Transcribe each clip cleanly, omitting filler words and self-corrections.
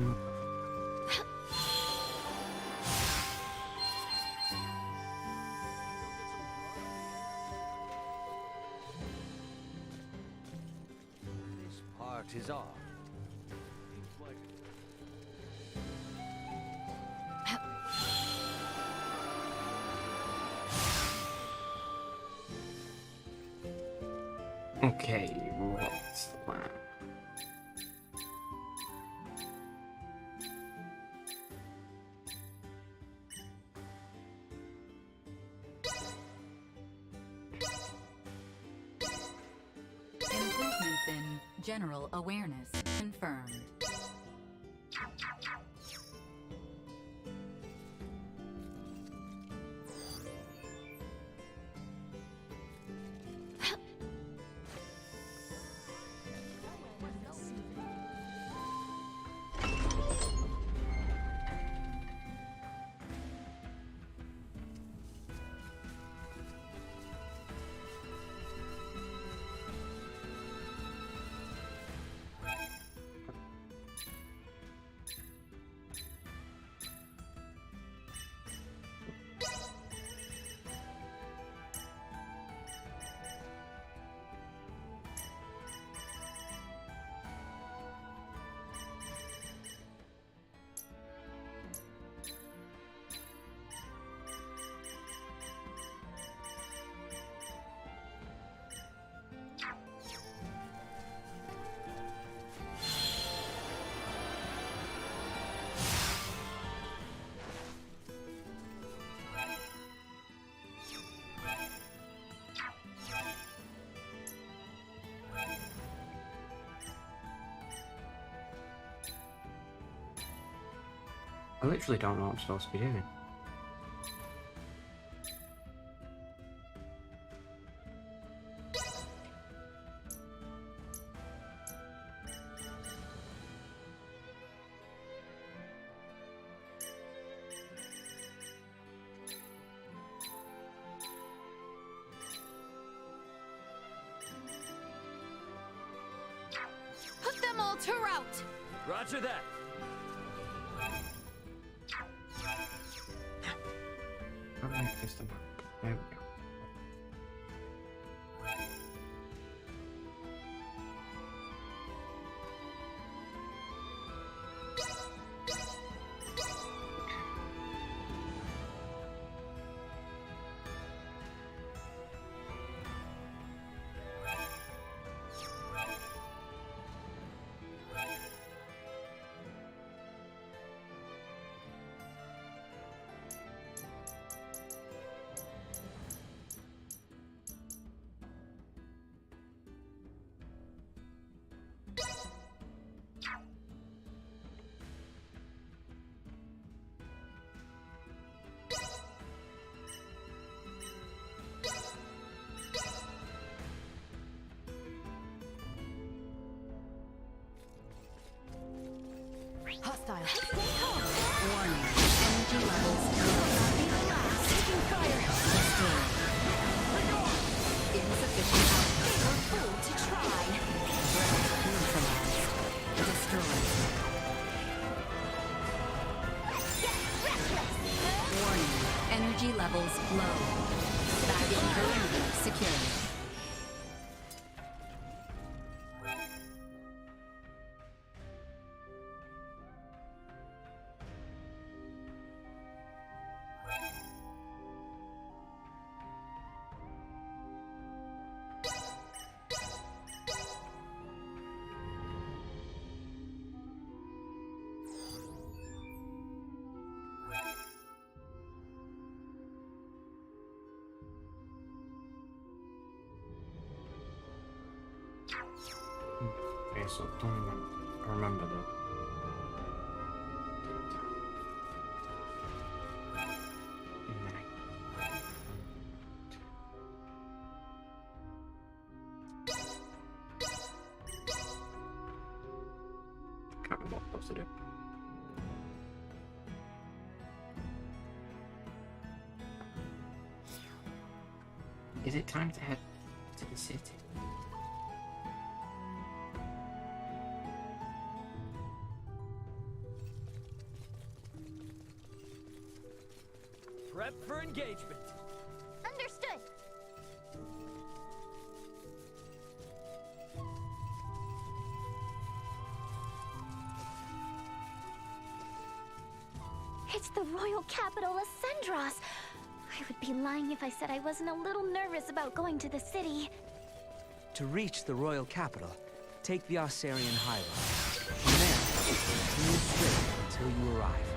This part is off. Okay, what's the plan? Improvements in general awareness confirmed. I literally don't know what I'm supposed to be doing. Put them all to rout! Roger that. Alright, just a moment. There we go. Hostile. Warning. Energy levels low. Taking fire! Destroyed. Insufficient output. They were fool to try. Neutralized. Destroyed. Warning. Energy levels low. Vacuum perimeter secured. Okay, so don't remember that. Can't remember what I'm supposed to do. Is it time to head to the city? for engagement. Understood. It's the royal capital of Sendros. I would be lying if I said I wasn't a little nervous about going to the city. To reach the royal capital, take the Arcerian High Road. From there, continue straight until you arrive.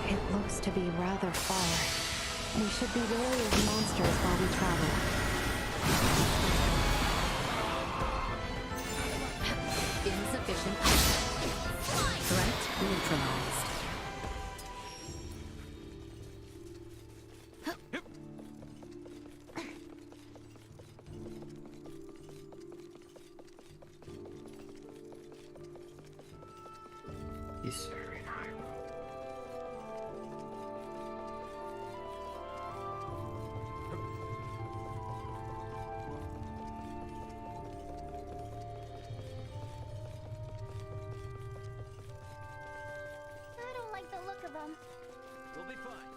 It looks to be rather far. We should be wary of monsters while we travel. Insufficient power. Threat neutralized. Yes, sir. I don't like the look of them. We'll be fine.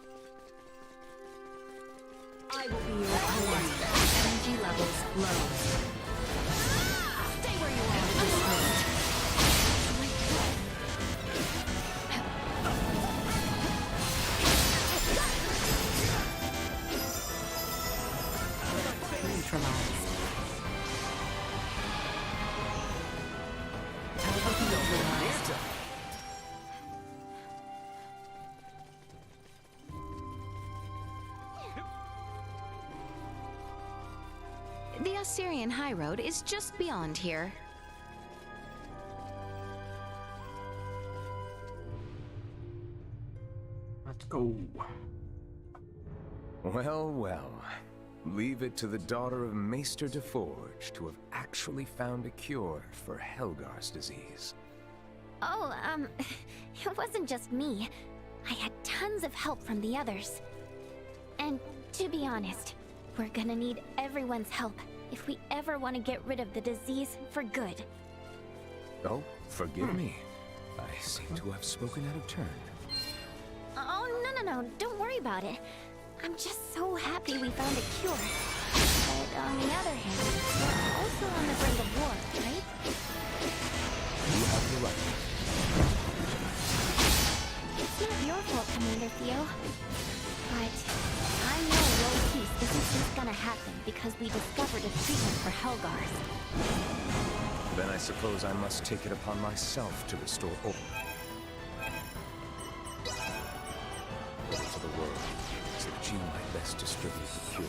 I will be your warning. Energy levels low. Stay where you are. Neutralized. The Arcerian High Road is just beyond here. Let's go. Well, well. Leave it to the daughter of Maester DeForge to have actually found a cure for Helgar's disease. Oh, it wasn't just me. I had tons of help from the others. And to be honest, we're gonna need everyone's help if we ever want to get rid of the disease for good. Oh, forgive me. I seem to have spoken out of turn. Oh, no, don't worry about it. I'm just so happy we found a cure. But on the other hand, we're also on the brink of war, right? You have the right. It's not your fault, Commander Theo. But I know low peace isn't just gonna happen because we discovered a treatment for Helgars. Then I suppose I must take it upon myself to restore order to the world, so that you might best distribute the cure.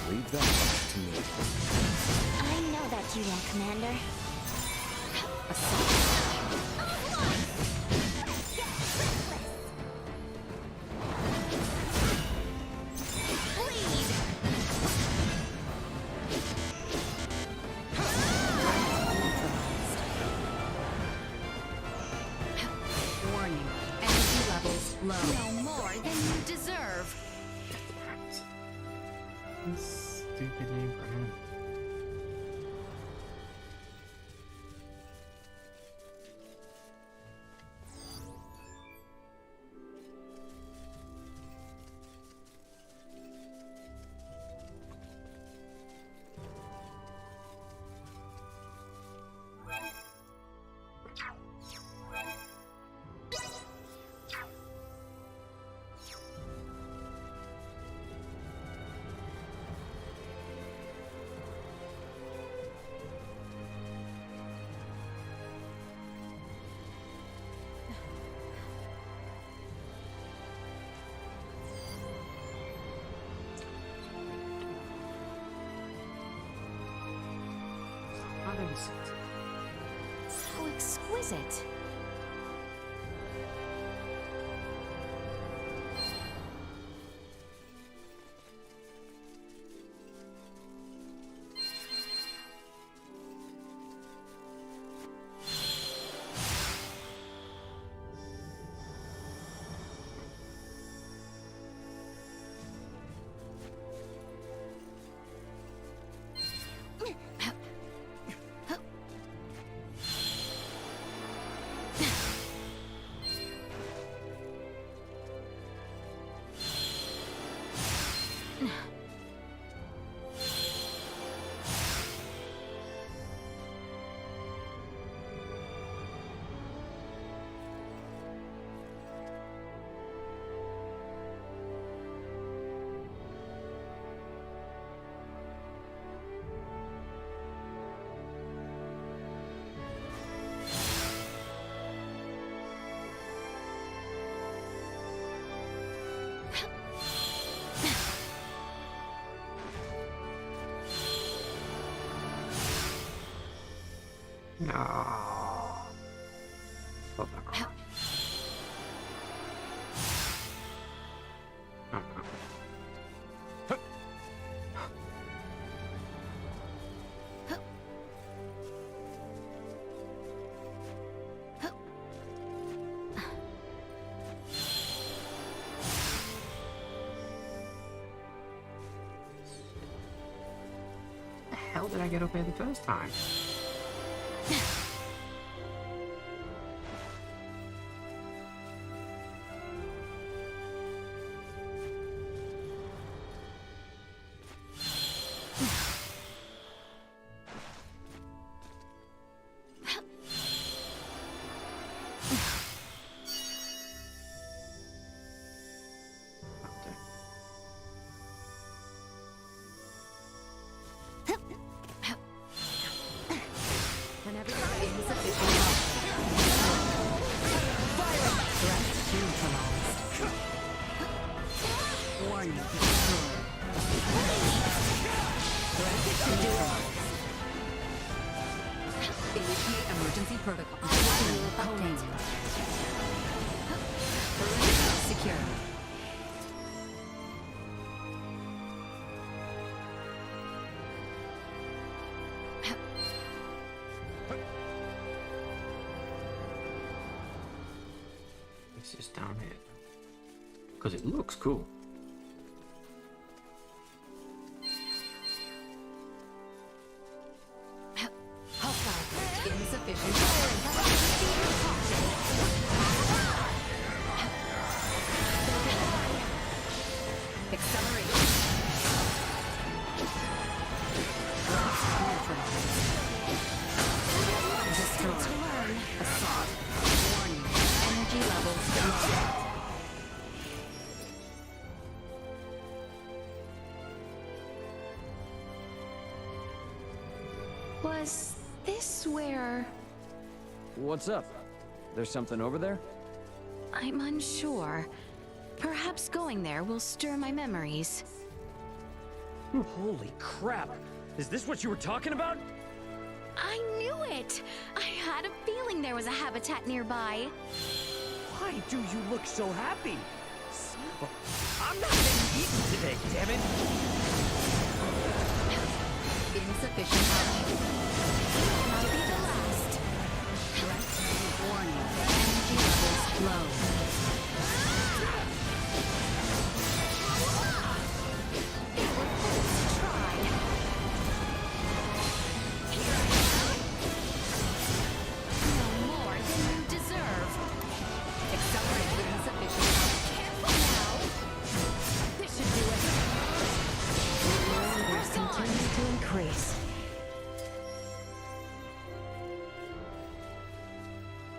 Leave that much to me. I know that you won't, Commander. Warning. Energy levels low. No more than you deserve. Stupid name for him. So exquisite. No. Fuck that crap. No, no. How did I get up here the first time? Whenever there is insufficient help. Threat neutralized. Warning, destroyed. Threat neutralized. Initiate emergency protocol. Obtained. Perimeter secure. This is down here. Because it looks cool. Hostile. Insufficient. Acceleration. Destroy. Assault. Warning. Energy levels low. Was this where... What's up? There's something over there? I'm unsure. Perhaps going there will stir my memories. Holy crap! Is this what you were talking about? I knew it! I had a feeling there was a habitat nearby. Why do you look so happy? I'm not getting eaten today, damn it! Insufficient help. Not be the last. Threat. Warning. Energy levels low. It were fools to try. No more than you deserve. Accelerate with insufficient help. Careful now. This should do it. Numbers continue to increase.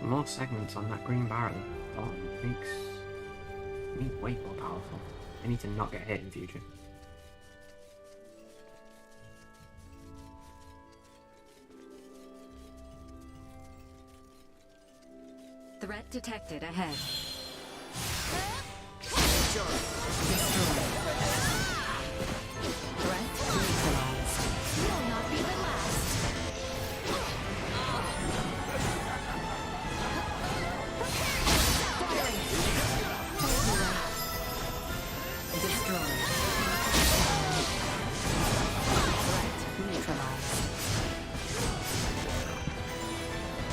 More segments on that green barrel. Oh, makes me way more powerful. I need to not get hit in future. Threat detected ahead. Sure. Destroy. Threat neutralized. Will not be the last. Firing. Destroy. Threat neutralized.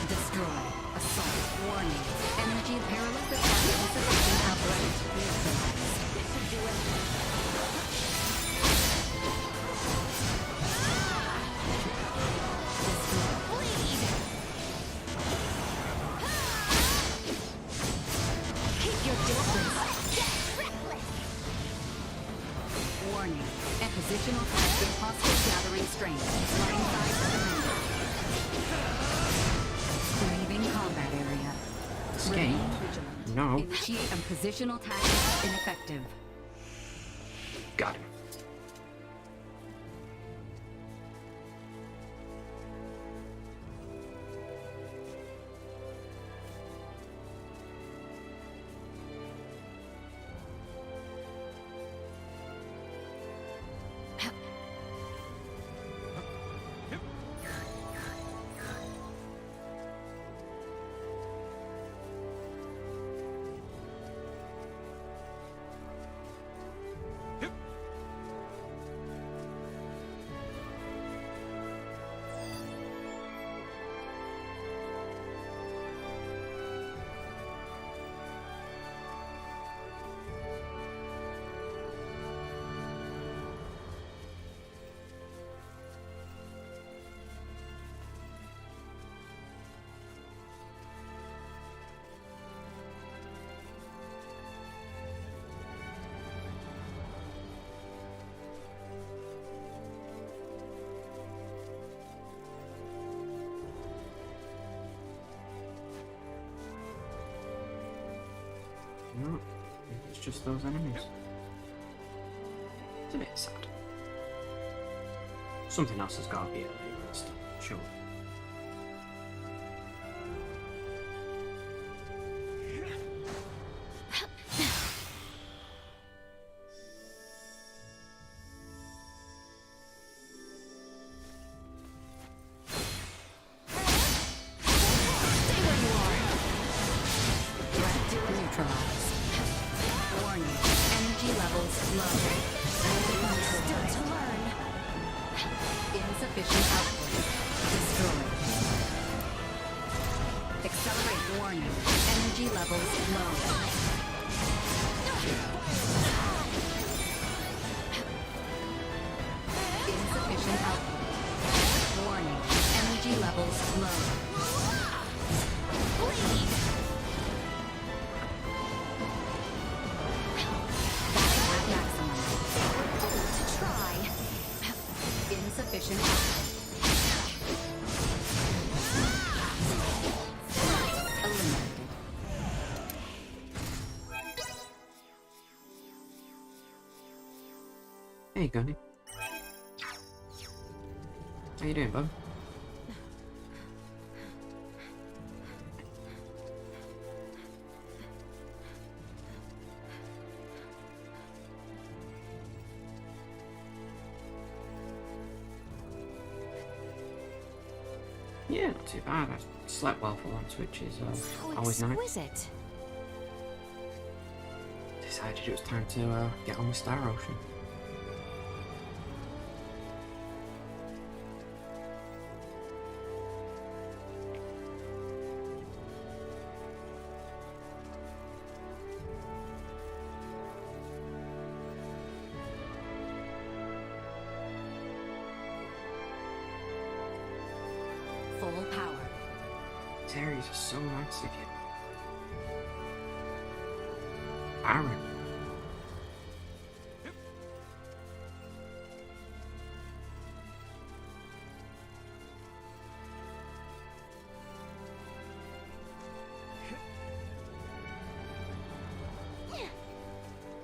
Destroy. Assault. Warning. Energy perilous attack insufficient outright. Neutralized. This should do it. Bleed! Keep your distance. Get reckless! Warning. Positional tactic hostile gathering strength. Line side recommended. Leaving combat area. Escape? Remain vigilant. No. Initiate and positional tactics ineffective. Got him. just those enemies. It's a bit sad. Something else has got to be at least, sure. Hey, Gunny. How you doing, bud? Yeah, not too bad. I slept well for once, which is always nice. Exquisite. Decided it was time to get on with Star Ocean. Full power. These areas are so nice of you. Aaron.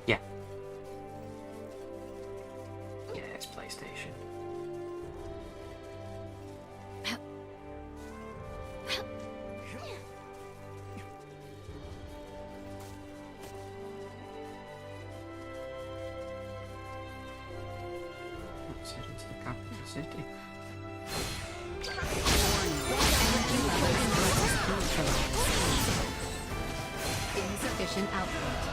Yeah. Yeah, it's PlayStation. Let's head into the capital city. Insufficient output.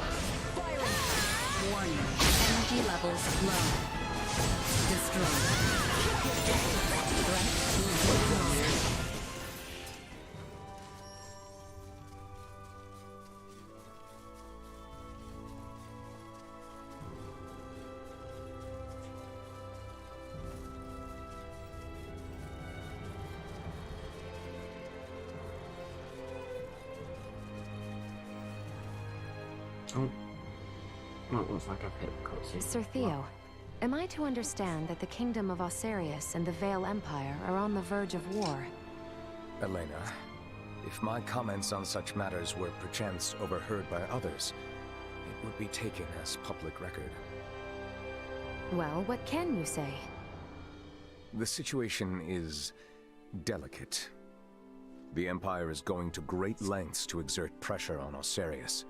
Warning. Energy levels low. Destroyed. Threat moving on. Oh. Well, it looks like I've hit the cutscene. Sir Theo, am I to understand that the Kingdom of Osarius and the Vale Empire are on the verge of war? Elena, if my comments on such matters were perchance overheard by others, it would be taken as public record. Well, what can you say? The situation is delicate. The Empire is going to great lengths to exert pressure on Osarius.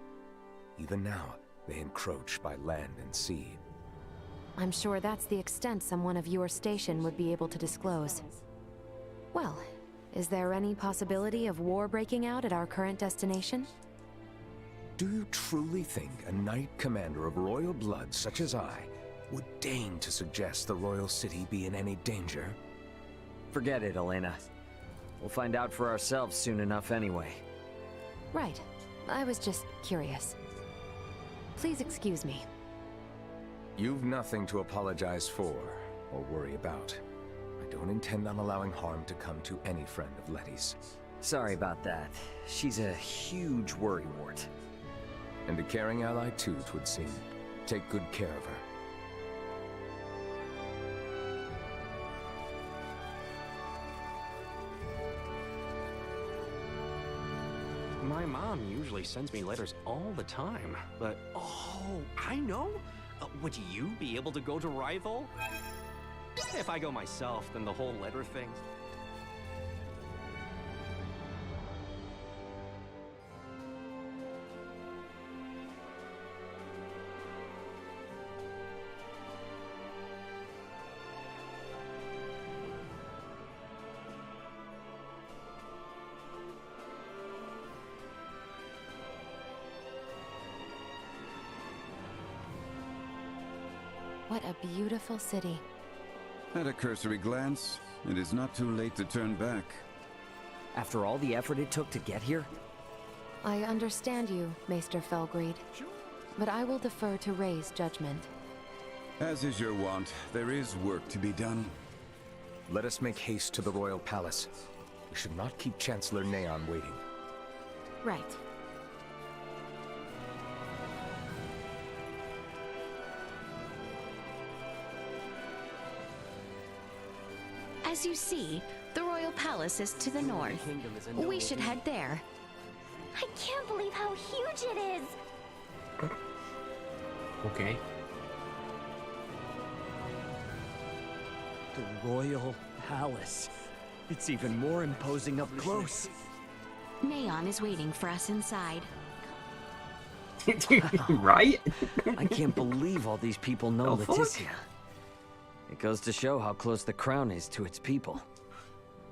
Even now, they encroach by land and sea. I'm sure that's the extent someone of your station would be able to disclose. Well, is there any possibility of war breaking out at our current destination? Do you truly think a knight commander of royal blood such as I would deign to suggest the royal city be in any danger? Forget it, Elena. We'll find out for ourselves soon enough anyway. Right. I was just curious. Please excuse me. You've nothing to apologize for or worry about. I don't intend on allowing harm to come to any friend of Letty's. Sorry about that. She's a huge worrywart. And a caring ally too, 'twould seem. Take good care of her. My mom usually sends me letters all the time, but... Oh, I know! Would you be able to go to Rythel? If I go myself, then the whole letter thing... What a beautiful city. At a cursory glance, it is not too late to turn back. After all the effort it took to get here? I understand you, Maester Felgreed, but I will defer to Ray's judgment. As is your wont, there is work to be done. Let us make haste to the royal palace. We should not keep Chancellor Neon waiting. Right. As you see, the royal palace is to the north. We should head there. I can't believe how huge it is! Okay. The Royal Palace. It's even more imposing up close. Neon is waiting for us inside. Right? I can't believe all these people know The fuck? Leticia. It goes to show how close the crown is to its people.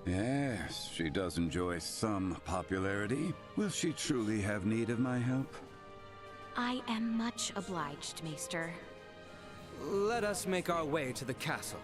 Yes, she does enjoy some popularity. Will she truly have need of my help? I am much obliged, Maester. Let us make our way to the castle.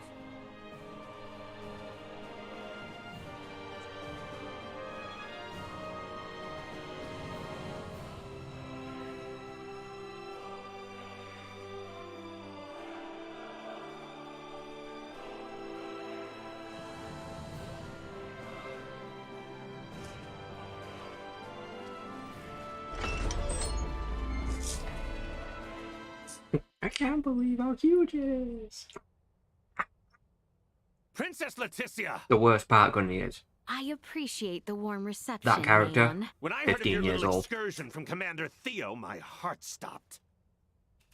I can't believe how huge it is. Princess Leticia! The worst part, Gunny, is I appreciate the warm reception, that character, Neon. When I heard of 15 your years little old, excursion from Commander Theo, my heart stopped.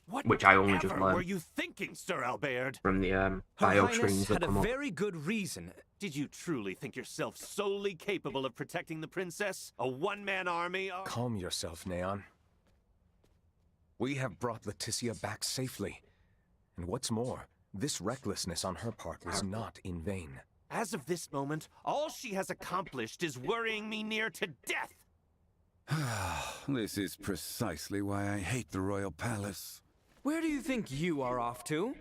What which I only just were learned you thinking, Sir Albert? from the Her bio Highness screens that had a come up. very good reason. Did you truly think yourself solely capable of protecting the princess? A one-man army? Calm yourself, Neon. We have brought Leticia back safely. And what's more, this recklessness on her part was not in vain. As of this moment, all she has accomplished is worrying me near to death. This is precisely why I hate the royal palace. Where do you think you are off to?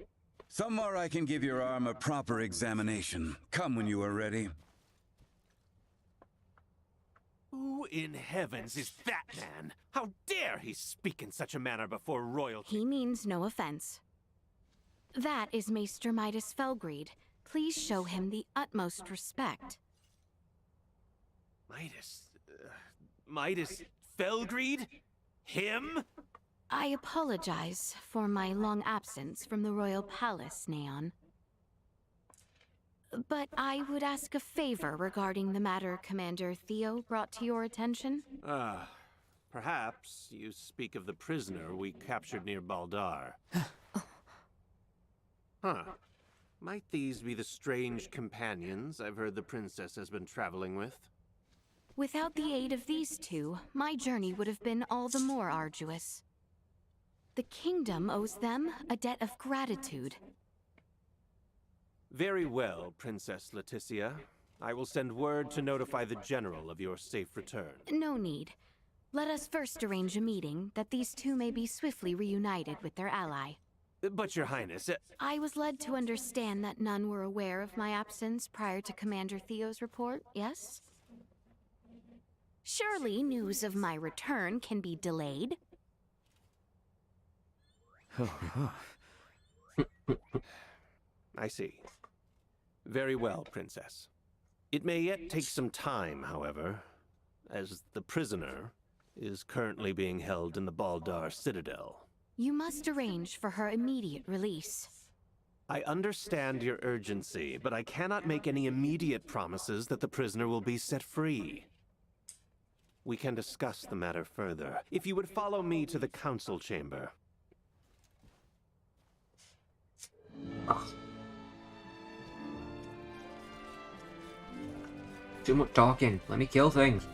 Somewhere I can give your arm a proper examination. Come when you are ready. Who in heavens is that man? How dare he speak in such a manner before royalty? He means no offense. That is Maester Midas Felgreed. Please show him the utmost respect. Midas Felgreed? Him? I apologize for my long absence from the royal palace, Neon. But I would ask a favor regarding the matter Commander Theo brought to your attention. Perhaps you speak of the prisoner we captured near Baldar. Huh. Might these be the strange companions I've heard the princess has been traveling with? Without the aid of these two, my journey would have been all the more arduous. The kingdom owes them a debt of gratitude. Very well, Princess Leticia. I will send word to notify the general of your safe return. No need. Let us first arrange a meeting that these two may be swiftly reunited with their ally. But, Your Highness, I was led to understand that none were aware of my absence prior to Commander Theo's report, yes? Surely news of my return can be delayed. I see. Very well, Princess. It may yet take some time, however, as the prisoner is currently being held in the Baldar Citadel. You must arrange for her immediate release. I understand your urgency, but I cannot make any immediate promises that the prisoner will be set free. we can discuss the matter further. If you would follow me to the council chamber. Ugh. Too much talking. Let me kill things.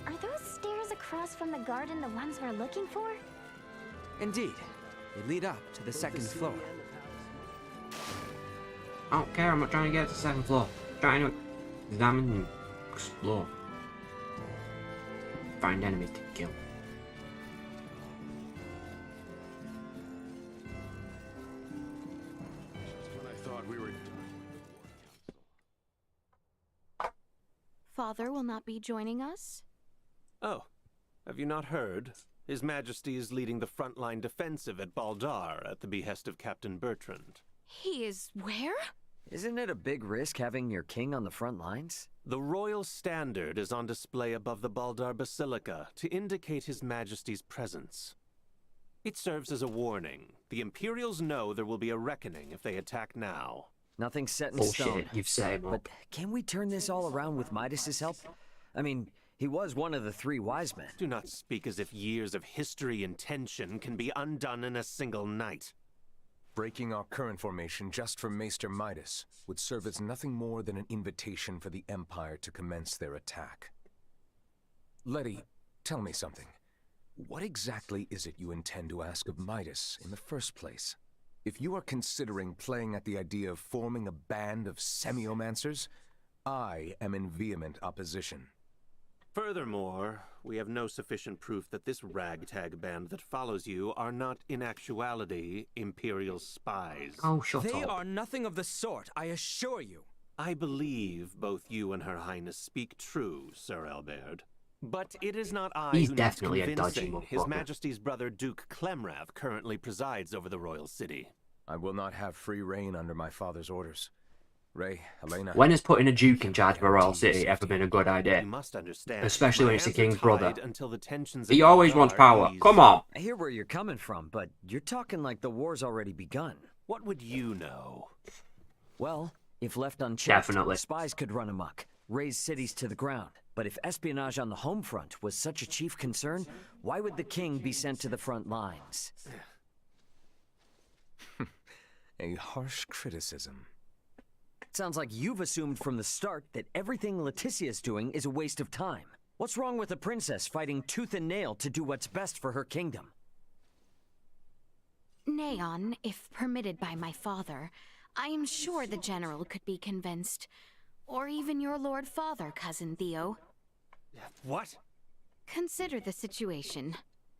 Are those stairs across from the garden the ones we're looking for? Indeed. They lead up to the second floor. I don't care, I'm not trying to get to the second floor. I'm trying to examine and explore. Find enemies to kill. When I thought we were done. Father will not be joining us? Oh, have you not heard? His Majesty is leading the frontline defensive at Baldar at the behest of Captain Bertrand. He is where? Isn't it a big risk having your king on the front lines? The royal standard is on display above the Baldar Basilica to indicate His Majesty's presence. It serves as a warning. The Imperials know there will be a reckoning if they attack now. Nothing's set in Bullshit, stone. you've set him up. But can we turn this all around with Midas's help? I mean, he was one of the 3 wise men. Do not speak as if years of history and tension can be undone in a single night. Breaking our current formation just for Maester Midas would serve as nothing more than an invitation for the Empire to commence their attack. Letty, tell me something. What exactly is it you intend to ask of Midas in the first place? If you are considering playing at the idea of forming a band of semiomancers, I am in vehement opposition. Furthermore, we have no sufficient proof that this ragtag band that follows you are not in actuality Imperial spies. Oh, shut They up. are nothing of the sort, I assure you. I believe both you and Her Highness speak true, Sir Albert. But it is not I He's who definitely needs a dodgy convincing. His motherfucker. Majesty's brother Duke Clemrath currently presides over the royal city. I will not have free reign under my father's orders. Ray, Helena... When has putting a duke in charge of a royal city ever been a good You idea? must understand. Especially when my it's the hands are king's brother. tied until the tensions He at always Baldar wants power. ease. Come on. I hear where you're coming from, but you're talking like the war's already begun. What would you know? Well, if left unchecked, Definitely. spies could run amok, raise cities to the ground. But if espionage on the home front was such a chief concern, why would the king be sent to the front lines? A harsh criticism. Sounds like you've assumed from the start that everything Leticia's doing is a waste of time. What's wrong with a princess fighting tooth and nail to do what's best for her kingdom? Neon, if permitted by my father, I am sure the general could be convinced. Or even your Lord Father, Cousin Theo. What? Consider the situation.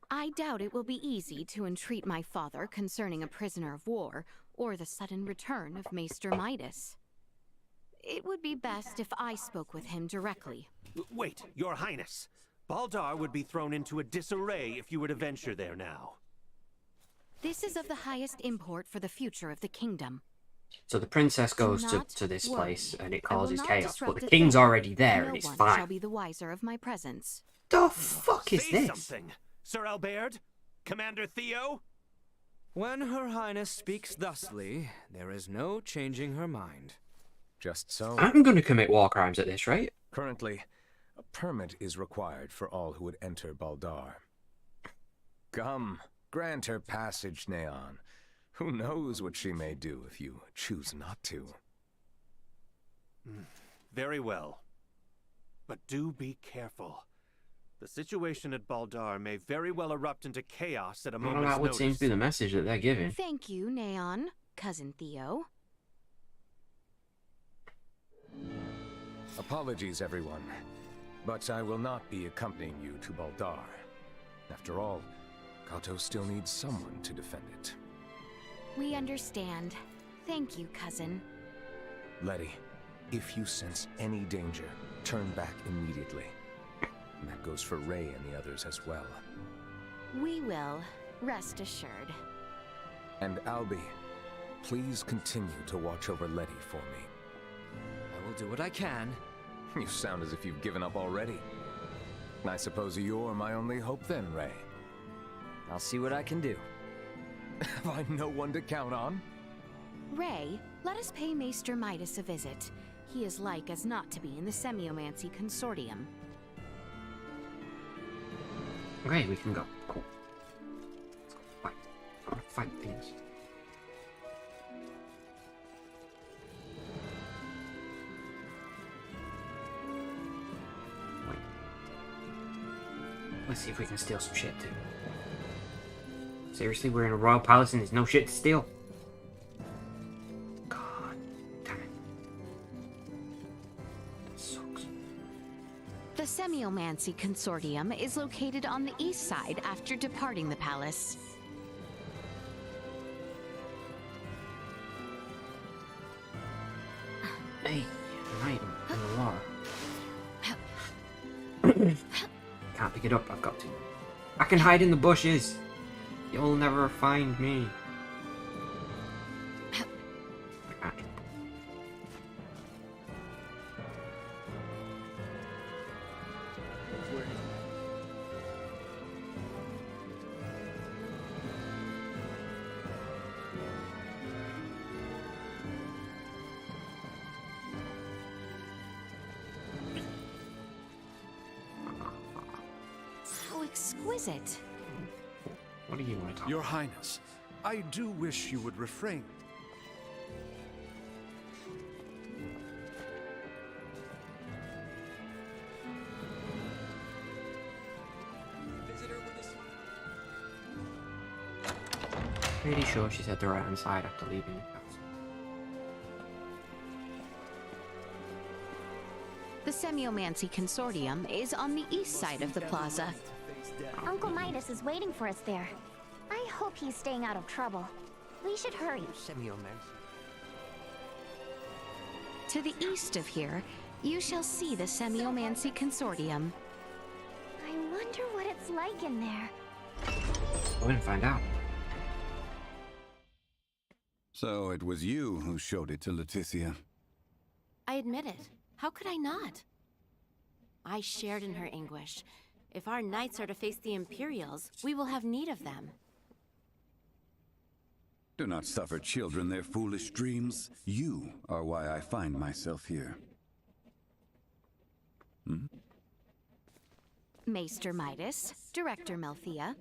I doubt it will be easy to entreat my father concerning a prisoner of war, or the sudden return of Maester Midas. It would be best if I spoke with him directly. Wait, Your Highness. Baldar would be thrown into a disarray if you were to venture there now. This is of the highest import for the future of the kingdom. So the princess goes Do to not this worry. place and it I will causes not chaos, disrupt but the a king's thing. already there and No it's one fine. shall be the wiser of my presence. The fuck is Say this? something, Sir Albert? Commander Theo? When Her Highness speaks thusly, there is no changing her mind. Just so. I'm gonna commit war crimes at this rate. Currently, a permit is required for all who would enter Baldar. Come, grant her passage, Neon. Who knows what she may do if you choose not to. Very well. But do be careful. The situation at Baldar may very well erupt into chaos at a Well, moment's that would notice. seem to be the message that they're giving. Thank you, Neon, Cousin Theo. Apologies, everyone. But I will not be accompanying you to Baldar. After all, Kato still needs someone to defend it. We understand. Thank you, Cousin. Letty, if you sense any danger, turn back immediately. And that goes for Ray and the others as well. We will, rest assured. And Albie, please continue to watch over Letty for me. I will do what I can. You sound as if you've given up already. I suppose you're my only hope then, Ray. I'll see what I can do. Have I no one to count on? Ray, let us pay Maester Midas a visit. He is like as not to be in the Semiomancy Consortium. Okay, we can go. Cool. Let's go fight. I wanna fight things. Wait. Let's see if we can steal some shit too. Seriously, we're in a royal palace and there's no shit to steal? God damn it. That sucks. The Semiomancy Consortium is located on the east side after departing the palace. Hey, an item in the water. Can't pick it up, I've got to. I can hide in the bushes. You'll never find me. I can't. How exquisite. What do you want to talk Your about? Highness, I do wish you would refrain. Pretty sure she's at the right hand side after leaving the castle. The Semiomancy Consortium is on the east side of the plaza. Uncle Midas is waiting for us there. I hope he's staying out of trouble. We should hurry. To the east of here, you shall see the Semiomancy Consortium. I wonder what it's like in there. Go in and find out. So it was you who showed it to Leticia. I admit it. How could I not? I shared in her anguish. If our knights are to face the Imperials, we will have need of them. Do not suffer children their foolish dreams. You are why I find myself here. Maester Midas, Director Melthea.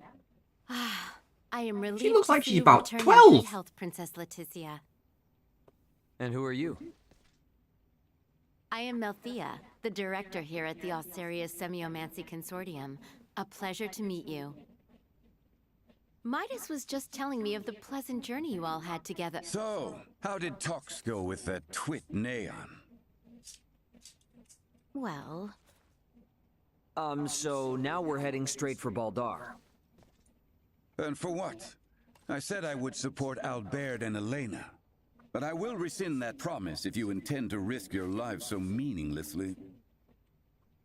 I am relieved She looks to like see she's you about return in 12. good health, Princess Leticia. And who are you? I am Melthea, the director here at the Osarius Semiomancy Consortium. A pleasure to meet you. Midas was just telling me of the pleasant journey you all had together. So, how did talks go with that twit Neon? Well, So now we're heading straight for Baldar. And for what? I said I would support Albert and Elena. But I will rescind that promise if you intend to risk your lives so meaninglessly.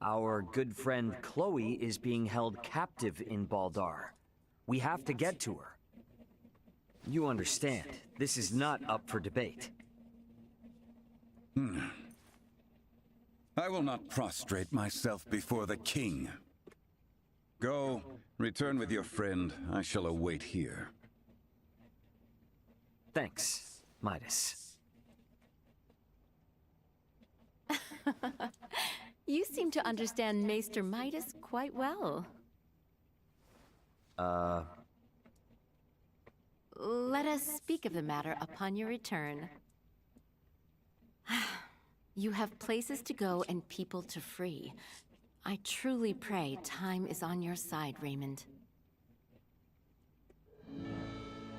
Our good friend Chloe is being held captive in Baldar. We have to get to her. You understand, this is not up for debate. I will not prostrate myself before the king. Go, return with your friend. I shall await here. Thanks, Midas. You seem to understand Maester Midas quite well. Let us speak of the matter upon your return. You have places to go and people to free. I truly pray time is on your side, Raymond.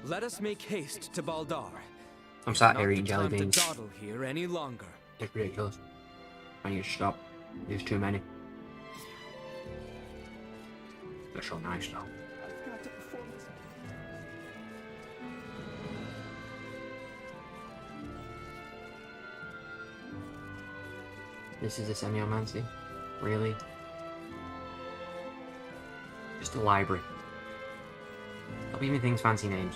Let us make haste to Baldar. I'm sat here Not eating the jelly time to beans. dawdle here any longer. It's ridiculous. I need to stop. There's too many. They're so nice though. This is a Semiomancy? Really? Just a library. Stop giving things fancy names.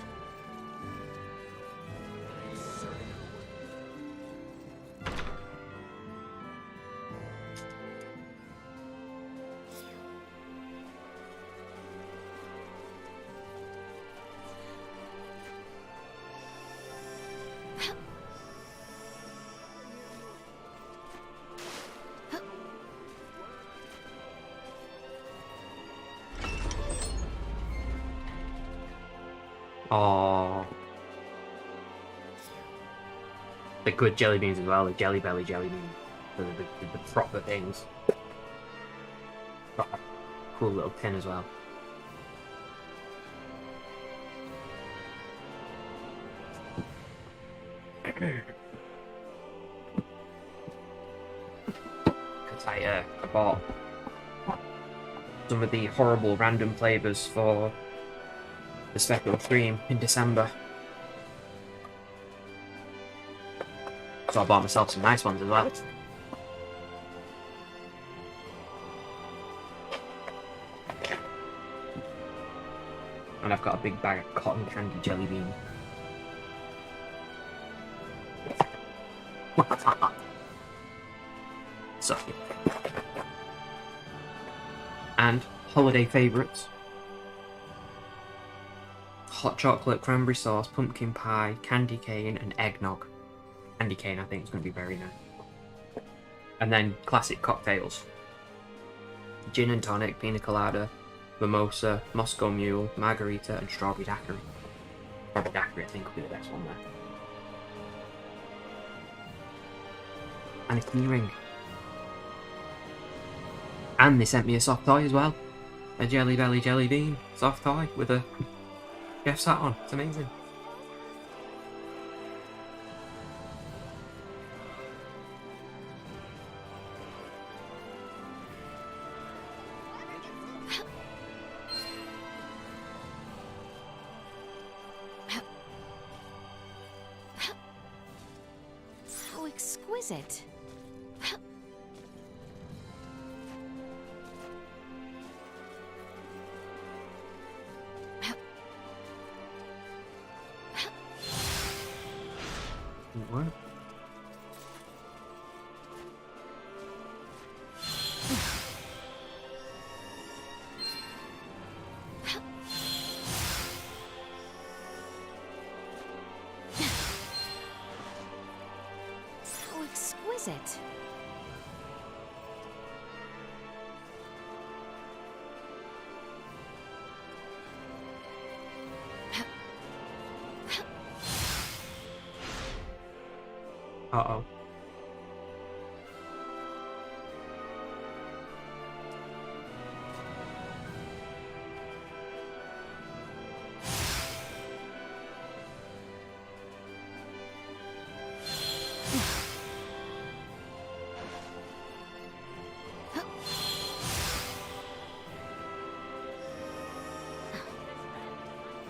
Oh. The good jelly beans as well, the Jelly Belly jelly beans. The proper things. Got a cool little tin as well. Because I bought some of the horrible random flavors for the Spectral Stream in December. So I bought myself some nice ones as well. And I've got a big bag of cotton candy jelly bean. So, and holiday favourites: hot chocolate, cranberry sauce, pumpkin pie, candy cane, and eggnog. Candy cane, I think, is going to be very nice. And then classic cocktails: gin and tonic, pina colada, mimosa, Moscow Mule, margarita, and strawberry daiquiri. Strawberry daiquiri, I think, will be the best one there. And a keyring. And they sent me a soft toy as well. A Jelly Belly jelly bean soft toy with a Jeff's hat on. It's amazing. How exquisite. What? How exquisite. Uh-oh.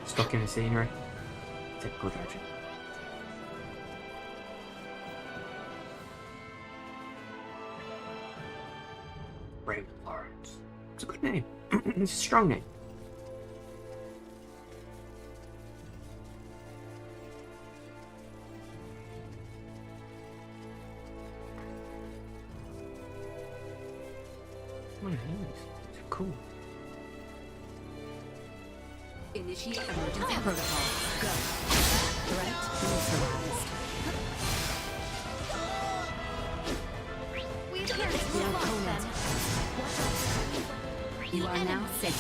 Stuck in the scenery. Typical Dredgen. Brave Lawrence. It's a good name. It's a strong name. What are these? These are cool. Initiate emergency protocol. Go. Threat neutralized. We appear to be lost then. You are now safe.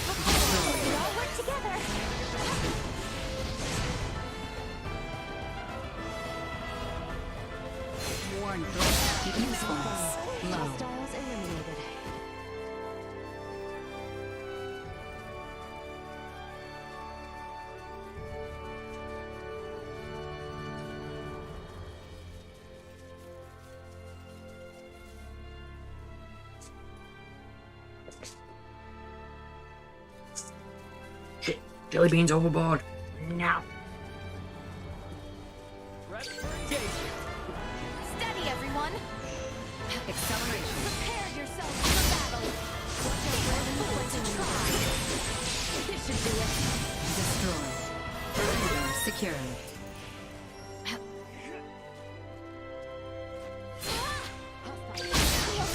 We all work together. Warn usefulness low. Hostiles eliminated. Shit. Jelly beans overboard. Now. Steady, everyone. Acceleration. Prepare yourselves for battle. Watch out for any points and try. This should do it. Destroy. Perimeter secured.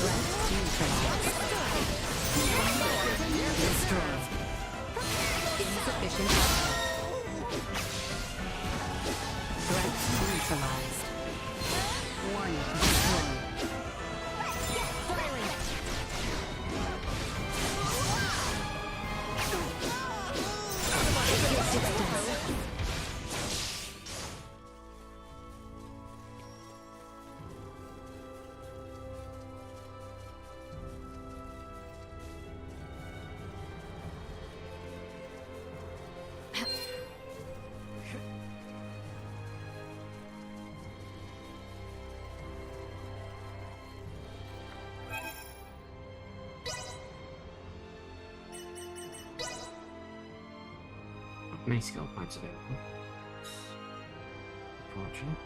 Threat neutralized. Destroy. Insufficient power. Threat neutralized. Warning. Destroy. many skill points available. Unfortunate.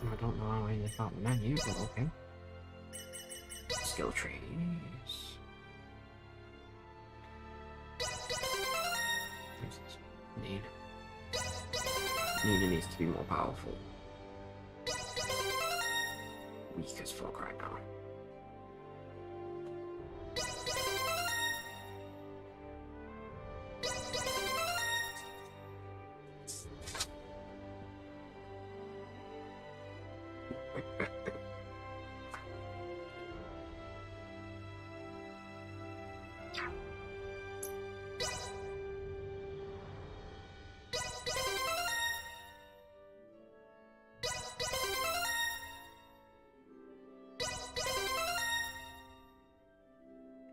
I don't know how I found the menu, but okay. Skill trees. Need. Nina needs to be more powerful. Weak as fuck right now.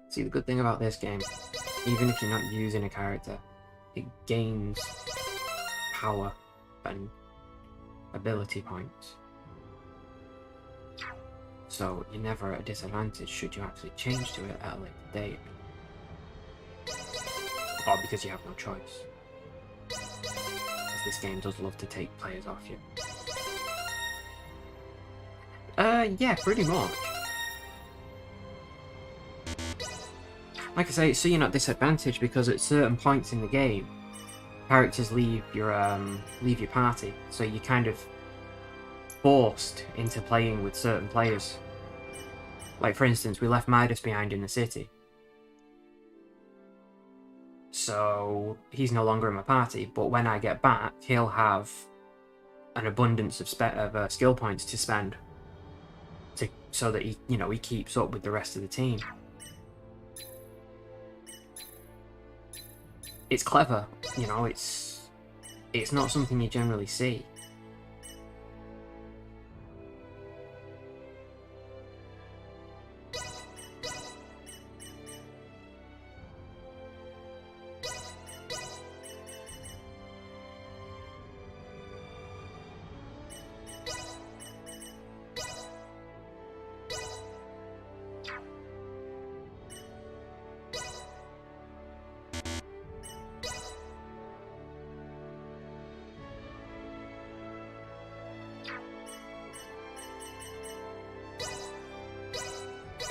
See, the good thing about this game, even if you're not using a character, it gains power and ability points. So you're never at a disadvantage should you actually change to it at a later date. Or because you have no choice. As this game does love to take players off you. Yeah, pretty much. Like I say, so you're not disadvantaged because at certain points in the game, characters leave your party, so you're kind of forced into playing with certain players. Like for instance, we left Midas behind in the city, so he's no longer in my party. But when I get back, he'll have an abundance of skill points to spend, so that he keeps up with the rest of the team. It's clever, it's not something you generally see.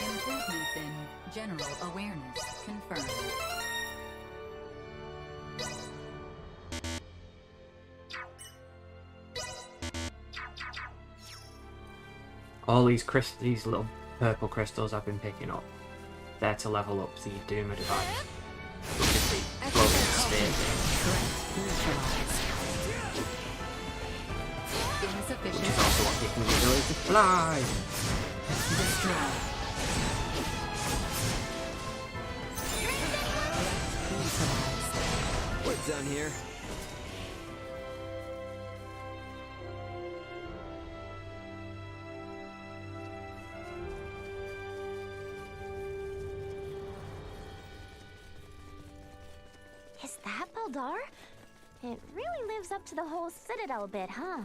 Improvements in general awareness confirmed. All these little purple crystals I've been picking up, they're to level up the Duma device, which is the floating sphere thing. Which is also what gives me the ability to fly. What's down here? Is that Baldar? It really lives up to the whole Citadel bit, huh?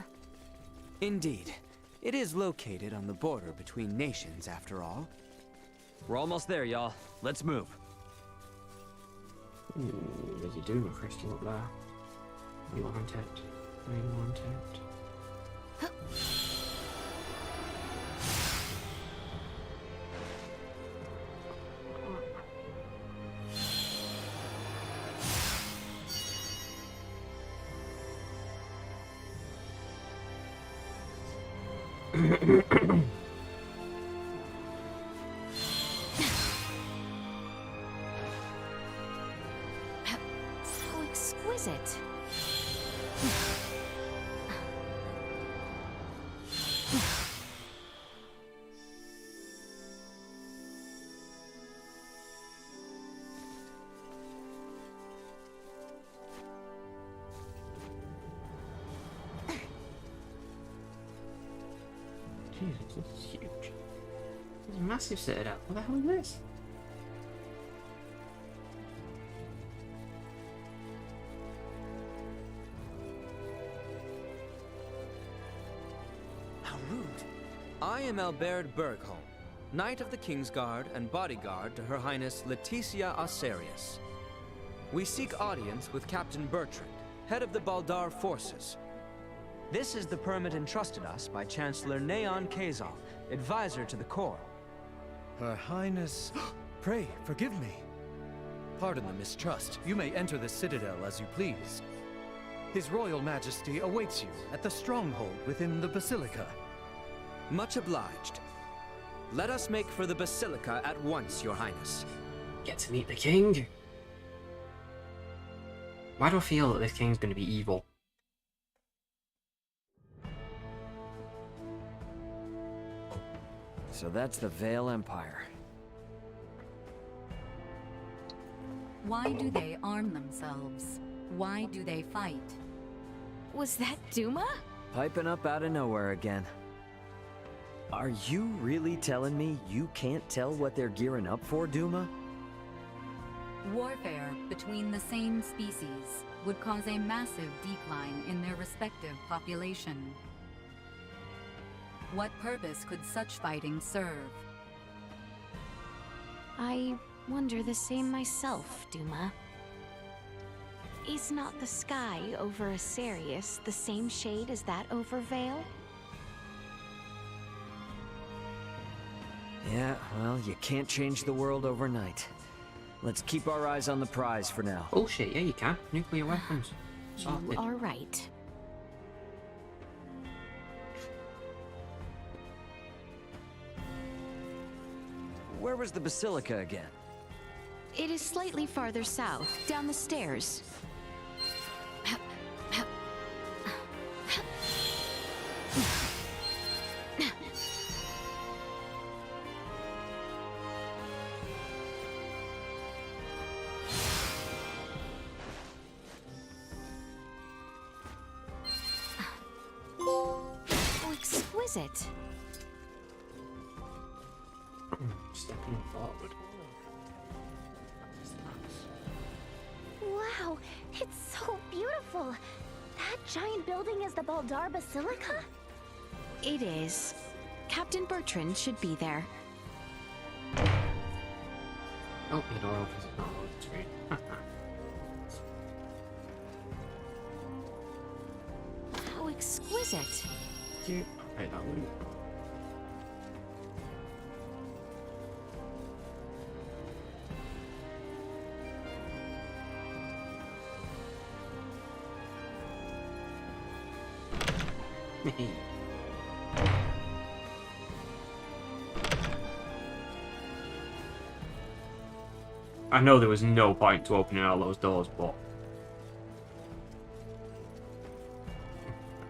Indeed. It is located on the border between nations, after all. We're almost there, y'all. Let's move. Ooh, there's a Duma crystal up there. We want it. We want it. So exquisite. Jesus, this is huge. It's a massive citadel. What the hell is this? How rude. I am Albert Bergholm, Knight of the Kingsguard and bodyguard to Her Highness Leticia Osarius. We seek audience with Captain Bertrand, head of the Baldar forces. This is the permit entrusted us by Chancellor Neon Kazal, advisor to the Corps. Her Highness... Pray, forgive me. Pardon the mistrust. You may enter the Citadel as you please. His Royal Majesty awaits you at the stronghold within the Basilica. Much obliged. Let us make for the Basilica at once, Your Highness. Get to meet the king. Why do I feel that this king's going to be evil? So that's the Vale Empire. Why do they arm themselves? Why do they fight? Was that Duma? Piping up out of nowhere again. Are you really telling me you can't tell what they're gearing up for, Duma? Warfare between the same species would cause a massive decline in their respective population. What purpose could such fighting serve? I wonder the same myself, Duma. Is not the sky over Asarius the same shade as that over Vale? Yeah, well, you can't change the world overnight. Let's keep our eyes on the prize for now. Bullshit, yeah you can. Nuclear weapons. Sorted. You are right. Where was the Basilica again? It is slightly farther south, down the stairs. Oh, exquisite. Stepping forward. Wow, it's so beautiful. That giant building is the Baldar Basilica? It is. Captain Bertrand should be there. Oh, the door opens. It's not on the screen. How exquisite. Cute. Okay, that one. I know there was no point to opening all those doors, but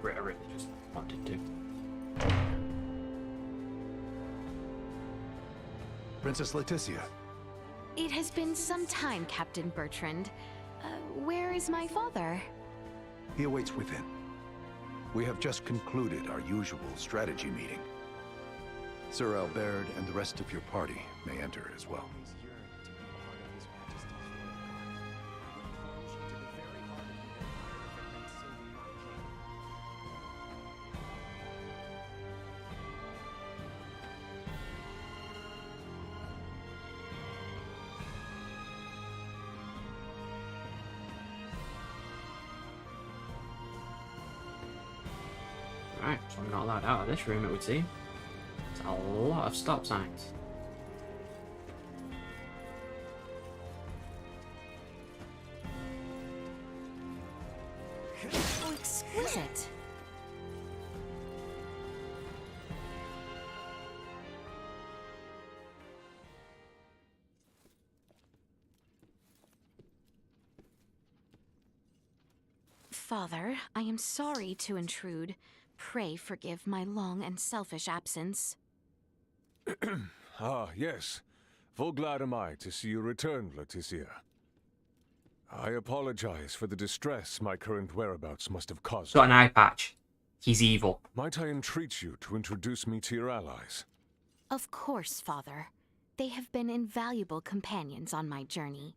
I really just wanted to. Princess Leticia. It has been some time, Captain Bertrand. Where is my father? He awaits within. We have just concluded our usual strategy meeting. Sir Albert and the rest of your party may enter as well. Right. Right, so I'm not allowed out of this room, it would seem. It's a lot of stop signs. Oh, exquisite. Father, I am sorry to intrude. Pray forgive my long and selfish absence. Ah, yes. Full glad am I to see you returned, Leticia. I apologize for the distress my current whereabouts must have caused. Got an eye patch. He's evil. Might I entreat you to introduce me to your allies? Of course, Father. They have been invaluable companions on my journey.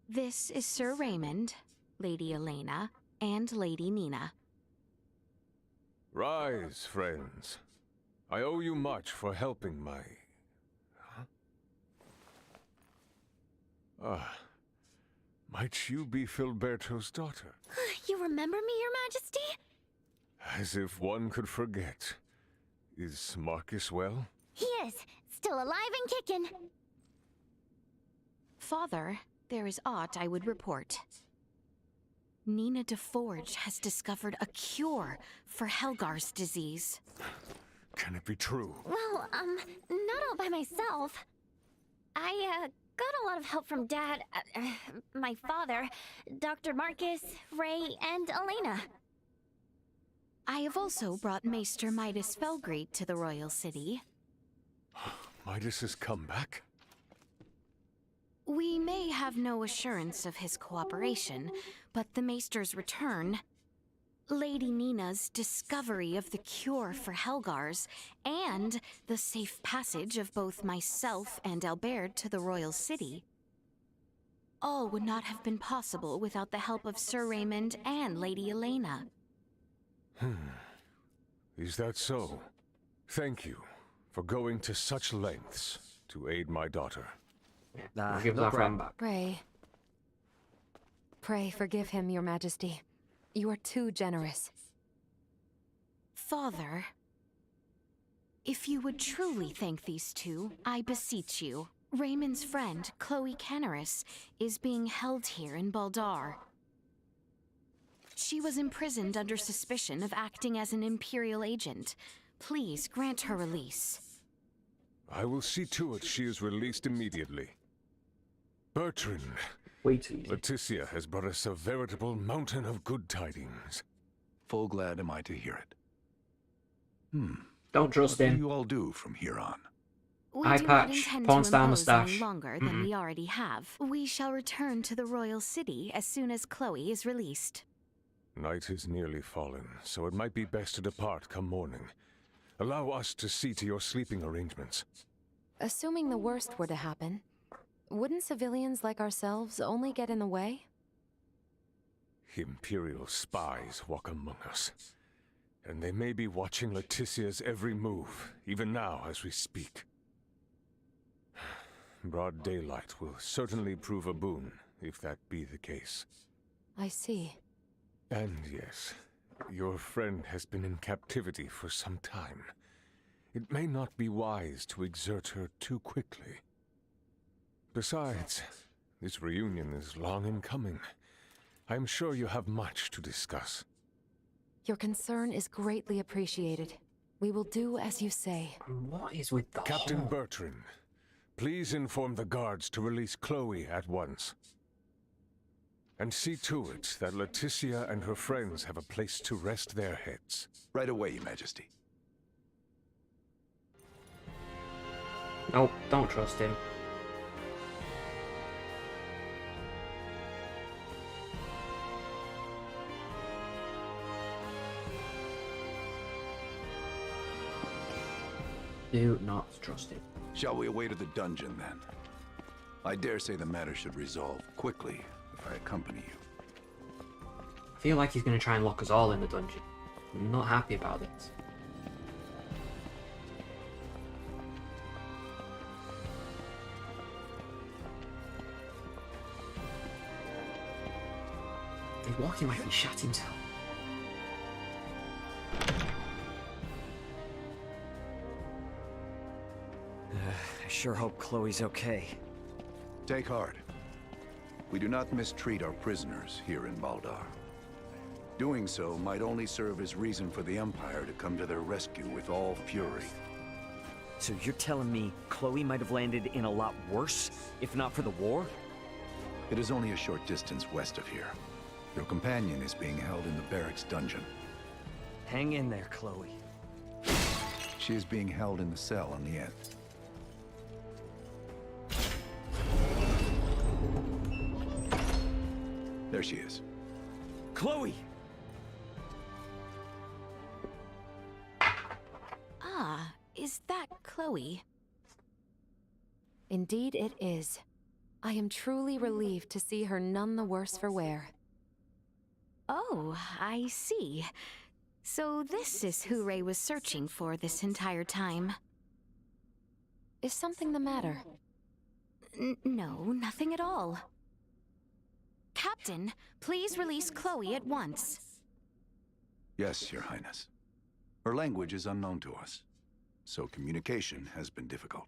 This is Sir Raymond, Lady Elena, and Lady Nina. Rise, friends. I owe you much for helping my... might you be Filberto's daughter? You remember me, Your Majesty? As if one could forget. Is Marcus well? He is. Still alive and kicking. Father, there is aught I would report. Nina DeForge has discovered a cure for Helgar's disease. Can it be true? Well, not all by myself. I, got a lot of help from Dad, my father, Dr. Marcus, Ray, and Elena. I have also brought Maester Midas Felgreed to the royal city. Midas has come back? We may have no assurance of his cooperation, but the Maester's return, Lady Nina's discovery of the cure for Helgar's, and the safe passage of both myself and Albert to the royal city, all would not have been possible without the help of Sir Raymond and Lady Elena. Is that so? Thank you for going to such lengths to aid my daughter. Give that friend back. Pray forgive him, Your Majesty. You are too generous. Father, if you would truly thank these two, I beseech you. Raymond's friend, Chloe Canaris, is being held here in Baldar. She was imprisoned under suspicion of acting as an Imperial agent. Please grant her release. I will see to it she is released immediately. Bertrand, Leticia has brought us a veritable mountain of good tidings. Full glad am I to hear it. Don't trust him. What do you all do from here on? We Eye do patch, not intend porn to style impose any moustache. longer than we already have. We shall return to the royal city as soon as Chloe is released. Night is nearly fallen, so it might be best to depart come morning. Allow us to see to your sleeping arrangements. Assuming the worst were to happen, wouldn't civilians like ourselves only get in the way? Imperial spies walk among us. And they may be watching Leticia's every move, even now as we speak. Broad daylight will certainly prove a boon, if that be the case. I see. And yes, your friend has been in captivity for some time. It may not be wise to exert her too quickly. Besides, this reunion is long in coming. I'm sure you have much to discuss. Your concern is greatly appreciated. We will do as you say. What is with the Captain Bertrand, please inform the guards to release Chloe at once. And see to it that Leticia and her friends have a place to rest their heads. Right away, Your Majesty. Nope, don't trust him. Do not trust him. Shall we away to the dungeon, then? I dare say the matter should resolve quickly if I accompany you. I feel like he's going to try and lock us all in the dungeon. I'm not happy about this. He's walking like he shat himself. I sure hope Chloe's okay. Take heart. We do not mistreat our prisoners here in Baldar. Doing so might only serve as reason for the Empire to come to their rescue with all fury. So you're telling me Chloe might have landed in a lot worse, if not for the war? It is only a short distance west of here. Your companion is being held in the barracks dungeon. Hang in there, Chloe. She is being held in the cell on the end. There she is. Chloe! Ah, is that Chloe? Indeed it is. I am truly relieved to see her none the worse for wear. Oh, I see. So this is who Ray was searching for this entire time. Is something the matter? No, nothing at all. Captain, please release Chloe at once. Yes, Your Highness. Her language is unknown to us, so communication has been difficult.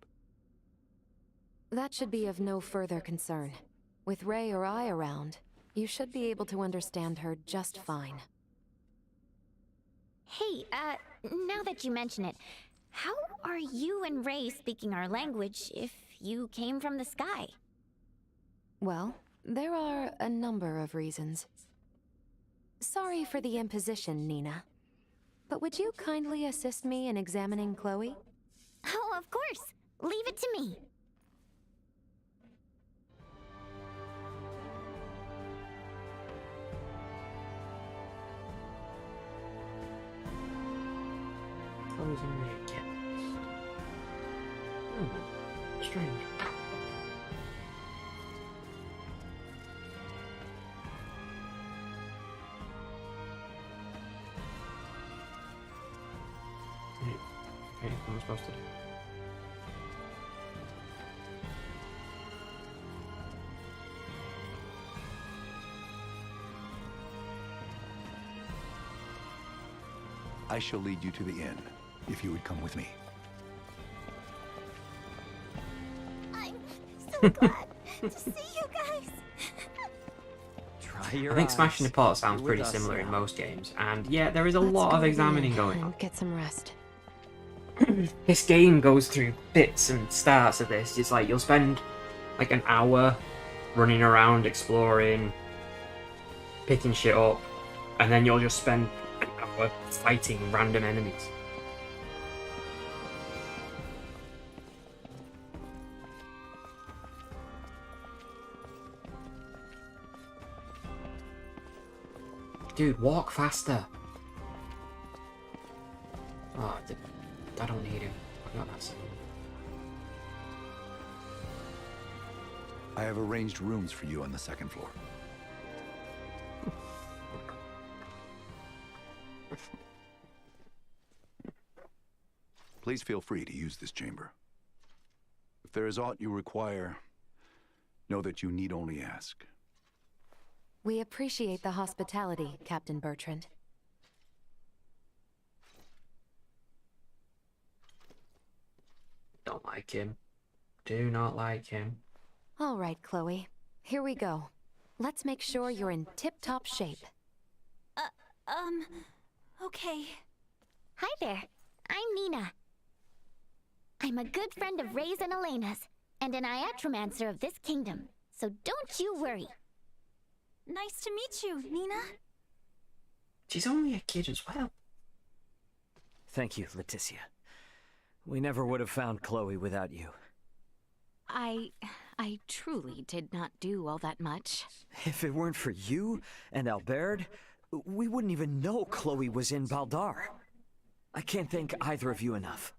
That should be of no further concern. With Ray or I around, you should be able to understand her just fine. Hey, now that you mention it, how are you and Ray speaking our language if you came from the sky? Well, there are a number of reasons. Sorry for the imposition, Nina. But would you kindly assist me in examining Chloe? Oh, of course. Leave it to me. Chloe's in the chest. Strange. Okay, what am I supposed to do? I shall lead you to the inn, if you would come with me. I'm so glad to see you guys. Try your I think eyes. Smashing the Pot sounds You're pretty with us similar in now. most games, and yeah, there is a Let's lot go of to the examining inn going and on. get some rest. This game goes through bits and starts of this. It's like you'll spend like an hour running around, exploring, picking shit up, and then you'll just spend an hour fighting random enemies. Dude, walk faster. Oh, I don't need him. I've got that. I have arranged rooms for you on the second floor. Please feel free to use this chamber. If there is aught you require, know that you need only ask. We appreciate the hospitality, Captain Bertrand. Don't like him. Do not like him. All right, Chloe. Here we go. Let's make sure you're in tip-top shape. Okay. Hi there. I'm Nina. I'm a good friend of Ray's and Elena's, and an iatromancer of this kingdom, so don't you worry. Nice to meet you, Nina. She's only a kid as well. Thank you, Leticia. We never would have found Chloe without you. I truly did not do all that much. If it weren't for you and Albert, we wouldn't even know Chloe was in Baldar. I can't thank either of you enough.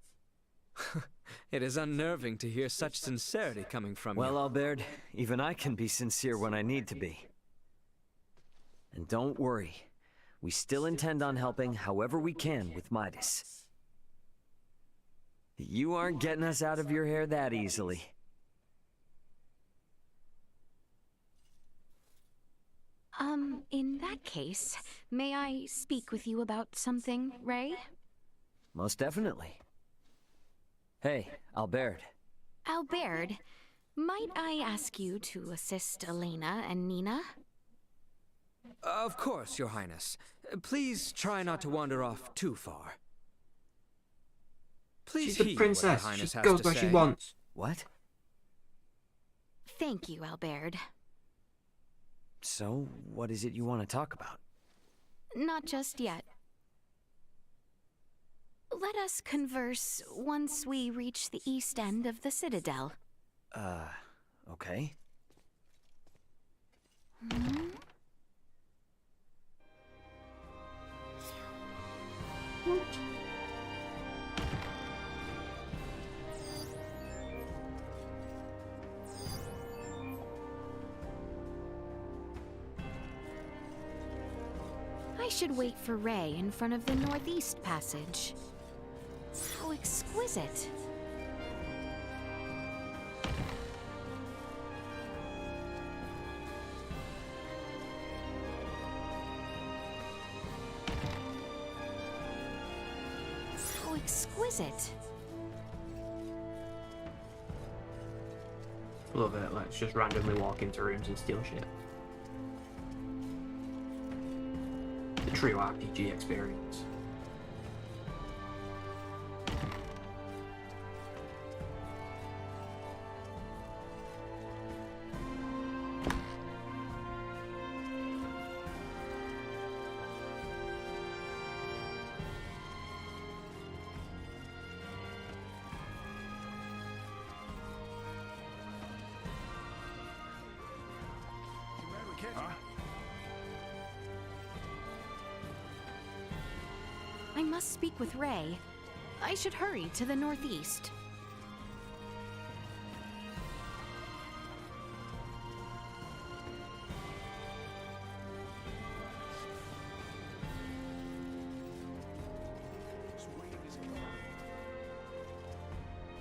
It is unnerving to hear such sincerity coming from Well, you. Albert, even I can be sincere when I need to be. And don't worry, we still intend on helping however we can with Midas. You aren't getting us out of your hair that easily. In that case, may I speak with you about something, Ray? Most definitely. Hey, Albert, Albert, might I ask you to assist Elena and Nina? Of course, Your Highness. Please try not to wander off too far. Please She's a heed princess. what Your Highness She has goes to where she say. wants. What? Thank you, Albert. So, what is it you want to talk about? Not just yet. Let us converse once we reach the east end of the Citadel. Okay. I should wait for Ray in front of the Northeast Passage. How exquisite. How exquisite. Love it. Let's just randomly walk into rooms and steal shit. The true RPG experience. I must speak with Ray. I should hurry to the Northeast.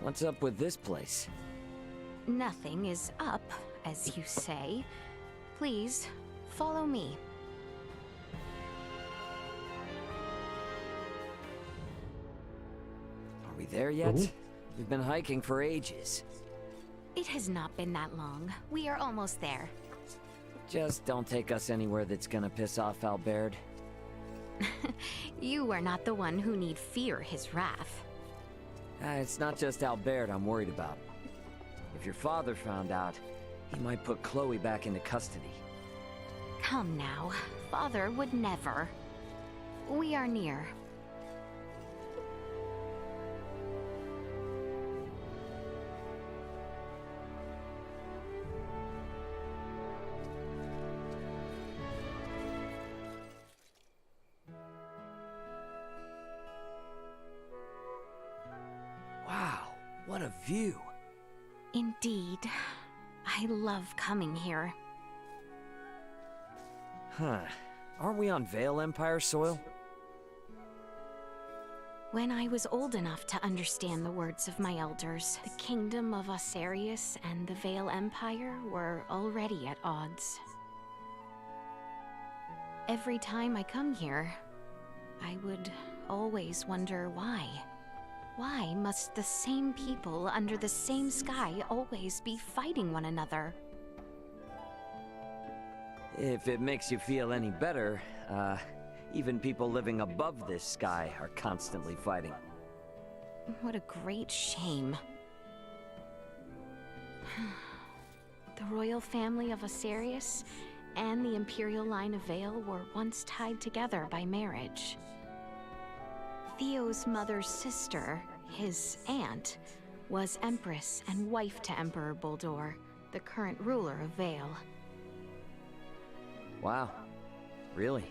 What's up with this place? Nothing is up, as you say. Please, follow me. Are we there yet? Ooh. We've been hiking for ages. It has not been that long. We are almost there. Just don't take us anywhere that's gonna piss off Albert. You are not the one who need fear his wrath. It's not just Albert I'm worried about. If your father found out, he might put Chloe back into custody. Come now. Father would never. We are near. Wow, what a view. Indeed. I love coming here. Huh. Aren't we on Vale Empire soil? When I was old enough to understand the words of my elders, the kingdom of Osarius and the Vale Empire were already at odds. Every time I come here, I would always wonder why. Why must the same people under the same sky always be fighting one another? If it makes you feel any better, even people living above this sky are constantly fighting. What a great shame. The royal family of Osarius and the imperial line of Vale were once tied together by marriage. Theo's mother's sister, his aunt, was Empress and wife to Emperor Boldor, the current ruler of Vale. Wow. Really?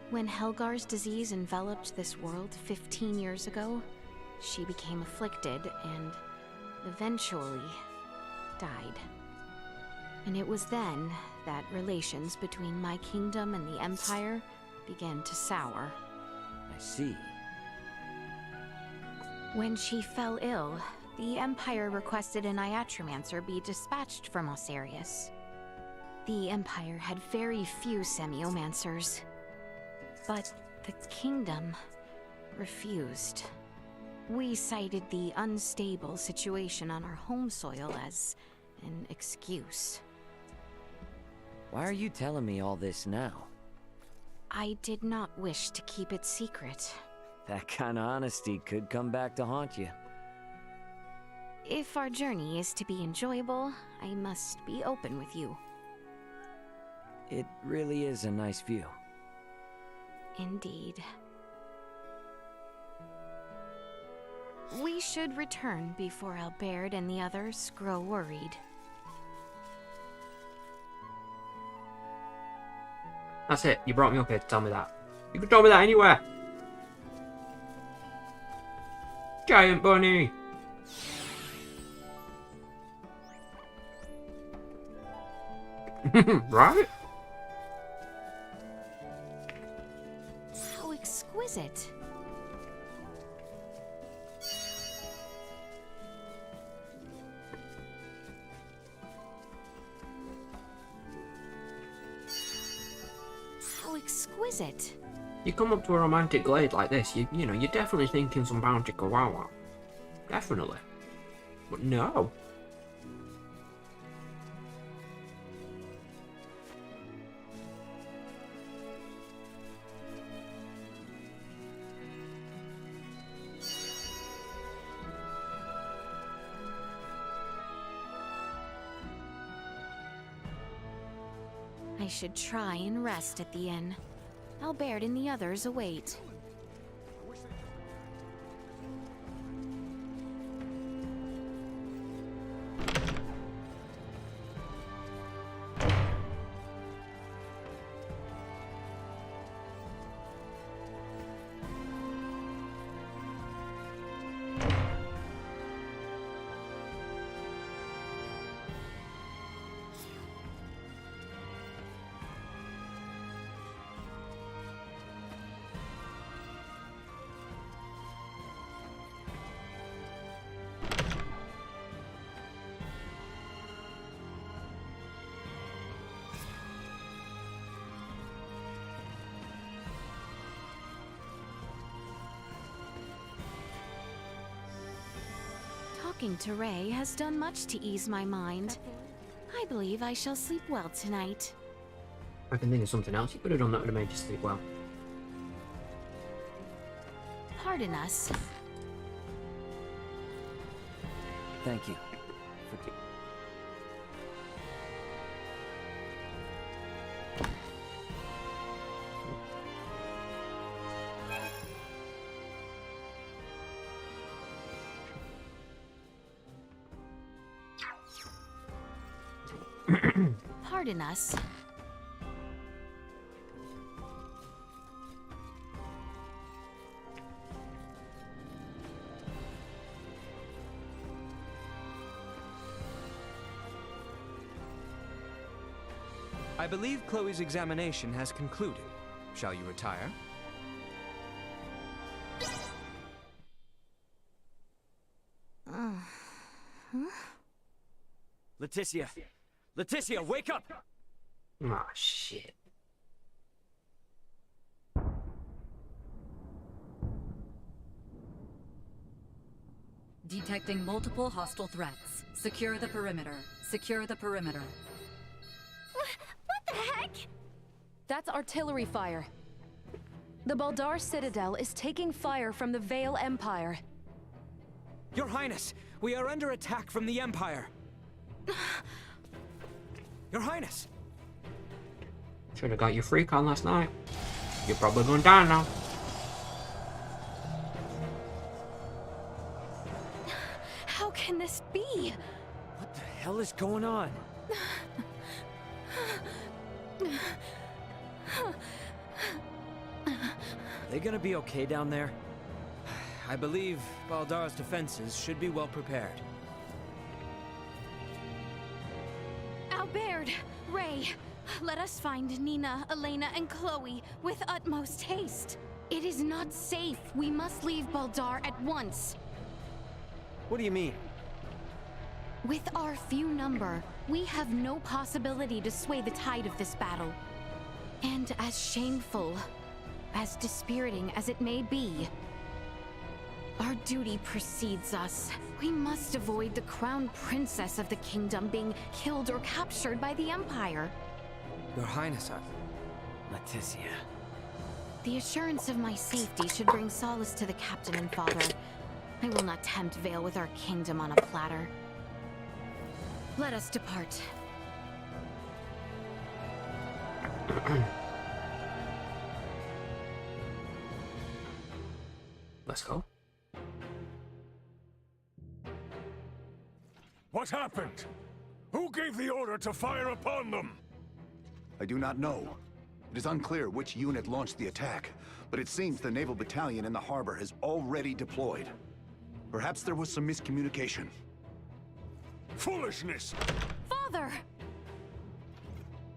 When Helgar's disease enveloped this world 15 years ago, she became afflicted and eventually died. And it was then that relations between my kingdom and the Empire began to sour. I see. When she fell ill, the Empire requested an Iatromancer be dispatched from Osarius. The Empire had very few Semiomancers, but the kingdom refused. We cited the unstable situation on our home soil as an excuse. Why are you telling me all this now? I did not wish to keep it secret. That kind of honesty could come back to haunt you. If our journey is to be enjoyable, I must be open with you. It really is a nice view. Indeed. We should return before Albert and the others grow worried. That's it. You brought me up here to tell me that. You could tell me that anywhere. Giant bunny. Right? How exquisite. How exquisite. You come up to a romantic glade like this, you know, you're definitely thinking some bounty kawawa. Definitely. But no. I should try and rest at the inn. Albert and the others await. Talking to Ray has done much to ease my mind. I believe I shall sleep well tonight. I can think of something else you could have done that would have made you sleep well. Pardon us. Thank you. Pardon us. I believe Chloe's examination has concluded. Shall you retire? Leticia! Leticia, wake up! Ah, shit. Detecting multiple hostile threats. Secure the perimeter. Secure the perimeter. What the heck? That's artillery fire. The Baldar Citadel is taking fire from the Vale Empire. Your Highness, we are under attack from the Empire. Your Highness! Should have got your freak on last night. You're probably going down now. How can this be? What the hell is going on? Are they gonna be okay down there? I believe Baldar's defenses should be well prepared. Albert! Ray! Let us find Nina, Elena, and Chloe with utmost haste. It is not safe. We must leave Baldar at once. What do you mean? With our few number, we have no possibility to sway the tide of this battle. And as shameful, as dispiriting as it may be, Our duty precedes us. We must avoid the crown princess of the kingdom being killed or captured by the Empire. Your Highness, Leticia. The assurance of my safety should bring solace to the captain and father. I will not tempt Vale with our kingdom on a platter. Let us depart. Let's go. What happened? Who gave the order to fire upon them? I do not know. It is unclear which unit launched the attack, but it seems the naval battalion in the harbor has already deployed. Perhaps there was some miscommunication. Foolishness! Father!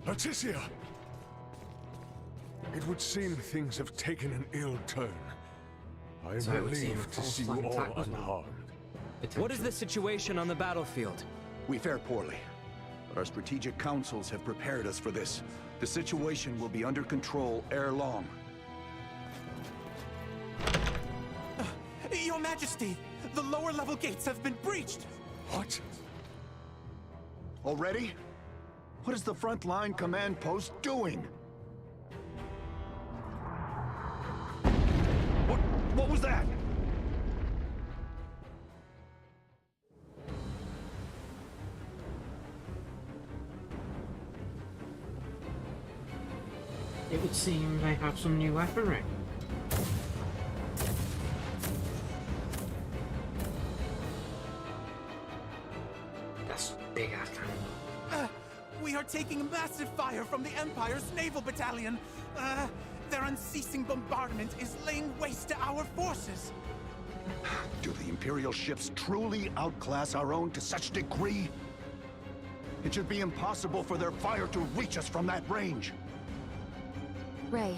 Leticia! It would seem things have taken an ill turn. I am So it would seem relieved to false see you flag all attack was not- unharmed. what is the situation on the battlefield? We fare poorly, but our strategic councils have prepared us for this. The situation will be under control ere long. Your Majesty, the lower level gates have been breached. What? Already? What is the frontline command post doing? What was that? It would seem they have some new weaponry. That's big ass cannon. We are taking massive fire from the Empire's naval battalion. Their unceasing bombardment is laying waste to our forces. Do the Imperial ships truly outclass our own to such degree? It should be impossible for their fire to reach us from that range. Ray,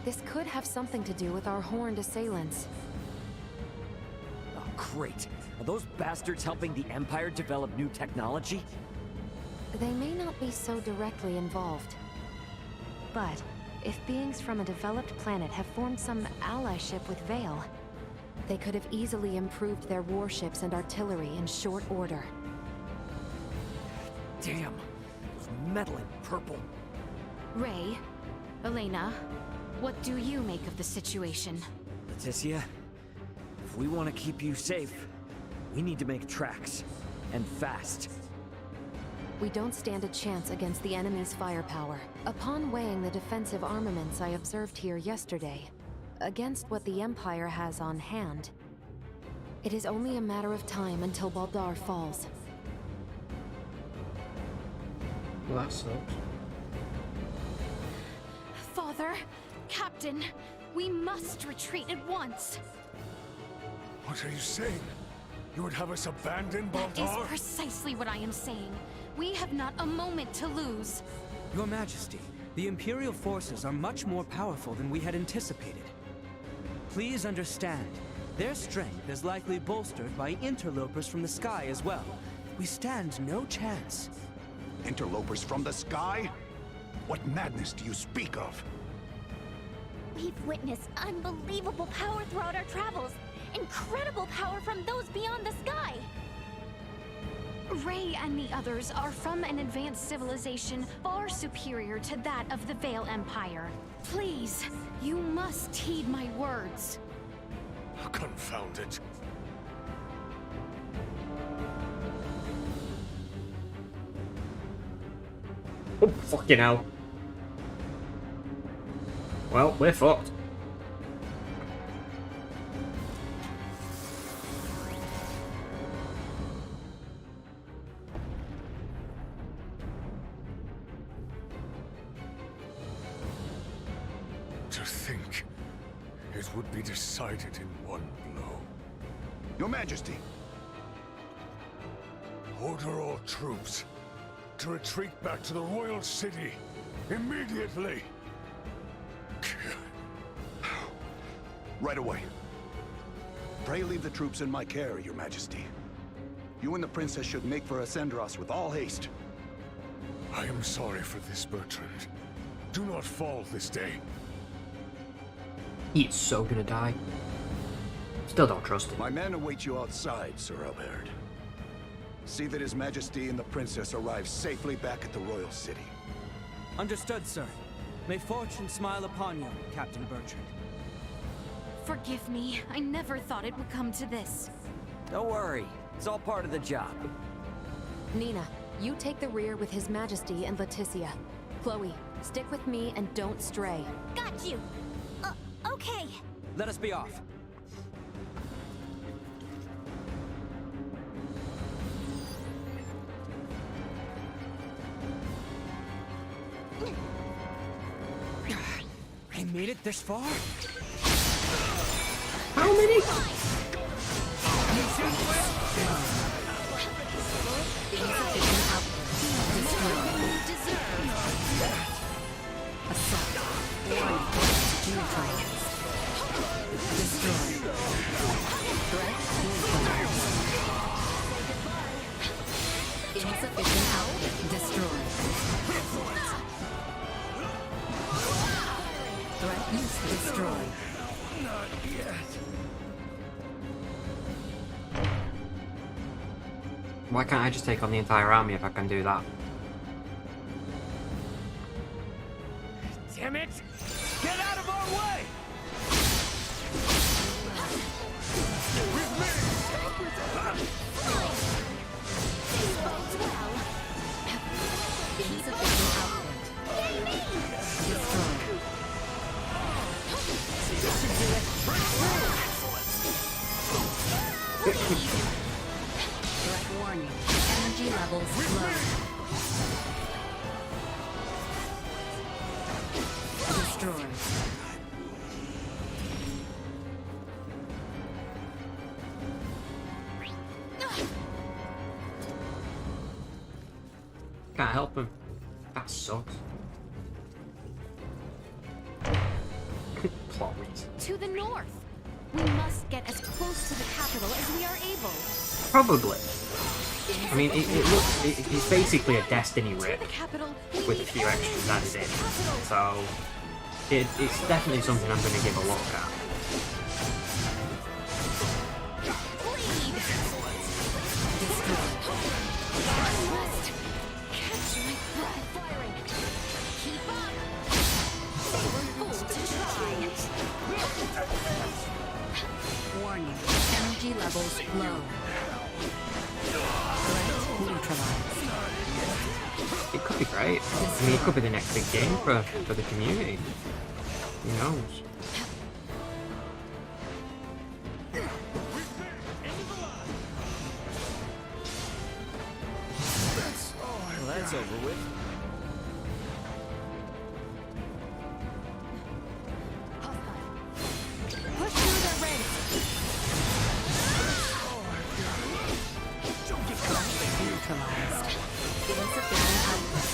this could have something to do with our horned assailants. Oh, great. Are those bastards helping the Empire develop new technology? They may not be so directly involved. But if beings from a developed planet have formed some allyship with Vale, they could have easily improved their warships and artillery in short order. Damn, those meddling purple. Ray, Elena, what do you make of the situation? Leticia, if we want to keep you safe, we need to make tracks. And fast. We don't stand a chance against the enemy's firepower. Upon weighing the defensive armaments I observed here yesterday, against what the Empire has on hand, it is only a matter of time until Baldar falls. Well, that sucks. Father, Captain, we must retreat at once. What are you saying? You would have us abandon That is Baldar? precisely what I am saying. We have not a moment to lose. Your Majesty, the Imperial forces are much more powerful than we had anticipated. Please understand, their strength is likely bolstered by interlopers from the sky as well. We stand no chance. Interlopers from the sky? What madness do you speak of? We've witnessed unbelievable power throughout our travels. Incredible power from those beyond the sky. Ray and the others are from an advanced civilization far superior to that of the Vale Empire. Please, you must heed my words. Confound it. Oh, fucking hell. Well, we're fucked. To think it would be decided in one blow. Your Majesty! Order all troops to retreat back to the royal city immediately. Right away. Pray leave the troops in my care, Your Majesty. You and the princess should make for Ascendros with all haste. I am sorry for this, Bertrand. Do not fall this day. He's so gonna die. Still don't trust him. My men await you outside, Sir Albert. See that His Majesty and the Princess arrive safely back at the Royal City. Understood, sir. May fortune smile upon you, Captain Bertrand. Forgive me. I never thought it would come to this. Don't worry. It's all part of the job. Nina, you take the rear with His Majesty and Leticia. Chloe, stick with me and don't stray. Got you. Okay. Let us be off. I made it this far? How many? Insufficient output destroyed. Threat use destroyed. Not yet. Why can't I just take on the entire army if I can do that? Damn it! Get out of our way! Insufficient output. Destroyed. Threat warning. Energy levels low. Destroyed. Can't help him. That sucks. Plot reason. To the north. We must get as close to the capital as we are able. Probably. I mean, it's basically a Destiny rip with a few extras added in. So, it's definitely something I'm going to give a look at. Warning. Energy levels low. Threat neutralized. It could be great. I mean, it could be the next big game for the community. Who knows? Well, that's over with. Push through the ranks. Neutralized. Insufficient output.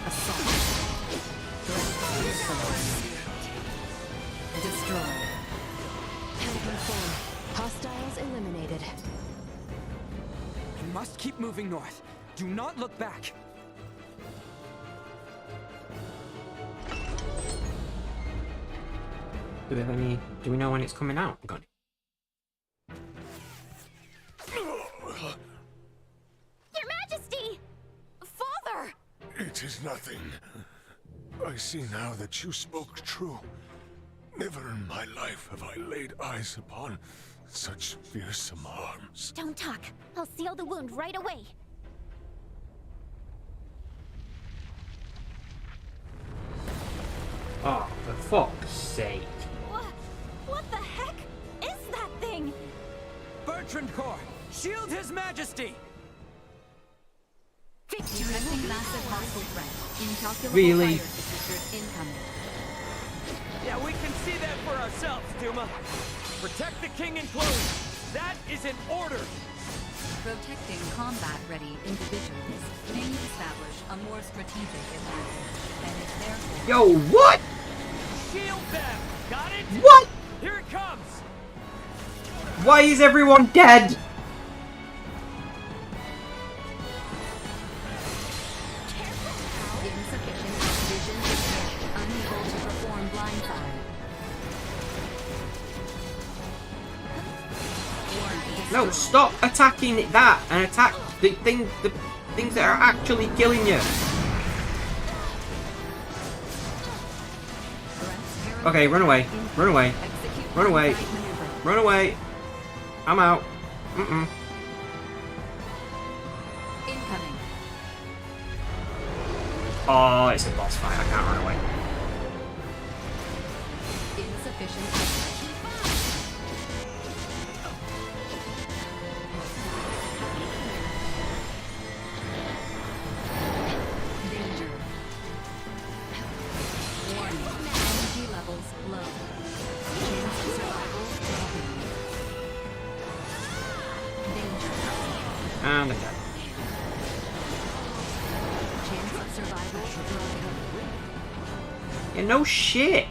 Assault. Threat neutralized. Destroyed. Hostiles eliminated. We must keep moving north. Do not look back. Do we have any? Do we know when it's coming out? Got Your Majesty! Father! It is nothing. I see now that you spoke true. Never in my life have I laid eyes upon such fearsome arms. Don't talk. I'll seal the wound right away. Oh, for fuck's sake! What the heck is that thing? Bertrand Corps, shield His Majesty! Detecting massive hostile threat. Incalculable Really? fire signatures incoming. Yeah, we can see that for ourselves, Duma. Protect the king and Chloe. That is an order. Protecting combat-ready individuals may establish a more strategic advantage, and is therefore... Yo, what? Shield them. Got it? What? Here it comes. Why is everyone dead? No, stop attacking that and attack the things that are actually killing you. Okay, run away. Run away. Run away. Run away. I'm out. Mm-mm. Incoming. Oh, it's a boss fight. I can't run away. Insufficient. Danger. Warning. Energy levels low. Chance of survival dropping. Danger. And I'm dead. Chance of survival dropping. Yeah, no shit.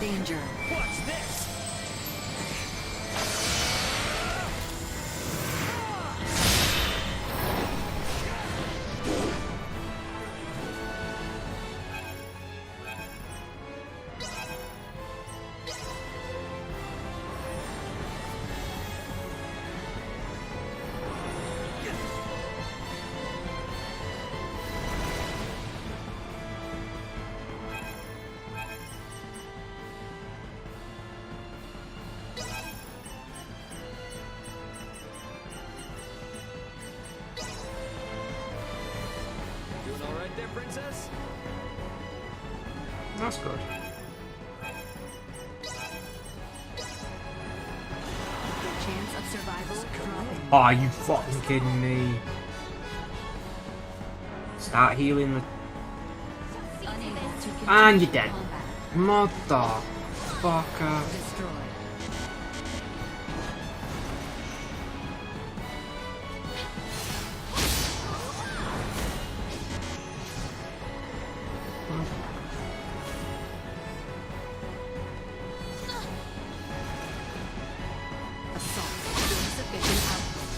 Danger. Watch this! Doing all right there, princess? That's good. Chance of survival dropping. Oh, are you fucking kidding me? Start healing the... Unable to continue And you're dead. combat. Motherfucker. Destroyed. Assault. Insufficient output.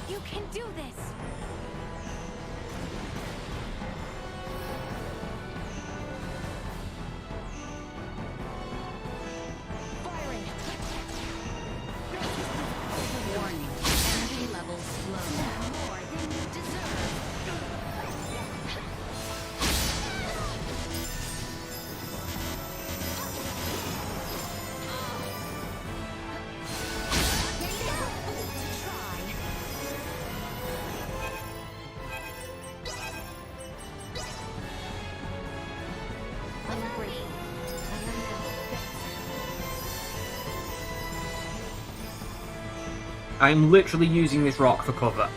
You can do this! Warning. Energy levels low. More than you deserve! I'm literally using this rock for cover.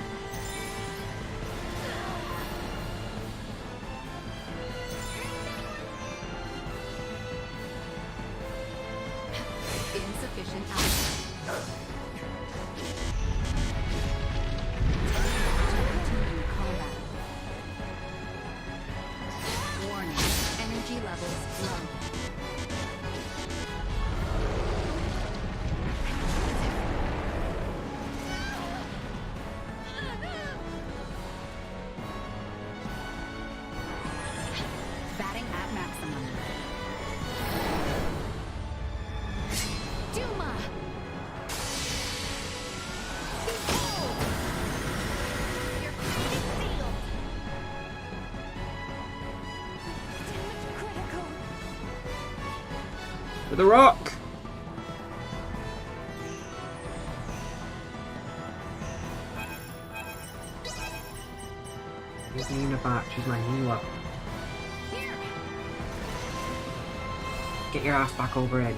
Insufficient output. Continue combat. Warning. Energy levels low. Batting at maximum. Duma! Your fate is sealed! Damage critical! With a rock! Nina back, she's my healer. Get your ass back overhead.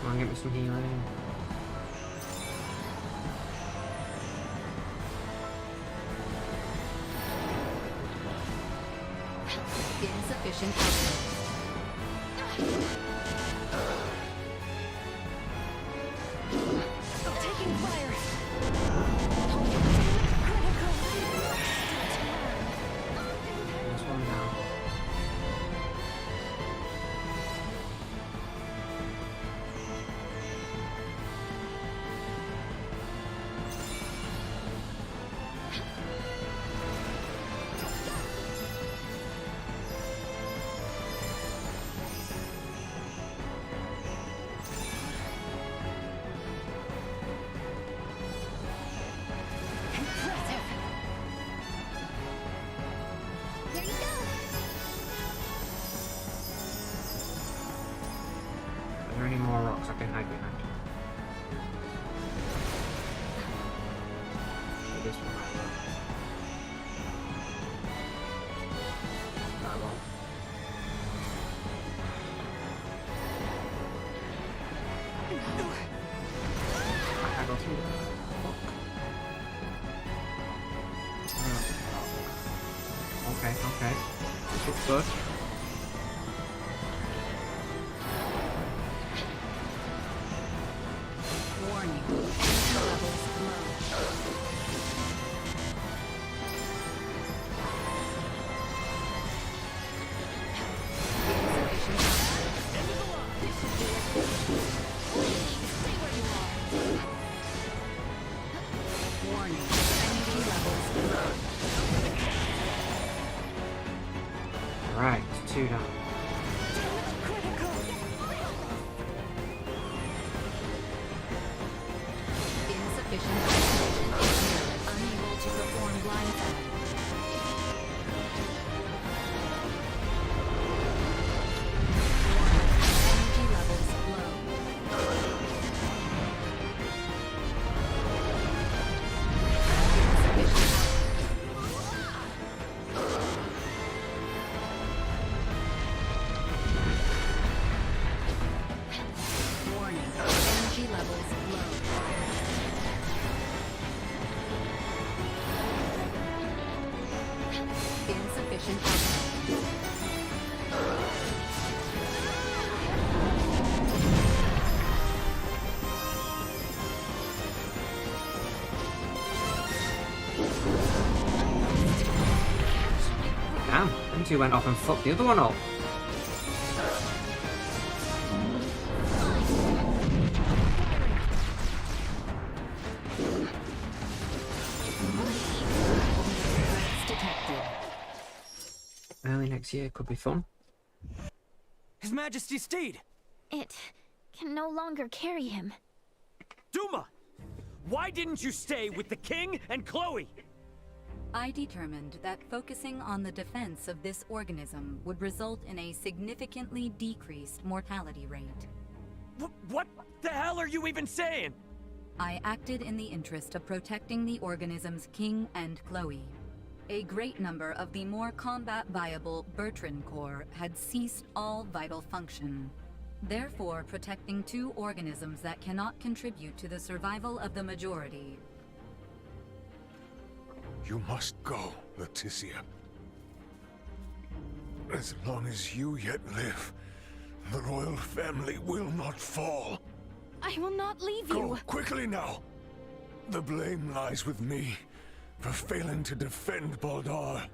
Come on, get me some healing. Insufficient Taking fire. There's one down. There you go. Are there any more rocks I can hide behind? This one might work. That one. I go through that. Okay, okay. This looks good. warning. Energy levels low. Warning. Energy levels low. Right, 2 down. Insufficient oxygen is unable to perform blindfold. Energy levels low. Warning. Energy levels low. Insufficient oxygen. Damn, them two went off and fucked the other one up. Early next year could be fun. His Majesty's steed! It can no longer carry him. Duma! Why didn't you stay with the king and Chloe? I determined that focusing on the defense of this organism would result in a significantly decreased mortality rate. What the hell are you even saying? I acted in the interest of protecting the organism's king and Chloe. A great number of the more combat-viable Bertrand Corps had ceased all vital function. Therefore, protecting 2 organisms that cannot contribute to the survival of the majority. You must go, Leticia. As long as you yet live, the royal family will not fall. I will not leave Go you. quickly now. The blame lies with me for failing to defend Baldar,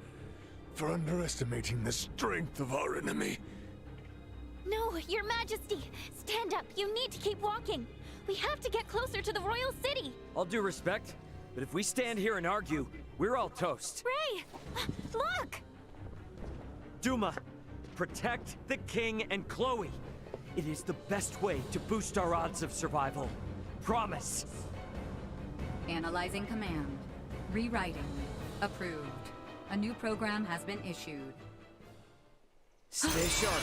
for underestimating the strength of our enemy. No, Your Majesty! Stand up! You need to keep walking! We have to get closer to the royal city! All due respect, but if we stand here and argue, we're all toast. Ray! Look! Duma, protect the king and Chloe. It is the best way to boost our odds of survival. Promise. Analyzing command. Rewriting. Approved. A new program has been issued. Stay sharp.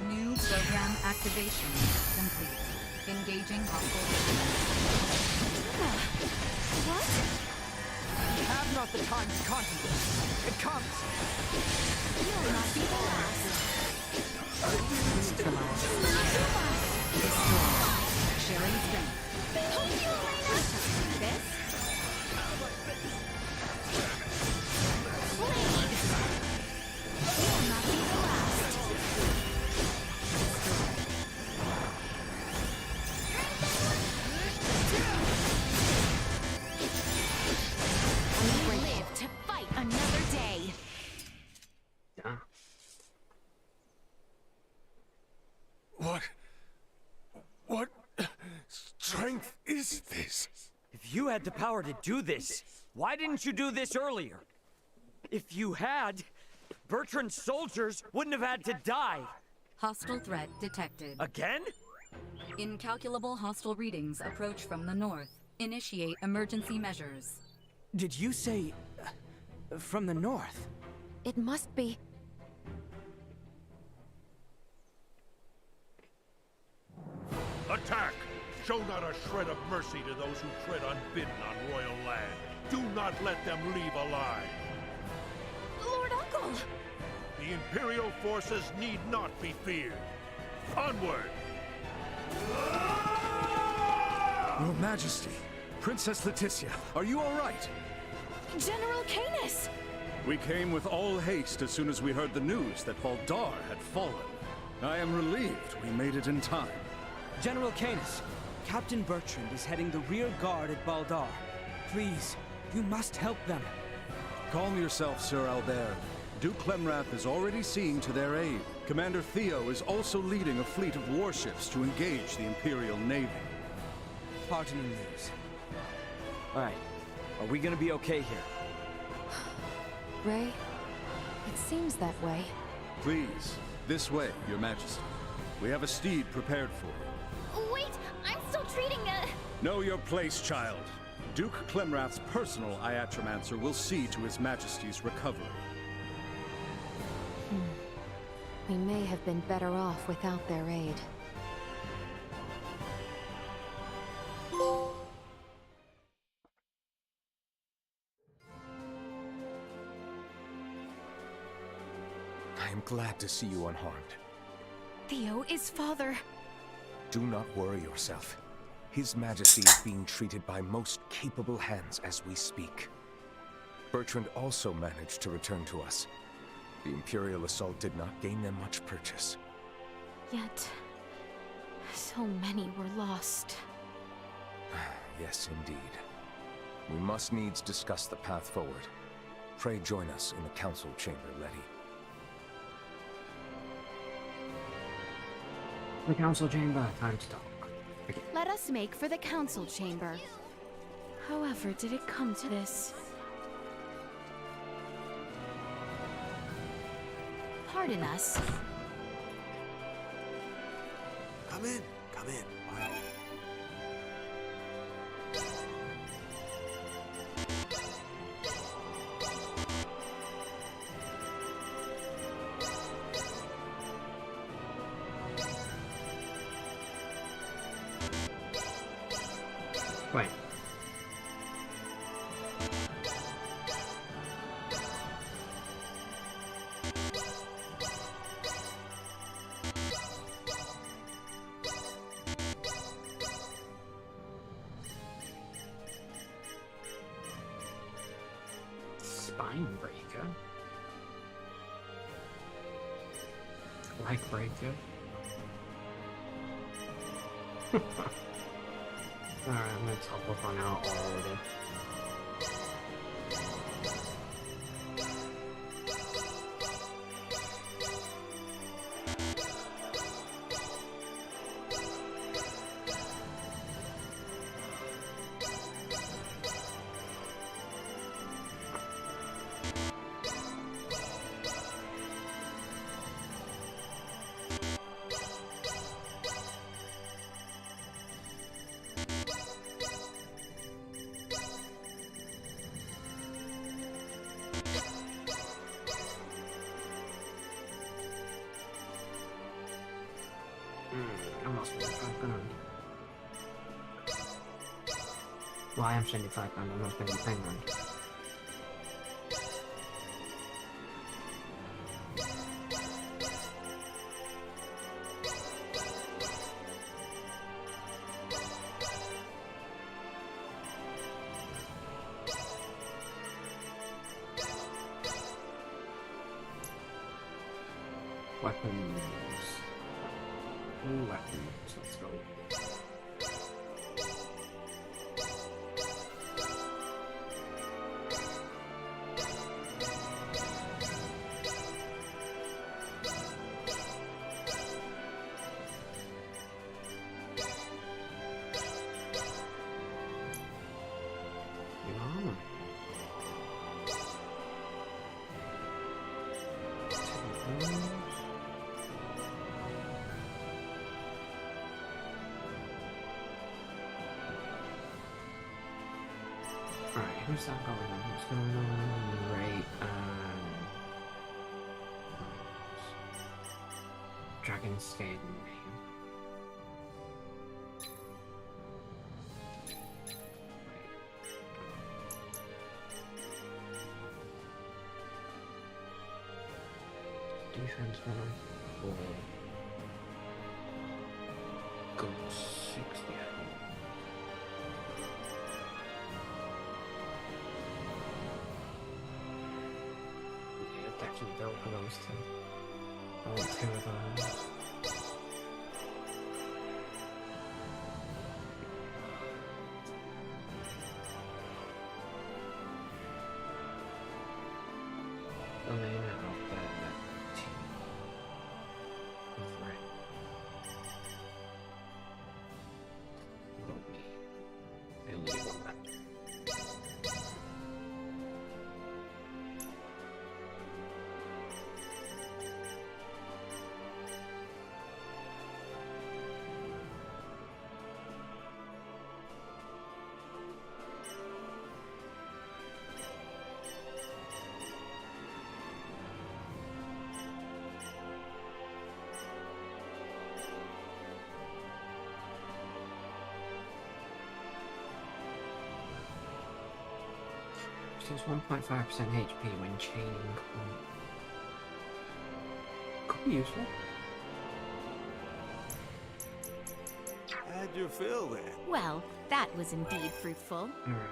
New program activation complete. Engaging hostile. What? We have not the time to contemplate. It comes! You'll not be the last. Sharing strength. Hope you, Elena! This? You'll not be the last. We live to fight another day. Yeah. What strength is this? If you had the power to do this, why didn't you do this earlier? If you had, Bertrand's soldiers wouldn't have had to die. Hostile threat detected. Again? Incalculable hostile readings approach from the north. Initiate emergency measures. Did you say... from the north? It must be. Attack! Show not a shred of mercy to those who tread unbidden on royal land. Do not let them leave alive. Lord Uncle! The Imperial forces need not be feared. Onward! Your Majesty, Princess Leticia, are you all right? General Canis! We came with all haste as soon as we heard the news that Baldar had fallen. I am relieved we made it in time. General Canis, Captain Bertrand is heading the rear guard at Baldar. Please, you must help them. Calm yourself, Sir Albert. Duke Clemrath is already seeing to their aid. Commander Theo is also leading a fleet of warships to engage the Imperial Navy. Heartening news. All right, are we gonna be okay here? Ray, it seems that way. Please, this way, Your Majesty. We have a steed prepared for you. Wait, I'm still treating Know your place, child. Duke Clemrath's personal Iatromancer will see to His Majesty's recovery. We may have been better off without their aid. I am glad to see you unharmed. Theo is father. Do not worry yourself. His Majesty is being treated by most capable hands as we speak. Bertrand also managed to return to us. The Imperial assault did not gain them much purchase. Yet, so many were lost. Yes, indeed. We must needs discuss the path forward. Pray join us in the council chamber, Letty. The council chamber, time to talk. Okay. Let us make for the council chamber. However, did it come to this? Pardon us. Come in, come in. Right. Spike breaker. Alright, I'm gonna top up on our order. I'm not spending £5. Well, I am spending £5, I'm not spending £10. Weapons. Ooh, weapons. Let's go. Armor. Alright, who's that going on? What's going on? Right, Dragon Skaden. Defense 104. Go 60. Definitely don't for those two. I want 2 of those. Elena out there, that team. Right. Illegal. It's 1.5% HP when chaining. Could be useful. How'd you feel then? Well, that was indeed fruitful. Alright.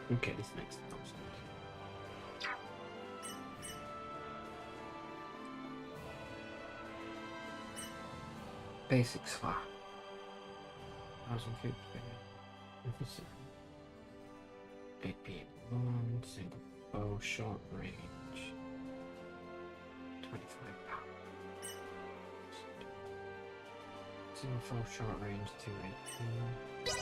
Okay, this makes no sense. Basic swap. AP1, single bow, short range. 25 pounds. Single bow, short range, 218.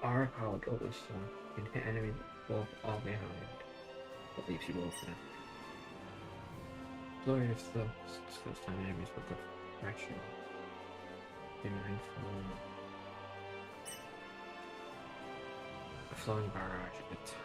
Aura powered upward storm. You can hit enemies above or behind. That leaves you open. Flurry of thrusts slows down enemies with good pressure. Be mindful. A flowing barrage attack.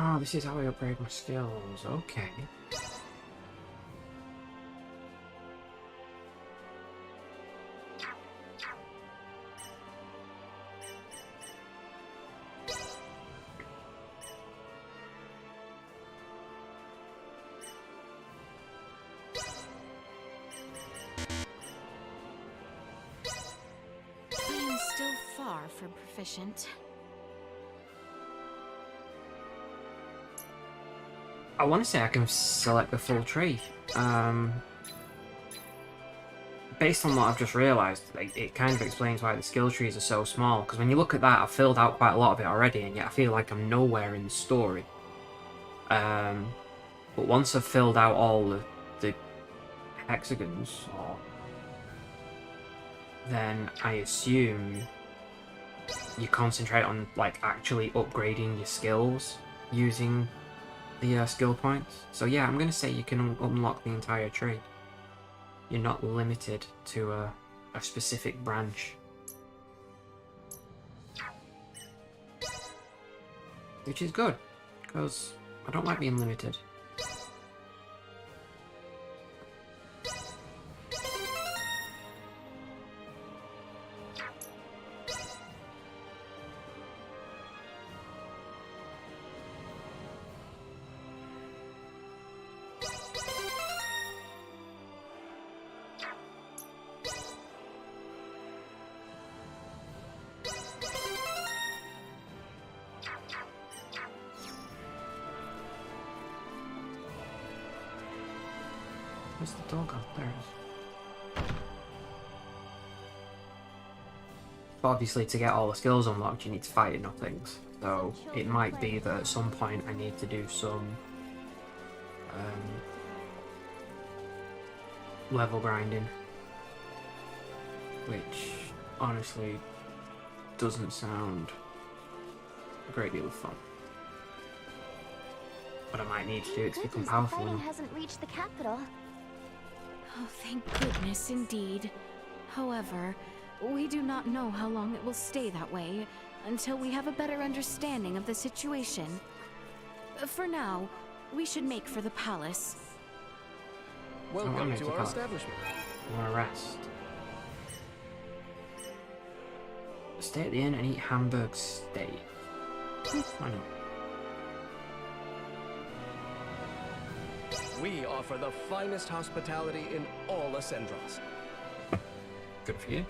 Oh, this is how I upgrade my skills. Okay. I am still far from proficient. I want to say I can select the full tree. Based on what I've just realised, like, it kind of explains why the skill trees are so small. Because when you look at that, I've filled out quite a lot of it already, and yet I feel like I'm nowhere in the story. But once I've filled out all the hexagons, then I assume you concentrate on like actually upgrading your skills using the skill points. So yeah, I'm gonna say you can unlock the entire tree. You're not limited to a specific branch, which is good because I don't like being limited. Where's the dog up there? Obviously, to get all the skills unlocked, you need to fight enough things. So it might be that at some point I need to do some level grinding, which honestly doesn't sound a great deal of fun. But I might need to do it to become powerful. Fighting hasn't reached the capital. Oh, thank goodness indeed. However, We do not know how long it will stay that way until we have a better understanding of the situation. For now, we should make for the palace. Welcome to our establishment. I want to rest. Stay at the inn and eat Hamburg steak. Why not? We offer the finest hospitality in all Ascendros. Good for you.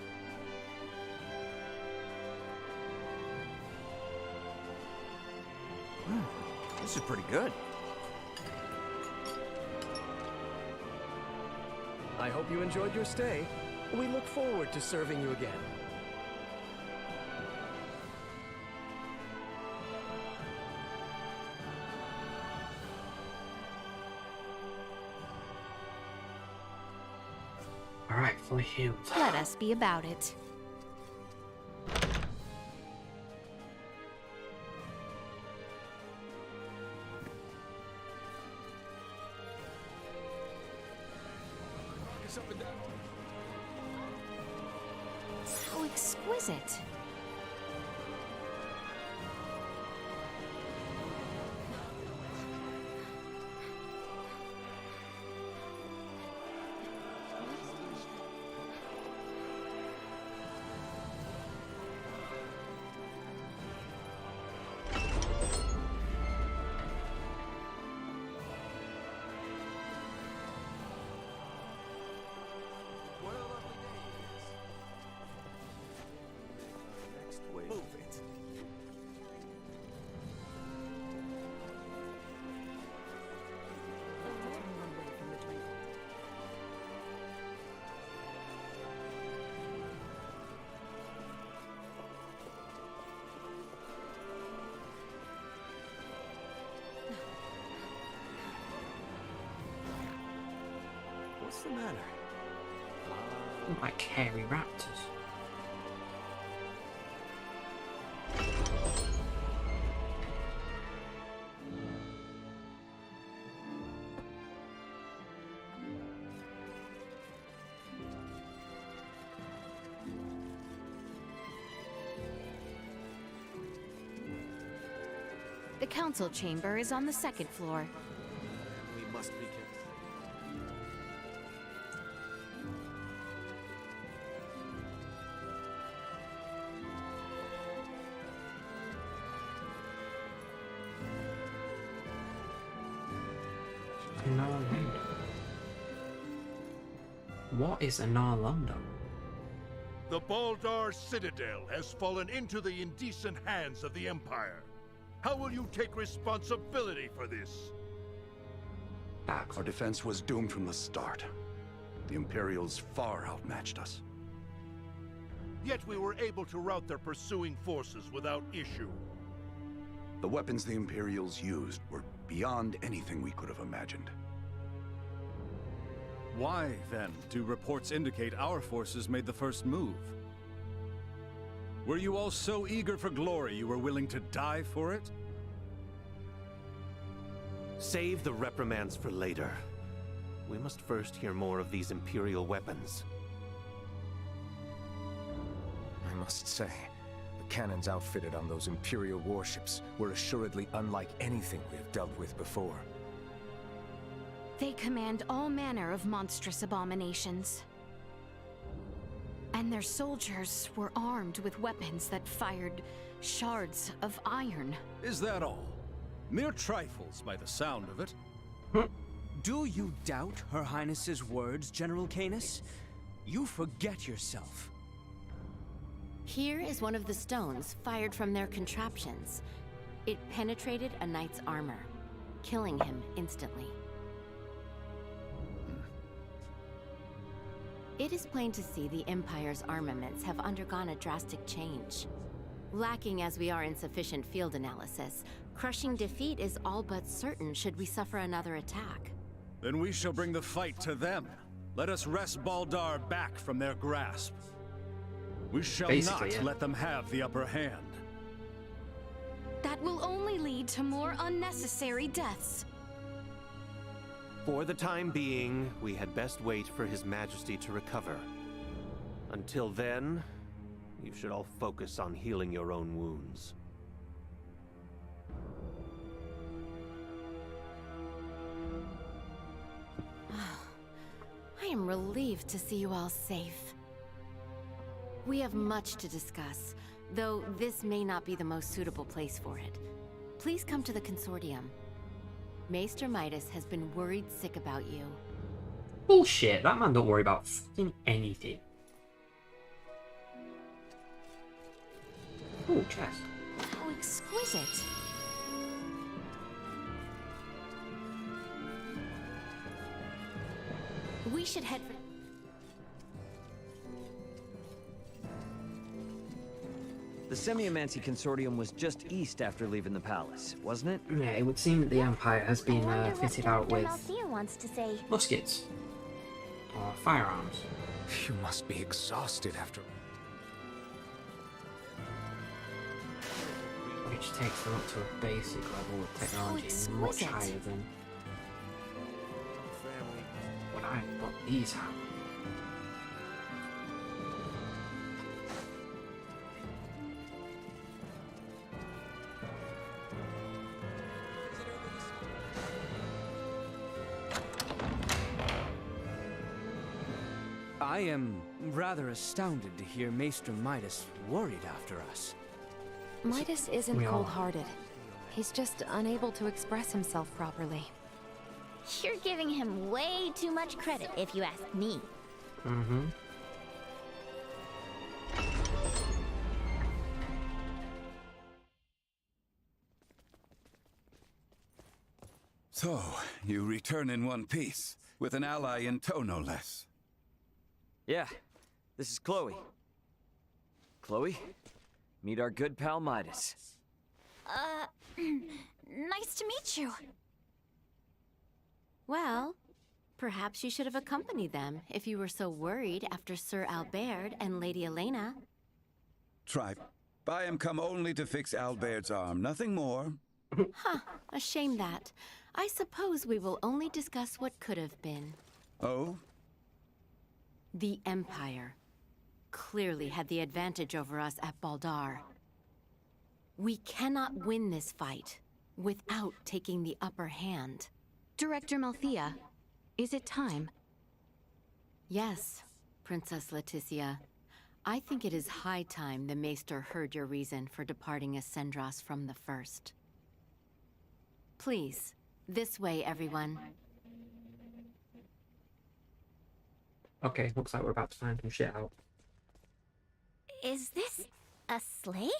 This is pretty good. I hope you enjoyed your stay. We look forward to serving you again. Alright, fully healed. Let us be about it. How exquisite. Move it. What's the matter? Look like hairy raptors. The council chamber is on the second floor. We must be careful. Narlando. What is a Narlando? The Baldar Citadel has fallen into the indecent hands of the Empire. How will you take responsibility for this? Our defense was doomed from the start. The Imperials far outmatched us. Yet we were able to rout their pursuing forces without issue. The weapons the Imperials used were beyond anything we could have imagined. Why, then, do reports indicate our forces made the first move? Were you all so eager for glory you were willing to die for it? Save the reprimands for later. We must first hear more of these Imperial weapons. I must say, the cannons outfitted on those Imperial warships were assuredly unlike anything we have dealt with before. They command all manner of monstrous abominations. And their soldiers were armed with weapons that fired shards of iron. Is that all? Mere trifles by the sound of it. Do you doubt Her Highness's words, General Canis? You forget yourself. Here is one of the stones fired from their contraptions. It penetrated a knight's armor, killing him instantly. It is plain to see the Empire's armaments have undergone a drastic change. Lacking as we are in sufficient field analysis, crushing defeat is all but certain should we suffer another attack. Then we shall bring the fight to them. Let us wrest Baldar back from their grasp. We shall not let them have the upper hand. That will only lead to more unnecessary deaths. For the time being, we had best wait for His Majesty to recover. Until then, You should all focus on healing your own wounds. I am relieved to see you all safe. We have much to discuss, though this may not be the most suitable place for it. Please come to the Consortium. Maester Midas has been worried sick about you. Bullshit, that man don't worry about fucking anything. Ooh, chest. How exquisite. We should head for... The Semiomancy Consortium was just east after leaving the palace, wasn't it? Yeah, it would seem that the Empire has been fitted out with Althea wants to say. muskets or firearms. You must be exhausted after... Which takes them up to a basic level of technology much higher than what these have. I am rather astounded to hear Maester Midas worried after us. Midas isn't cold-hearted. He's just unable to express himself properly. You're giving him way too much credit, if you ask me. Mm-hmm. So, you return in one piece, with an ally in tow, no less. Yeah, this is Chloe. Chloe, meet our good pal Midas. Nice to meet you. Well, perhaps you should have accompanied them if you were so worried after Sir Albert and Lady Elena. Tripe, I am come only to fix Albert's arm, nothing more. Huh, a shame that. I suppose we will only discuss what could have been. Oh? The Empire clearly had the advantage over us at Baldar. We cannot win this fight without taking the upper hand. Director Malthea, is it time? Yes, Princess Leticia. I think it is high time the Maester heard your reason for departing Ascendros from the first. Please, this way, everyone. Okay, looks like we're about to find some shit out. Is this a sleigh?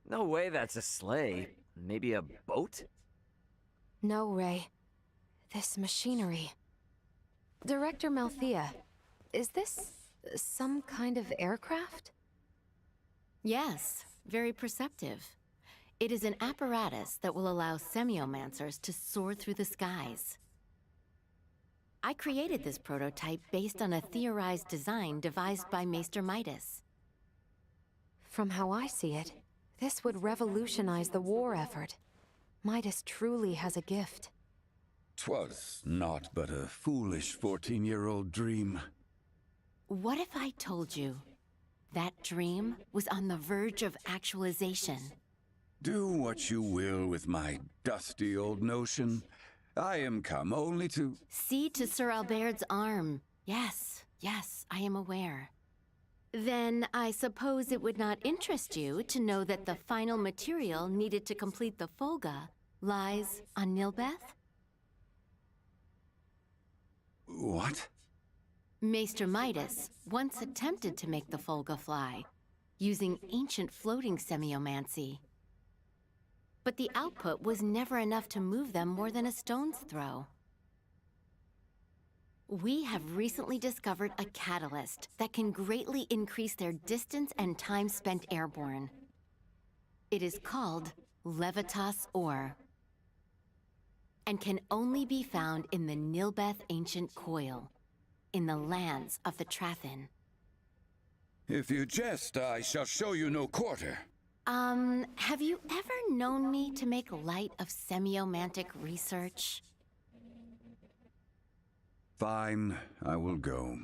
No way that's a sleigh. Maybe a boat? No, Ray. This machinery. Director Malthea, is this some kind of aircraft? Yes, very perceptive. It is an apparatus that will allow semiomancers to soar through the skies. I created this prototype based on a theorized design devised by Maester Midas. From how I see it, this would revolutionize the war effort. Midas truly has a gift. 'Twas not but a foolish 14-year-old dream. What if I told you that dream was on the verge of actualization? Do what you will with my dusty old notion. I am come only to... See to Sir Albert's arm. Yes, yes, I am aware. Then I suppose it would not interest you to know that the final material needed to complete the Folga lies on Nilbeth? What? Maester Midas once attempted to make the Folga fly, using ancient floating semiomancy. But the output was never enough to move them more than a stone's throw. We have recently discovered a catalyst that can greatly increase their distance and time spent airborne. It is called Levitas Ore, and can only be found in the Nilbeth Ancient Coil, in the lands of the Trathin. If you jest, I shall show you no quarter. Have you ever known me to make light of semiomantic research? Fine, I will go.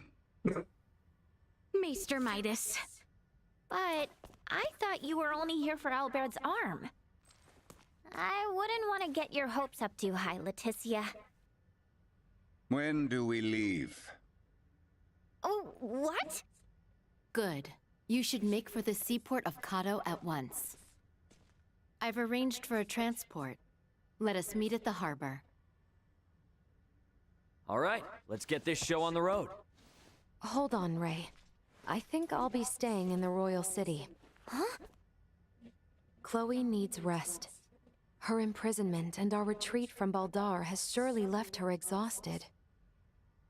Maester Midas. But I thought you were only here for Albert's arm. I wouldn't want to get your hopes up too high, Leticia. When do we leave? Oh, what? Good. You should make for the seaport of Kato at once. I've arranged for a transport. Let us meet at the harbor. All right, let's get this show on the road. Hold on, Ray. I think I'll be staying in the Royal City. Huh? Chloe needs rest. Her imprisonment and our retreat from Baldar has surely left her exhausted.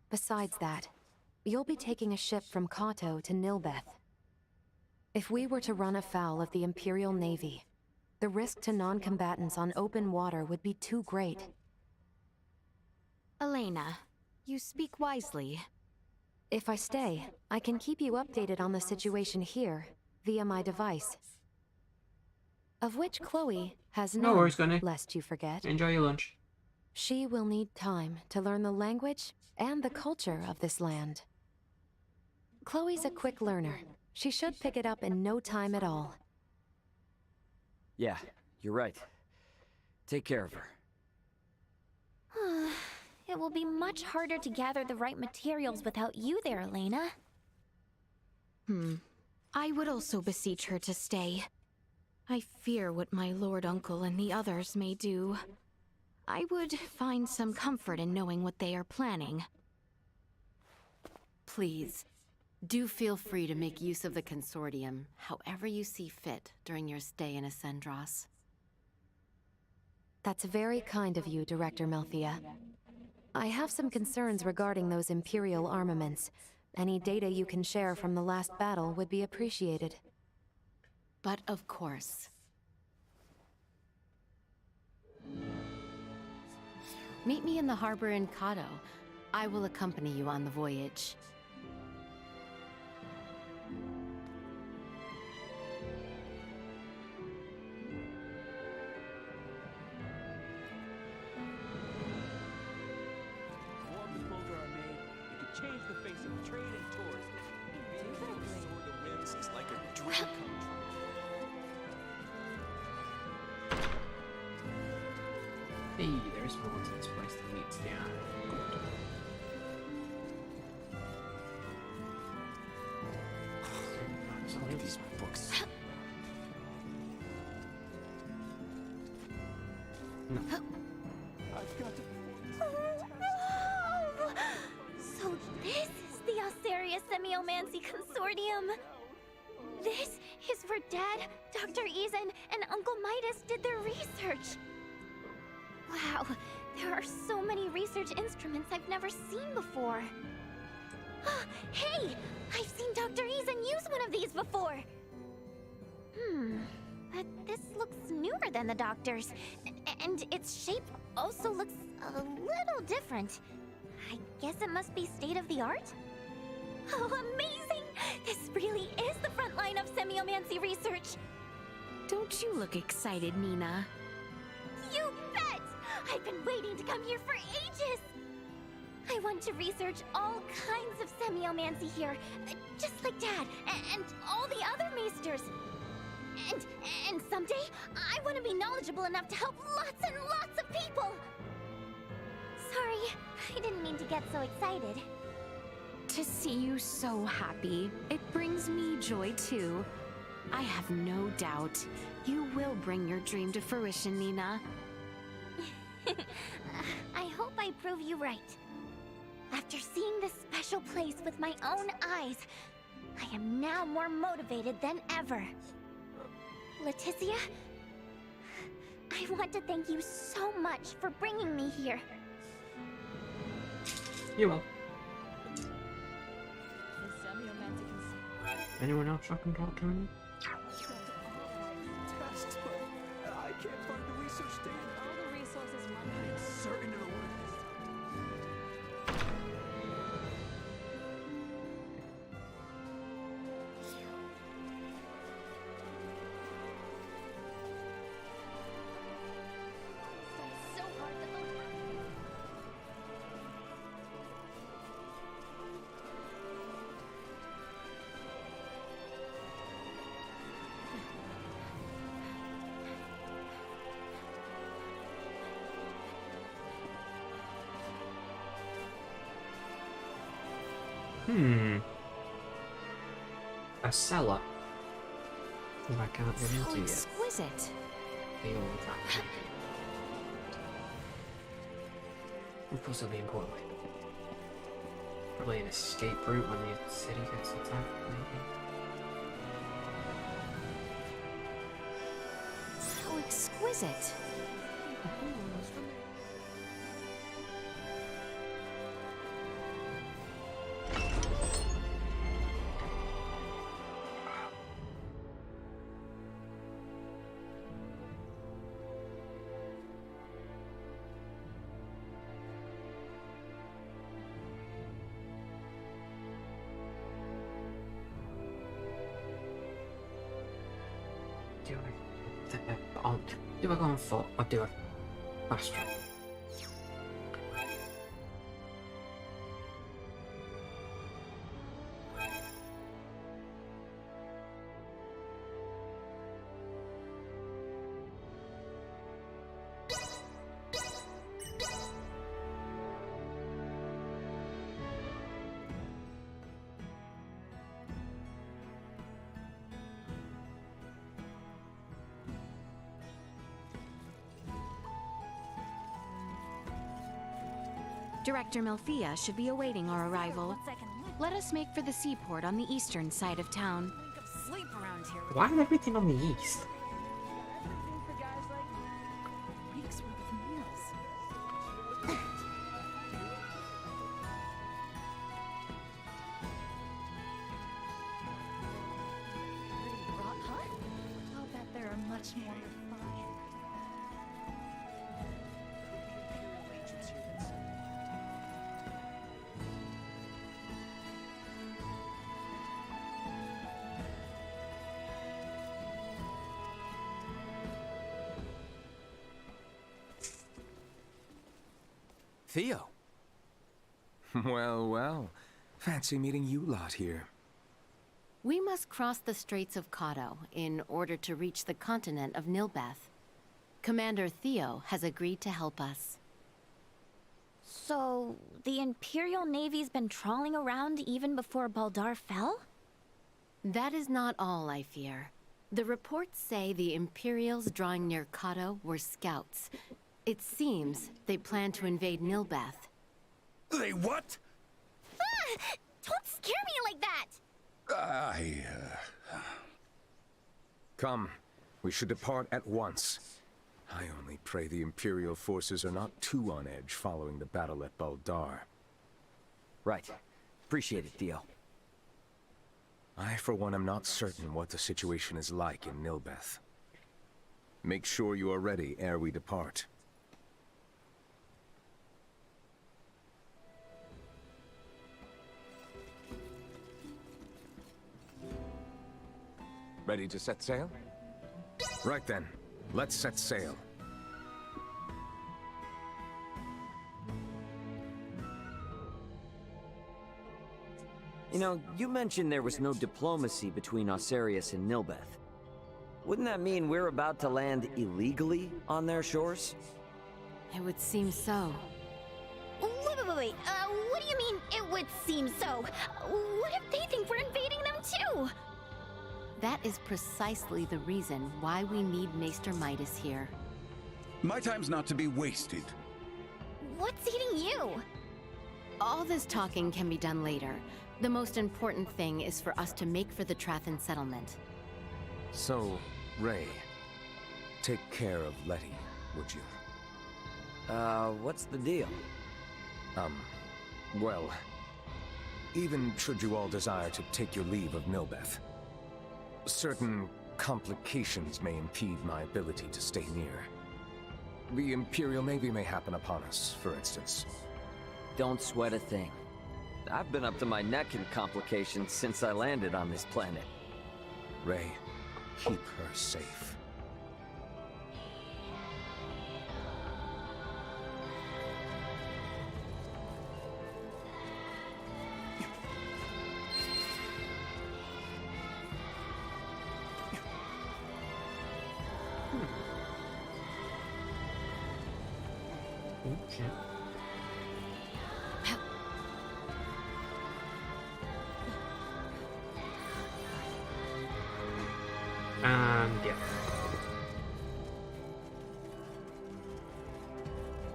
Besides that, you'll be taking a ship from Kato to Nilbeth. If we were to run afoul of the Imperial Navy, the risk to non-combatants on open water would be too great. Elena, you speak wisely. If I stay, I can keep you updated on the situation here, via my device. Of which Chloe has No none, worries, Gunny. lest you forget. Enjoy your lunch. She will need time to learn the language and the culture of this land. Chloe's a quick learner. She should pick it up in no time at all. Yeah, you're right. Take care of her. It will be much harder to gather the right materials without you there, Elena. I would also beseech her to stay. I fear what my lord uncle and the others may do. I would find some comfort in knowing what they are planning. Please, do feel free to make use of the consortium however you see fit during your stay in Ascendros. That's very kind of you, Director Melthia. I have some concerns regarding those Imperial armaments. Any data you can share from the last battle would be appreciated. But of course. Meet me in the harbor in Kato. I will accompany you on the voyage. Change the face of trade and tourism. Soar the winds is like a dream come Hey, there's more to this place than meets the eye. Look at these books. I've got to... So this is the Alceria Semiomancy Consortium. This is where Dad, Dr. Eason, and Uncle Midas did their research. Wow, there are so many research instruments I've never seen before. Hey, I've seen Dr. Eason use one of these before. But this looks newer than the doctor's, and its shape also looks a little different. I guess it must be state-of-the-art? Oh, amazing! This really is the front line of semiomancy research! Don't you look excited, Nina? You bet! I've been waiting to come here for ages! I want to research all kinds of semiomancy here, just like Dad, and all the other maesters. And someday, I want to be knowledgeable enough to help lots and lots of people! Sorry, I didn't mean to get so excited. To see you so happy, it brings me joy too. I have no doubt you will bring your dream to fruition, Nina. I hope I prove you right. After seeing this special place with my own eyes, I am now more motivated than ever. Leticia, I want to thank you so much for bringing me here. You will. Anyone else I can talk to? Test, but I can't find the research data. All the resources I'm certain it'll work this time. So hard to A cellar. That I can't get How into yet. exquisite. Feel that. Would possibly important. Probably an escape route when the city gets attacked, maybe. How exquisite. Do I go on foot or do I fast travel? Director Melfia should be awaiting our arrival. Let us make for the seaport on the eastern side of town. Sleep around here. Why is everything on the east? Everything for guys like weeks worth of meals. Pretty rot, huh? I'll bet there are much more refined. Theo. Well, well. Fancy meeting you lot here. We must cross the Straits of Kato in order to reach the continent of Nilbeth. Commander Theo has agreed to help us. So, the Imperial Navy's been trawling around even before Baldar fell? That is not all, I fear. The reports say the Imperials drawing near Kato were scouts. It seems they plan to invade Nilbeth. They what? Ah! Don't scare me like that! Come, we should depart at once. I only pray the Imperial forces are not too on edge following the battle at Baldar. Right. Appreciate it, Theo. I, for one, am not certain what the situation is like in Nilbeth. Make sure you are ready ere we depart. Ready to set sail? Right then, let's set sail. You know, you mentioned there was no diplomacy between Osarius and Nilbeth. Wouldn't that mean we're about to land illegally on their shores? It would seem so. Wait. What do you mean, it would seem so? What if they think we're invading them too? That is precisely the reason why we need Maester Midas here. My time's not to be wasted. What's eating you? All this talking can be done later. The most important thing is for us to make for the Trathan settlement. So, Ray, take care of Letty, would you? What's the deal? Well, even should you all desire to take your leave of Nilbeth, certain complications may impede my ability to stay near. The Imperial Navy may happen upon us, for instance. Don't sweat a thing. I've been up to my neck in complications since I landed on this planet. Ray, keep her safe. And yeah.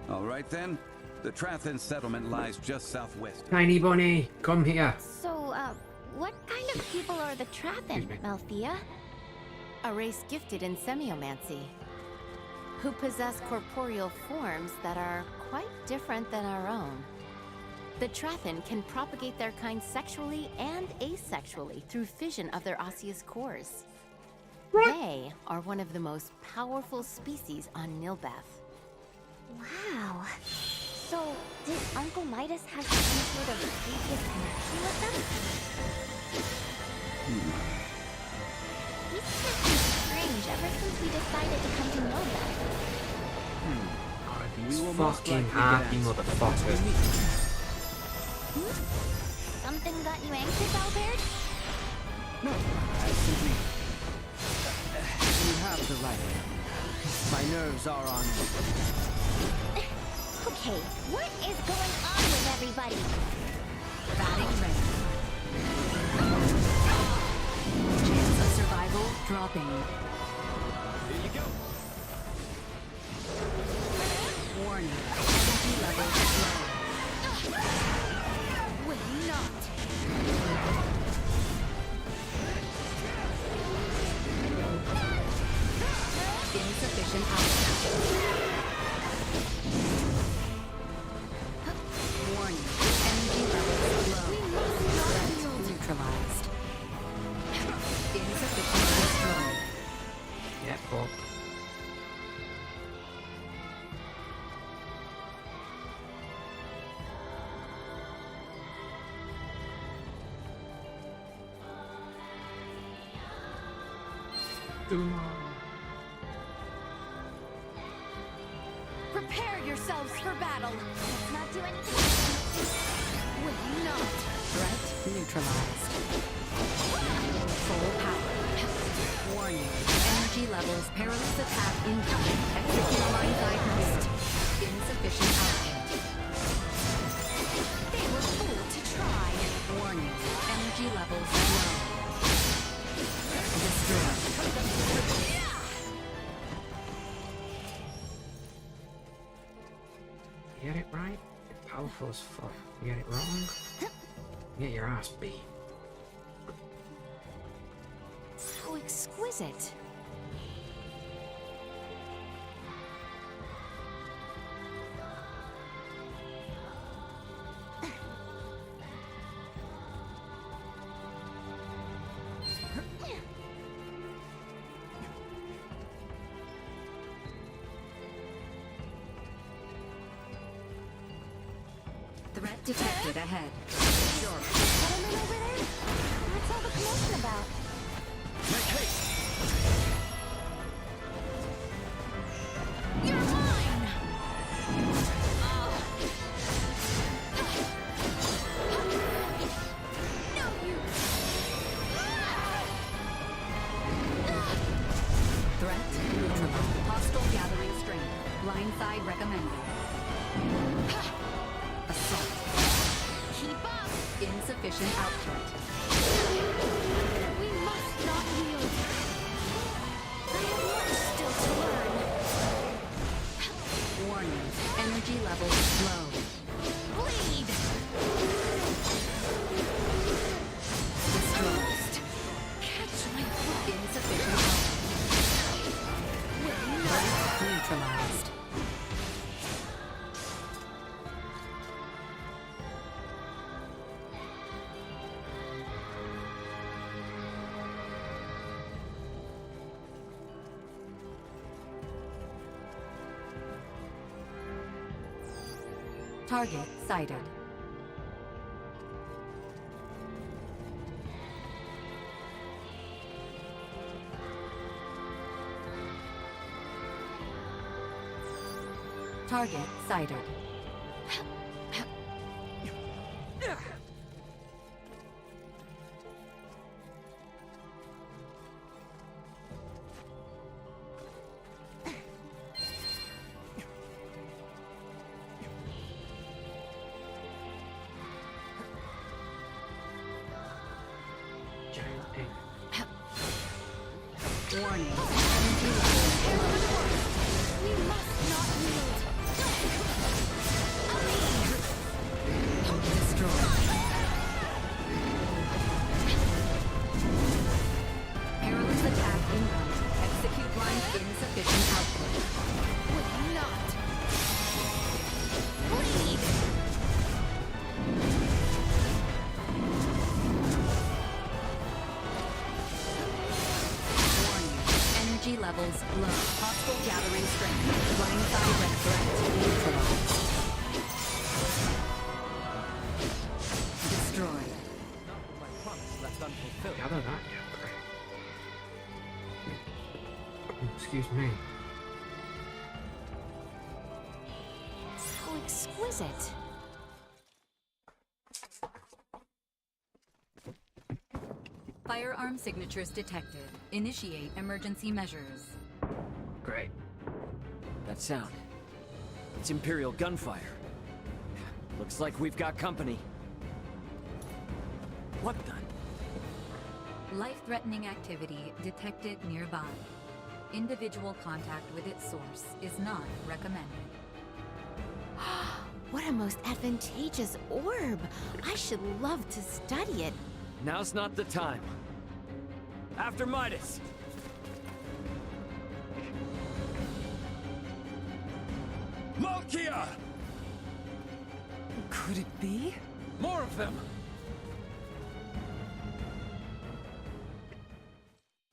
All right then. The Trathan settlement lies just southwest. Tiny bunny, come here. So, what kind of people are the Trathan, Malthea? A race gifted in semiomancy, who possess corporeal forms that are quite different than our own. The Trathan can propagate their kind sexually and asexually through fission of their osseous cores. They are one of the most powerful species on Nilbeth. Wow. So, did Uncle Midas have some sort of previous connection with them? He's acting strange ever since we decided to come to know them. These fucking happy motherfuckers. Something got you anxious, Albert? No, I simply... you have the right. My nerves are on it. Okay, what is going on with everybody? Batting ready. Chance of survival dropping. Here you go. Warning. Energy levels low. Will not. Insufficient output. Warning. Energy levels low. Threat neutralized. Insufficient destroyed. Yeah, cool. Prepare yourselves for battle. Let's not do anything. Will not. Threat neutralized. Full power. Warning. Energy levels perilous attack incoming. Execute line guidance. Insufficient output. They were fooled to try. Warning. Energy levels low. Destroy. You get it right? You're powerful as fuck. You get it wrong? You get your ass beat. So exquisite. Threat detected ahead. Settlement over there? What's all the commotion about? Make haste! You're mine! No use! Threat neutralized. Hostile gathering strength. Blindside recommended. Assault. Keep up! Insufficient output. We must not yield. I have much still to learn. Warning. Energy levels low. Bleed! Destroyed. Catch my breath. Insufficient output. Threat neutralized. Target sighted. Target sighted. Giant egg. Warning. Energy levels low. We must not yield. Destroy. Perilous attack incoming. Execute line's insufficient output. Would not. Bleed. Warning. Energy levels low. Hostile gathering strength. Blindside red threat neutralized. Destroyed. My promise left unfulfilled. Gather that yet, Prey. Excuse me. How exquisite. Firearm signatures detected. Initiate emergency measures. Great. That sound. It's Imperial gunfire. Looks like we've got company. What the? Life-threatening activity detected nearby. Individual contact with its source is not recommended. What a most advantageous orb. I should love to study it. Now's not the time. After Midas! Malkia! Could it be? More of them!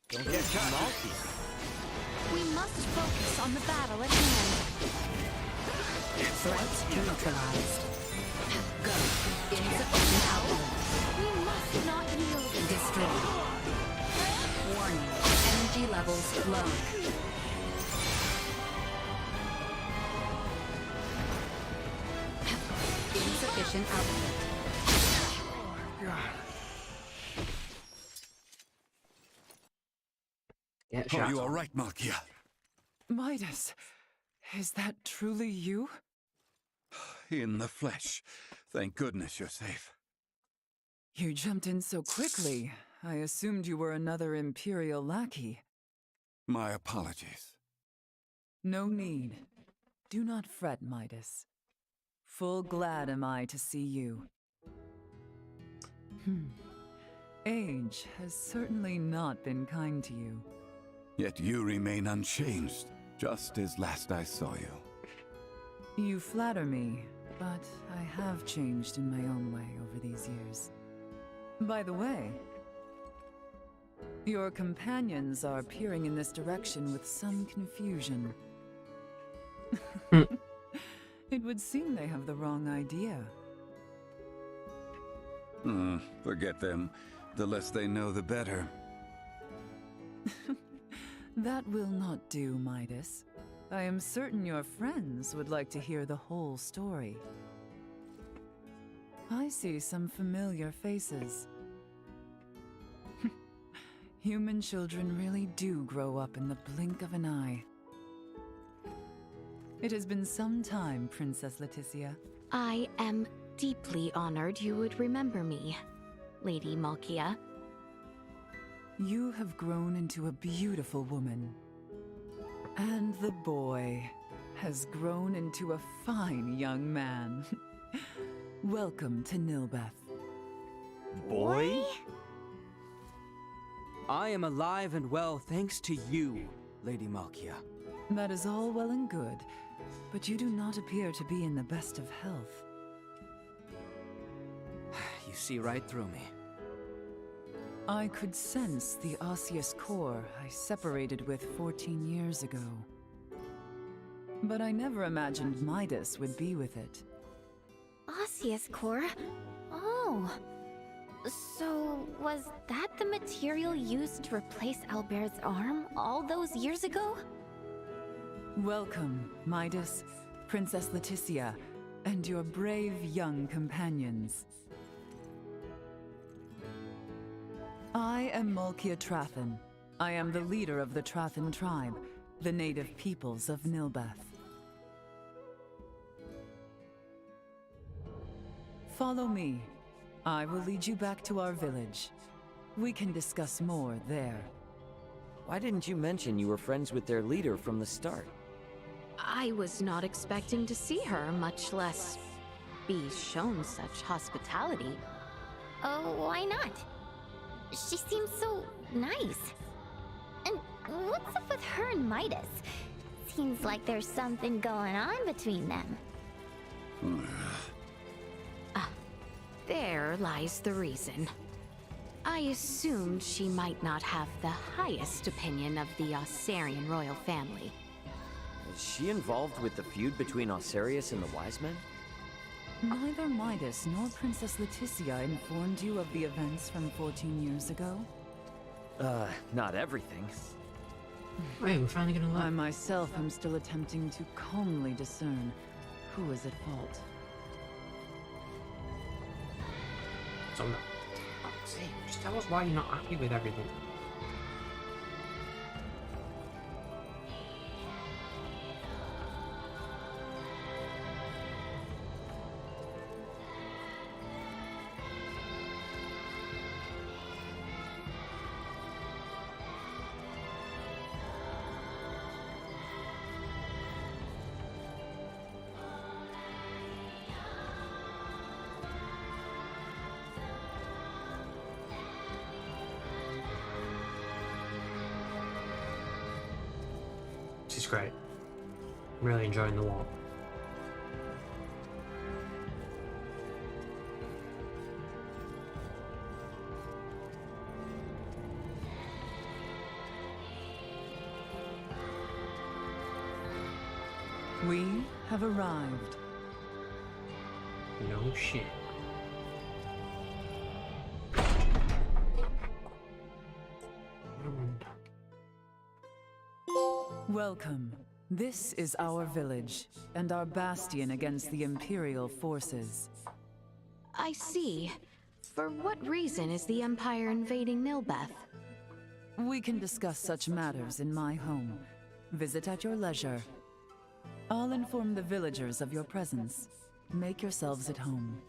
Don't get caught. We must focus on the battle at hand. Threat neutralized. Go. Insufficient output. We must not yield. Destroy. Warning. Energy levels low. Insufficient output. Are you all right, Malkia? Midas, is that truly you? In the flesh. Thank goodness you're safe. You jumped in so quickly. I assumed you were another Imperial lackey. My apologies. No need. Do not fret, Midas. Full glad am I to see you. Age has certainly not been kind to you. Yet you remain unchanged, just as last I saw you. You flatter me, but I have changed in my own way over these years. By the way, your companions are peering in this direction with some confusion. It would seem they have the wrong idea. Forget them. The less they know, the better. That will not do, Midas. I am certain your friends would like to hear the whole story. I see some familiar faces. Human children really do grow up in the blink of an eye. It has been some time, Princess Leticia. I am deeply honored you would remember me, Lady Malkia. You have grown into a beautiful woman. And the boy has grown into a fine young man. Welcome to Nilbeth. Boy? I am alive and well thanks to you, Lady Malkia. That is all well and good, but you do not appear to be in the best of health. You see right through me. I could sense the osseous core I separated with 14 years ago. But I never imagined Midas would be with it. Osseous core? Oh. So, was that the material used to replace Albert's arm all those years ago? Welcome, Midas, Princess Leticia, and your brave young companions. I am Malkia Trathan. I am the leader of the Trathan tribe, the native peoples of Nilbeth. Follow me. I will lead you back to our village. We can discuss more there. Why didn't you mention you were friends with their leader from the start? I was not expecting to see her, much less be shown such hospitality. Oh, why not? She seems so nice. And what's up with her and Midas? Seems like there's something going on between them. There lies the reason. I assumed she might not have the highest opinion of the Ossarian royal family. Is she involved with the feud between Osarius and the Wise Men? Neither Midas nor Princess Leticia informed you of the events from 14 years ago? Not everything. Wait, we're finally gonna I myself am still attempting to calmly discern who is at fault. So no. See, just tell us why you're not happy with everything. This is great. I'm really enjoying the walk. We have arrived. No shit. Welcome. This is our village, and our bastion against the Imperial forces. I see. For what reason is the Empire invading Nilbeth? We can discuss such matters in my home. Visit at your leisure. I'll inform the villagers of your presence. Make yourselves at home.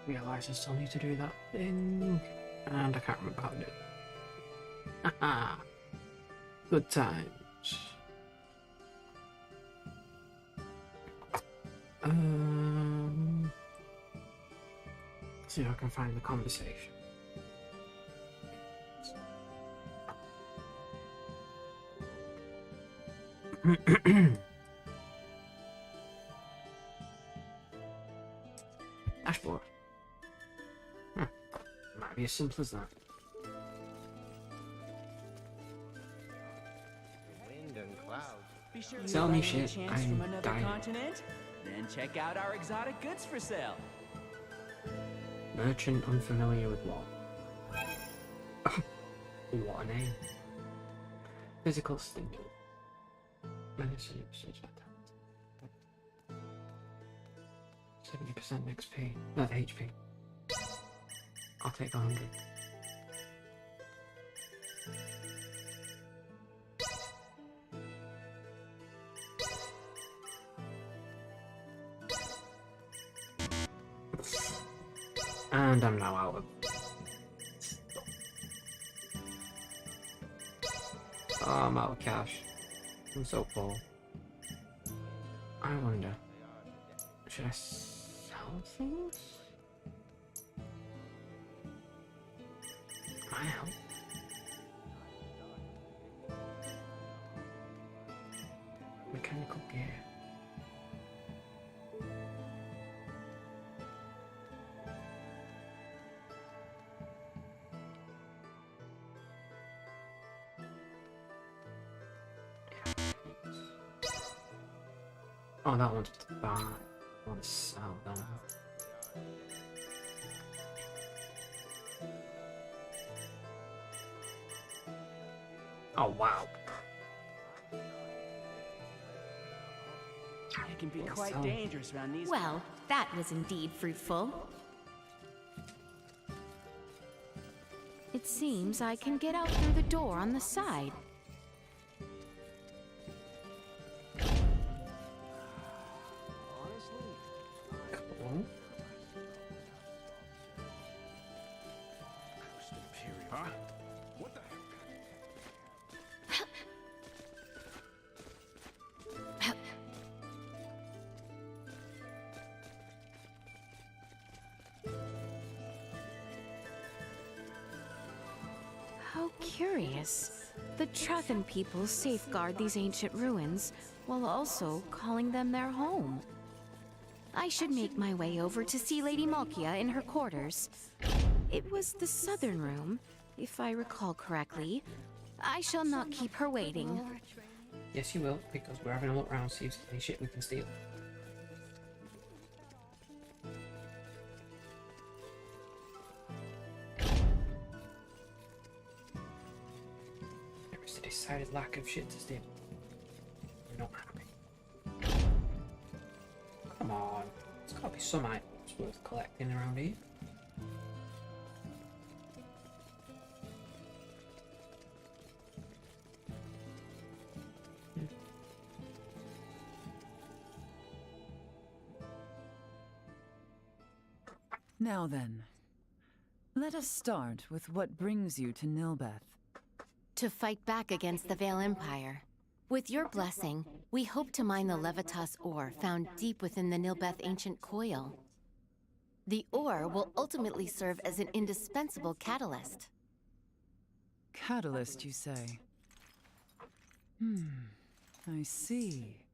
Realise I still need to do that thing, and I can't remember how to do it. Haha! Good times. See if I can find the conversation. Dashboard. Might be as simple as that. Wind and clouds. Be sure to Sell me invite any shit, chance I'm from another dying. continent. Then check out our exotic goods for sale. Merchant unfamiliar with what? What a name. Physical stinking. Medicine usage at 70% XP. No, HP. I'll take 100. And I'm now out of. Oh, I'm out of cash. I'm so full. I wonder, should I sell things? Can I help? Mechanical gear. Oh, that one's to buy. I want to sell that. Oh, wow. It can be quite dangerous around these. Well, that was indeed fruitful. It seems I can get out through the door on the side. Cool. Huh? What the heck? How curious. The Trathan people safeguard these ancient ruins, while also calling them their home. I should make my way over to see Lady Malkia in her quarters. It was the southern room, if I recall correctly. I shall not keep her waiting. Yes, you will, because we're having a look around, see if there's any shit we can steal. There is a decided lack of shit to steal. I'm not happy. Come on, there's gotta be some items worth collecting around here. Now then, let us start with what brings you to Nilbeth. To fight back against the Vale Empire. With your blessing, we hope to mine the Levitas ore found deep within the Nilbeth ancient coil. The ore will ultimately serve as an indispensable catalyst. Catalyst, you say? I see.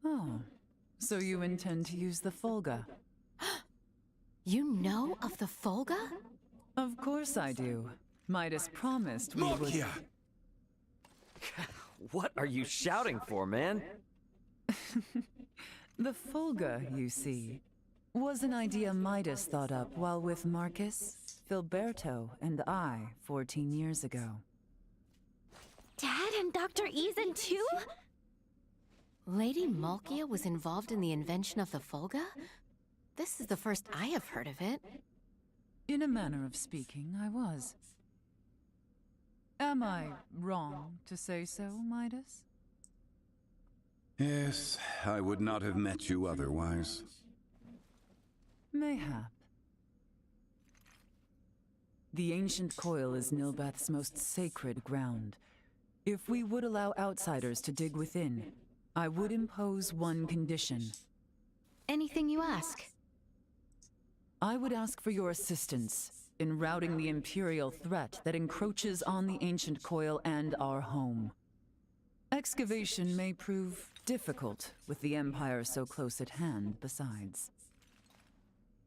Oh, so you intend to use the Folga? You know of the Folga? Of course I do. Midas promised we would... Malkia! What are you shouting for, man? The Folga, you see, was an idea Midas thought up while with Marcus, Filberto, and I 14 years ago. Dad and Dr. Eason too? Lady Malkia was involved in the invention of the Folga? This is the first I have heard of it. In a manner of speaking, I was. Am I wrong to say so, Midas? Yes, I would not have met you otherwise. Mayhap. The ancient coil is Nilbeth's most sacred ground. If we would allow outsiders to dig within, I would impose one condition. Anything you ask. I would ask for your assistance in routing the Imperial threat that encroaches on the ancient coil and our home. Excavation may prove difficult with the Empire so close at hand besides.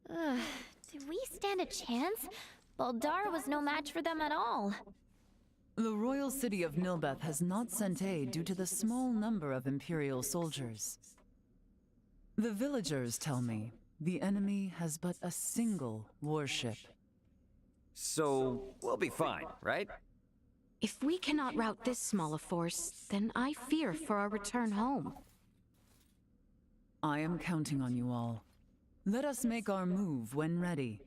Do we stand a chance? Baldar was no match for them at all. The royal city of Nilbeth has not sent aid due to the small number of Imperial soldiers. The villagers tell me the enemy has but a single warship. So, we'll be fine, right? If we cannot rout this small a force, then I fear for our return home. I am counting on you all. Let us make our move when ready.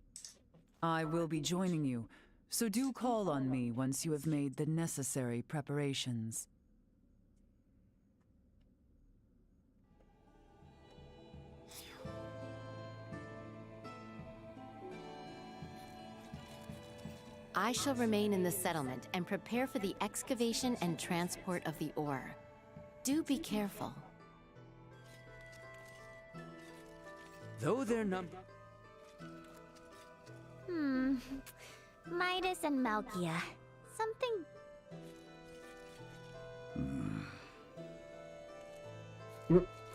I will be joining you, so do call on me once you have made the necessary preparations. I shall remain in the settlement and prepare for the excavation and transport of the ore. Do be careful. Though their number... Midas and Malkia. Something...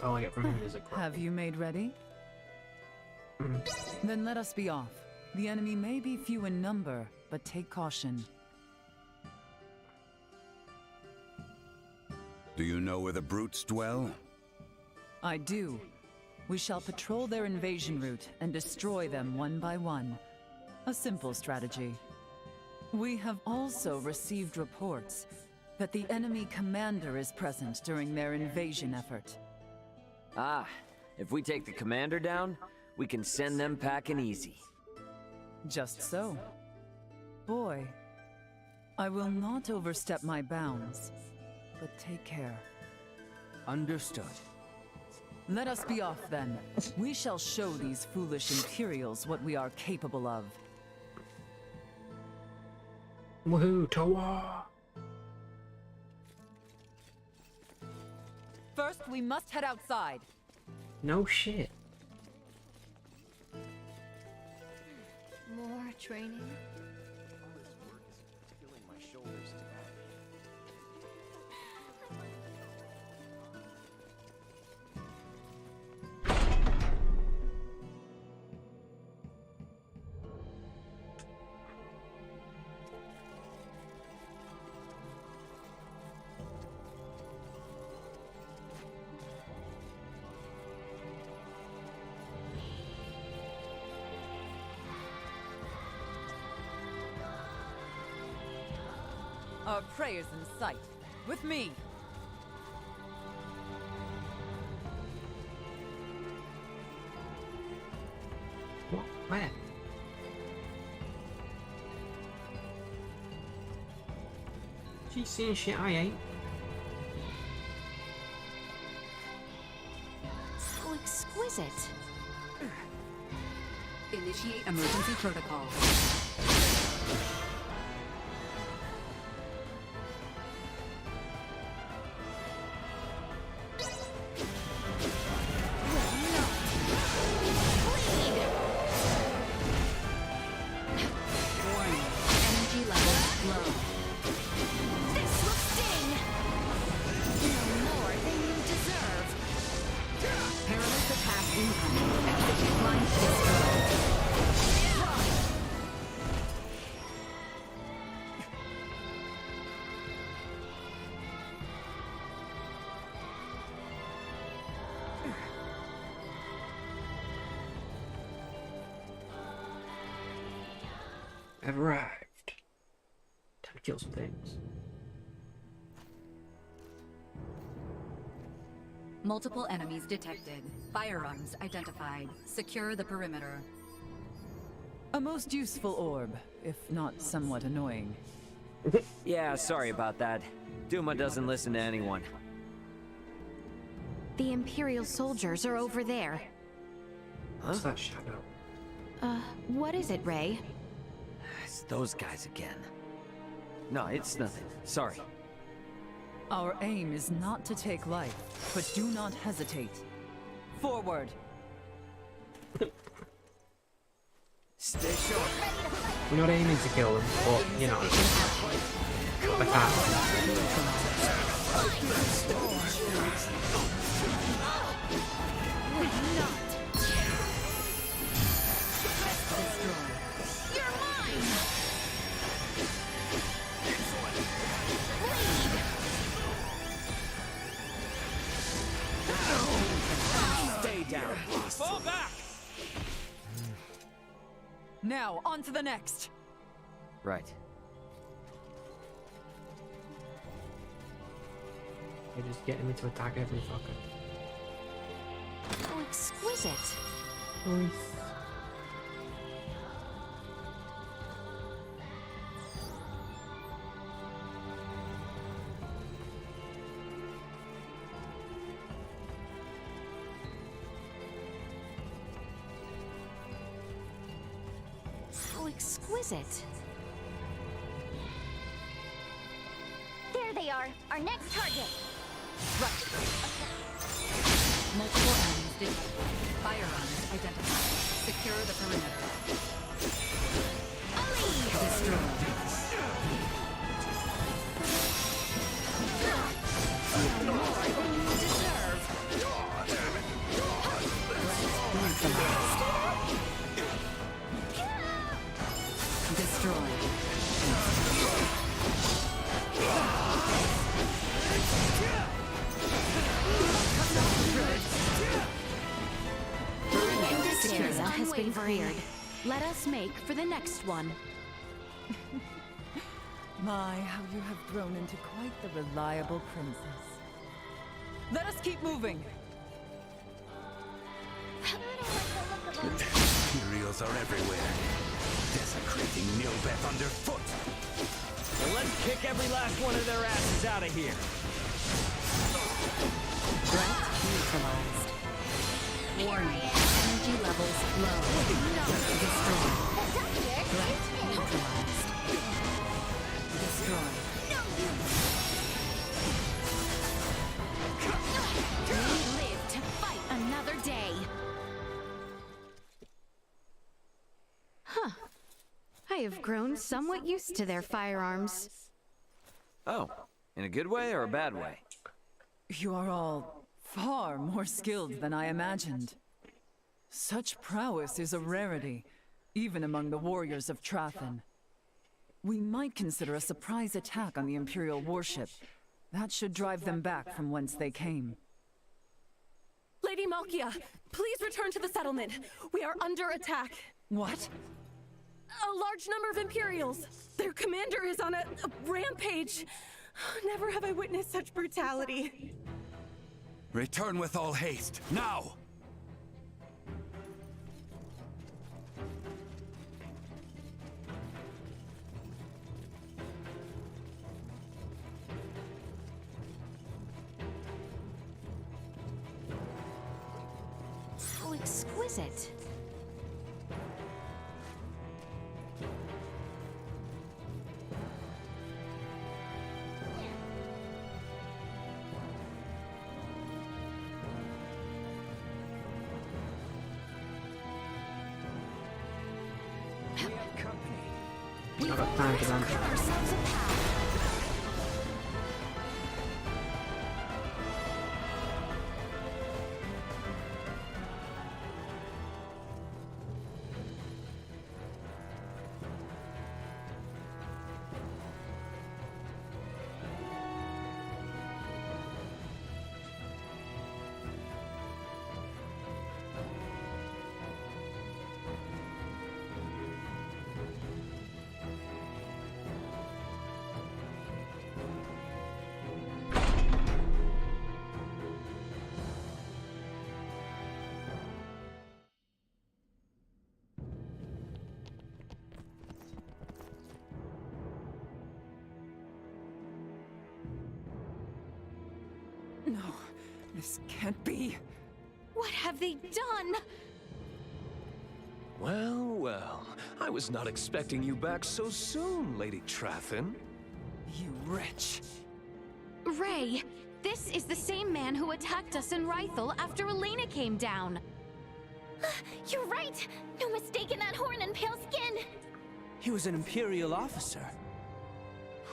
All I get from him is a Have you made ready? Then let us be off. The enemy may be few in number, but take caution. Do you know where the brutes dwell? I do. We shall patrol their invasion route and destroy them one by one. A simple strategy. We have also received reports that the enemy commander is present during their invasion effort. Ah, if we take the commander down, we can send them packing easy. Just so. Boy, I will not overstep my bounds, but take care. Understood. Let us be off then. We shall show these foolish Imperials what we are capable of. Woohoo, Towa! First, we must head outside. No shit. More training? Our prey is in sight. With me! What? Where? She's seeing shit I ain't. So exquisite. Initiate emergency protocol. I've arrived. Time to kill some things. Multiple enemies detected. Firearms identified. Secure the perimeter. A most useful orb, if not somewhat annoying. Yeah, sorry about that. Duma doesn't listen to anyone. The Imperial soldiers are over there. What's that shadow? What is it, Ray? It's those guys again. No, it's nothing. Sorry. Our aim is not to take life, but do not hesitate. Forward! Stay sharp. We're not aiming to kill them, but, you know, attack. Stay down. Fall back! Now, on to the next! Right. They just get him to attack every fucker. So exquisite. Nice. So exquisite. There they are, our next target. Multiple enemies detected. Firearms identified. Secure the perimeter. Destroy. has been cleared. Let us make for the next one. My, how you have grown into quite the reliable princess. Let us keep moving. Imperials are everywhere, desecrating Nilbeth underfoot. Well, let's kick every last one of their asses out of here. Threat neutralized. Warning. Energy levels low. Destroy. Threat neutralized. Destroy. We live to fight another day. Huh. I have grown somewhat used to their firearms. Oh, in a good way or a bad way? You are all far more skilled than I imagined. Such prowess is a rarity, even among the warriors of Trathen. We might consider a surprise attack on the Imperial warship. That should drive them back from whence they came. Lady Malkia, please return to the settlement. We are under attack. What? A large number of Imperials. Their commander is on a rampage. Never have I witnessed such brutality. Return with all haste, now! How exquisite. I've got time for them. No, this can't be. What have they done? Well, well. I was not expecting you back so soon, Lady Trathen. You wretch. Ray, this is the same man who attacked us in Rythel after Elena came down. You're right! No mistaking that horn and pale skin! He was an Imperial officer.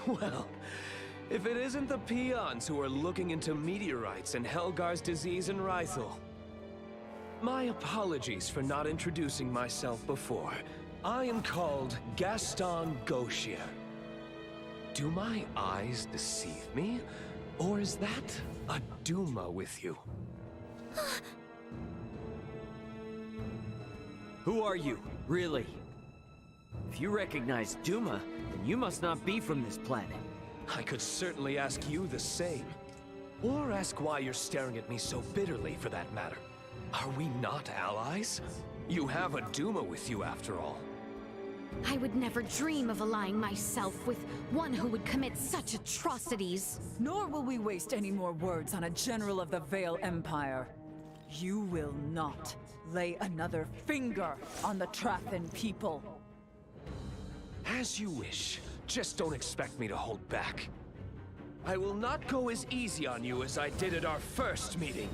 Well, if it isn't the peons who are looking into meteorites and Helgar's disease in Rythel. My apologies for not introducing myself before. I am called Gaston Gauchier. Do my eyes deceive me? Or is that a Duma with you? Who are you, really? If you recognize Duma, then you must not be from this planet. I could certainly ask you the same. Or ask why you're staring at me so bitterly, for that matter. Are we not allies? You have a Duma with you, after all. I would never dream of allying myself with one who would commit such atrocities. Nor will we waste any more words on a general of the Vale Empire. You will not lay another finger on the Trathen people. As you wish. Just don't expect me to hold back. I will not go as easy on you as I did at our first meeting.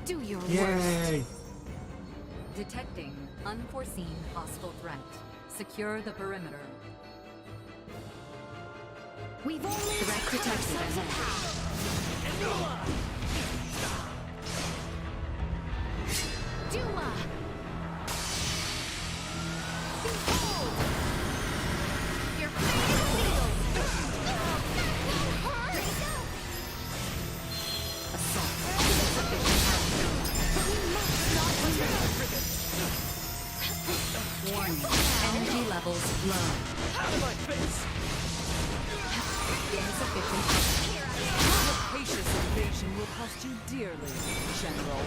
Do your Yay! worst. Detecting unforeseen hostile threat. Secure the perimeter. We've only Threat detected ahead. Duma! Behold! Your fate is sealed! Assault. We must not return. levels low. Out of my face! Insufficient. Rapacious invasion will cost you dearly, General.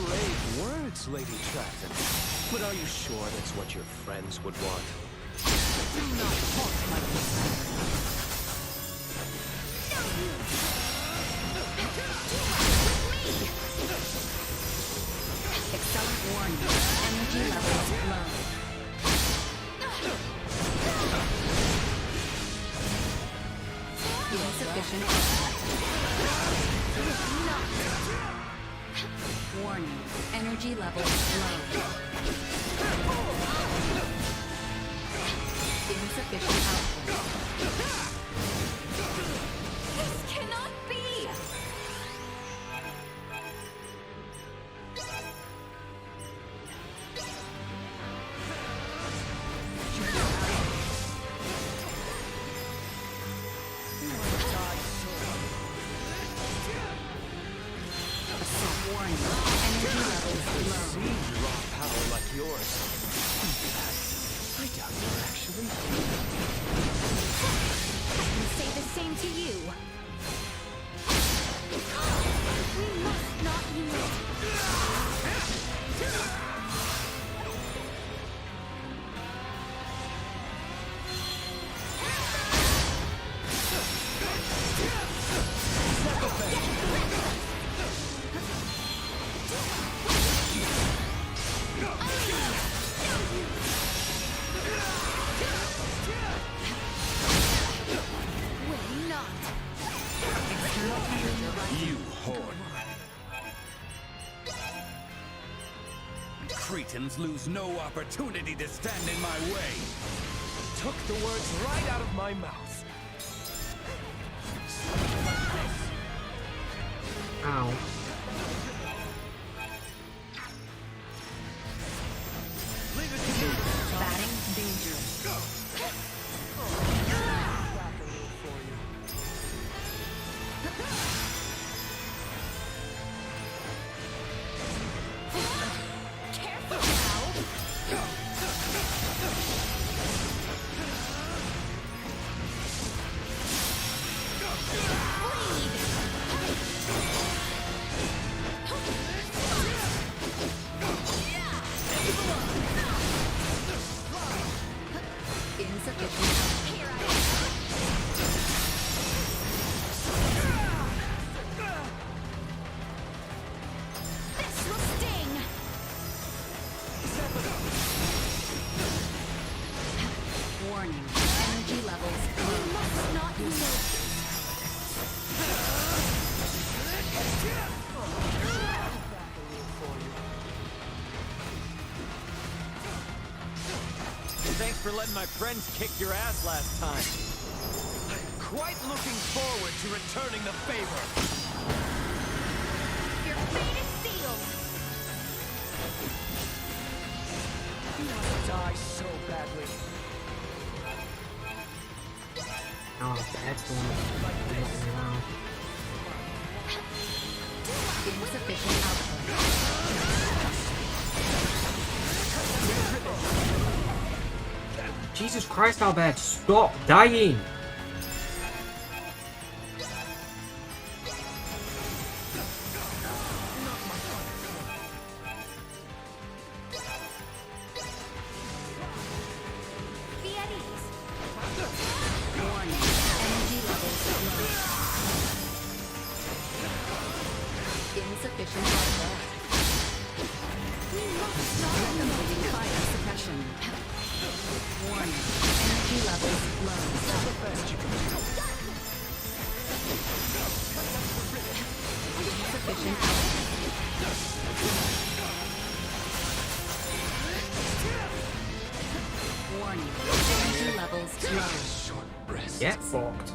Brave words, Lady Tratton. But are you sure that's what your friends would want? Do not taunt my commander. Accelerant warning. Energy levels low. Insufficient. Warning. Energy levels low. Insufficient output. This cannot be! Warning. Energy levels low. See raw power like yours. I doubt you're actually I can say the same to you. We must not yield. Will not. You whore. Cretans lose no opportunity to stand in my way. took the words right out of my mouth. Ow. Batting danger. Warning. Energy levels low. We must not yield. Thanks for letting my friends kick your ass last time. I'm quite looking forward to returning the favor. Your fate is sealed. You want to die so badly. Oh, that's the one. Insufficient output. Jesus Christ, Albert, stop dying! Be at ease. Warning. Energy levels low. Insufficient output. We must not yield. Activating fire suppression. Warning. Energy levels low. Insufficient output. Warning. Energy levels low. Get fucked.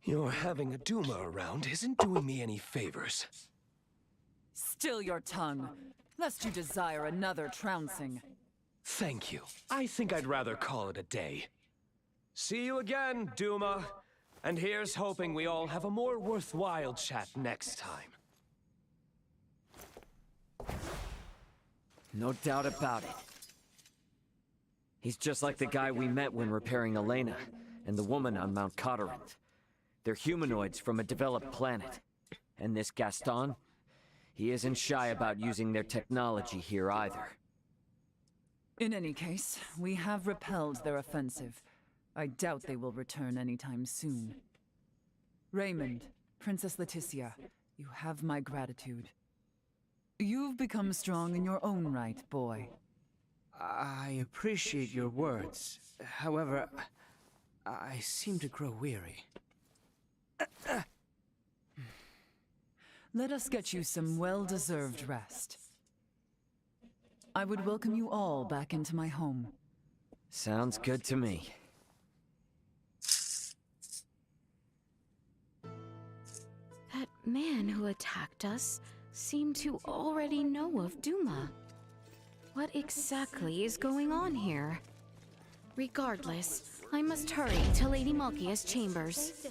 Your having a Duma around isn't doing me any favors. Still your tongue, lest you desire another trouncing. Thank you. I think I'd rather call it a day. See you again, Duma. And here's hoping we all have a more worthwhile chat next time. No doubt about it. He's just like the guy we met when repairing Elena, and the woman on Mount Cotarant. They're humanoids from a developed planet. And this Gaston? He isn't shy about using their technology here either. In any case, we have repelled their offensive. I doubt they will return anytime soon. Raymond, Princess Leticia, you have my gratitude. You've become strong in your own right, boy. I appreciate your words. However, I seem to grow weary. Let us get you some well-deserved rest. I would welcome you all back into my home. Sounds good to me. That man who attacked us seemed to already know of Duma. What exactly is going on here? Regardless, I must hurry to Lady Malkia's chambers.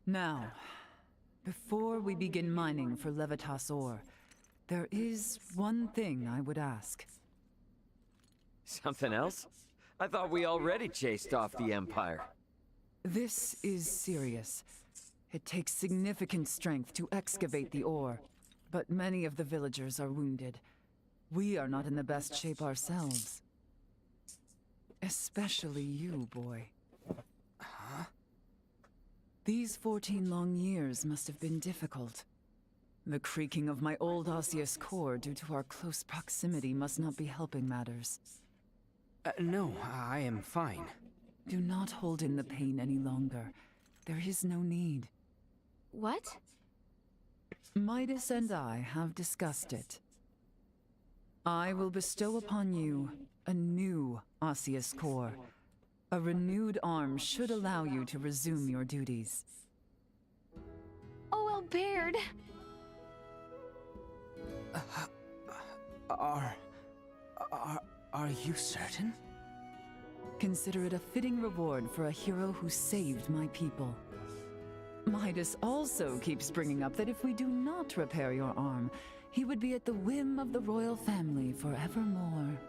Now, before we begin mining for Levitas ore, there is one thing I would ask. Something else? I thought we already chased off the Empire. This is serious. It takes significant strength to excavate the ore, but many of the villagers are wounded. We are not in the best shape ourselves. Especially you, boy. Huh? These 14 long years must have been difficult. The creaking of my old osseous core due to our close proximity must not be helping matters. No, I am fine. Do not hold in the pain any longer. There is no need. What? Midas and I have discussed it. I will bestow upon you a new osseous core. A renewed arm should allow you to resume your duties. Oh, Albert! Are you certain? Consider it a fitting reward for a hero who saved my people. Midas also keeps bringing up that if we do not repair your arm, he would be at the whim of the royal family forevermore.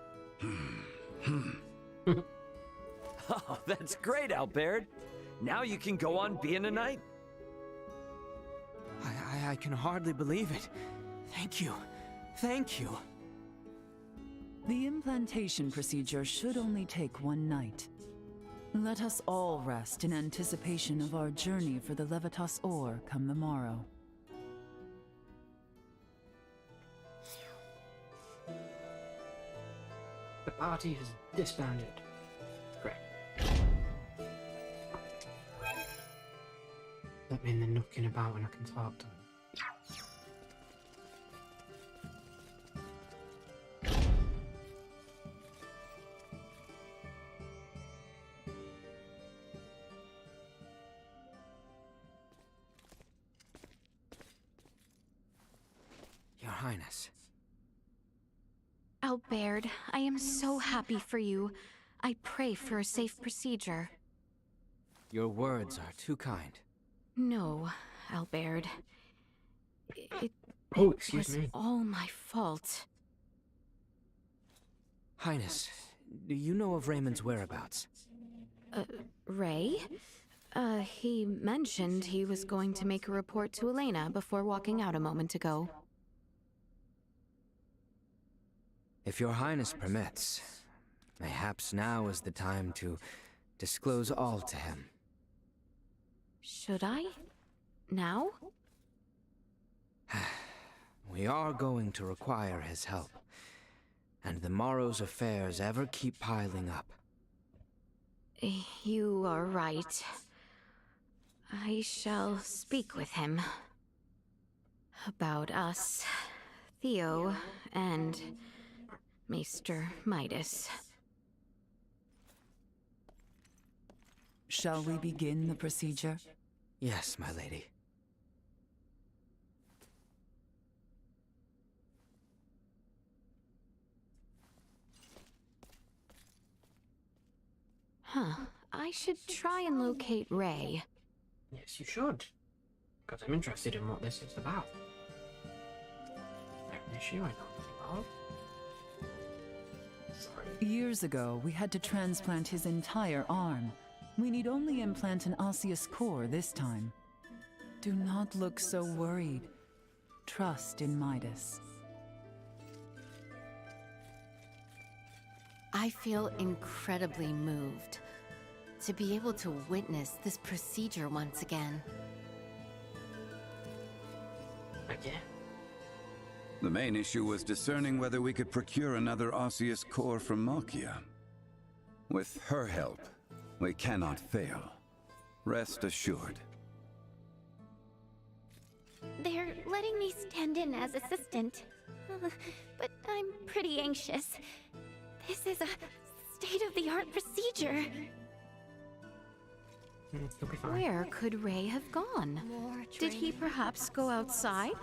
Oh, that's great, Albert. Now you can go on being a knight. I can hardly believe it. Thank you. Thank you. The implantation procedure should only take one night. Let us all rest in anticipation of our journey for the Levitas ore come the morrow. The party has disbanded. Great. Let me in the nooking about when I can talk to them. Your Highness. Albert, I am so happy for you. I pray for a safe procedure. Your words are too kind. No, Albert. It Excuse was me. all my fault. Highness, do you know of Raymond's whereabouts? Ray? He mentioned he was going to make a report to Elena before walking out a moment ago. If your Highness permits, perhaps now is the time to disclose all to him. Should I? Now? We are going to require his help, and the morrow's affairs ever keep piling up. You are right. I shall speak with him. About us, Theo, and Maester Midas. Shall we begin the procedure? Yes, my lady. Huh. I should try and locate Ray. Yes, you should. Because I'm interested in what this is about. There's an issue I know about. Sorry. Years ago, we had to transplant his entire arm. We need only implant an osseous core this time. Do not look so worried. Trust in Midas. I feel incredibly moved to be able to witness this procedure once again. Again? The main issue was discerning whether we could procure another osseous core from Malkia. With her help, we cannot fail. Rest assured. They're letting me stand in as assistant. But I'm pretty anxious. This is a state-of-the-art procedure. You'll be fine. Where could Ray have gone? Did he perhaps go outside?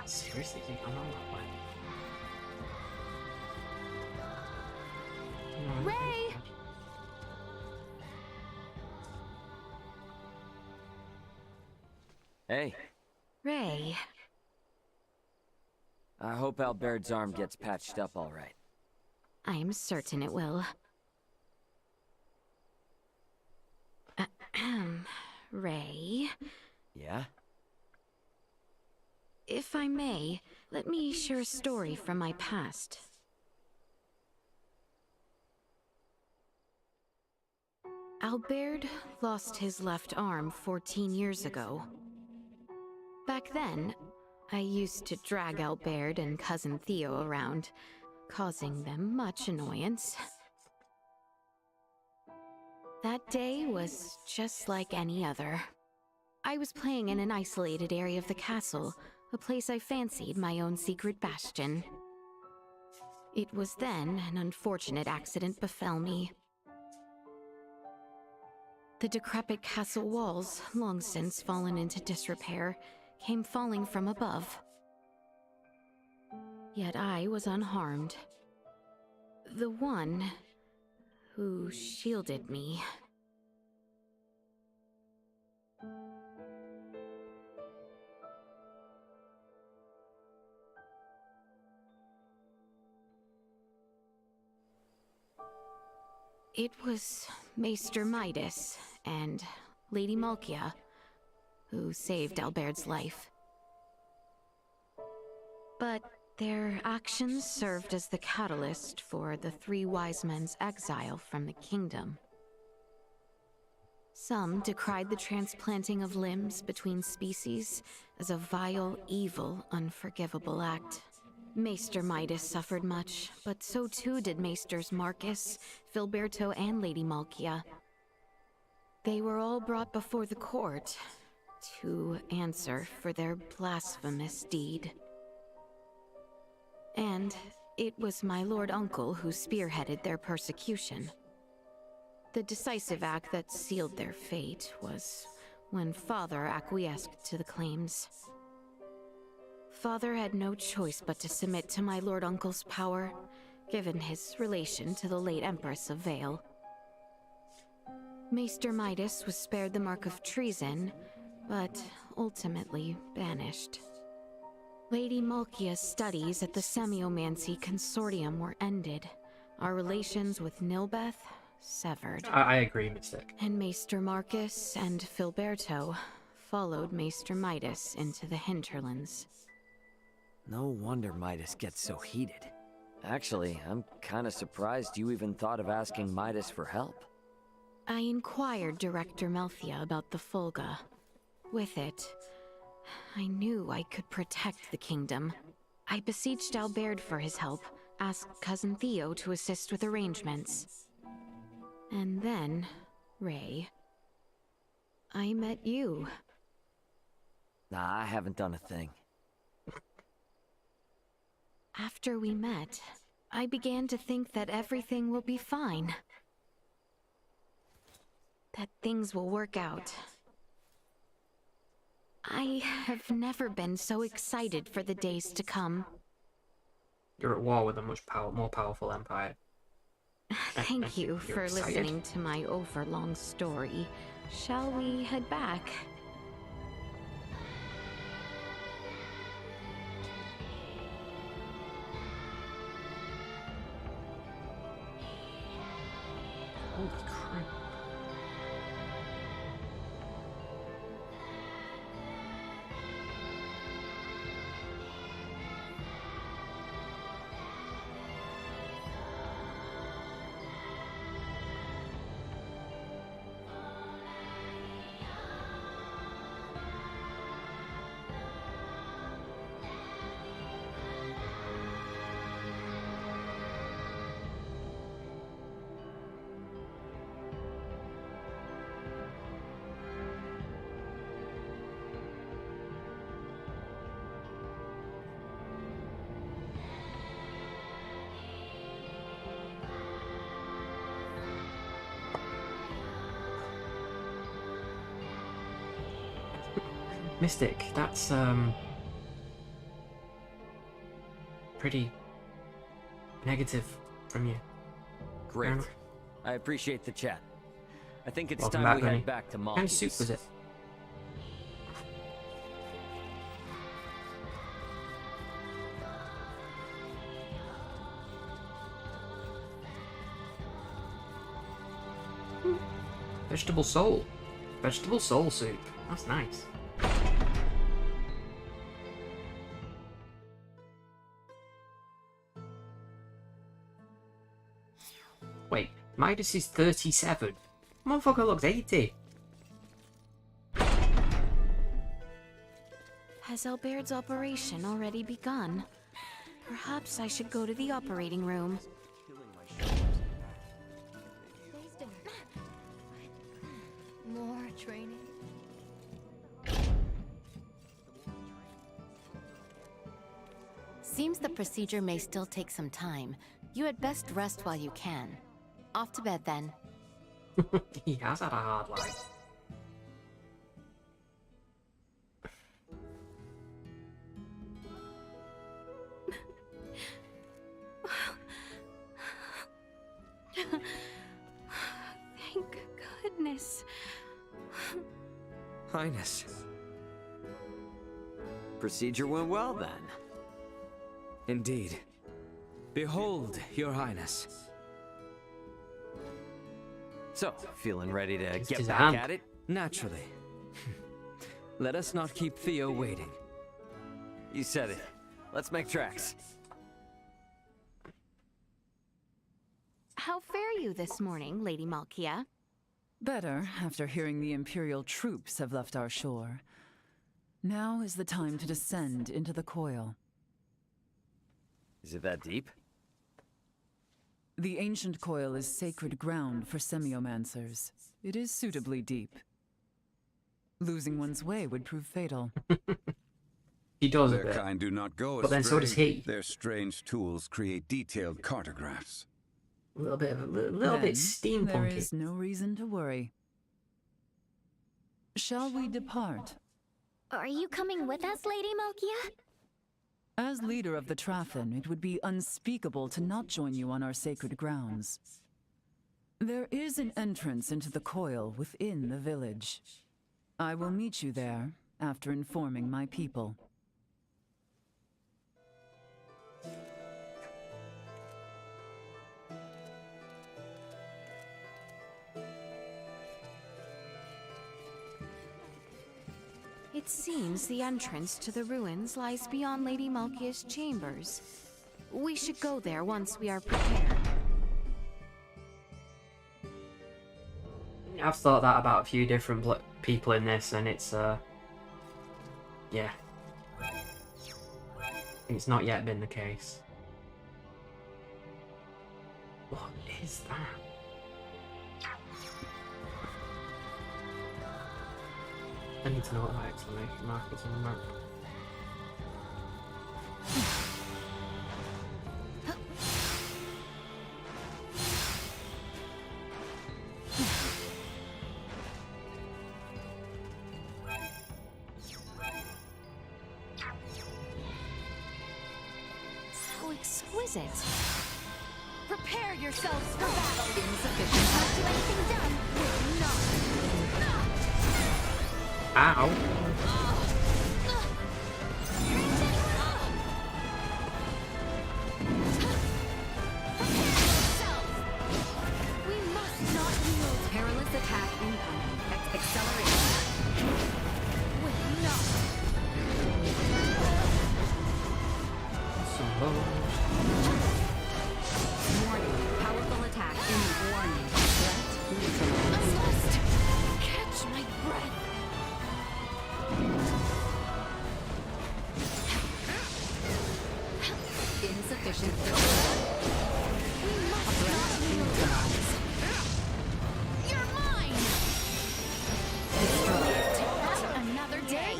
Seriously, think I'm on that way? Ray! Hey, Ray. I hope Albaird's arm gets patched up all right. I am certain it will. Ray. Yeah? If I may, let me share a story from my past. Albert lost his left arm 14 years ago. Back then, I used to drag Albert and Cousin Theo around, causing them much annoyance. That day was just like any other. I was playing in an isolated area of the castle, a place I fancied my own secret bastion. It was then an unfortunate accident befell me. The decrepit castle walls, long since fallen into disrepair, came falling from above. Yet I was unharmed. The one who shielded me. It was Maester Midas and Lady Malkia who saved Albert's life. But their actions served as the catalyst for the three wise men's exile from the kingdom. Some decried the transplanting of limbs between species as a vile, evil, unforgivable act. Maester Midas suffered much, but so too did Maesters Marcus, Filberto, and Lady Malkia. They were all brought before the court to answer for their blasphemous deed. And it was my Lord Uncle who spearheaded their persecution. The decisive act that sealed their fate was when Father acquiesced to the claims. Father had no choice but to submit to my Lord Uncle's power, given his relation to the late Empress of Vale. Maester Midas was spared the mark of treason, but ultimately banished. Lady Malkia's studies at the Semiomancy Consortium were ended, our relations with Nilbeth severed. I agree, Mystic. And Maester Marcus and Filberto followed Maester Midas into the hinterlands. No wonder Midas gets so heated. Actually, I'm kinda surprised you even thought of asking Midas for help. I inquired Director Melfia about the Fulga. With it, I knew I could protect the kingdom. I beseeched Albert for his help, asked Cousin Theo to assist with arrangements. And then, Ray, I met you. Nah, I haven't done a thing. After we met, I began to think that everything will be fine. That things will work out. I have never been so excited for the days to come. You're at war with a much more powerful empire. Thank you for excited? listening to my overlong story. Shall we head back? Holy crap. Mystic, that's pretty negative from you. Great. Aaron? I appreciate the chat. I think it's Welcome time back, we Vinny. head back to What kind of Malki's. soup was it? Vegetable soul. Vegetable soul soup. That's nice. Wait, Midas is 37. Motherfucker looks 80. Has Albert's operation already begun? Perhaps I should go to the operating room. More training. Seems the procedure may still take some time. You had best rest while you can. Off to bed then. He has had a hard life. Thank goodness. Highness. Procedure went well then. Indeed. Behold, Your Highness. So, feeling ready to get his back hand. at it? Naturally. Let us not keep Theo waiting. You said it. Let's make tracks. How fare you this morning, Lady Malkia? Better after hearing the Imperial troops have left our shore. Now is the time to descend into the coil. Is it that deep? The ancient coil is sacred ground for semiomancers. It is suitably deep. Losing one's way would prove fatal. He does a Their bit. kind do not go But then so does astray. he. Their strange tools create detailed cartographs. A little bit Then, bit steampunky. There is no reason to worry. Shall we depart? Are you coming with us, Lady Malkia? As leader of the Traffin, it would be unspeakable to not join you on our sacred grounds. There is an entrance into the coil within the village. I will meet you there after informing my people. It seems the entrance to the ruins lies beyond Lady Malkia's chambers. We should go there once we are prepared. I've thought that about a few different people in this, and it's yeah, it's not yet been the case. What is that? I need to know what that exclamation mark is on the map. How exquisite. Prepare yourselves for battle. Insufficient. Not do anything done. Will not. Ow. We must not yield. Perilous attack incoming. Acceleration. Will not. Warning. Powerful attack. Warning. Threat neutralized. I must catch my breath. Insufficient. We must not yield. You're mine. Another day.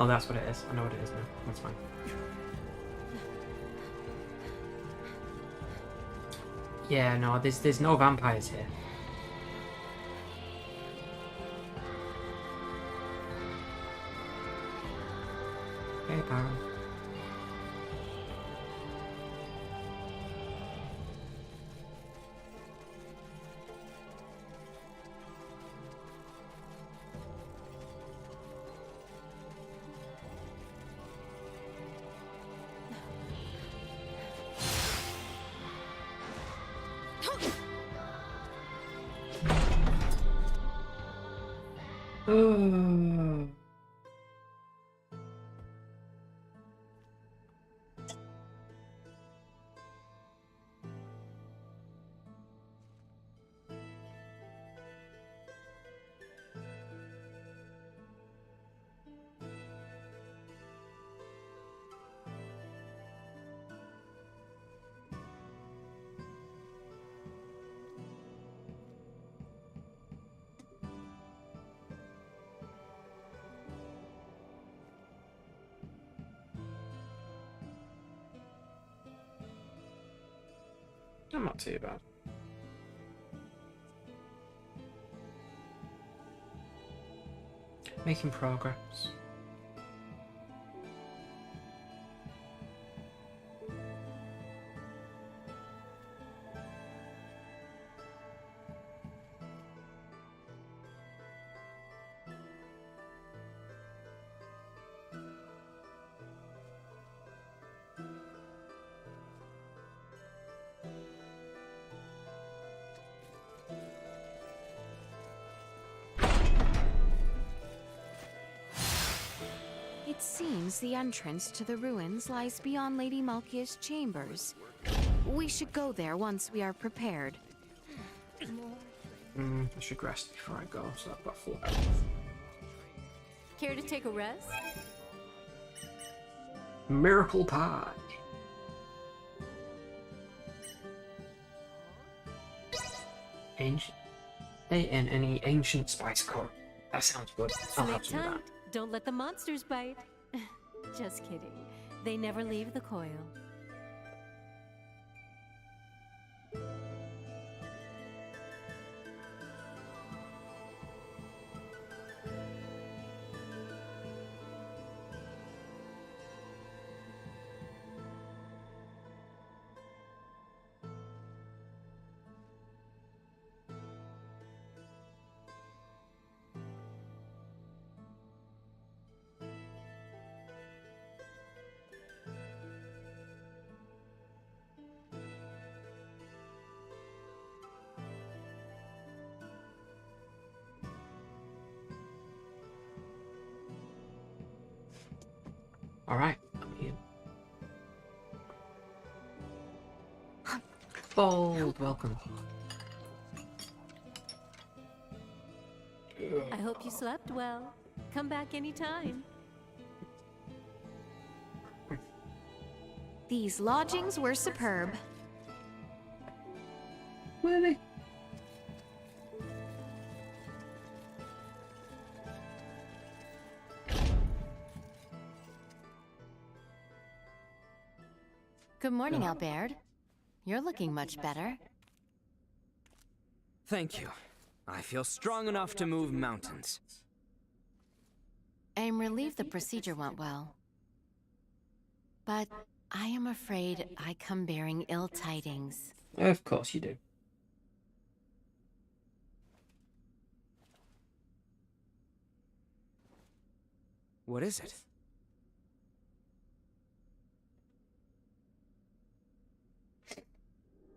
Oh, that's what it is. I know what it is now. That's fine. Yeah, no, there's no vampires here. Hey, Baron. I'm not too bad. Making progress. It seems the entrance to the ruins lies beyond Lady Malkia's chambers. We should go there once we are prepared. I should rest before I go, so I've got full. Care to take a rest? Miracle pie. Ancient. And any ancient spice core. That sounds good. I'll Snake have some of that. tight. Don't let the monsters bite. Just kidding. They never leave the coil. Alright, I'm here. Bold, welcome. I hope you slept well. Come back anytime. These lodgings were superb. Were they? Good morning, Albert. You're looking much better. Thank you. I feel strong enough to move mountains. I'm relieved the procedure went well. But I am afraid I come bearing ill tidings. Of course you do. What is it?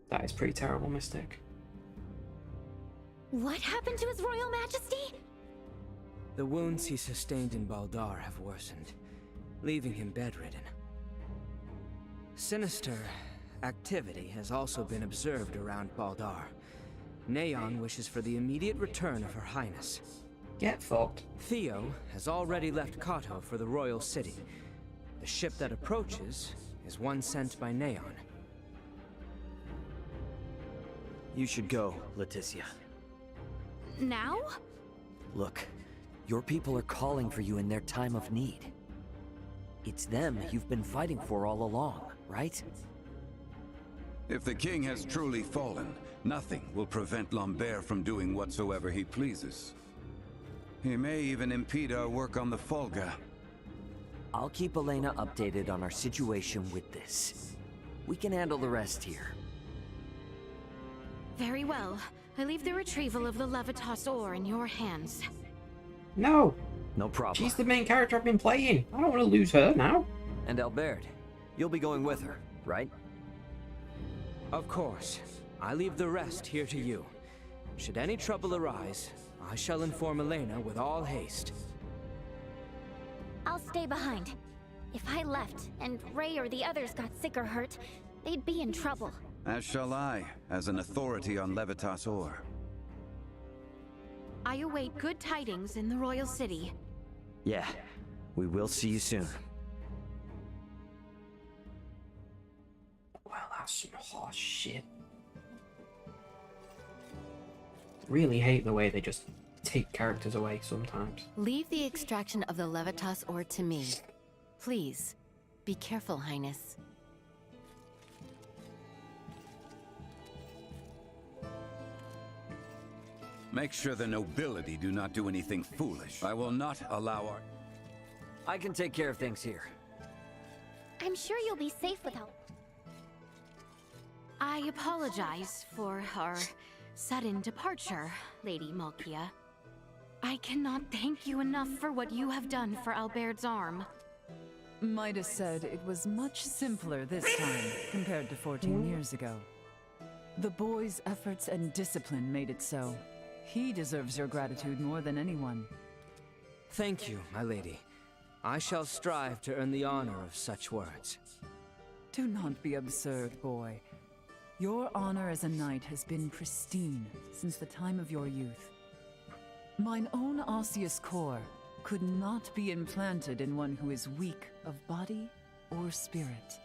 That is pretty terrible, Mystic. What happened to His Royal Majesty? The wounds he sustained in Baldar have worsened, leaving him bedridden. Sinister activity has also been observed around Baldar. Neon wishes for the immediate return of Her Highness. Get fucked. Theo has already left Kato for the Royal City. The ship that approaches is one sent by Neon. You should go, Leticia. Now? Look, your people are calling for you in their time of need. It's them you've been fighting for all along, right? If the king has truly fallen, nothing will prevent Lambert from doing whatsoever he pleases. He may even impede our work on the Folga. I'll keep Elena updated on our situation with this. We can handle the rest here. Very well. I leave the retrieval of the Levitas ore in your hands. No! No problem. She's the main character I've been playing. I don't want to lose her now. And Albert, you'll be going with her, right? Of course. I leave the rest here to you. Should any trouble arise, I shall inform Elena with all haste. I'll stay behind. If I left, and Ray or the others got sick or hurt, they'd be in trouble. As shall I, as an authority on Levitas ore. I await good tidings in the Royal City. Yeah, we will see you soon. Well, that's some horse shit. Really hate the way they just take characters away sometimes. Leave the extraction of the Levitas ore to me. Please, be careful, Highness. Make sure the nobility do not do anything foolish. I will not allow our... I can take care of things here. I'm sure you'll be safe without... I apologize for our sudden departure, Lady Malkia. I cannot thank you enough for what you have done for Albert's arm. Midas said it was much simpler this time compared to 14 years ago. The boy's efforts and discipline made it so. He deserves your gratitude more than anyone. Thank you, my lady. I shall strive to earn the honor of such words. Do not be absurd, boy. Your honor as a knight has been pristine since the time of your youth. Mine own osseous core could not be implanted in one who is weak of body or spirit.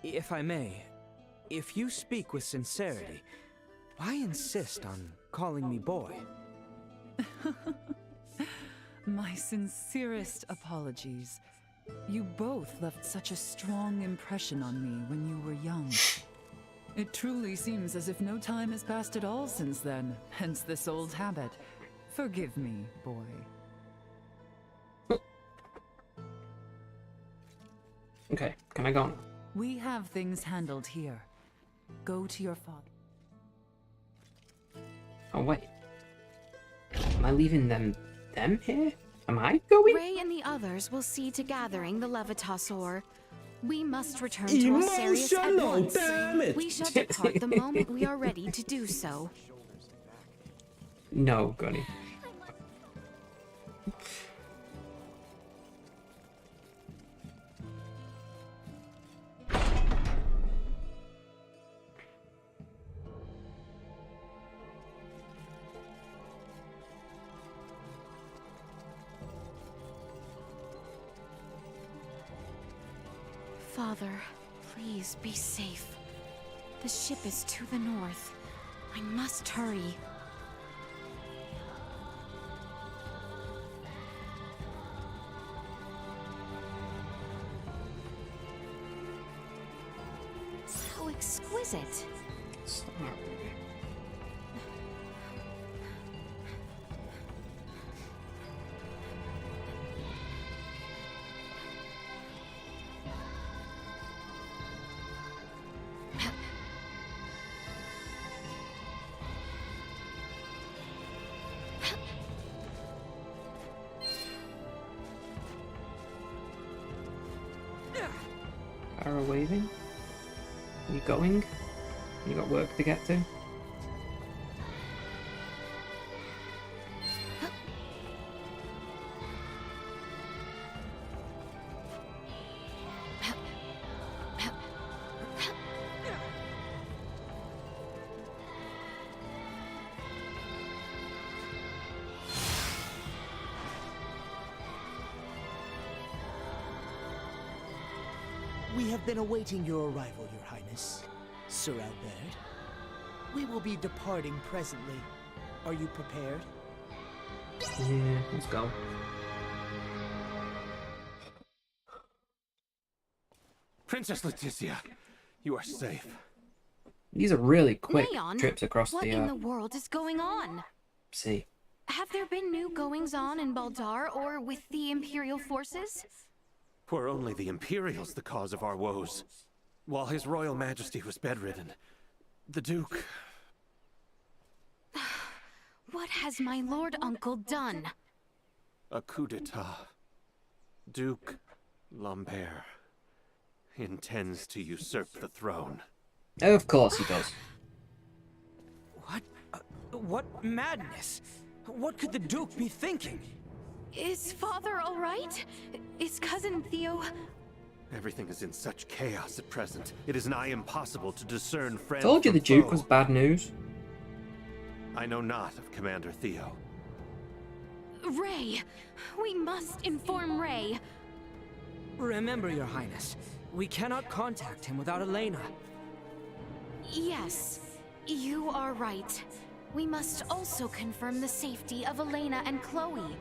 If I may, if you speak with sincerity, why insist on calling me boy? My sincerest apologies. You both left such a strong impression on me when you were young. It truly seems as if no time has passed at all since then, hence this old habit. Forgive me, boy. Okay, can I go now? We have things handled here. Go to your father. Oh, wait. Am I leaving them here? Am I going? Ray and the others will see to gathering the Levitas ore. We must return to Osarius at once. Damn it. We shall depart the moment we are ready to do so. No, Gunny. Father, please be safe. The ship is to the north. I must hurry. How exquisite. Stop. Arrow waving? You going? You got work to get to? We have been awaiting your arrival, Your Highness, Sir Albert. We will be departing presently. Are you prepared? Yeah, let's go. Princess Leticia, you are safe. These are really quick Leon, trips across what the in the world is going on? sea. Have there been new goings-on in Baldar or with the Imperial forces? Were only the Imperials the cause of our woes. While His Royal Majesty was bedridden, the Duke... What has my lord uncle done? A coup d'etat. Duke Lambert intends to usurp the throne. Of course he does. What? What madness? What could the Duke be thinking? Is father all right? Is cousin Theo... Everything is in such chaos at present. It is nigh impossible to discern friend Told you from the Duke foe. was bad news. I know not of Commander Theo. Ray! We must inform Ray. Remember, Your Highness, we cannot contact him without Elena. Yes, you are right. We must also confirm the safety of Elena and Chloe.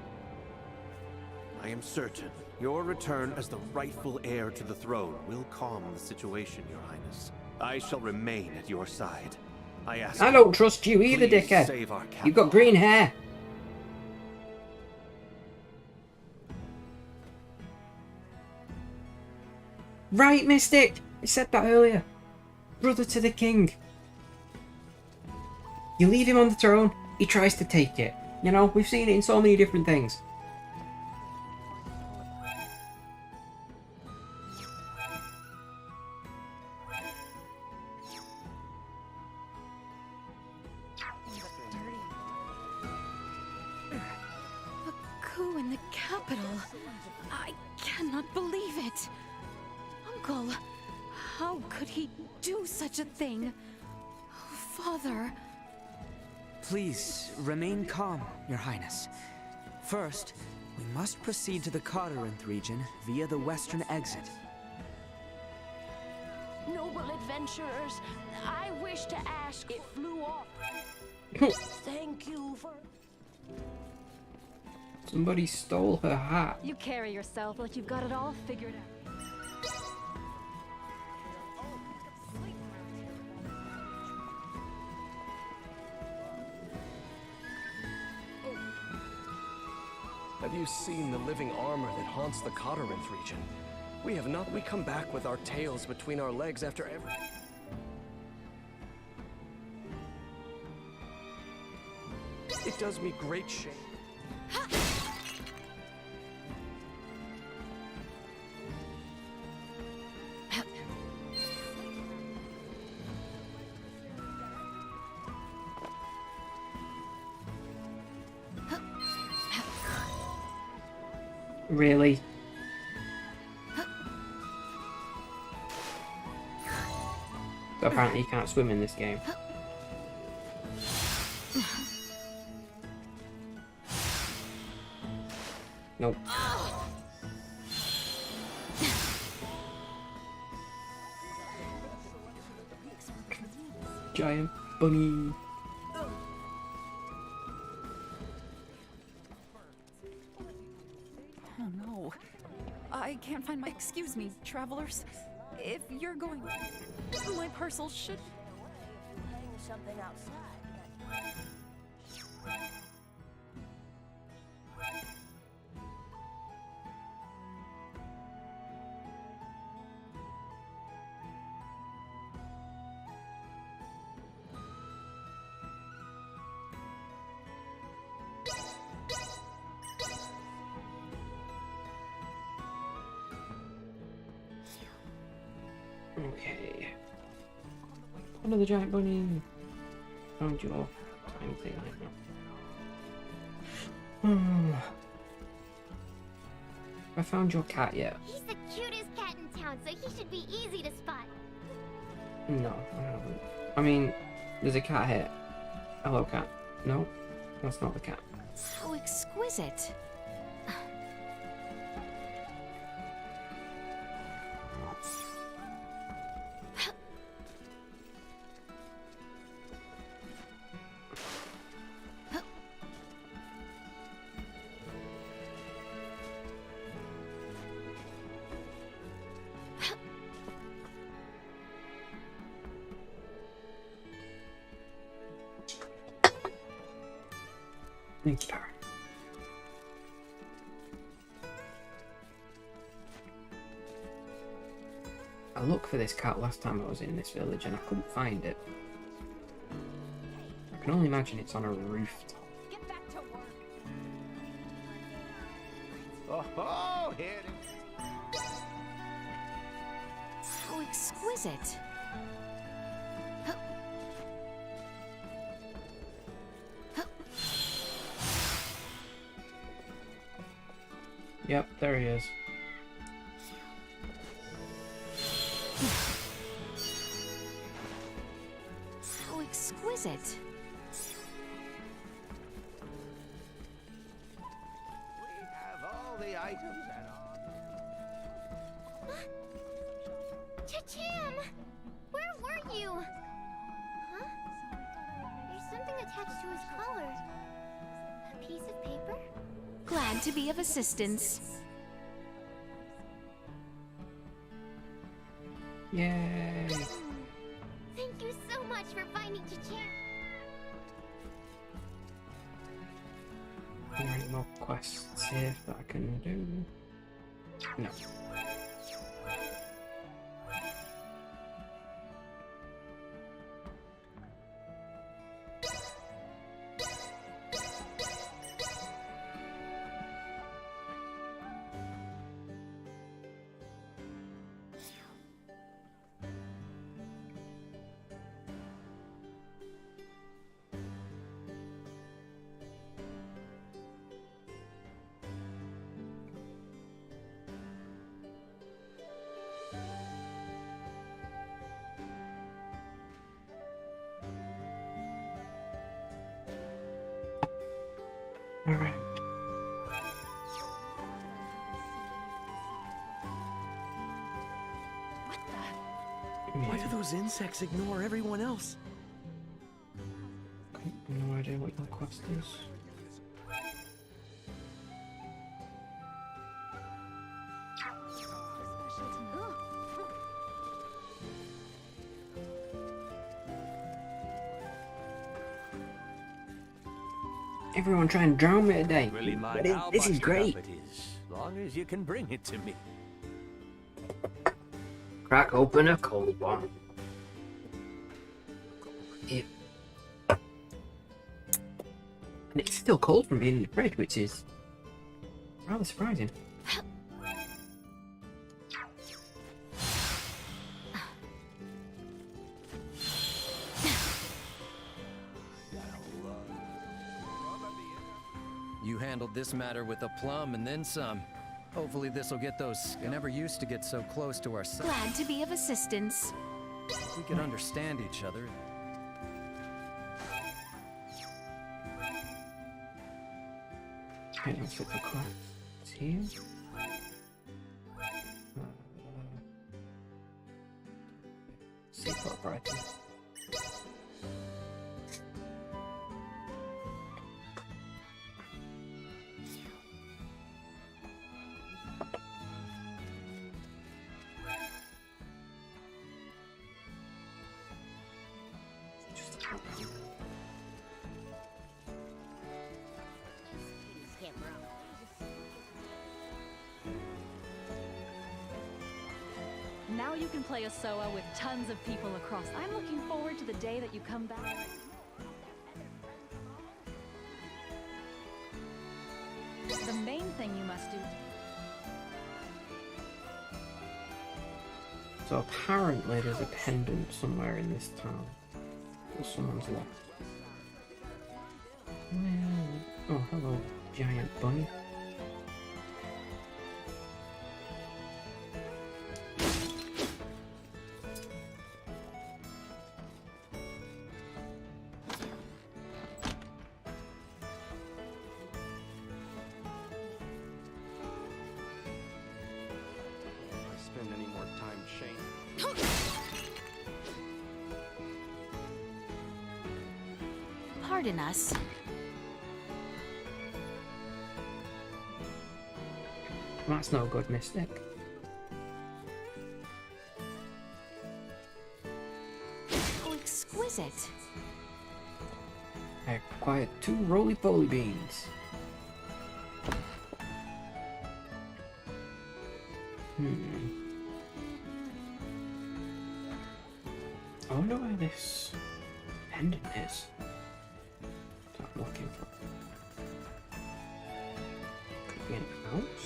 I am certain your return as the rightful heir to the throne will calm the situation, Your Highness. I shall remain at your side. I ask I don't trust you either, please dickhead. save our You've got green hair. Right, Mystic! I said that earlier. Brother to the king. You leave him on the throne, he tries to take it. You know, we've seen it in so many different things. A coup in the capital. I cannot believe it. Uncle, how could he do such a thing? Father... Please, remain calm, Your Highness. First, we must proceed to the Carteranth region via the western exit. Noble adventurers, I wish to ask... It flew off. Thank you for... Somebody stole her hat. You carry yourself like you've got it all figured out. Have you seen the living armor that haunts the Carteranth region? We come back with our tails between our legs after every... It does me great shame. Really? So apparently you can't swim in this game. Nope. giant bunny. Oh no. I can't find my. Excuse me, travelers. If you're going. My parcel should. Something outside. Okay. Another giant bunny. Found your tiny thing right now. I found your cat yet? He's the cutest cat in town, so he should be easy to spot. No, I haven't. I mean, there's a cat here. Hello, cat. No, that's not the cat. How exquisite. Thanks, Tara. I looked for this cat last time I was in this village and I couldn't find it. I can only imagine it's on a rooftop. Oh, here it is. How exquisite. Yep, there he is. How exquisite. We have all the items at our... Chacham! Where were you? Huh? There's something attached to his collar. A piece of paper? Glad to be of assistance. Yay! Thank you so much for finding Chacham. Are there any more quests here that I can do? No. Alright. Why do those insects ignore everyone else? No idea what your quest is. Everyone try and drown me today. Really mind But how this is busted great. up it is, long as you can bring it to me. Crack open a cold one. And it's still cold from being in the fridge, which is rather surprising. You handled this matter with aplomb and then some. Hopefully this'll get those. I never used to get so close to our son. Glad to be of assistance. If we could understand each other. Okay, let's look for quests here. Seaport variety. Now you can play a SOA with tons of people across. I'm looking forward to the day that you come back. The main thing you must do. So apparently there's a pendant somewhere in this town. Or someone's left. Oh, hello, giant bunny. Spend any more time Shane. Pardon us. That's no good, Mystic. How exquisite. I acquired 2 roly-poly beans. I wonder where this pendant is. That I'm looking for. Could be an ounce.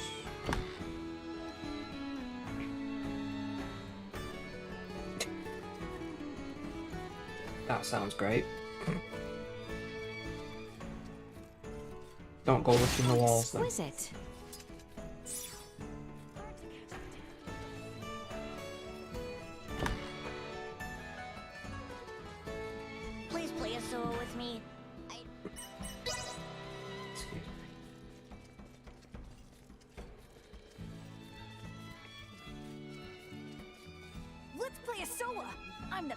That sounds great. Don't go lifting the walls then. Exquisite. Please play a solo with me. Let's play a SOA. I'm the.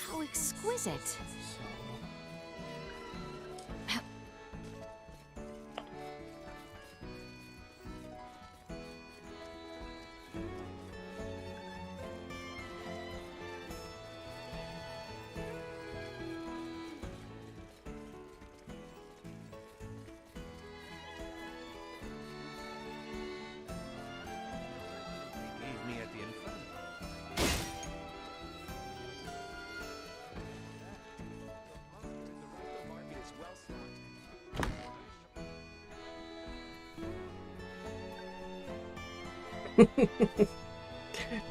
How exquisite. Gave me at the Inferno.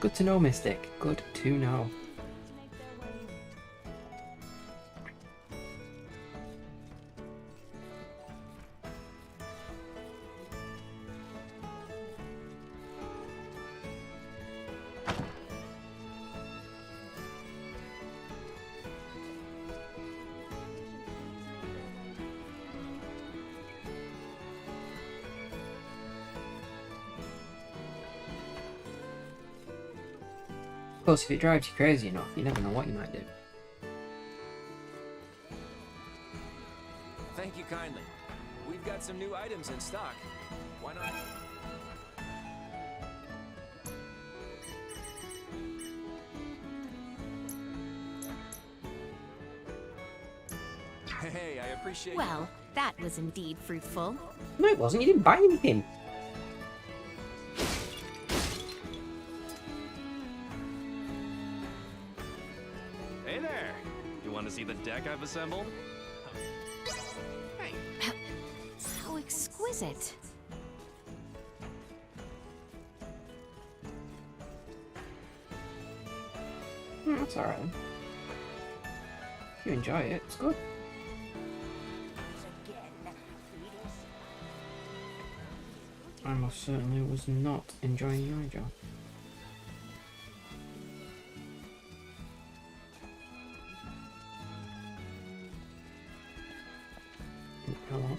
Good to know, Mystic. Good to know. Of course, if it drives you crazy enough, you never know what you might do. Thank you kindly. We've got some new items in stock. Why not? Hey, I appreciate. Well, that was indeed fruitful. No, it wasn't. You didn't buy anything. Hey there! You want to see the deck I've assembled? How exquisite. That's alright. If you enjoy it, it's good. I most certainly was not enjoying my job. Hello?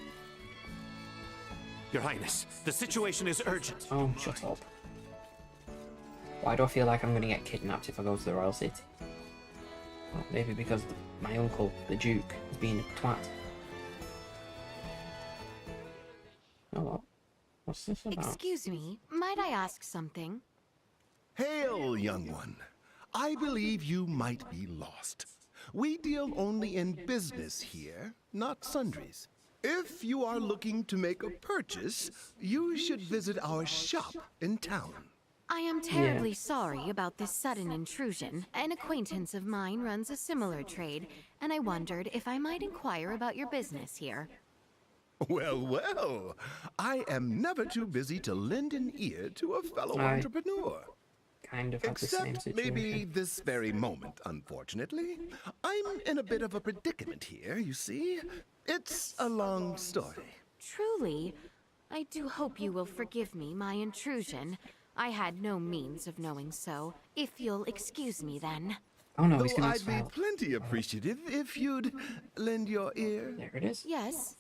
Your Highness, the situation is urgent. Oh, shut up. Why do I feel like I'm gonna get kidnapped if I go to the Royal City? Well, maybe because my uncle, the Duke, is being a twat. Hello? What's this about? Excuse me, might I ask something? Hail, young one. I believe you might be lost. We deal only in business here, not sundries. If you are looking to make a purchase, you should visit our shop in town. I am terribly sorry about this sudden intrusion. An acquaintance of mine runs a similar trade, and I wondered if I might inquire about your business here. Well, well, I am never too busy to lend an ear to a fellow entrepreneur. Kind of have the same Except situation. maybe this very moment, unfortunately. I'm in a bit of a predicament here, you see. It's a long story. Truly, I do hope you will forgive me my intrusion. I had no means of knowing so. If you'll excuse me then. Oh no, he's Though gonna I'd be plenty appreciative if you'd lend your ear. There it is. Yes.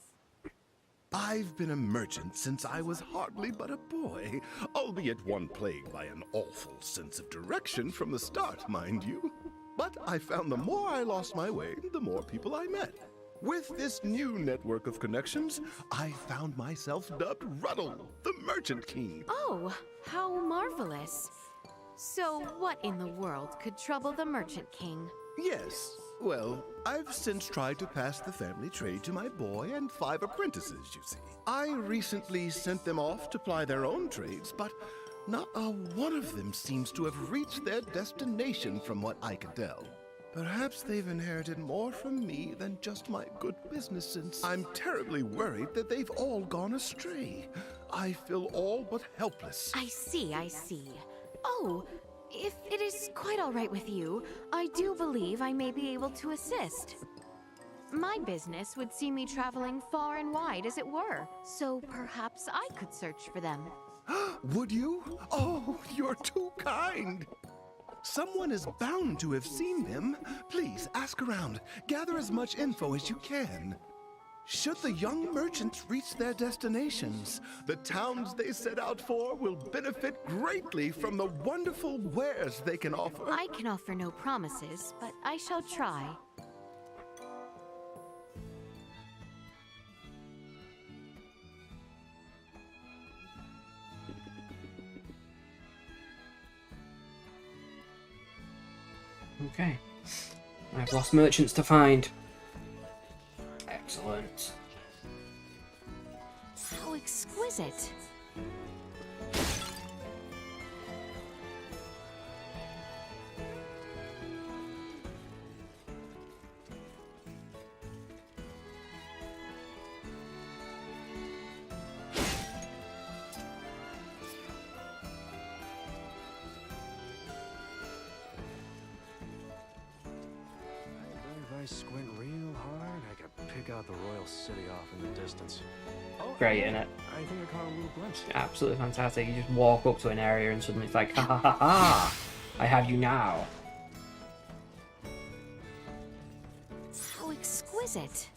I've been a merchant since I was hardly but a boy, albeit one plagued by an awful sense of direction from the start, mind you. But I found the more I lost my way, the more people I met. With this new network of connections, I found myself dubbed Ruddle, the Merchant King. Oh, how marvelous. So what in the world could trouble the Merchant King? Yes. Well, I've since tried to pass the family trade to my boy and 5 apprentices, you see. I recently sent them off to ply their own trades, but not a one of them seems to have reached their destination from what I can tell. Perhaps they've inherited more from me than just my good business sense. I'm terribly worried that they've all gone astray. I feel all but helpless. I see, I see. Oh, if it is quite all right with you, I do believe I may be able to assist. My business would see me traveling far and wide, as it were, so perhaps I could search for them. Would you? Oh, you're too kind. Someone is bound to have seen them. Please, ask around. Gather as much info as you can. Should the young merchants reach their destinations, the towns they set out for will benefit greatly from the wonderful wares they can offer. I can offer no promises, but I shall try. Okay. I've lost merchants to find. Excellent. How exquisite. If I squint real hard, I could pick out the royal city off in the distance. Great, innit? I think I caught a little glimpse. Absolutely fantastic. You just walk up to an area and suddenly it's like, ha ha ha ha! I have you now. How exquisite.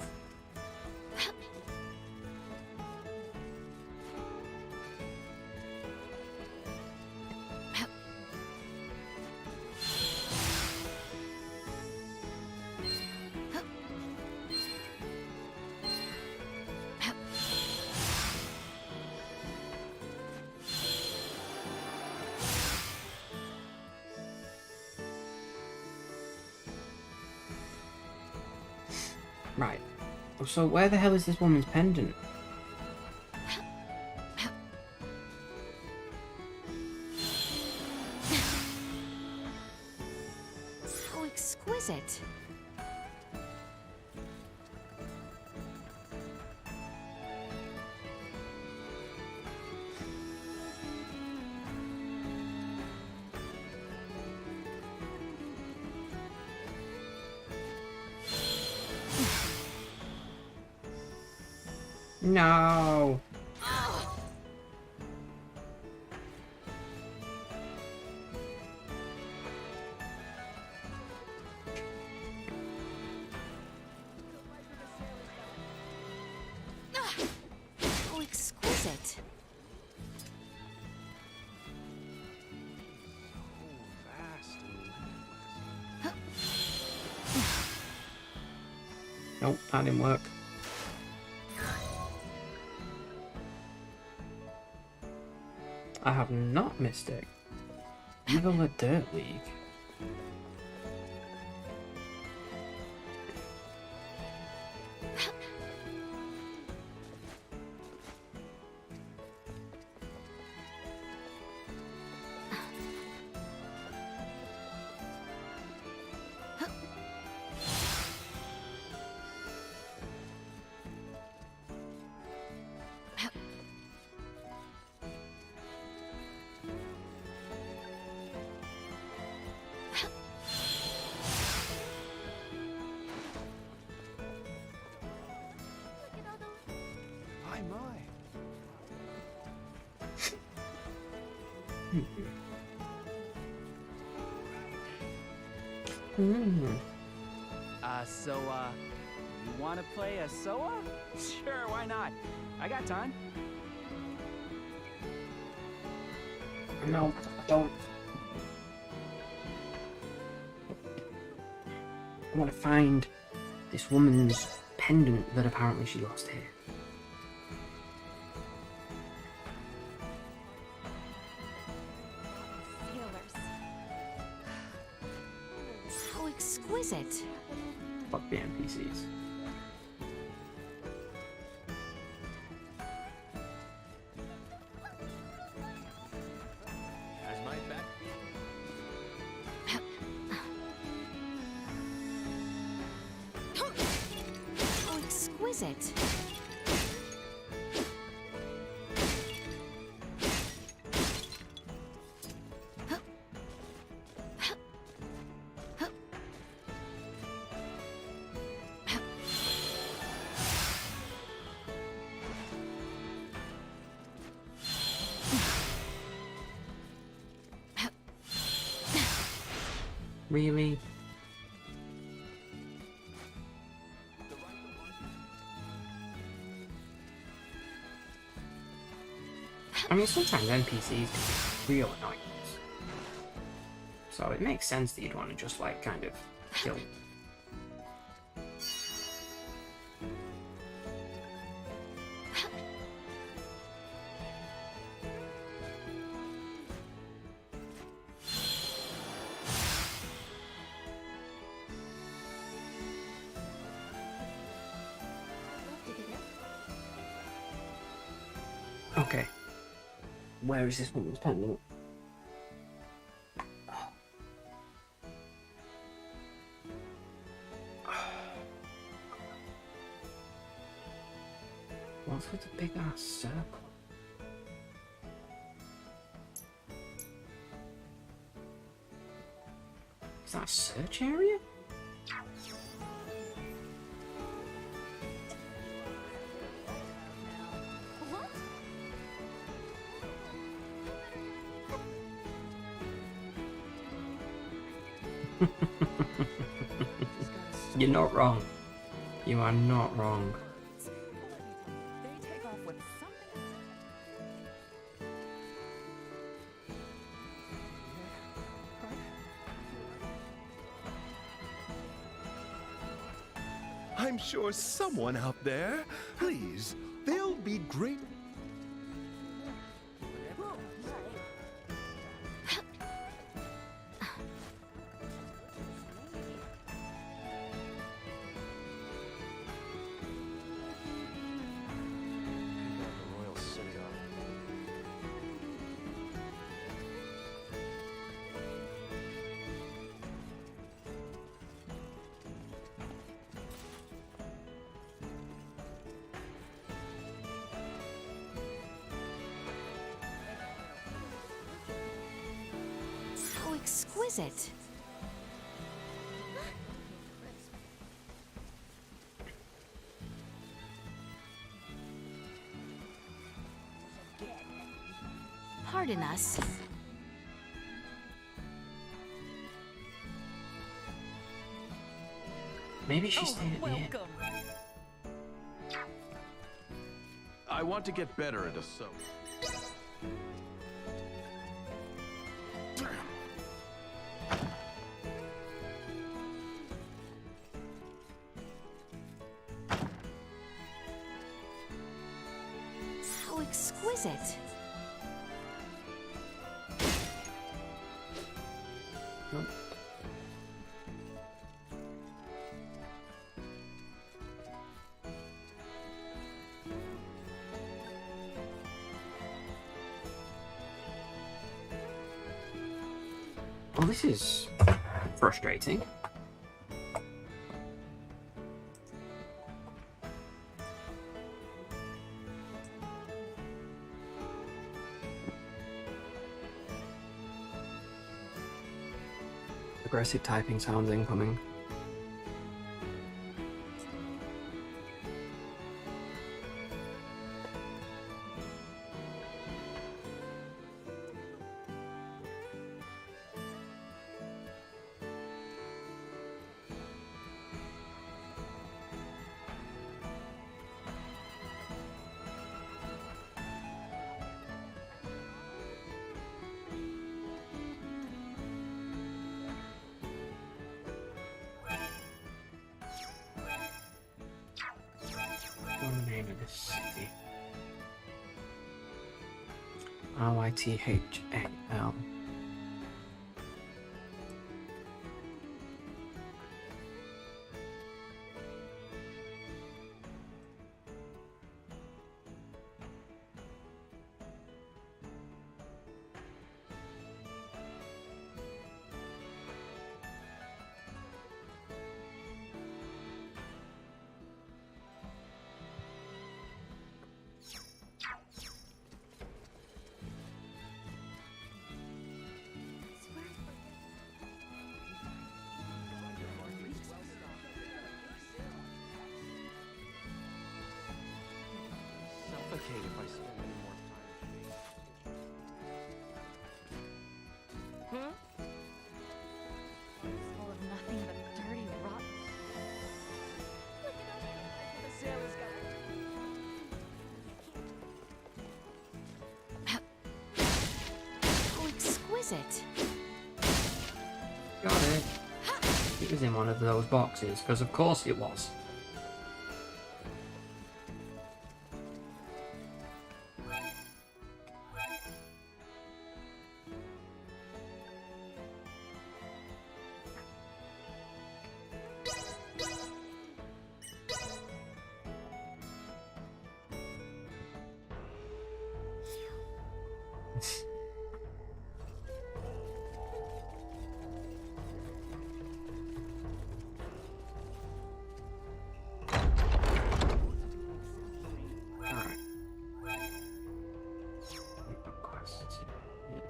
Right. So where the hell is this woman's pendant? How exquisite. No. How exquisite. Nope, that didn't work. I have not missed it. Evil the Dirt League. You want to play a SOA? Sure, why not? I got time. No, don't. I want to find this woman's pendant that apparently she lost here. How exquisite. Fuck the NPCs. How exquisite. Really? I mean, sometimes NPCs can be real annoying. So it makes sense that you'd want to just, like, kind of kill them. Okay. Where is this woman's pendant? What's with the big ass circle? Is that a search area? You're not wrong. You are not wrong. I'm sure someone out there, please, they'll be great. How exquisite. Pardon us. Maybe she stayed at the end. I want to get better at a soap. How exquisite. Nope. Well, this is frustrating. Aggressive typing sounds incoming. this city. Rythal. Suffocate if I spend any more time. Hmm? It's full of nothing but dirty, rotten. Look at all the sailors got. How exquisite. Got it. It was in one of those boxes, because of course it was.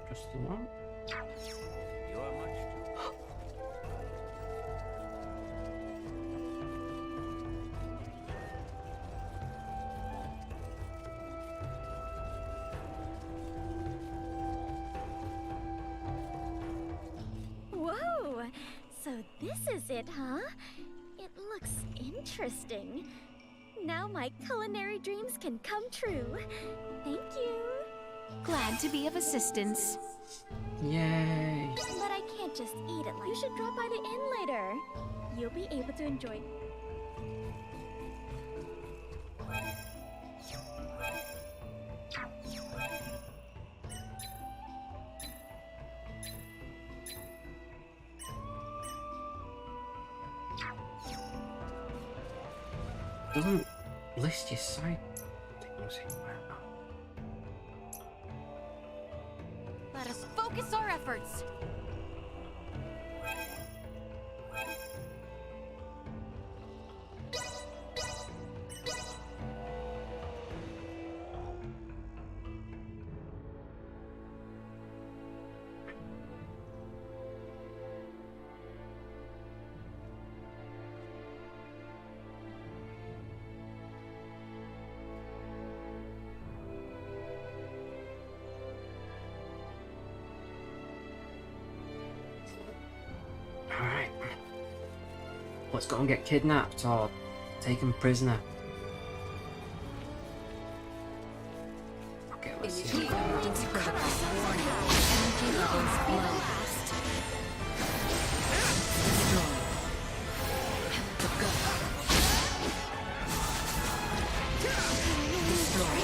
Just the one. You are much Whoa! So this is it, huh? It looks interesting. Now my culinary dreams can come true. Thank you. Glad to be of assistance. Yay! But I can't just eat it. You should drop by the inn later. You'll be able to enjoy. Doesn't list your side things anywhere. Let us focus our efforts. Alright. Let's go and get kidnapped or taken prisoner. Okay, let's see. Emergency protocol. Warning. Energy levels below. Destroy. Destroy.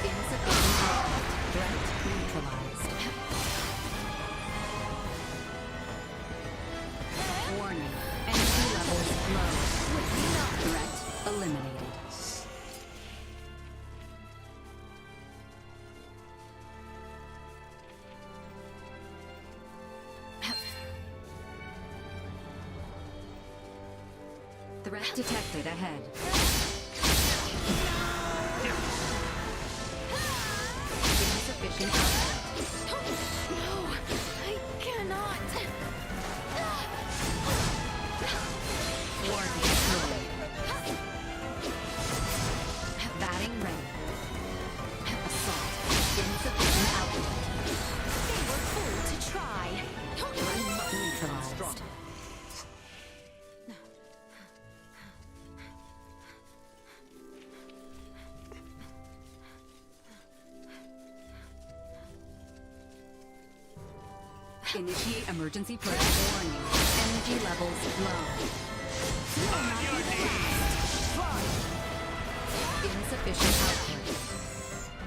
Insufficient output. Threat neutralized. Warning. Energy levels low. Threat eliminated. Threat detected ahead. Insufficient output. No, I cannot. Warning destroyed. Batting ready. Assault. Insufficient output. They were fooled to try. Threat neutralized. Initiate emergency protocol. Warning. Energy levels low. on your knees! Insufficient output.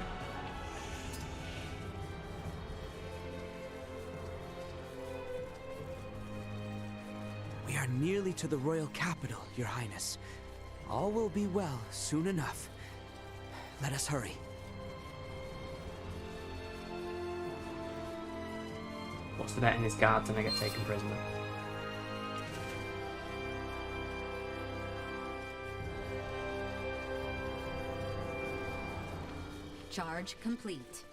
We are nearly to the royal capital, Your Highness. All will be well soon enough. Let us hurry. What's the bet in his guards and I get taken prisoner? Charge complete.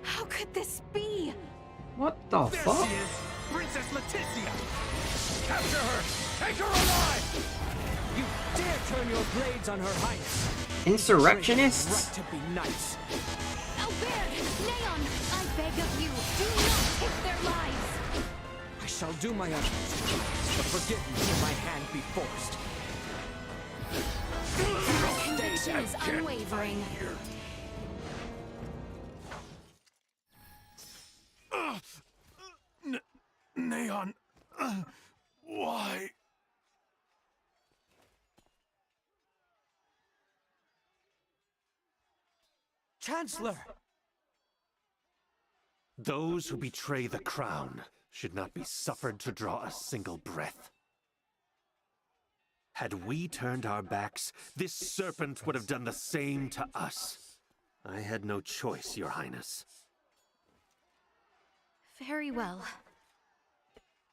How could this be? What the There fuck? she is! Princess Leticia! Capture her! Take her alive! You dare turn your blades on Her Highness! Insurrectionists? Right to be nice. Albert! Neon! I beg of you, do not take their lives! I shall do my utmost, but forgive me if my hand be forced. My conviction is unwavering. Neon, why? Chancellor! Those who betray the crown should not be suffered to draw a single breath. Had we turned our backs, this serpent would have done the same to us. I had no choice, Your Highness. Very well.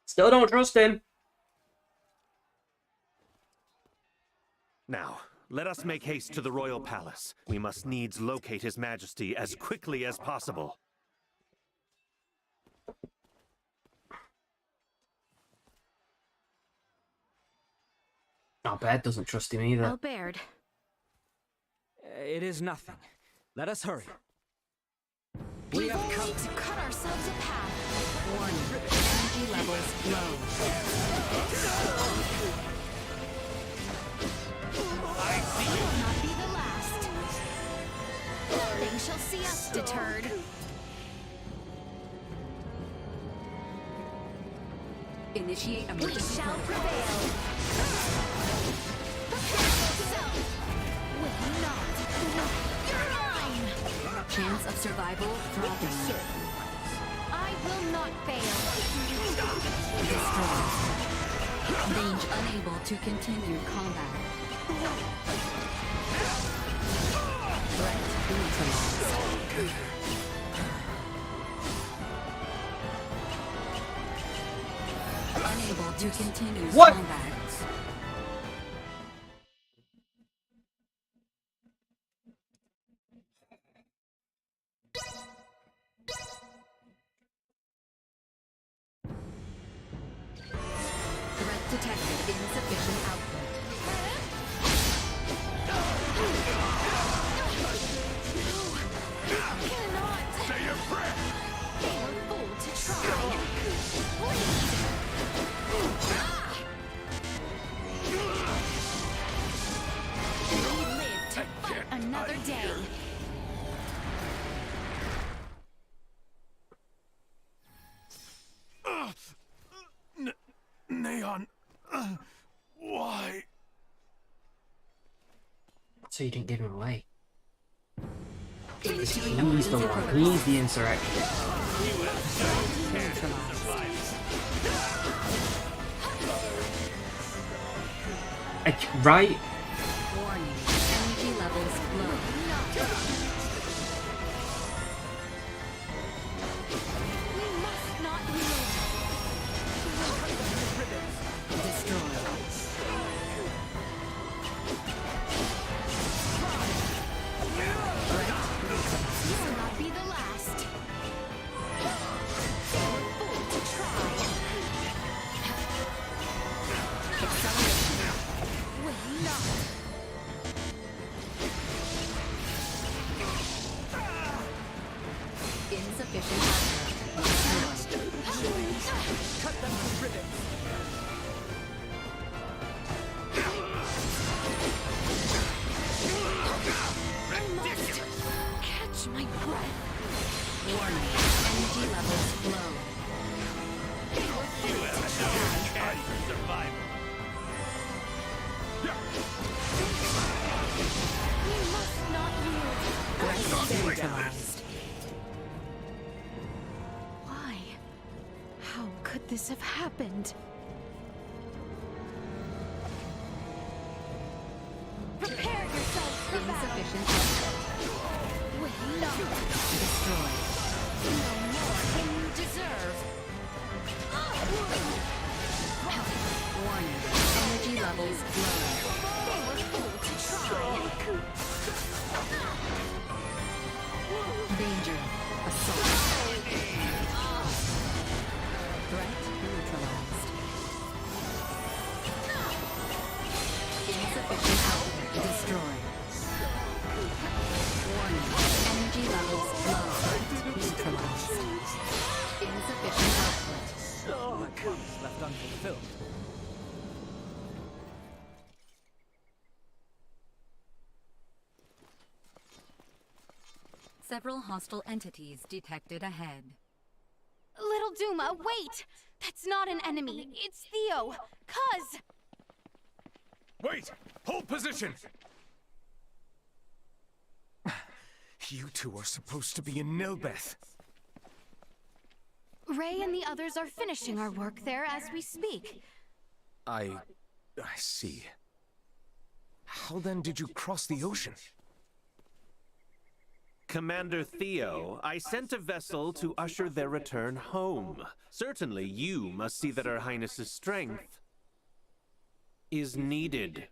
Still don't trust him. Now, let us make haste to the royal palace. We must needs locate His Majesty as quickly as possible. Albert doesn't trust him either. Albert. It is nothing. Let us hurry. We've only to cut ourselves a path. Warning. Energy levels low. We will not be the last. Nothing shall see us deterred. Initiate We emergency shall protocol. prevail. Prepare yourself. Will not. You're mine. Chance of survival dropping. I will not fail. Destroyed. Range unable to continue combat. Threat neutralized. Unable to continue combat. Threat detected. Insufficient output. Cannot. Say your prayer! They were bold to try. Please. We live to fight another day. Neon, why? So you didn't give him away. Initiate He's the emergency one. protocol. He's the insurrection. Right? Warning. Energy levels low. We must not yield. Destroyed. This will not be the last. They were bold to try. Acceleration. Will not. this have happened? Prepare yourselves for Insufficient. With love. Destroyed. No more than you deserve. Warning. Energy levels low. They were fools to try. Danger. Assault. Threat neutralized. Insufficient output. Destroyed. Warning. Energy levels low. Threat neutralized. Insufficient output. Left unfulfilled. Several hostile entities detected ahead. Little Duma, wait! That's not an enemy. It's Theo. Cuz! Wait! Hold position! You two are supposed to be in Nilbeth. Ray and the others are finishing our work there as we speak. I see. How then did you cross the ocean? Commander Theo, I sent a vessel to usher their return home. Certainly you must see that Her Highness's strength is needed.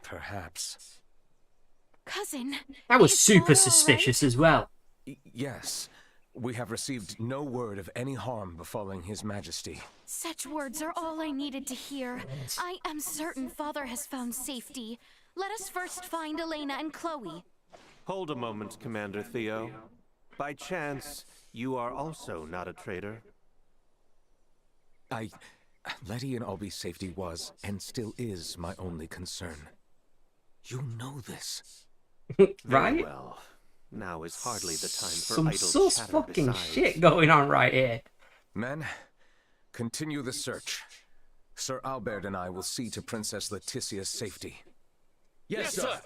Perhaps. Cousin. That was is super Father suspicious as well. Yes. We have received no word of any harm befalling His Majesty. Such words are all I needed to hear. I am certain Father has found safety. Let us first find Elena and Chloe. Hold a moment, Commander Theo. By chance, you are also not a traitor? Letty and Albie's safety was, and still is, my only concern. You know this. Right? Very well. Now is hardly the time for Some idle sus chatter fucking besides. shit going on right here. Men, continue the search. Sir Albert and I will see to Princess Letitia's safety. Yes, sir.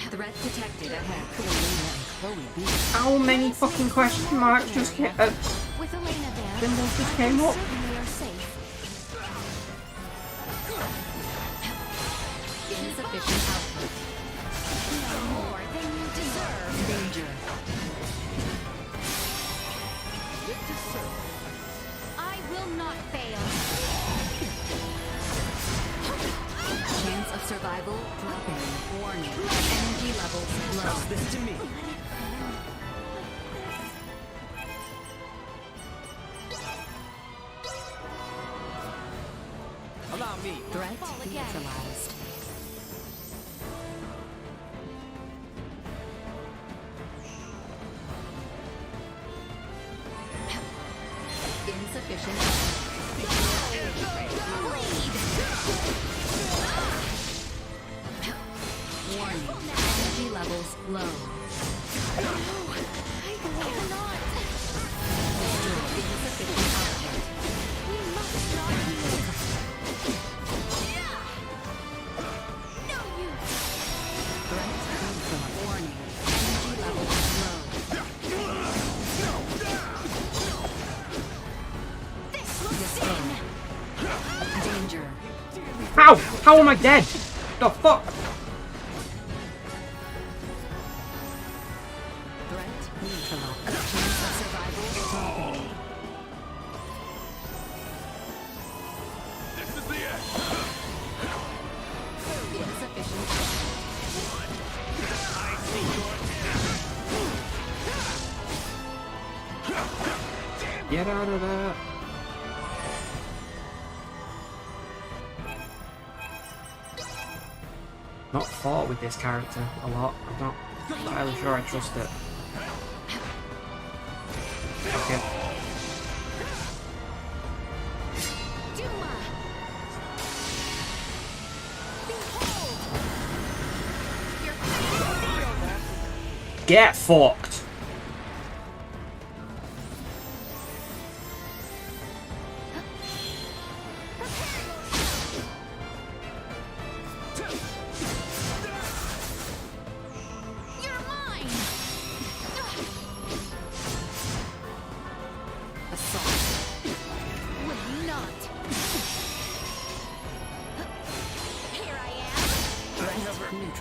Threat detected ahead. How many fucking question marks just hit? With Elena there, Symbols just I came am up. certain we are safe. Insufficient output. No more than you deserve. Danger. I will not fail. Chance of survival dropping. Warning. Energy levels low. Trust this to me. Allow me. Threat neutralized. Insufficient. Warning. Energy levels low. Insufficient output. Threat neutralized. Warning. Energy levels low. Danger. How? How am I dead? The fuck? Threat neutralized. Chance of survival dropping. This is the end. Insufficient. I see your Get out of there. Not fought with this character a lot. I'm not entirely sure I trust it. Okay. Get fucked.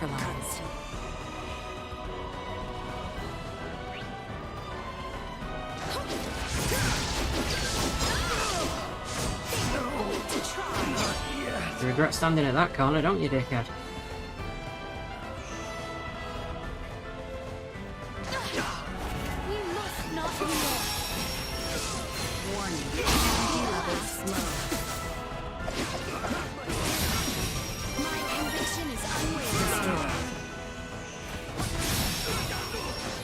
neutralized. You regret standing at that corner, don't you, dickhead? We must not ignore. Warning, energy levels slow. My conviction is unwavering.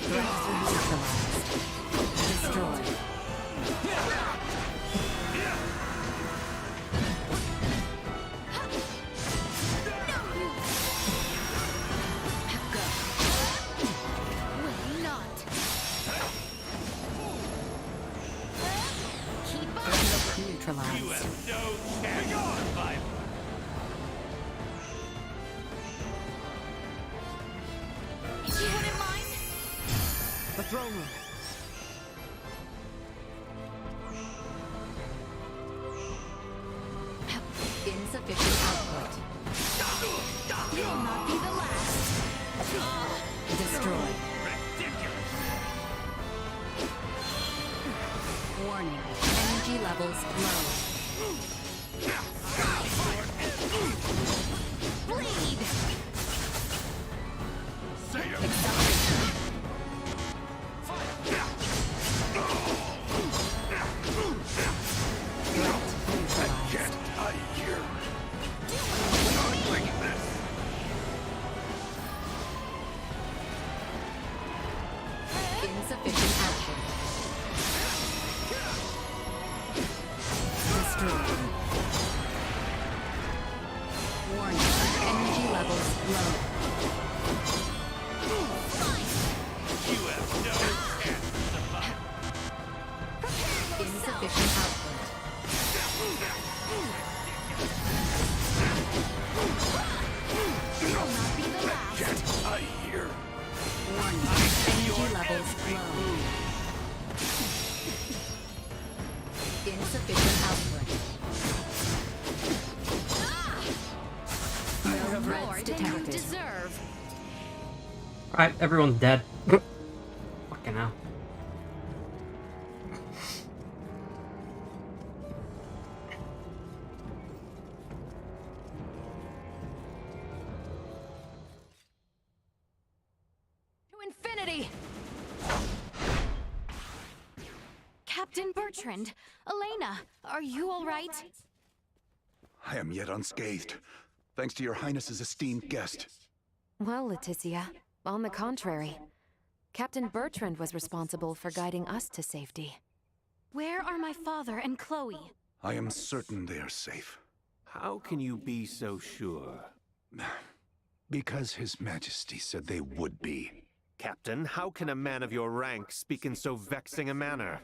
Threats neutralized. Destroyed. Will not. Keep up. Neutralized. If you wouldn't mind. The throne room. Insufficient output. Will not be the last. Destroyed. Warning, energy levels low. Bleed. Acceleration. Insufficient output. Destroyed. Warning, energy levels low. Insufficient output. Will not be the last. Warning, energy levels low. Insufficient output. No More threats than you detected. deserve. Right, everyone's dead. Fucking hell. To infinity! Captain Bertrand, Elena, are you all right? I am yet unscathed, thanks to your highness's esteemed guest. Well, Leticia, on the contrary. Captain Bertrand was responsible for guiding us to safety. Where are my father and Chloe? I am certain they are safe. How can you be so sure? Because His Majesty said they would be. Captain, how can a man of your rank speak in so vexing a manner?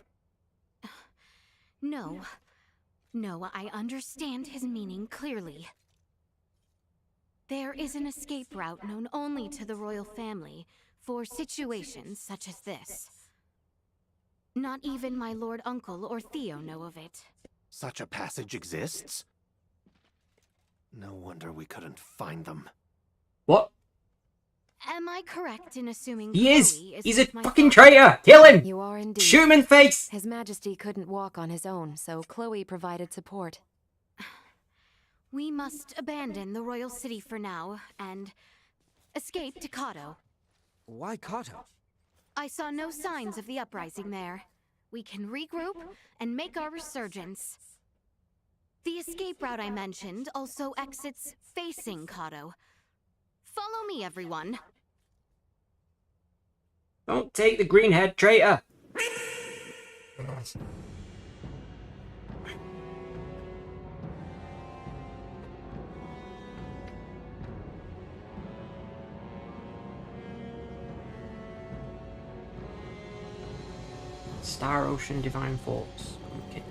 No. No, I understand his meaning clearly. There is an escape route known only to the royal family for situations such as this. Not even my lord uncle or Theo know of it. Such a passage exists? No wonder we couldn't find them. What? Am I correct in assuming He is! Chloe is He's a with my fucking father? traitor! Kill him! You are indeed. Shoot him in the face! His Majesty couldn't walk on his own, so Chloe provided support. We must abandon the royal city for now and escape to Kato. Why Kato? I saw no signs of the uprising there. We can regroup and make our resurgence. The escape route I mentioned also exits facing Kato. Follow me, everyone. Don't take the greenhead, traitor! Star Ocean Divine Force. Okay.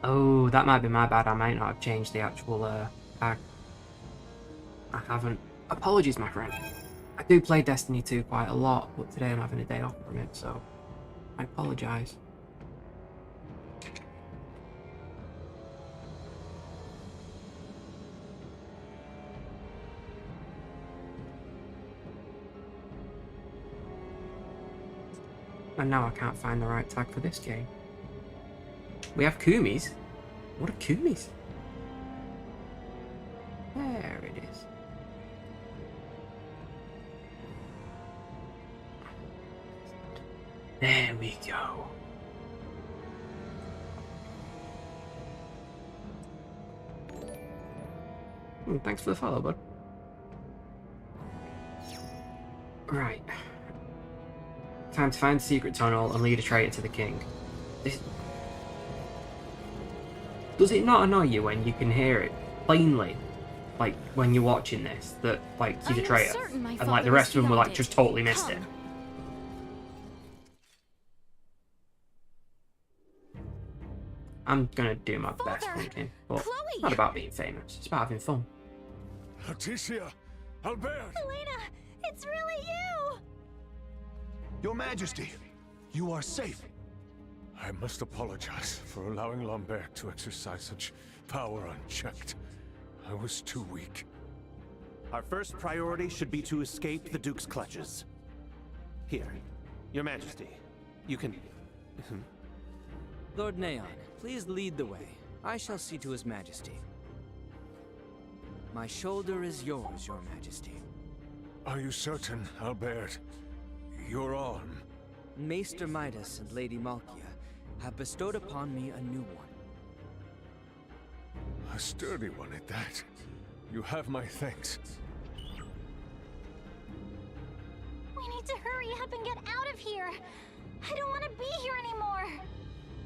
Oh, that might be my bad. I might not have changed the actual tag. I haven't. Apologies, my friend. I do play Destiny 2 quite a lot, but today I'm having a day off from it, so I apologise. And now I can't find the right tag for this game. We have Kumis. What are Kumis? There it is. There we go. Thanks for the follow, bud. Right. Time to find the secret tunnel and lead a traitor to the king. Does it not annoy you when you can hear it plainly, like when you're watching this, that like he's a traitor, and like the rest of them were like just totally missed it? I'm gonna do my best pumpkin, but it's not about being famous, it's about having fun. Leticia! Albert! Elena! It's really you! Your Majesty, you are safe. I must apologize for allowing Lambert to exercise such power unchecked. I was too weak. Our first priority should be to escape the Duke's clutches. Here, Your Majesty, you can... Lord Neon, please lead the way. I shall see to His Majesty. My shoulder is yours, Your Majesty. Are you certain, Albert? Your arm? Maester Midas and Lady Malkia have bestowed upon me a new one. A sturdy one at that. You have my thanks. We need to hurry up and get out of here. I don't want to be here anymore.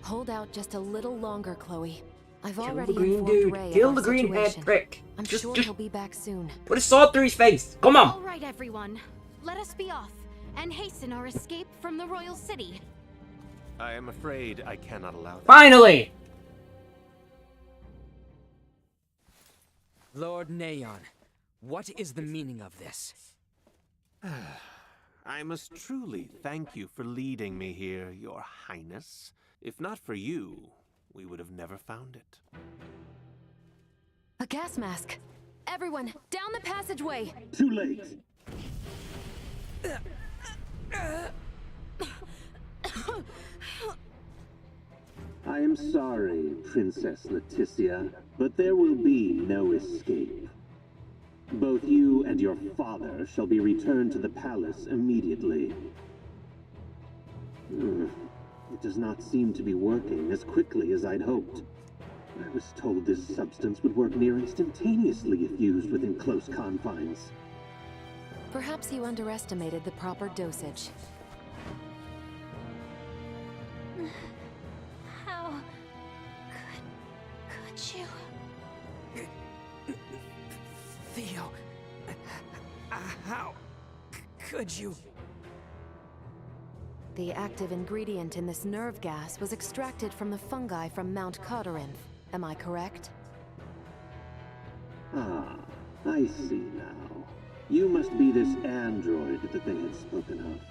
Hold out just a little longer, Chloe. I've Kill already the green informed dude. Ray Kill of the our green head situation. prick. I'm Just sure he'll be back soon. put a sword through his face. Come on. All right, everyone. Let us be off and hasten our escape from the royal city. I am afraid I cannot allow that. Finally! Lord Neon, what is the meaning of this? I must truly thank you for leading me here, Your Highness. If not for you, we would have never found it. A gas mask. Everyone, down the passageway. Too late. I am sorry, Princess Leticia, but there will be no escape. Both you and your father shall be returned to the palace immediately. It does not seem to be working as quickly as I'd hoped. I was told this substance would work near instantaneously if used within close confines. Perhaps you underestimated the proper dosage. How could you? Theo, how could you? The active ingredient in this nerve gas was extracted from the fungi from Mount Codorinth. Am I correct? Ah, I see now. You must be this android that they had spoken of.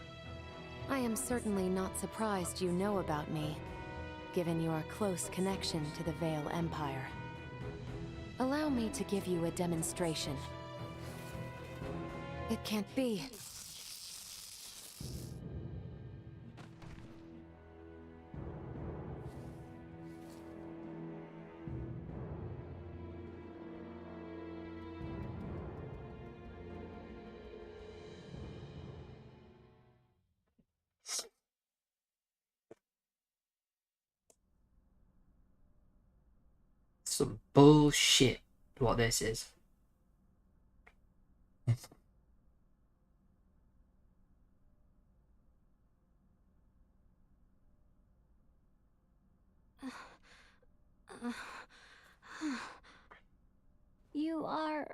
I am certainly not surprised you know about me, given your close connection to the Vale Empire. Allow me to give you a demonstration. It can't be. Some bullshit, what this is. You are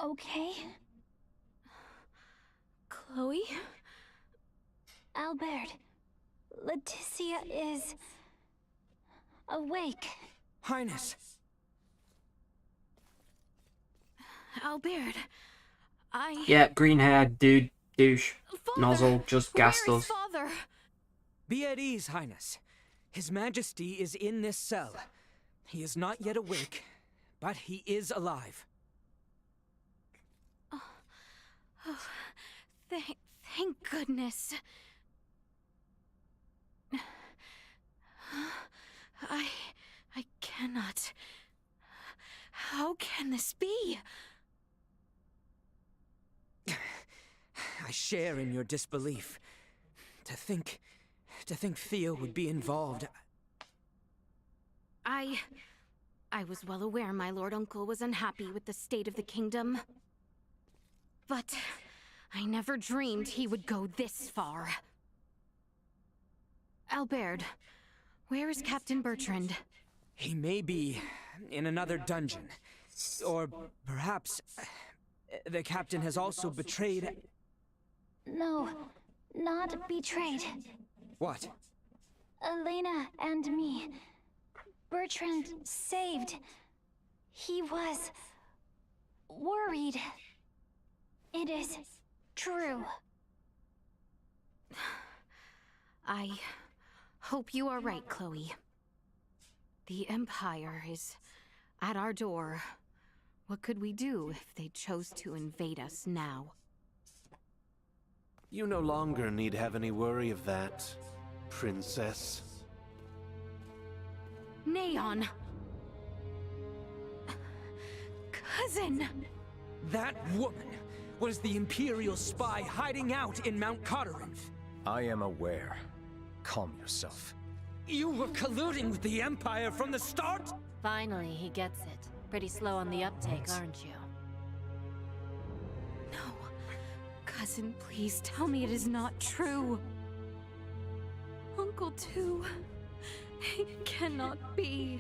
okay? Chloe? Albert, Leticia is awake. Highness! Albert, Yeah, green-haired dude, douche, Father, nozzle, just gassed where us. is Father? Be at ease, Highness. His Majesty is in this cell. He is not yet awake, but he is alive. Oh, thank goodness. I cannot. How can this be? I share in your disbelief. To think Theo would be involved. I was well aware my Lord Uncle was unhappy with the state of the kingdom. But I never dreamed he would go this far. Albert, where is Captain Bertrand? He may be in another dungeon. Or perhaps the captain has also betrayed... No, not betrayed. What? Elena and me. Bertrand saved. He was... worried. It is true. I hope you are right, Chloe. The Empire is at our door. What could we do if they chose to invade us now? You no longer need have any worry of that, Princess. Neon! Cousin! That woman was the Imperial spy hiding out in Mount Cotterinth. I am aware. Calm yourself. You were colluding with the Empire from the start? Finally, he gets it. Pretty slow on the uptake, aren't you? No. Cousin, please tell me it is not true. Uncle too. It cannot be.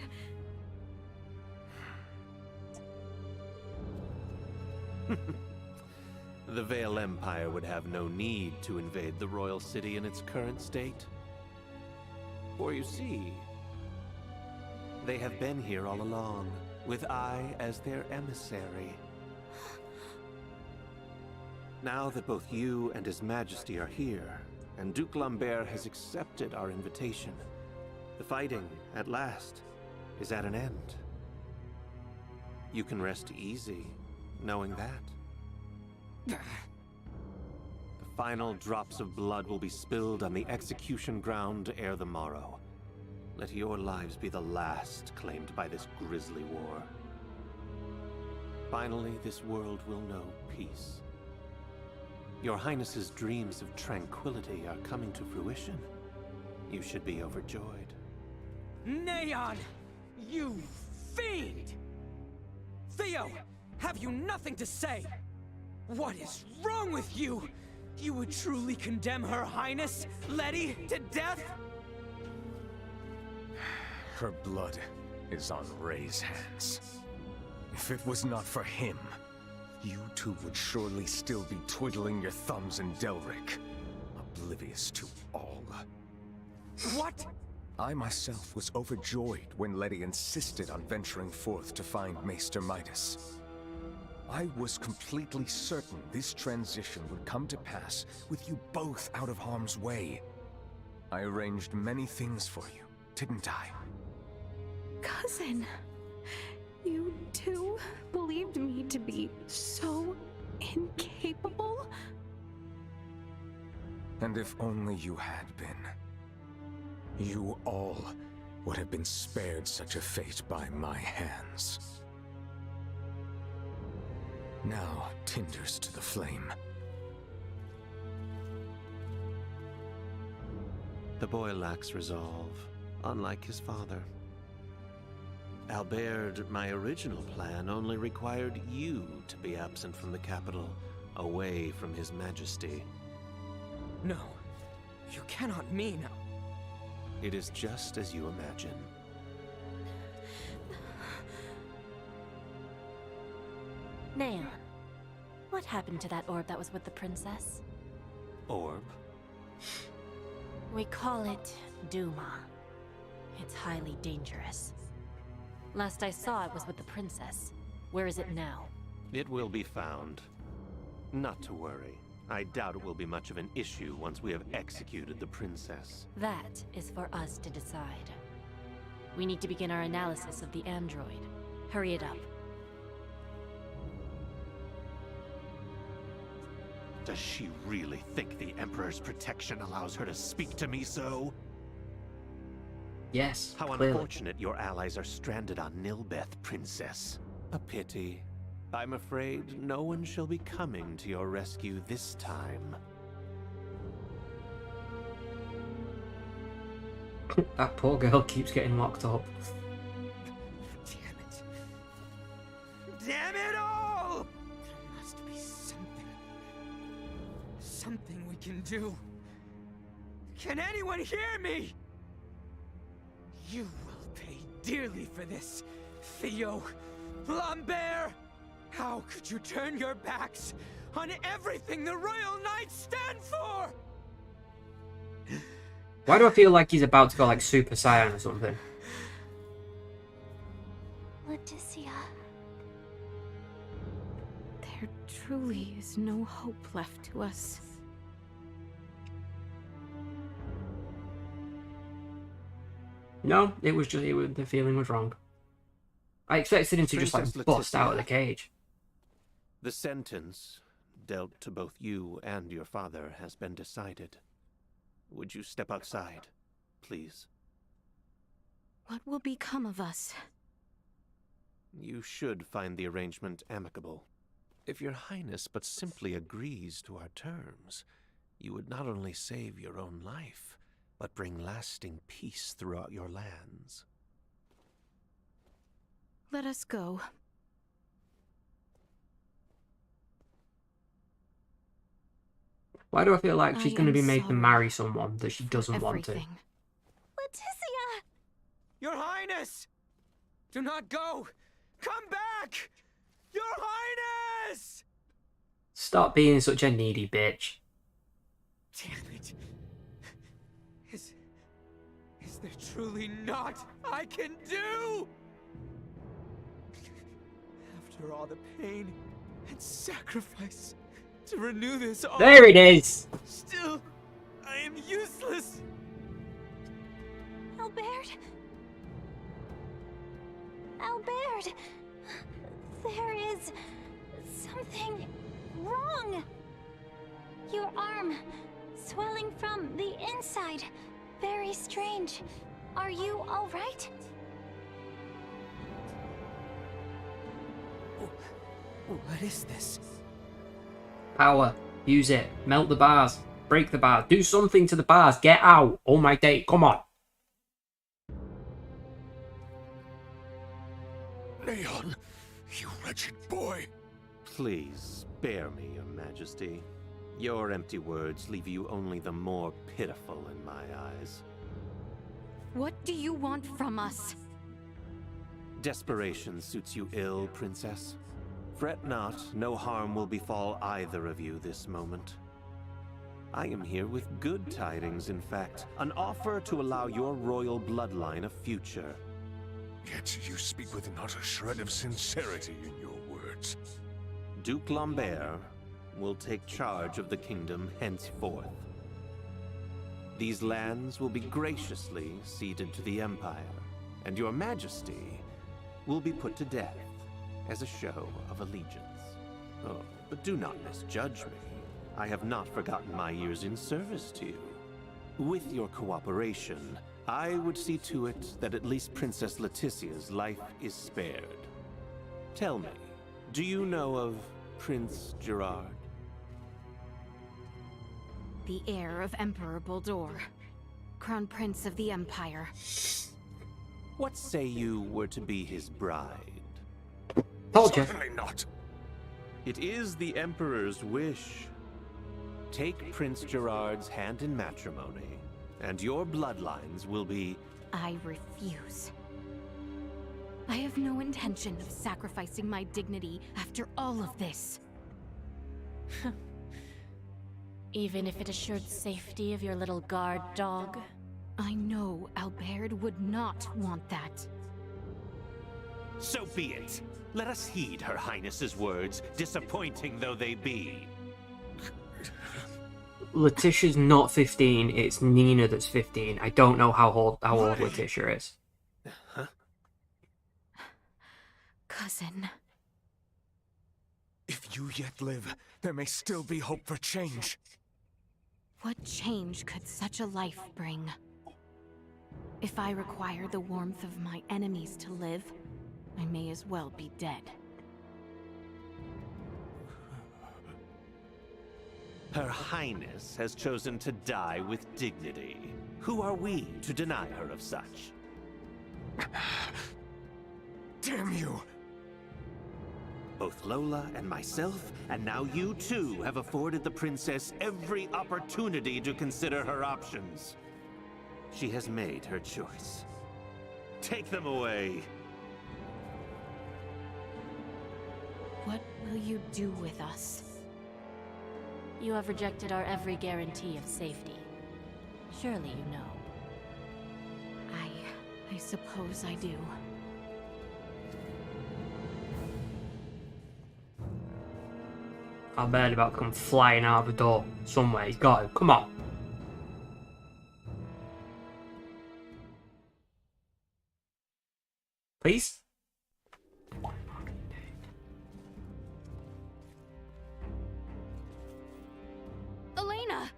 The Vale Empire would have no need to invade the royal city in its current state. For you see, they have been here all along, with I as their emissary. Now that both you and His Majesty are here, and Duke Lambert has accepted our invitation, the fighting, at last, is at an end. You can rest easy, knowing that. The final drops of blood will be spilled on the execution ground ere the morrow. Let your lives be the last claimed by this grisly war. Finally, this world will know peace. Your Highness's dreams of tranquility are coming to fruition. You should be overjoyed. Neon! You fiend! Theo! Have you nothing to say? What is wrong with you? You would truly condemn Her Highness, Letty, to death? Her blood is on Ray's hands. If it was not for him, you two would surely still be twiddling your thumbs in Delric, oblivious to all. What? I myself was overjoyed when Letty insisted on venturing forth to find Maester Midas. I was completely certain this transition would come to pass with you both out of harm's way. I arranged many things for you, didn't I? Cousin, you too believed me to be so incapable? And if only you had been, you all would have been spared such a fate by my hands. Now, tinders to the flame. The boy lacks resolve, unlike his father. Albert, my original plan only required you to be absent from the capital, away from His Majesty. No, you cannot mean... It is just as you imagine. Neon, what happened to that orb that was with the princess? Orb? We call it Duma. It's highly dangerous. Last I saw it was with the princess. Where is it now? It will be found. Not to worry. I doubt it will be much of an issue once we have executed the princess. That is for us to decide. We need to begin our analysis of the android. Hurry it up. Does she really think the Emperor's protection allows her to speak to me so? Yes, How clearly. unfortunate your allies are stranded on Nilbeth, Princess. A pity. I'm afraid no one shall be coming to your rescue this time. That poor girl keeps getting locked up. Damn it. Damn it all! There must be something. Something we can do. Can anyone hear me? You will pay dearly for this, Theo Lambert! How could you turn your backs on everything the Royal Knights stand for? Why do I feel like he's about to go like Super Saiyan or something? Leticia. There truly is no hope left to us. No, it was the feeling was wrong. I expected him to just like Princess bust Leticia. out of the cage. The sentence dealt to both you and your father has been decided. Would you step outside, please? What will become of us? You should find the arrangement amicable. If your Highness but simply agrees to our terms, you would not only save your own life, but bring lasting peace throughout your lands. Let us go. Why do I feel like she's I going to am be made to sorry marry someone that she doesn't want to? everything. Leticia! Your Highness! Do not go! Come back! Your Highness! Stop being such a needy bitch. Damn it. Is there truly not I can do? After all the pain and sacrifice to renew this all, There it is! still, I am useless. Albert? Albert! There is something wrong. Your arm swelling from the inside. Very strange. Are you all right? What is this? Power. Use it. Melt the bars. Break the bars. Do something to the bars. Get out. Oh my day. Come on. Neon, you wretched boy. Please spare me, Your Majesty. Your empty words leave you only the more pitiful in my eyes. What do you want from us? Desperation suits you ill, Princess. Fret not, no harm will befall either of you this moment. I am here with good tidings, in fact. An offer to allow your royal bloodline a future. Yet you speak with not a shred of sincerity in your words. Duke Lambert will take charge of the kingdom henceforth. These lands will be graciously ceded to the Empire, and your Majesty will be put to death as a show of allegiance. Oh, but do not misjudge me. I have not forgotten my years in service to you. With your cooperation, I would see to it that at least Princess Leticia's life is spared. Tell me, do you know of Prince Gerard? The heir of Emperor Baldur, Crown Prince of the Empire. What say you were to be his bride? Told you. Certainly not. It is the Emperor's wish. Take Prince Gerard's hand in matrimony, and your bloodlines will be... I refuse. I have no intention of sacrificing my dignity after all of this. Even if it assured safety of your little guard dog? I know Albert would not want that. So be it. Let us heed Her Highness's words, disappointing though they be. Letitia's not 15, it's Nina that's 15. I don't know how old Letitia is. Huh? Cousin. If you yet live, there may still be hope for change. What change could such a life bring? If I require the warmth of my enemies to live, I may as well be dead. Her Highness has chosen to die with dignity. Who are we to deny her of such? Damn you! Both Lola and myself, and now you too, have afforded the princess every opportunity to consider her options. She has made her choice. Take them away. What will you do with us? You have rejected our every guarantee of safety. Surely you know. I suppose I do. I'll barely about to come flying out of the door somewhere. He's got to. Come on. Please? Elena!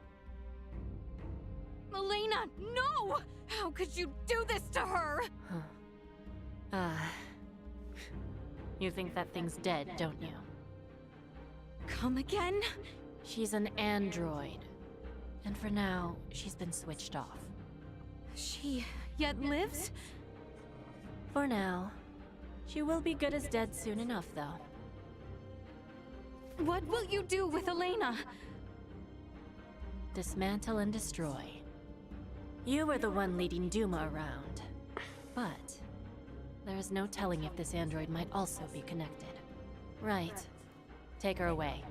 Elena, no! How could you do this to her? You think that thing's dead, don't you? Come again? She's an android. And for now, she's been switched off. She yet lives? For now. She will be good as dead soon enough, though. What will you do with Elena? Dismantle and destroy. You were the one leading Duma around. But there is no telling if this android might also be connected. Right. Take her away.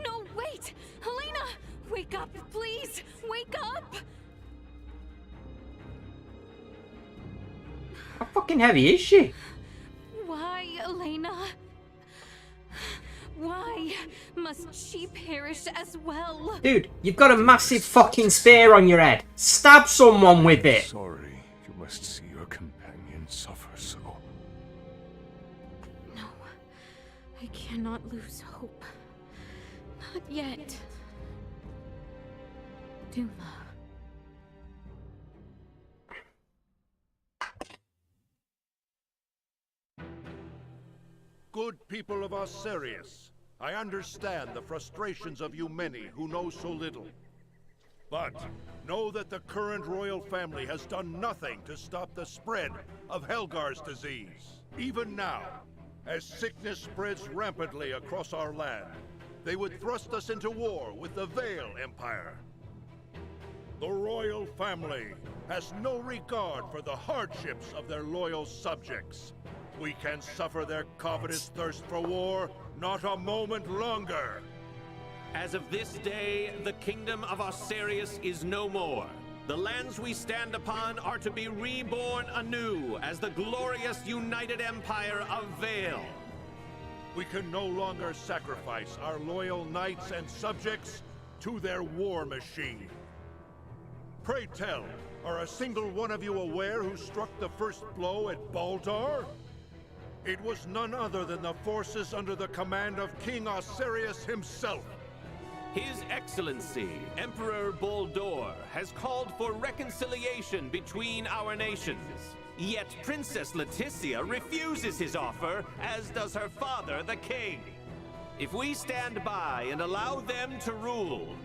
No, wait! Elena! Wake up, please! Wake up! How fucking heavy is she? Why, Elena? Why must she perish as well? Dude, you've got a massive fucking spear on your head. Stab someone with it. Sorry, you must see your companion suffer so. No, I cannot lose hope. Not yet. Duma. Good people of Osirius, I understand the frustrations of you many who know so little. But know that the current royal family has done nothing to stop the spread of Helgar's disease. Even now, as sickness spreads rampantly across our land, they would thrust us into war with the Vale Empire. The royal family has no regard for the hardships of their loyal subjects. We can suffer their covetous thirst for war not a moment longer. As of this day, the kingdom of Osirius is no more. The lands we stand upon are to be reborn anew as the glorious united empire of Vale. We can no longer sacrifice our loyal knights and subjects to their war machine. Pray tell, are a single one of you aware who struck the first blow at Baldar? It was none other than the forces under the command of King Osirius himself. His Excellency, Emperor Baldor, has called for reconciliation between our nations. Yet Princess Leticia refuses his offer, as does her father, the king. If we stand by and allow them to rule,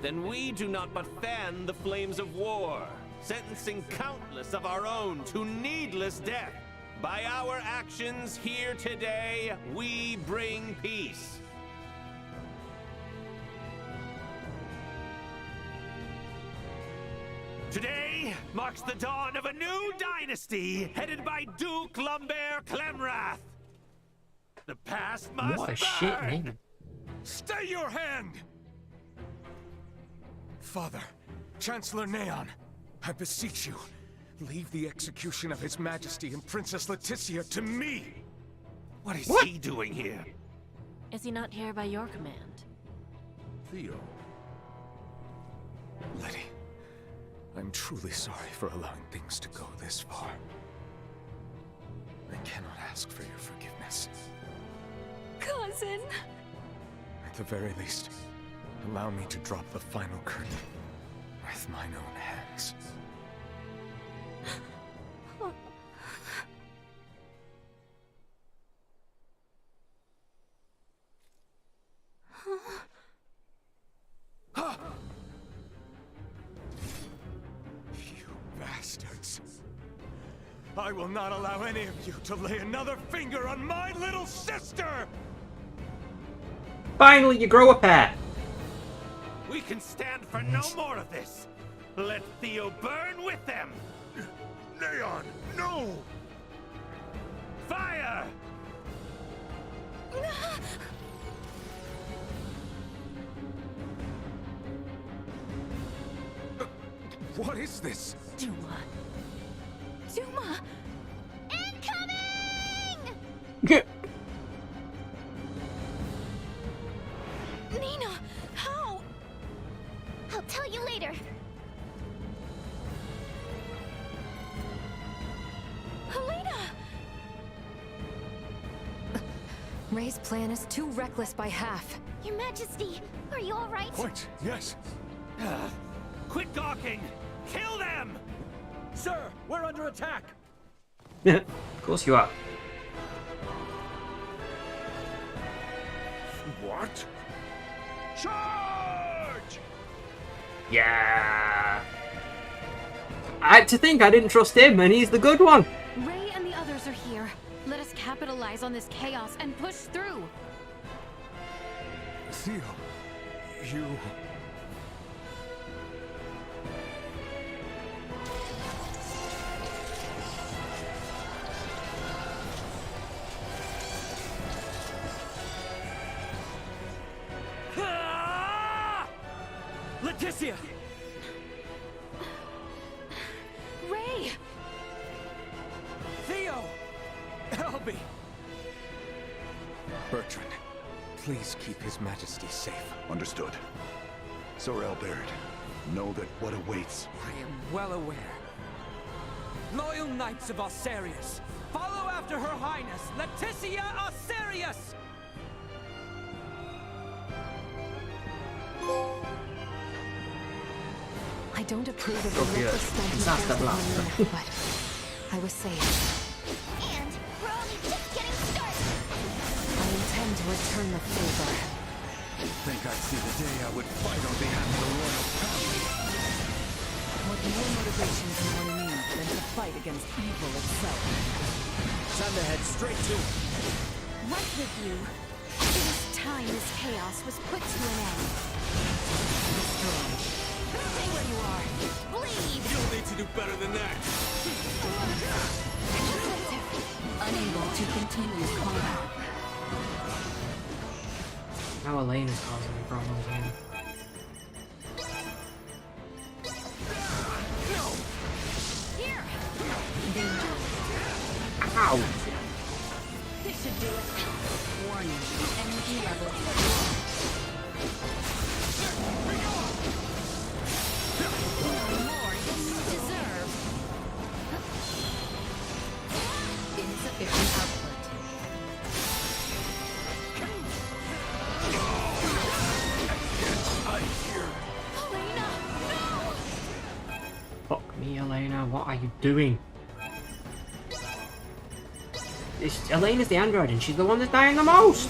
then we do not but fan the flames of war, sentencing countless of our own to needless death. By our actions here today, we bring peace. Today marks the dawn of a new dynasty headed by Duke Lambert Clemrath. The past must What a burn. shit name. Stay your hand! Father, Chancellor Neon, I beseech you, Leave the execution of His Majesty and Princess Leticia to me! What is he doing here? Is he not here by your command? Theo. Letty, I'm truly sorry for allowing things to go this far. I cannot ask for your forgiveness. Cousin! At the very least, allow me to drop the final curtain with mine own hands. You bastards! I will not allow any of you to lay another finger on my little sister! Finally, you grow a pair. We can stand for no more of this. Let Theo burn with them. Neon, no! Fire! What is this? Duma. Duma! Incoming! Nina! How? I'll tell you later. Helena! Ray's plan is too reckless by half. Your Majesty, are you all right? Wait, yes. Quit gawking! Kill them! Sir, we're under attack! Of course you are. What? Charge! Yeah. I had to think I didn't trust him, and he's the good one. Ray and the others are here. Let us capitalize on this chaos and push through. Theo, you... Leticia! Ray! Theo! Help me! Bertrand, please keep His Majesty safe. Understood. Sorel Baird, know that what awaits. I am well aware. Loyal Knights of Osarius, follow after Her Highness, Leticia Osarius! I don't approve of the Sophia, reckless stunt it's not that loud. but I was saved. And we're only just getting started. I intend to return the favor. Think I'd see the day I would fight on behalf of the royal family. What more motivation can one need than to fight against evil itself? Time to head straight to it. Right with you. It is time this chaos was put to an end. Destroy. Stay where you are. Bleed! You'll need to do better than that. Unable to continue combat. Now Elena's causing me problems here. Here! Danger. Ow! This should do it. Warning. Energy level. More than you deserve. Insufficient output. Helena, no! Fuck me, Elena. What are you doing? Elena's the android, and she's the one that's dying the most.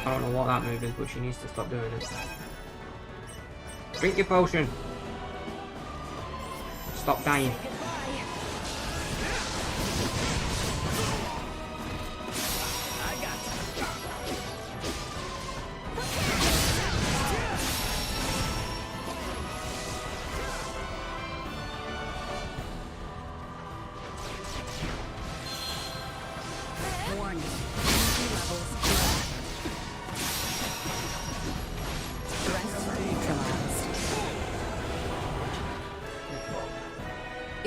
I don't know what that move is, but she needs to stop doing it. Drink your potion. Stop dying. Warning. Energy levels.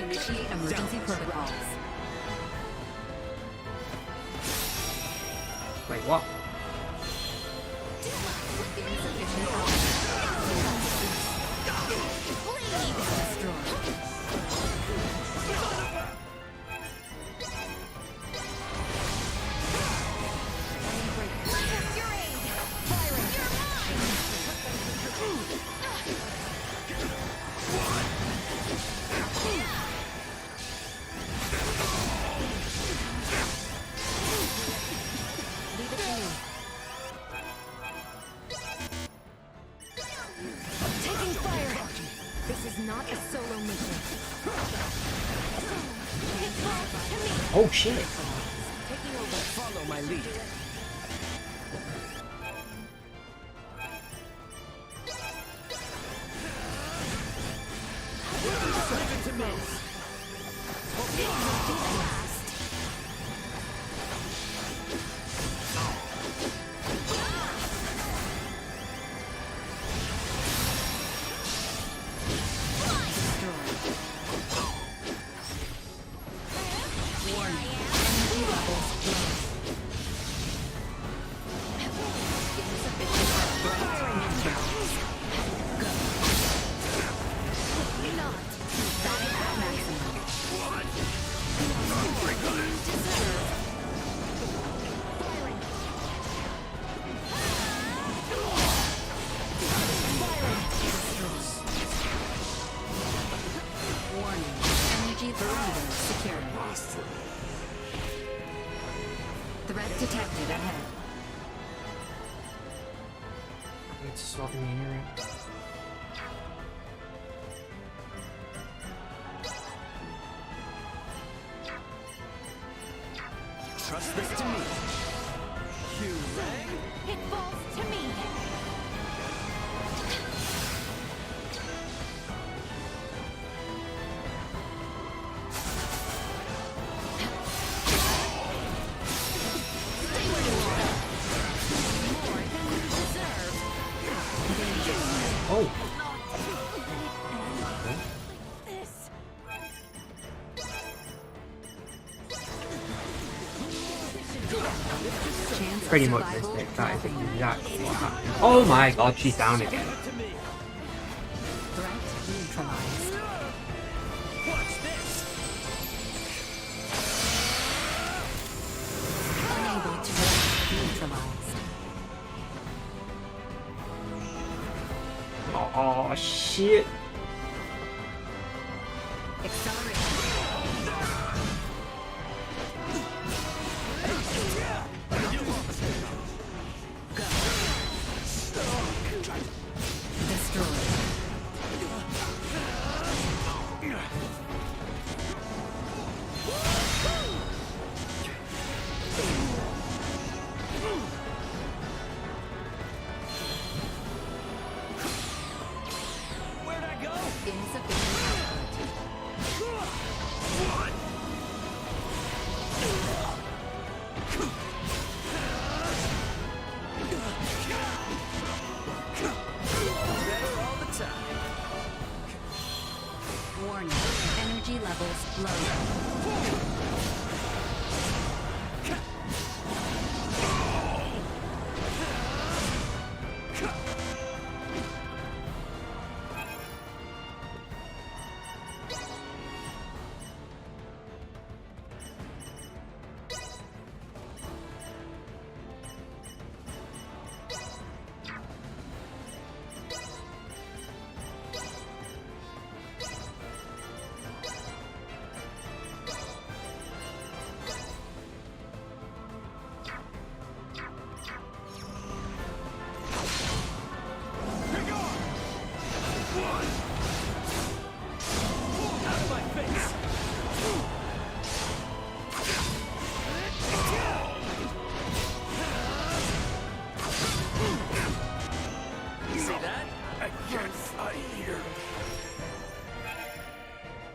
Initiate emergency protocols. Wait, what? Insufficient output. Oh shit! Taking over. Follow my lead. Leave it to me. Threat detected ahead. I need to swap me here. Trust this to me. You rang? It falls to me. Oh! Pretty much mistake. That is exactly what happened. Oh my god, she's down again. Threat neutralized. Watch this. Unable to neutralized. Oh shit. Acceleration. Where'd I go? Insufficient output. Better all the time. Warning. Energy levels low.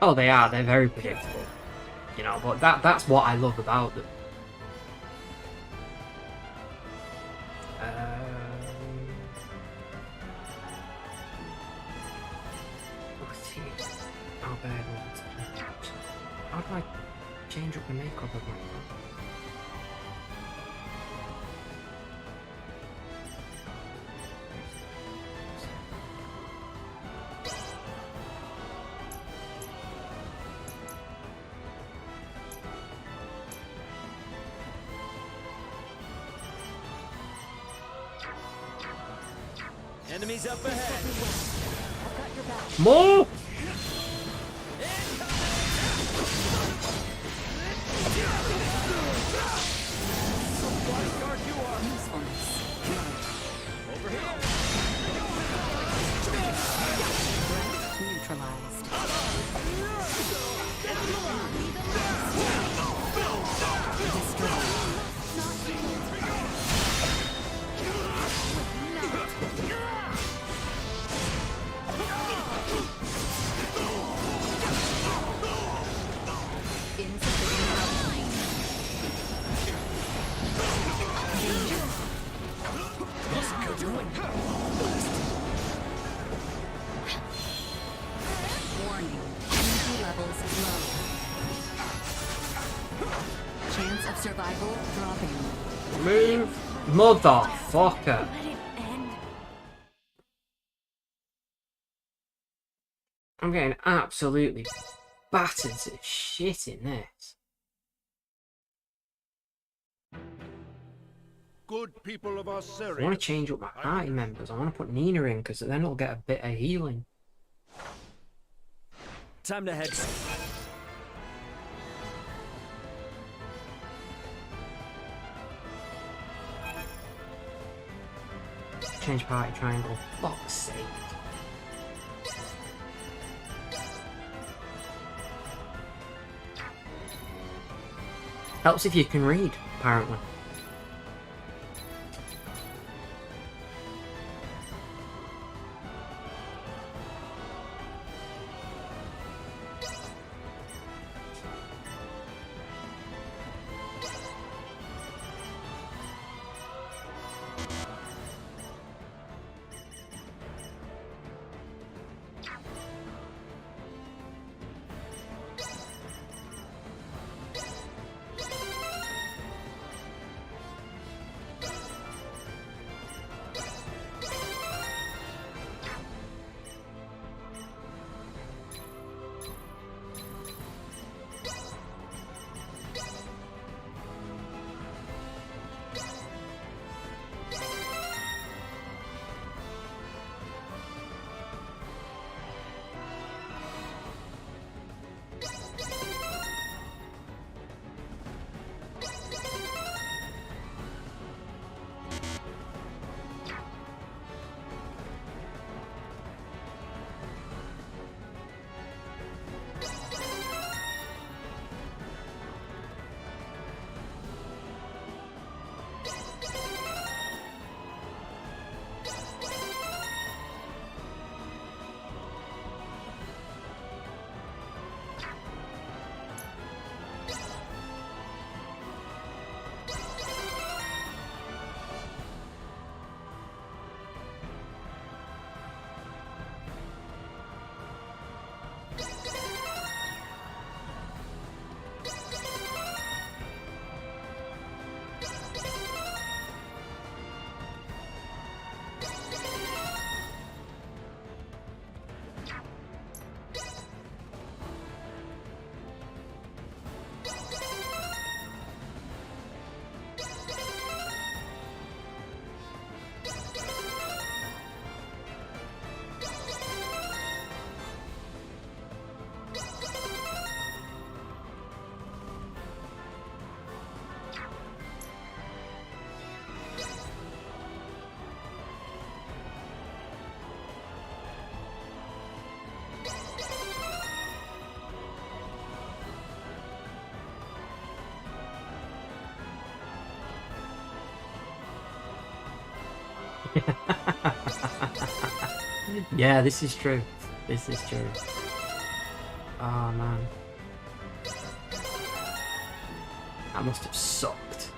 Oh, they are. They're very predictable. You know, but that's what I love about them. Let's see. Albert wants to How do I change up the makeup of my... Enemies up ahead. More! Neutralized. Warning. Energy levels low. Chance of survival dropping. Move! Motherfucker! I'm getting absolutely battered to shit in this. Good people of I Osirius. want to change up my party members. I want to put Nina in because then it'll get a bit of healing. Time to head. Change party triangle. Fuck's sake. Helps if you can read, apparently. Yeah, this is true. This is true. Oh man. That must have sucked.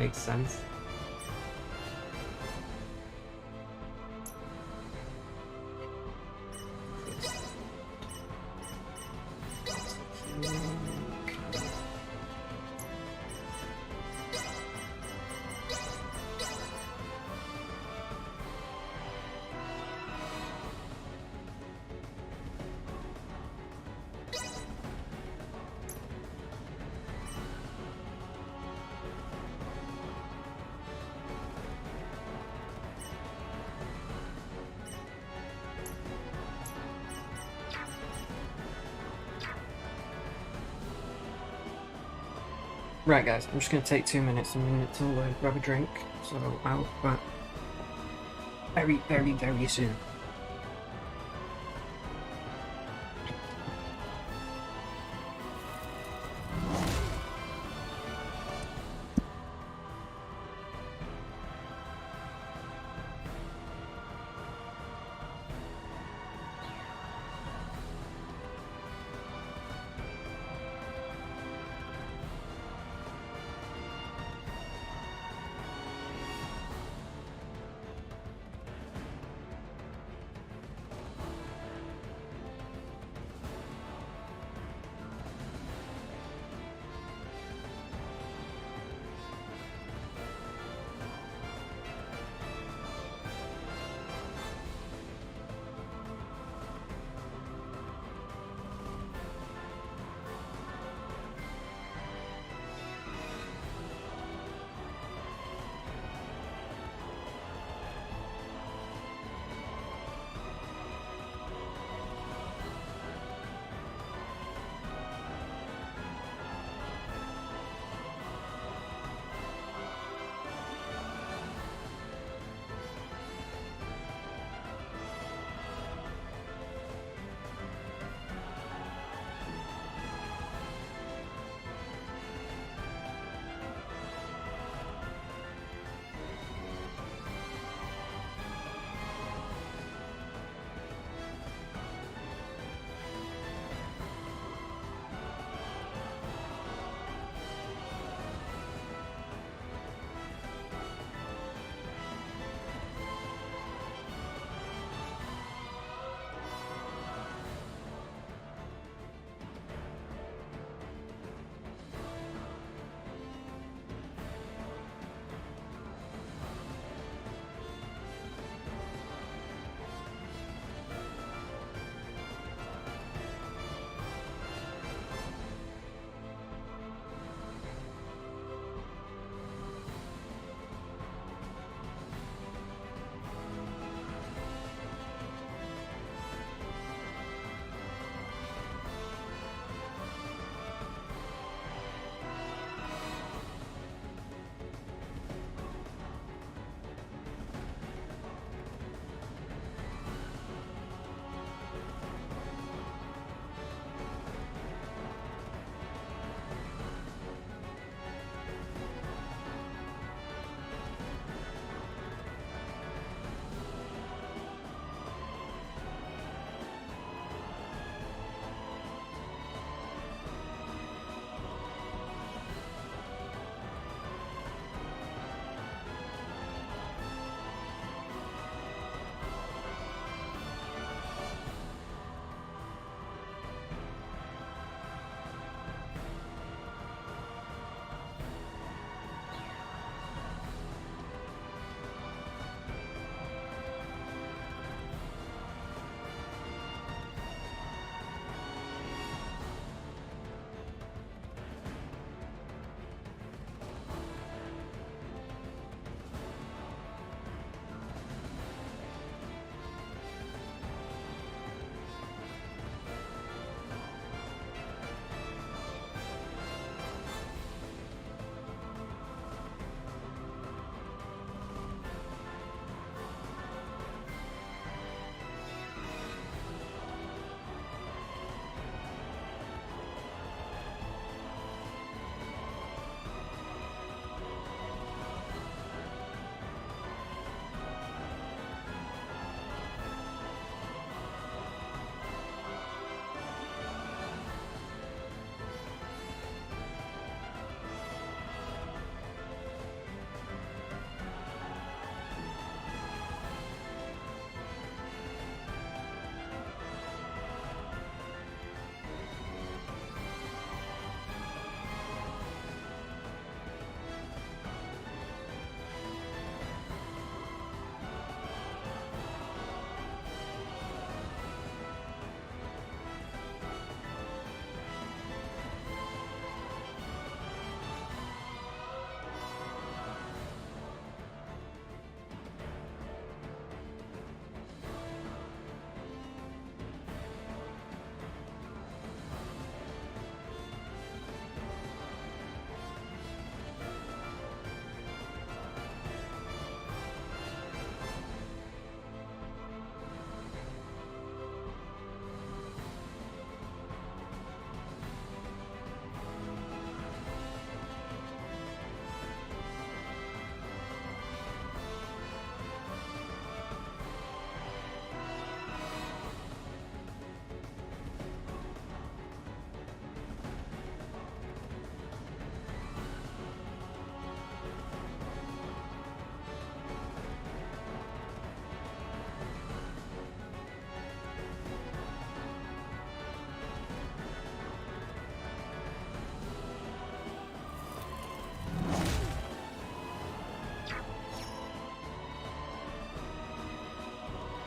makes sense. Right guys, I'm just going to take 2 minutes, to grab a drink, so I'll be back very, very, very soon.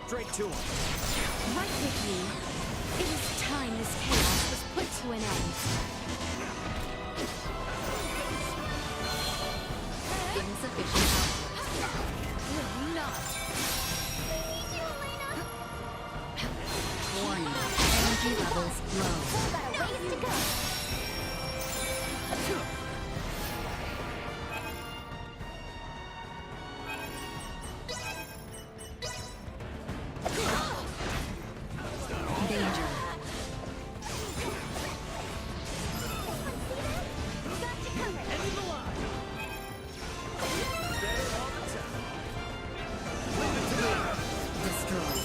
straight to him. Right with you. It is time this chaos was put to an end. Insufficient output. Will not. Warning. Energy levels low. Still got a ways to go. Danger. Destroy.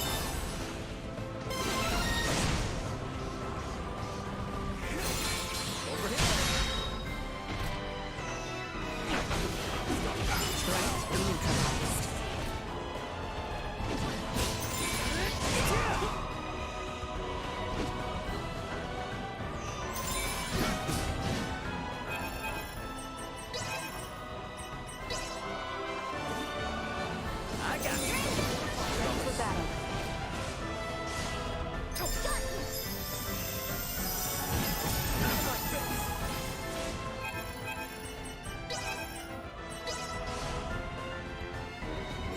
Threat neutralized. I got you. Ready for battle.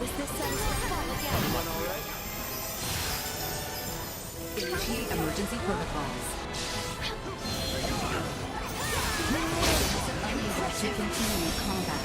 Is this satisfactory again? Everyone all right? Initiate emergency protocols. Unable to continue combat.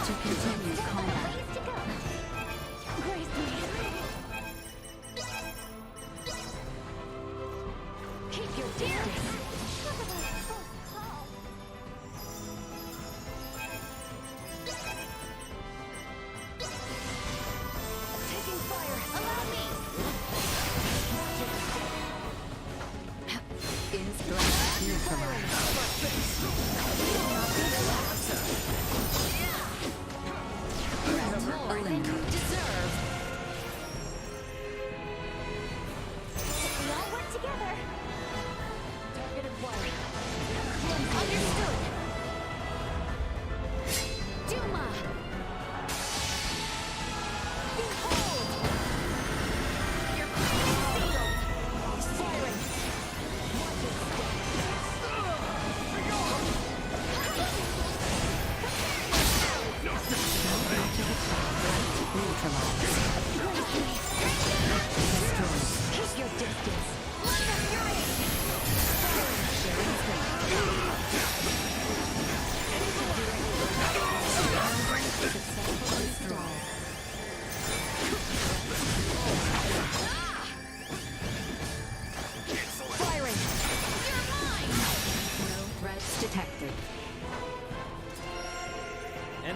To continue.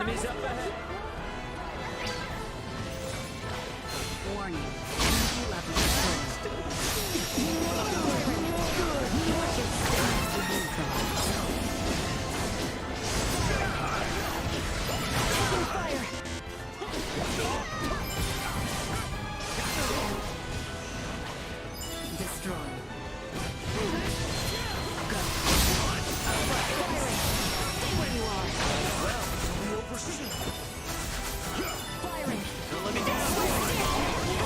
Enemies up ahead. Warning. Energy levels low. Destroy. Go. Stay where you are. Firing. Don't let me down.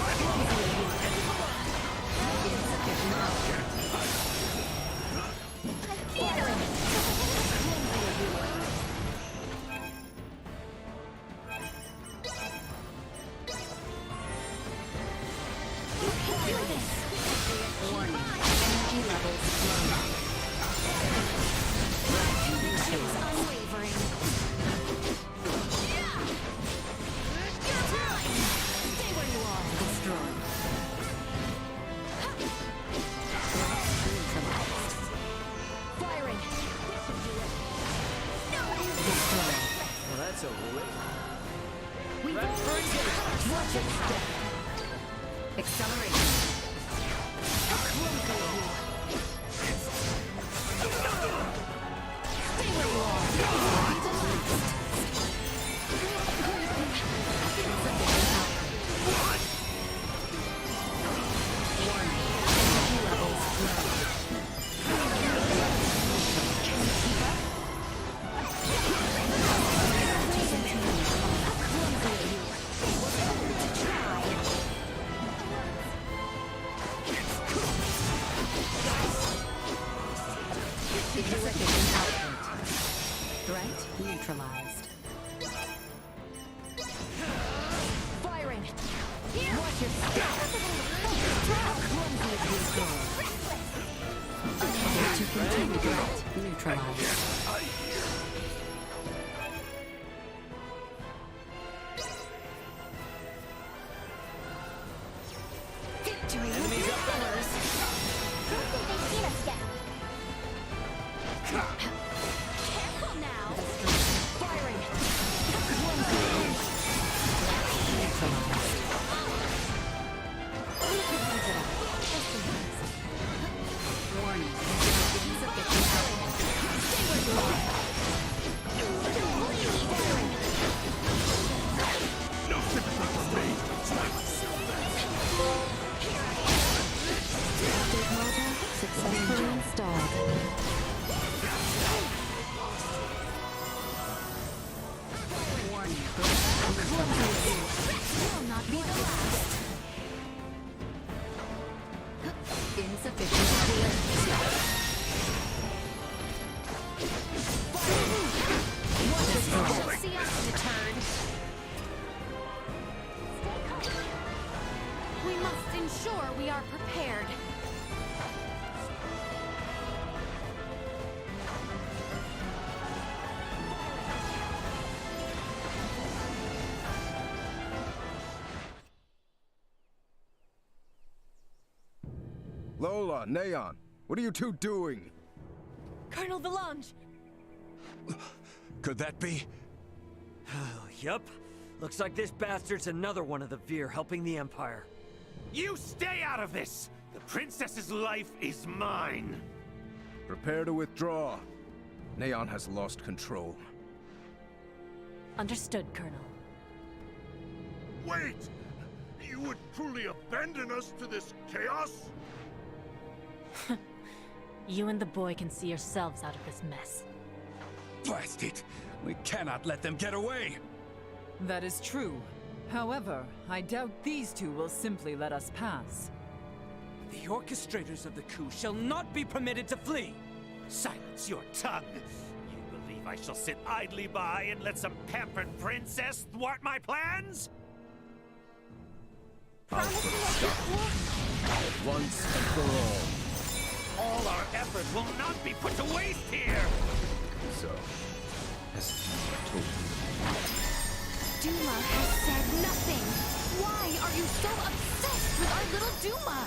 Warning. Energy levels low. Convictions unwavering. Stay where you are. Destroy. Neutralized. Firing. Destroy. Well, that's over with. We've Ready for engagement. Watch it step. Acceleration. Stay where you are. Threat neutralized. Firing. Watch your step. How clumsy is this girl? Unable to continue. Threat neutralized. Victory will be Enemies up ahead. ours. Don't think they've seen us yet. Careful now. Firing. Neutralized. Warning. Insufficient output. Stay where you are. No sympathy for me. Update module successfully installed. Warning. Will not be the last. Insufficient output. Don't see us deterred. We must ensure we are prepared. Lola, Neon, what are you two doing? Colonel Valange! Could that be? Yup. Looks like this bastard's another one of the Veer helping the Empire. You stay out of this! The princess's life is mine! Prepare to withdraw. Neon has lost control. Understood, Colonel. Wait! You would truly abandon us to this chaos? You and the boy can see yourselves out of this mess. Blast it! We cannot let them get away! That is true. However, I doubt these two will simply let us pass. The orchestrators of the coup shall not be permitted to flee! Silence your tongue! You believe I shall sit idly by and let some pampered princess thwart my plans? I'll put a stop to it. Once and for all. All our effort will not be put to waste here! So, as I told you. Duma has said nothing. Why are you so obsessed with our little Duma?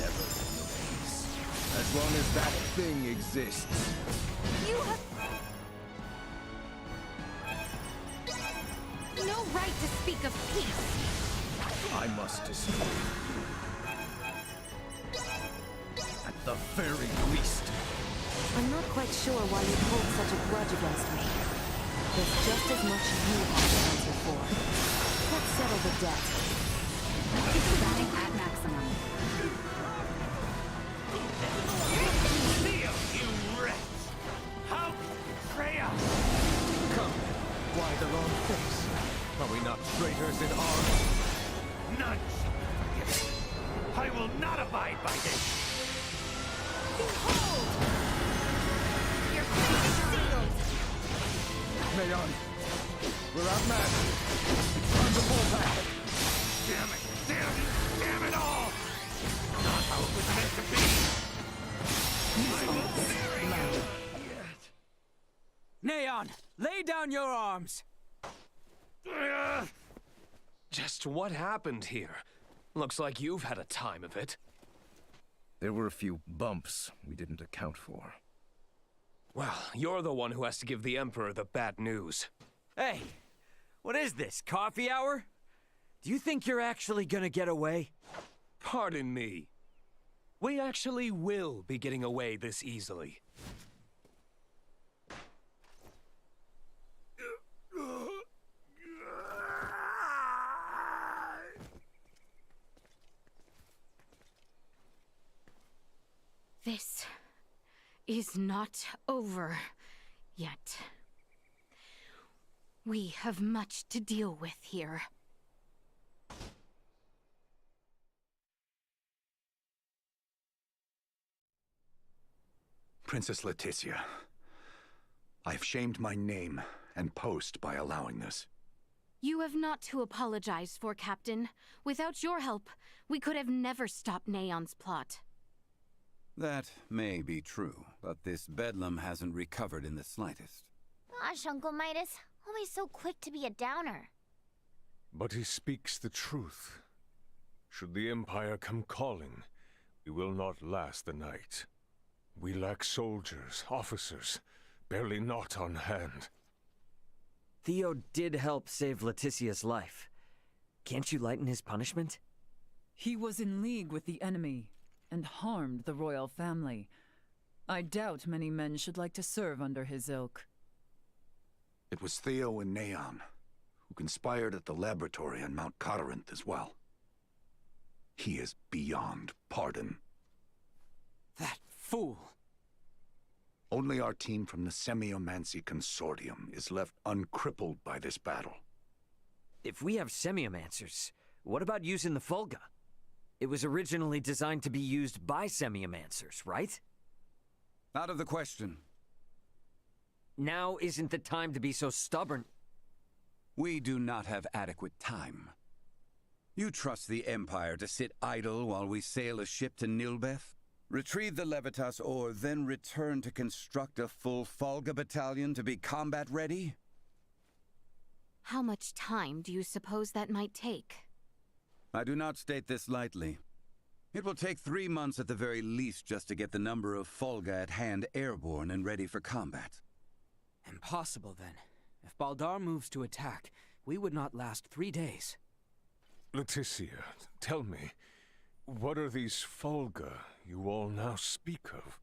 Never know peace. As long as that thing exists. You have... sake of peace. I must destroy you. At the very least. I'm not quite sure why you hold such a grudge against me. There's just as much you have to answer for. Let's settle the debt. Batting at maximum. Theo, you wretch! How Freya! Come, why the long face? Are we not traitors in arms? None shall be forgiven. I will not abide by this. Behold! Your fate is sealed! Mayon, we're outmatched. It's time to pull back. Damn it! Damn it! Damn it all! Not how it was meant to be! I will bury you! Neon, lay down your arms! Just what happened here? Looks like you've had a time of it. There were a few bumps we didn't account for. Well, you're the one who has to give the Emperor the bad news. Hey, what is this, coffee hour? Do you think you're actually gonna get away? Pardon me. We actually will be getting away this easily. This is not over yet. We have much to deal with here. Princess Leticia, I've shamed my name and post by allowing this. You have not to apologize for, Captain. Without your help, we could have never stopped Neon's plot. That may be true, but this bedlam hasn't recovered in the slightest. Gosh, Uncle Midas, always so quick to be a downer. But he speaks the truth. Should the Empire come calling, we will not last the night. We lack soldiers, officers, barely not on hand. Theo did help save Leticia's life. Can't you lighten his punishment? He was in league with the enemy and harmed the royal family. I doubt many men should like to serve under his ilk. It was Theo and Neon, who conspired at the laboratory on Mount Corinth as well. He is beyond pardon. That fool! Only our team from the Semiomancy Consortium is left uncrippled by this battle. If we have semiomancers, what about using the Fulga? It was originally designed to be used by semiomancers, right? Out of the question. Now isn't the time to be so stubborn. We do not have adequate time. You trust the Empire to sit idle while we sail a ship to Nilbeth? Retrieve the Levitas ore, then return to construct a full Fulga battalion to be combat ready? How much time do you suppose that might take? I do not state this lightly. It will take 3 months at the very least just to get the number of Fulga at hand airborne and ready for combat. Impossible, then. If Baldar moves to attack, we would not last 3 days. Leticia, tell me, what are these Fulga you all now speak of?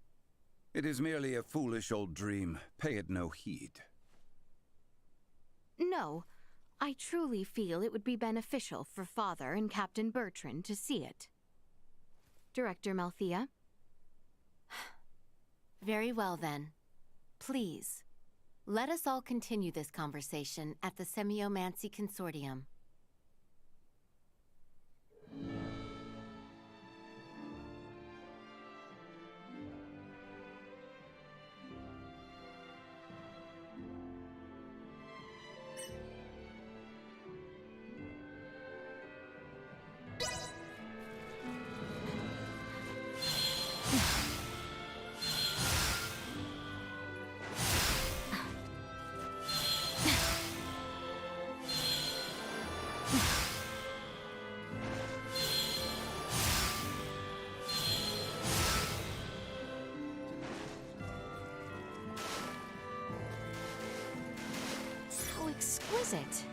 It is merely a foolish old dream. Pay it no heed. No. I truly feel it would be beneficial for Father and Captain Bertrand to see it. Director Malthea? Very well, then. Please, let us all continue this conversation at the Semiomancy Consortium. Exquisite.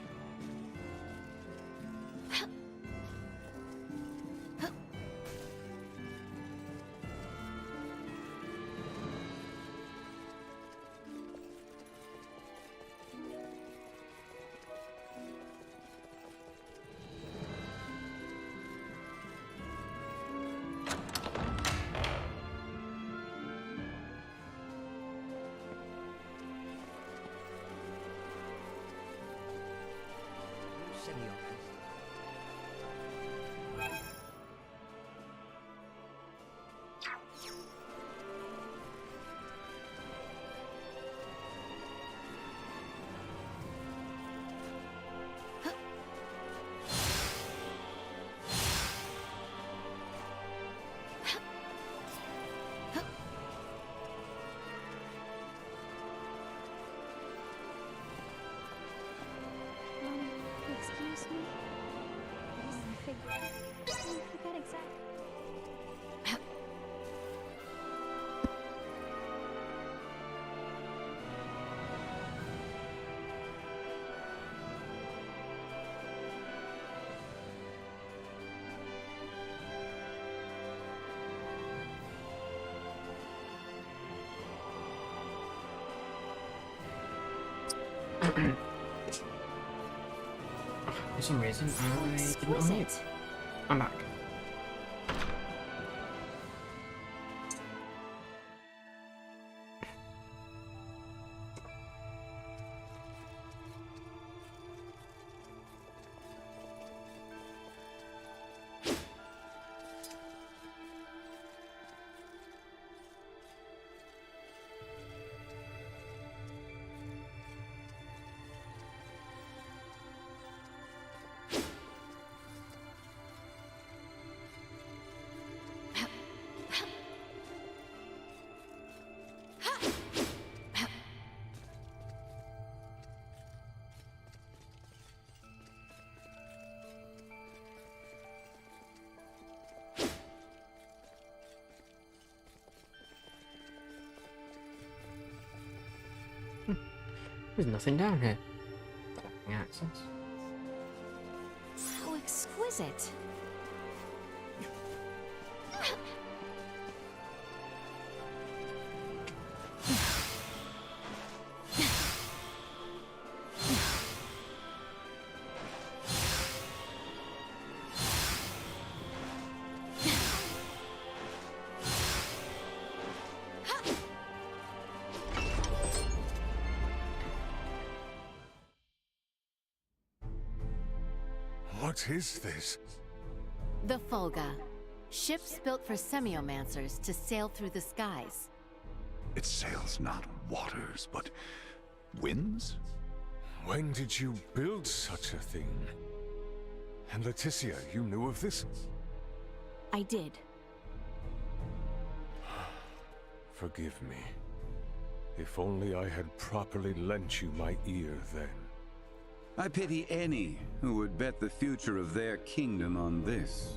For some reason, I didn't unmute. Exquisite. I'm back. There's nothing down here. Access. How exquisite. What is this? The Fulga. Ships built for semiomancers to sail through the skies. It sails not waters, but winds? When did you build such a thing? And Leticia, you knew of this? I did. Forgive me. If only I had properly lent you my ear then. I pity any who would bet the future of their kingdom on this.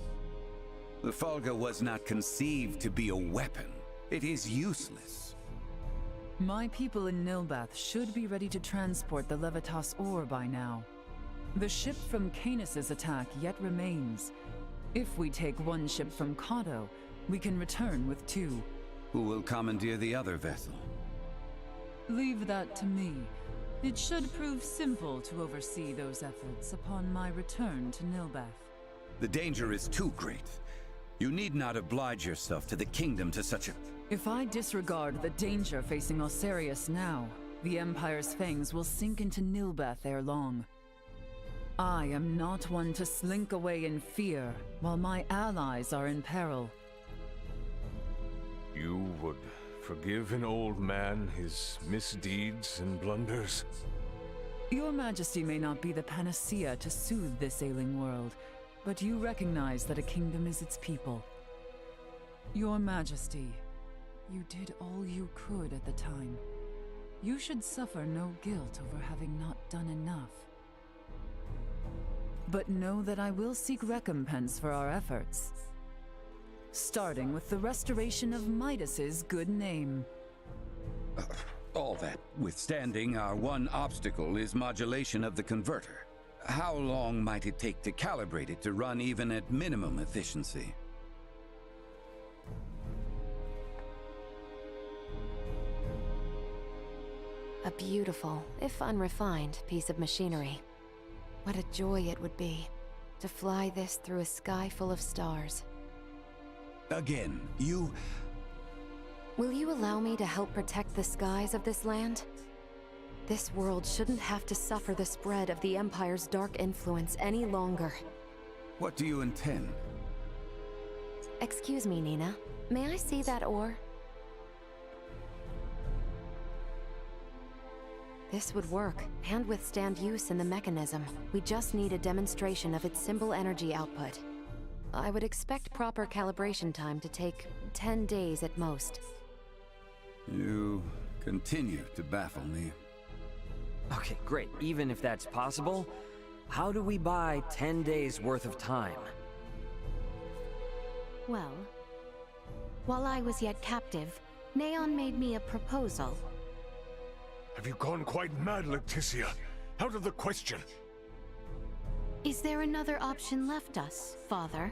The Fulga was not conceived to be a weapon. It is useless. My people in Nilbath should be ready to transport the Levitas ore by now. The ship from Canis' attack yet remains. If we take one ship from Kato, we can return with 2. Who will commandeer the other vessel? Leave that to me. It should prove simple to oversee those efforts upon my return to Nilbath. The danger is too great. You need not oblige yourself to the kingdom to such a... If I disregard the danger facing Osarius now, the Empire's fangs will sink into Nilbath ere long. I am not one to slink away in fear while my allies are in peril. You would forgive an old man his misdeeds and blunders? Your Majesty may not be the panacea to soothe this ailing world, but you recognize that a kingdom is its people. Your Majesty, you did all you could at the time. You should suffer no guilt over having not done enough. But know that I will seek recompense for our efforts. Starting with the restoration of Midas's good name. All that withstanding, our one obstacle is modulation of the converter. How long might it take to calibrate it to run even at minimum efficiency? A beautiful, if unrefined, piece of machinery. What a joy it would be to fly this through a sky full of stars. Again, you... Will you allow me to help protect the skies of this land? This world shouldn't have to suffer the spread of the Empire's dark influence any longer. What do you intend? Excuse me, Nina. May I see that ore? This would work, and withstand use in the mechanism. We just need a demonstration of its symbol energy output. I would expect proper calibration time to take 10 days at most. You continue to baffle me. Okay, great. Even if that's possible, how do we buy 10 days worth of time? Well, while I was yet captive, Neon made me a proposal. Have you gone quite mad, Leticia? Out of the question! Is there another option left us, Father?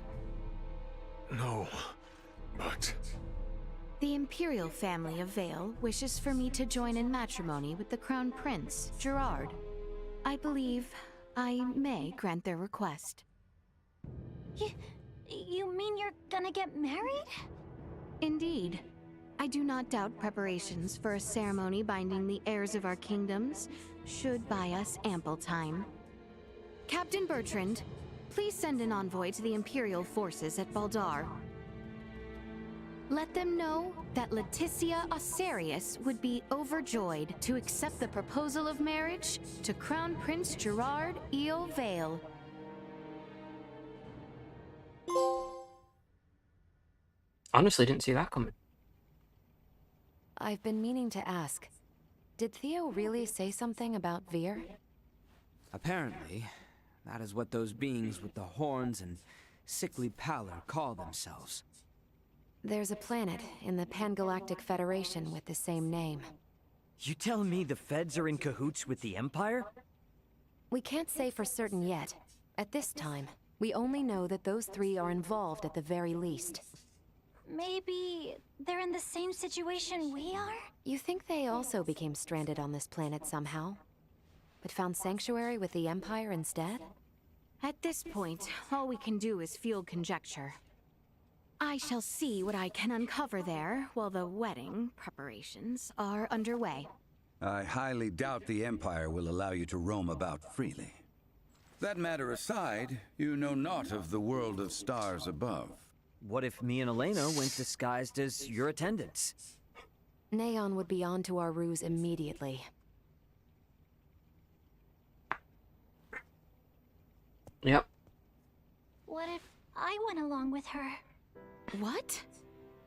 No, but... The Imperial family of Vale wishes for me to join in matrimony with the Crown Prince, Gerard. I believe I may grant their request. You mean you're gonna get married? Indeed. I do not doubt preparations for a ceremony binding the heirs of our kingdoms should buy us ample time. Captain Bertrand, please send an envoy to the Imperial forces at Baldar. Let them know that Leticia Osarius would be overjoyed to accept the proposal of marriage to Crown Prince Gerard Eo Vale. Honestly, didn't see that coming. I've been meaning to ask. Did Theo really say something about Vir? Apparently, that is what those beings with the horns and sickly pallor call themselves. There's a planet in the Pangalactic Federation with the same name. You telling me the Feds are in cahoots with the Empire? We can't say for certain yet. At this time, we only know that those three are involved at the very least. Maybe they're in the same situation we are? You think they also became stranded on this planet somehow? But found sanctuary with the Empire instead? At this point, all we can do is field conjecture. I shall see what I can uncover there while the wedding preparations are underway. I highly doubt the Empire will allow you to roam about freely. That matter aside, you know naught of the world of stars above. What if me and Elena went disguised as your attendants? Neon would be on to our ruse immediately. Yep. What if I went along with her? What?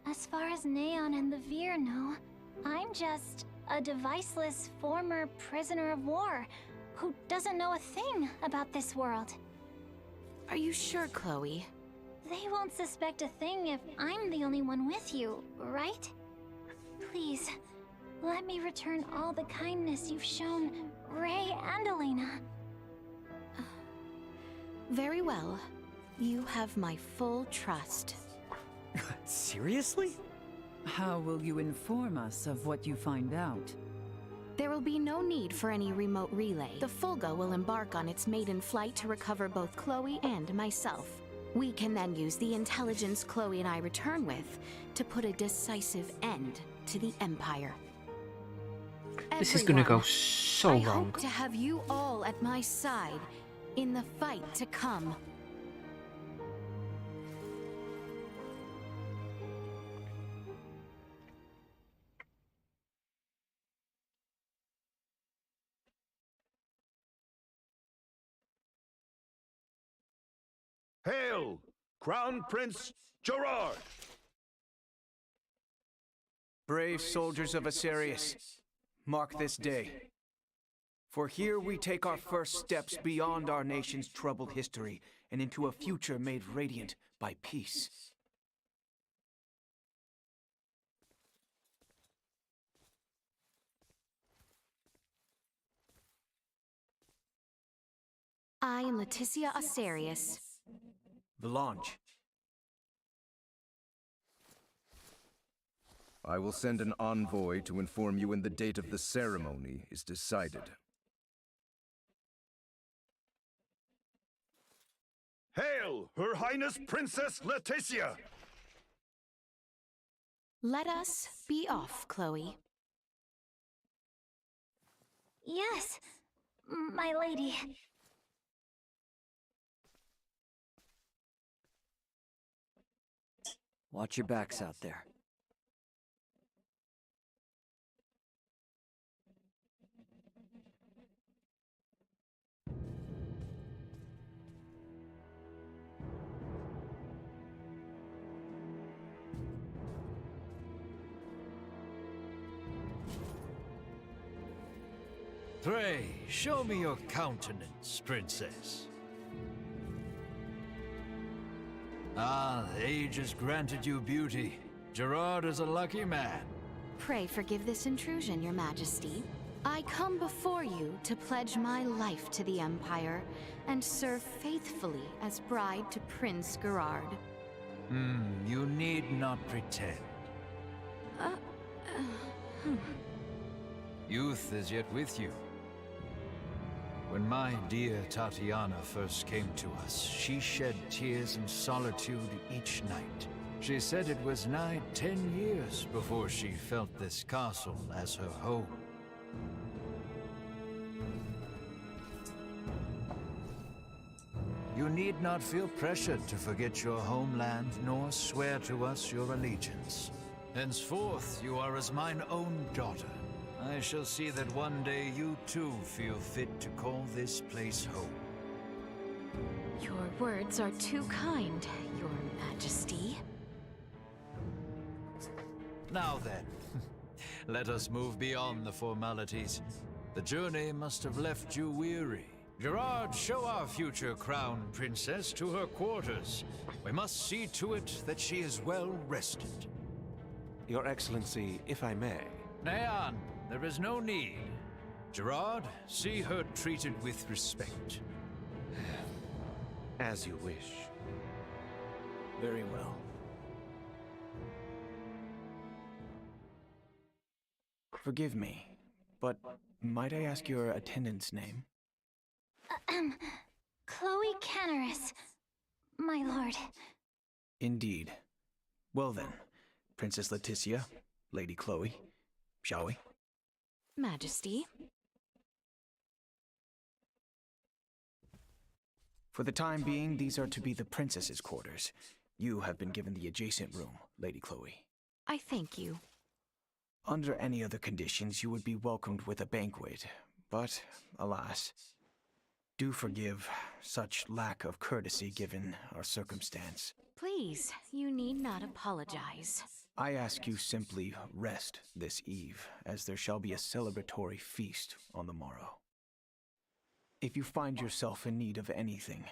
As far as Neon and the Vir know, I'm just a deviceless former prisoner of war who doesn't know a thing about this world. Are you sure, Chloe? They won't suspect a thing if I'm the only one with you, right? Please, let me return all the kindness you've shown Ray and Elena. Very well. You have my full trust. Seriously? How will you inform us of what you find out? There will be no need for any remote relay. The Fulga will embark on its maiden flight to recover both Chloe and myself. We can then use the intelligence Chloe and I return with to put a decisive end to the Empire. This is gonna go so I wrong. hope to have you all at my side in the fight to come. Hail, Crown Prince Gerard! Brave soldiers of Asarius, mark this day. For here we take our first steps beyond our nation's troubled history and into a future made radiant by peace. I am Leticia Osarius. Vlange. I will send an envoy to inform you when the date of the ceremony is decided. Hail, Her Highness Princess Leticia! Let us be off, Chloe. Yes, my lady. Watch your backs out there. Pray, show me your countenance, Princess. Ah, age has granted you beauty. Gerard is a lucky man. Pray forgive this intrusion, Your Majesty. I come before you to pledge my life to the Empire and serve faithfully as bride to Prince Gerard. You need not pretend. Youth is yet with you. When my dear Tatiana first came to us, she shed tears in solitude each night. She said it was nigh 10 years before she felt this castle as her home. You need not feel pressured to forget your homeland, nor swear to us your allegiance. Henceforth, you are as mine own daughter. I shall see that one day you too feel fit to call this place home. Your words are too kind, Your Majesty. Now then, let us move beyond the formalities. The journey must have left you weary. Gerard, show our future crown princess to her quarters. We must see to it that she is well rested. Your Excellency, if I may. Neon, there is no need. Gerard, see her treated with respect. As you wish. Very well. Forgive me, but might I ask your attendant's name? Chloe Canaris, my lord. Indeed. Well then, Princess Leticia, Lady Chloe, shall we? Majesty. For the time being, these are to be the princess's quarters. You have been given the adjacent room, Lady Chloe. I thank you. Under any other conditions, you would be welcomed with a banquet, but, alas, do forgive such lack of courtesy given our circumstance. Please, you need not apologize. I ask you simply rest this eve, as there shall be a celebratory feast on the morrow. If you find yourself in need of anything,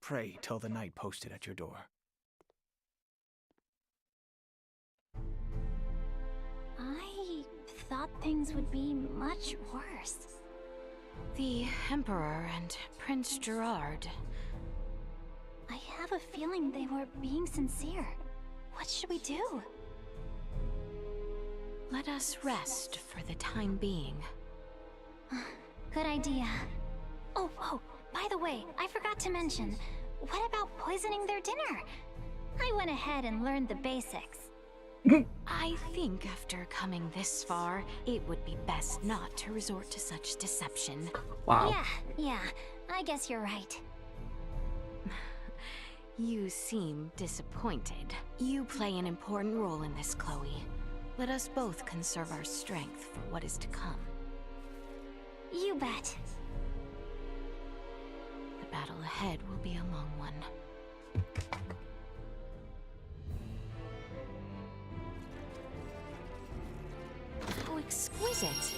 pray tell the knight posted at your door. I thought things would be much worse. The Emperor and Prince Gerard. I have a feeling they were being sincere. What should we do? Let us rest for the time being. Good idea. Oh, by the way, I forgot to mention, what about poisoning their dinner? I went ahead and learned the basics. I think after coming this far, it would be best not to resort to such deception. Wow. Yeah, I guess you're right. You seem disappointed. You play an important role in this, Chloe. Let us both conserve our strength for what is to come. You bet. The battle ahead will be a long one. How exquisite!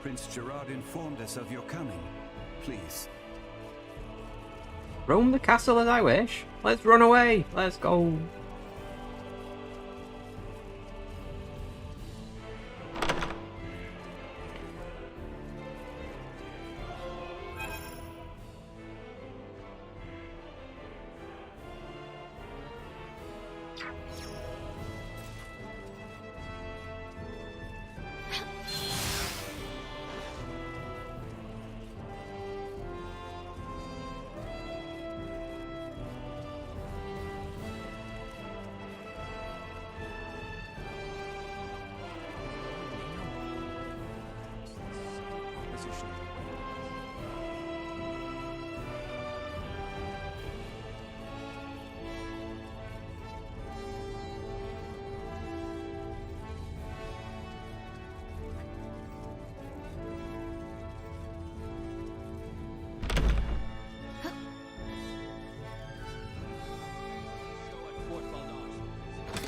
Prince Gerard informed us of your coming. Please. Roam the castle as I wish. Let's run away. Let's go.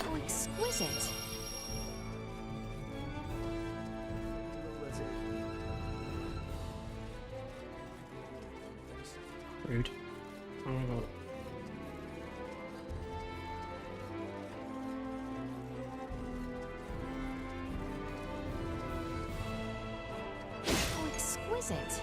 How exquisite! Rude. Oh my god. exquisite.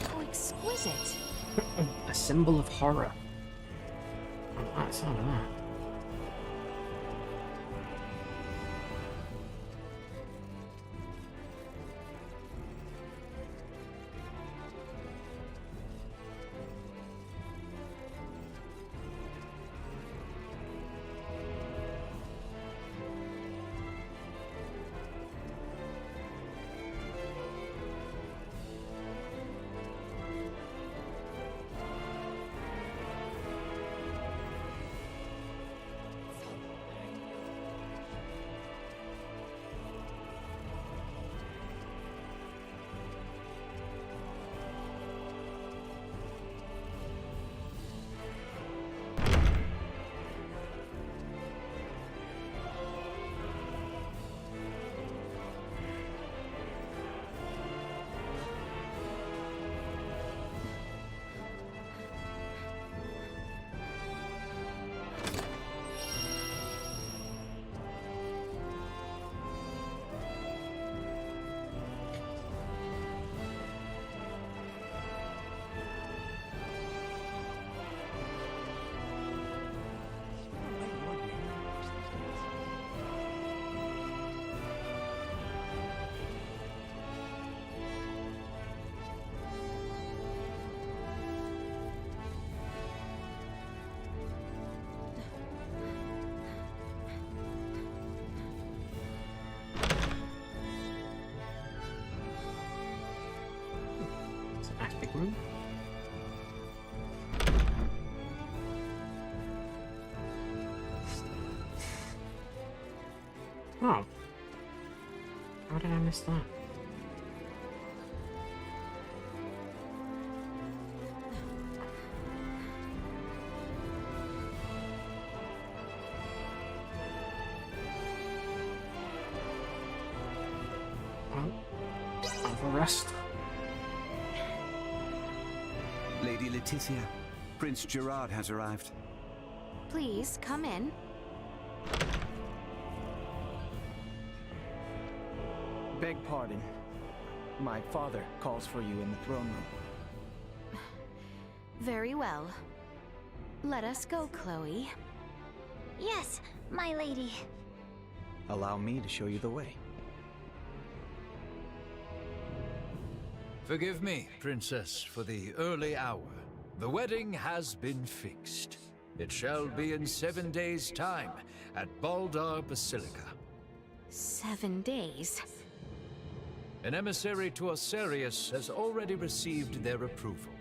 How exquisite. A symbol of horror. I like the sound of that. Big room. Oh. How did I miss that? Well, have a rest. Lady Leticia, Prince Gerard has arrived. Please, come in. Beg pardon. My father calls for you in the throne room. Very well. Let us go, Chloe. Yes, my lady. Allow me to show you the way. Forgive me, Princess, for the early hour. The wedding has been fixed. It shall be in 7 days' time at Baldar Basilica. 7 days? An emissary to Osirius has already received their approval.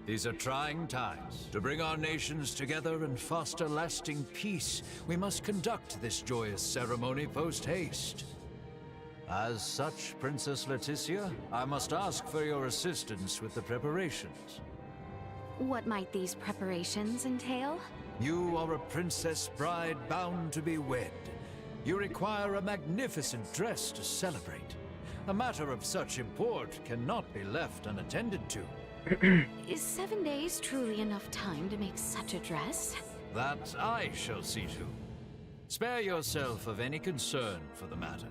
These are trying times. To bring our nations together and foster lasting peace, we must conduct this joyous ceremony post-haste. As such, Princess Leticia, I must ask for your assistance with the preparations. What might these preparations entail? You are a princess bride bound to be wed. You require a magnificent dress to celebrate. A matter of such import cannot be left unattended to. Is 7 days truly enough time to make such a dress? That I shall see to. Spare yourself of any concern for the matter.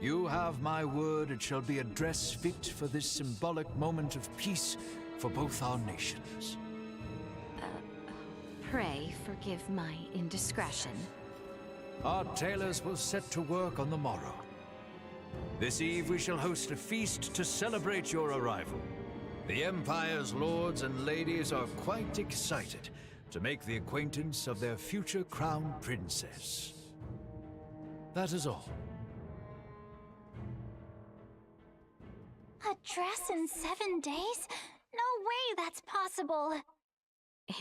You have my word it shall be a dress fit for this symbolic moment of peace for both our nations. Pray forgive my indiscretion. Our tailors will set to work on the morrow. This eve we shall host a feast to celebrate your arrival. The Empire's lords and ladies are quite excited to make the acquaintance of their future crown princess. That is all. A dress in 7 days? No way that's possible.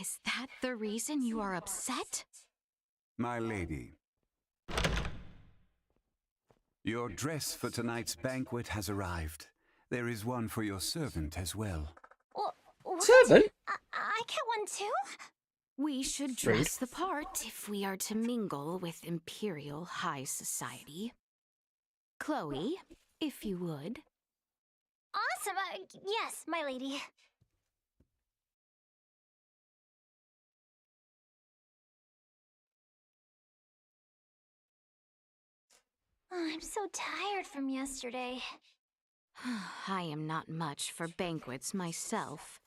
Is that the reason you are upset? My lady, your dress for tonight's banquet has arrived. There is one for your servant as well. What? Servant? I get one too? We should dress the part if we are to mingle with Imperial High Society. Chloe, if you would. Awesome! Yes, my lady. Oh, I'm so tired from yesterday. I am not much for banquets myself.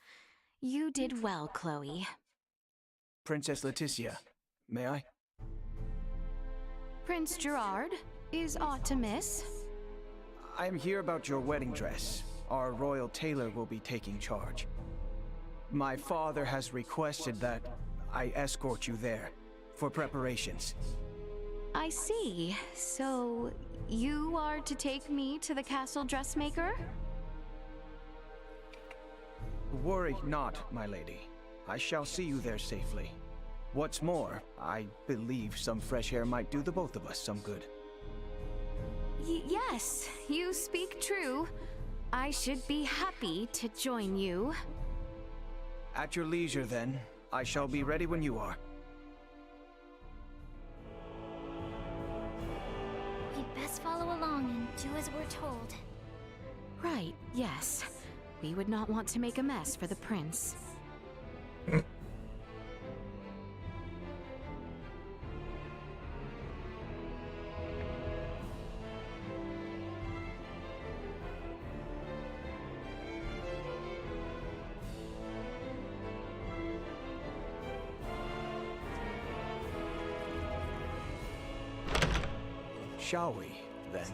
You did well, Chloe. Princess Leticia, may I? Prince Gerard, is aught to miss? I am here about your wedding dress. Our royal tailor will be taking charge. My father has requested that I escort you there for preparations. I see. So, you are to take me to the castle dressmaker? Worry not, my lady. I shall see you there safely. What's more, I believe some fresh air might do the both of us some good. Yes, you speak true. I should be happy to join you. At your leisure, then. I shall be ready when you are. We'd best follow along and do as we're told. Right, yes. We would not want to make a mess for the prince. Shall we, then?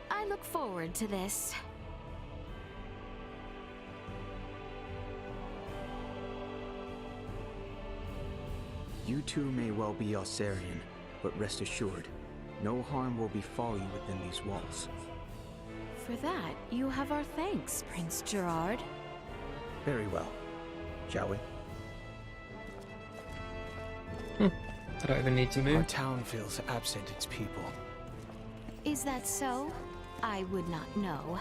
I look forward to this. You too may well be Osarian, but rest assured, no harm will befall you within these walls. For that, you have our thanks, Prince Gerard. Very well. Shall we? I don't even need to move. Our town feels absent its people. Is that so? I would not know.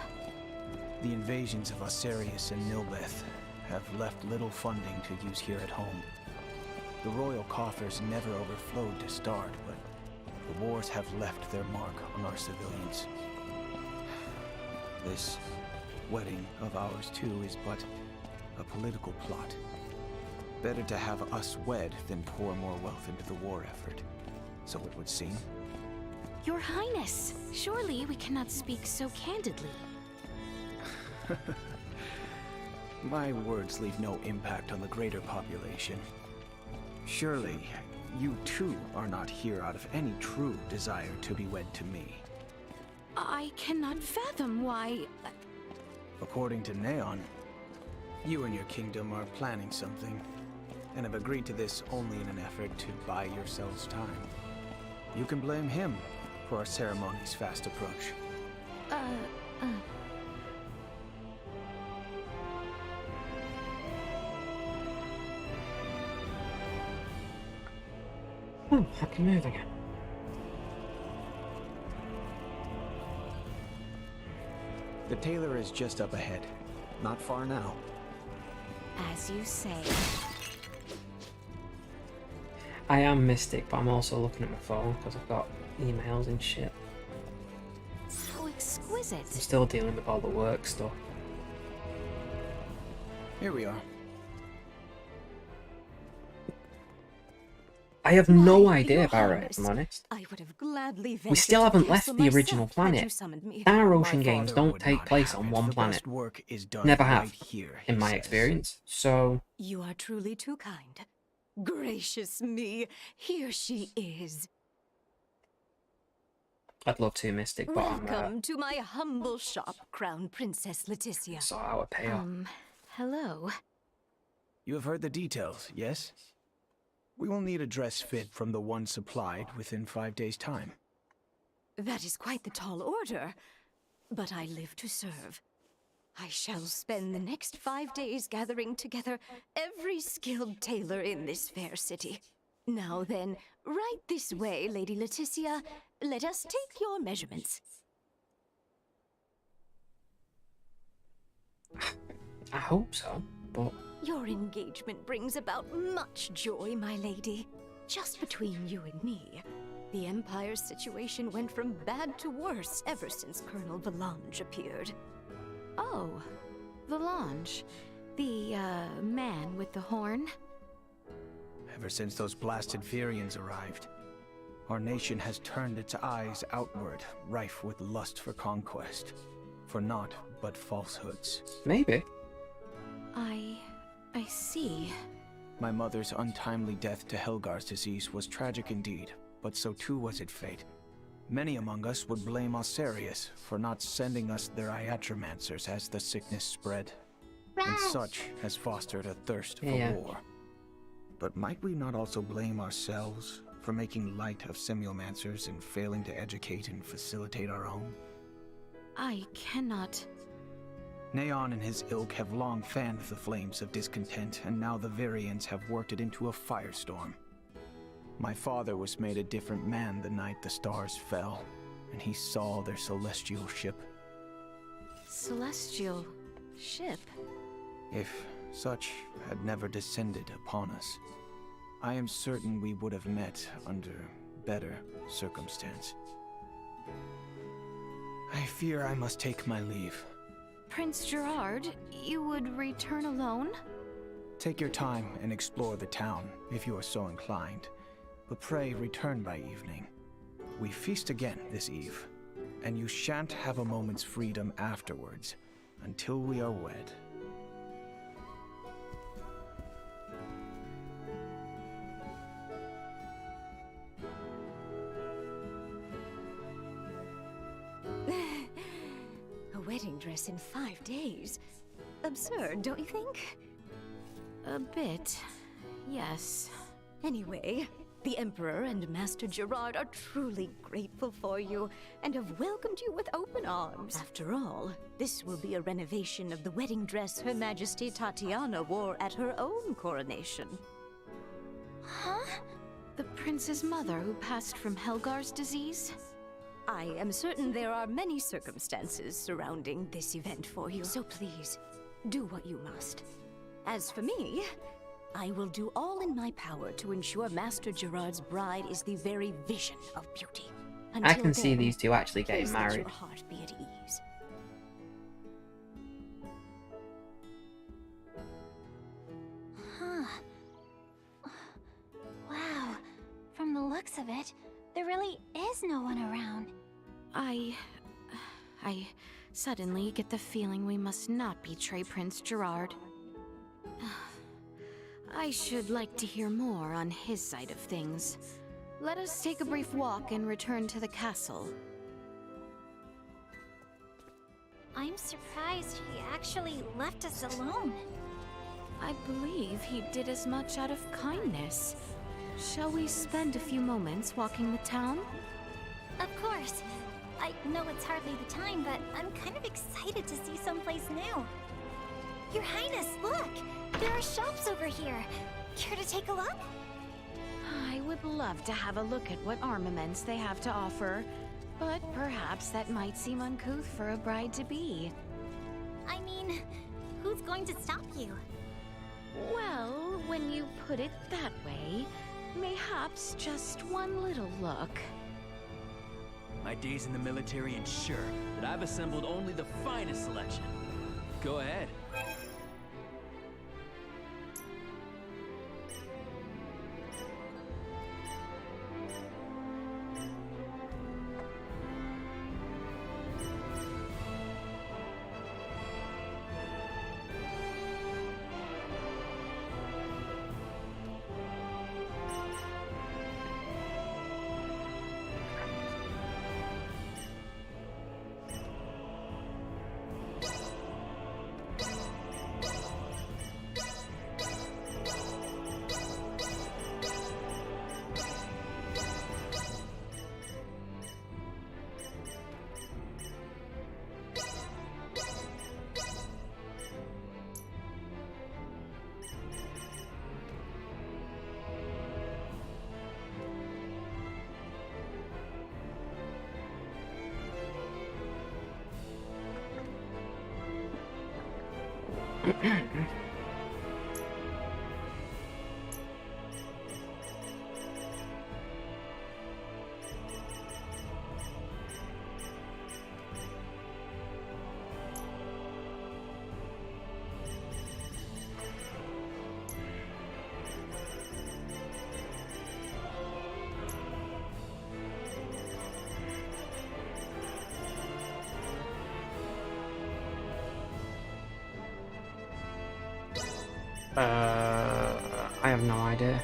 The invasions of Osarius and Nilbeth have left little funding to use here at home. The royal coffers never overflowed to start, but the wars have left their mark on our civilians. This wedding of ours, too, is but a political plot. Better to have us wed than pour more wealth into the war effort. So it would seem. Your Highness, surely we cannot speak so candidly. My words leave no impact on the greater population. Surely, you too are not here out of any true desire to be wed to me. I cannot fathom why... According to Neon, you and your kingdom are planning something, and have agreed to this only in an effort to buy yourselves time. You can blame him for our ceremony's fast approach. I can move again. The tailor is just up ahead. Not far now. As you say. I am Mystic, but I'm also looking at my phone because I've got emails and shit. So exquisite. I'm still dealing with all the work stuff. Here we are. I have no idea, Barrett, if I'm honest. I would have gladly We still haven't left the myself original had planet. you summoned me. Our ocean My games father don't would take not place have on it. one The planet. best work is done Never right have, here, in he my says. experience. So, You are truly too kind. Gracious me, here she is. I'd love to, Mystic, but I'm Welcome to my humble shop, Crown Princess Leticia. sort out a payoff. Hello. You have heard the details, yes? We will need a dress fit from the one supplied within 5 days' time. That is quite the tall order, but I live to serve. I shall spend the next 5 days gathering together every skilled tailor in this fair city. Now then, right this way, Lady Leticia. Let us take your measurements. I hope so, but... Your engagement brings about much joy, my lady. Just between you and me, the Empire's situation went from bad to worse ever since Colonel Valange appeared. Oh, Valange. The, man with the horn? Ever since those blasted Firians arrived. Our nation has turned its eyes outward, rife with lust for conquest. For naught but falsehoods. Maybe. I see. My mother's untimely death to Helgar's disease was tragic indeed, but so too was its fate. Many among us would blame Osarius for not sending us their iatromancers as the sickness spread, and such has fostered a thirst for war. But might we not also blame ourselves for making light of simulmancers and failing to educate and facilitate our own? I cannot... Neon and his ilk have long fanned the flames of discontent, and now the Varians have worked it into a firestorm. My father was made a different man the night the stars fell, and he saw their celestial ship. Celestial ship? If such had never descended upon us, I am certain we would have met under better circumstance. I fear I must take my leave. Prince Gerard, you would return alone? Take your time and explore the town, if you are so inclined. But pray return by evening. We feast again this eve, and you shan't have a moment's freedom afterwards, until we are wed. A wedding dress in 5 days? Absurd, don't you think? A bit, yes. Anyway, the Emperor and Master Gerard are truly grateful for you and have welcomed you with open arms. After all, this will be a renovation of the wedding dress Her Majesty Tatiana wore at her own coronation. Huh? The prince's mother who passed from Helgar's disease? I am certain there are many circumstances surrounding this event for you, so please, do what you must. As for me, I will do all in my power to ensure Master Gerard's bride is the very vision of beauty. I can see these two actually getting married. Let your heart be at ease. Huh. Wow. From the looks of it, there really is no one around. I suddenly get the feeling we must not betray Prince Gerard. I should like to hear more on his side of things. Let us take a brief walk and return to the castle. I'm surprised he actually left us alone. I believe he did as much out of kindness. Shall we spend a few moments walking the town? Of course. I know it's hardly the time, but I'm kind of excited to see someplace new. Your Highness, look! There are shops over here. Care to take a look? I would love to have a look at what armaments they have to offer, but perhaps that might seem uncouth for a bride-to-be. I mean, who's going to stop you? Well, when you put it that way, mayhaps just one little look. My days in the military ensure that I've assembled only the finest selection. Go ahead. I have no idea.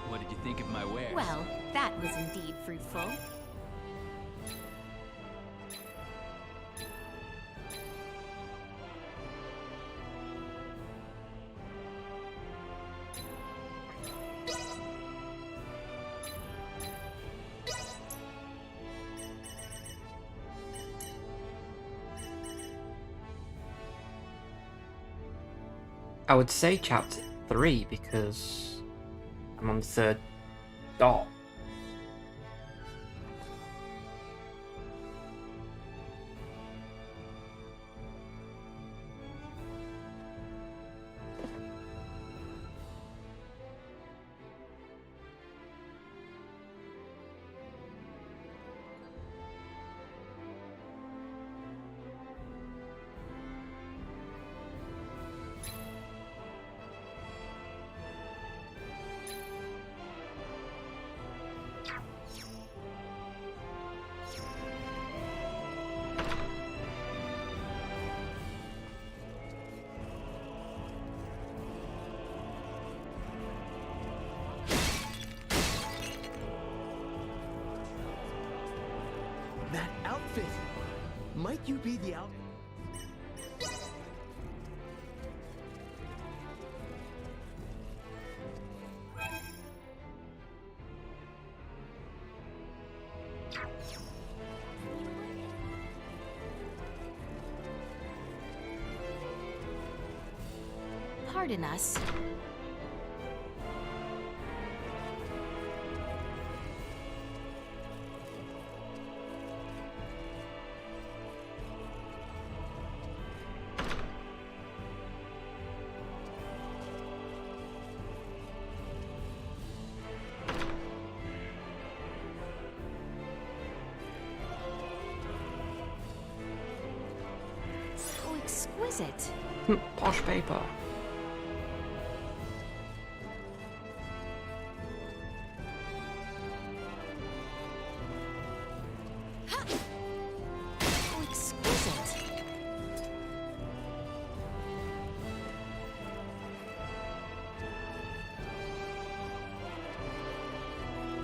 What did you think of my wares? Well, that was indeed fruitful. I would say chapter 3 because I'm on the third dot. That outfit! Might you be the out... Pardon us. So exquisite. Posh paper. So exquisite.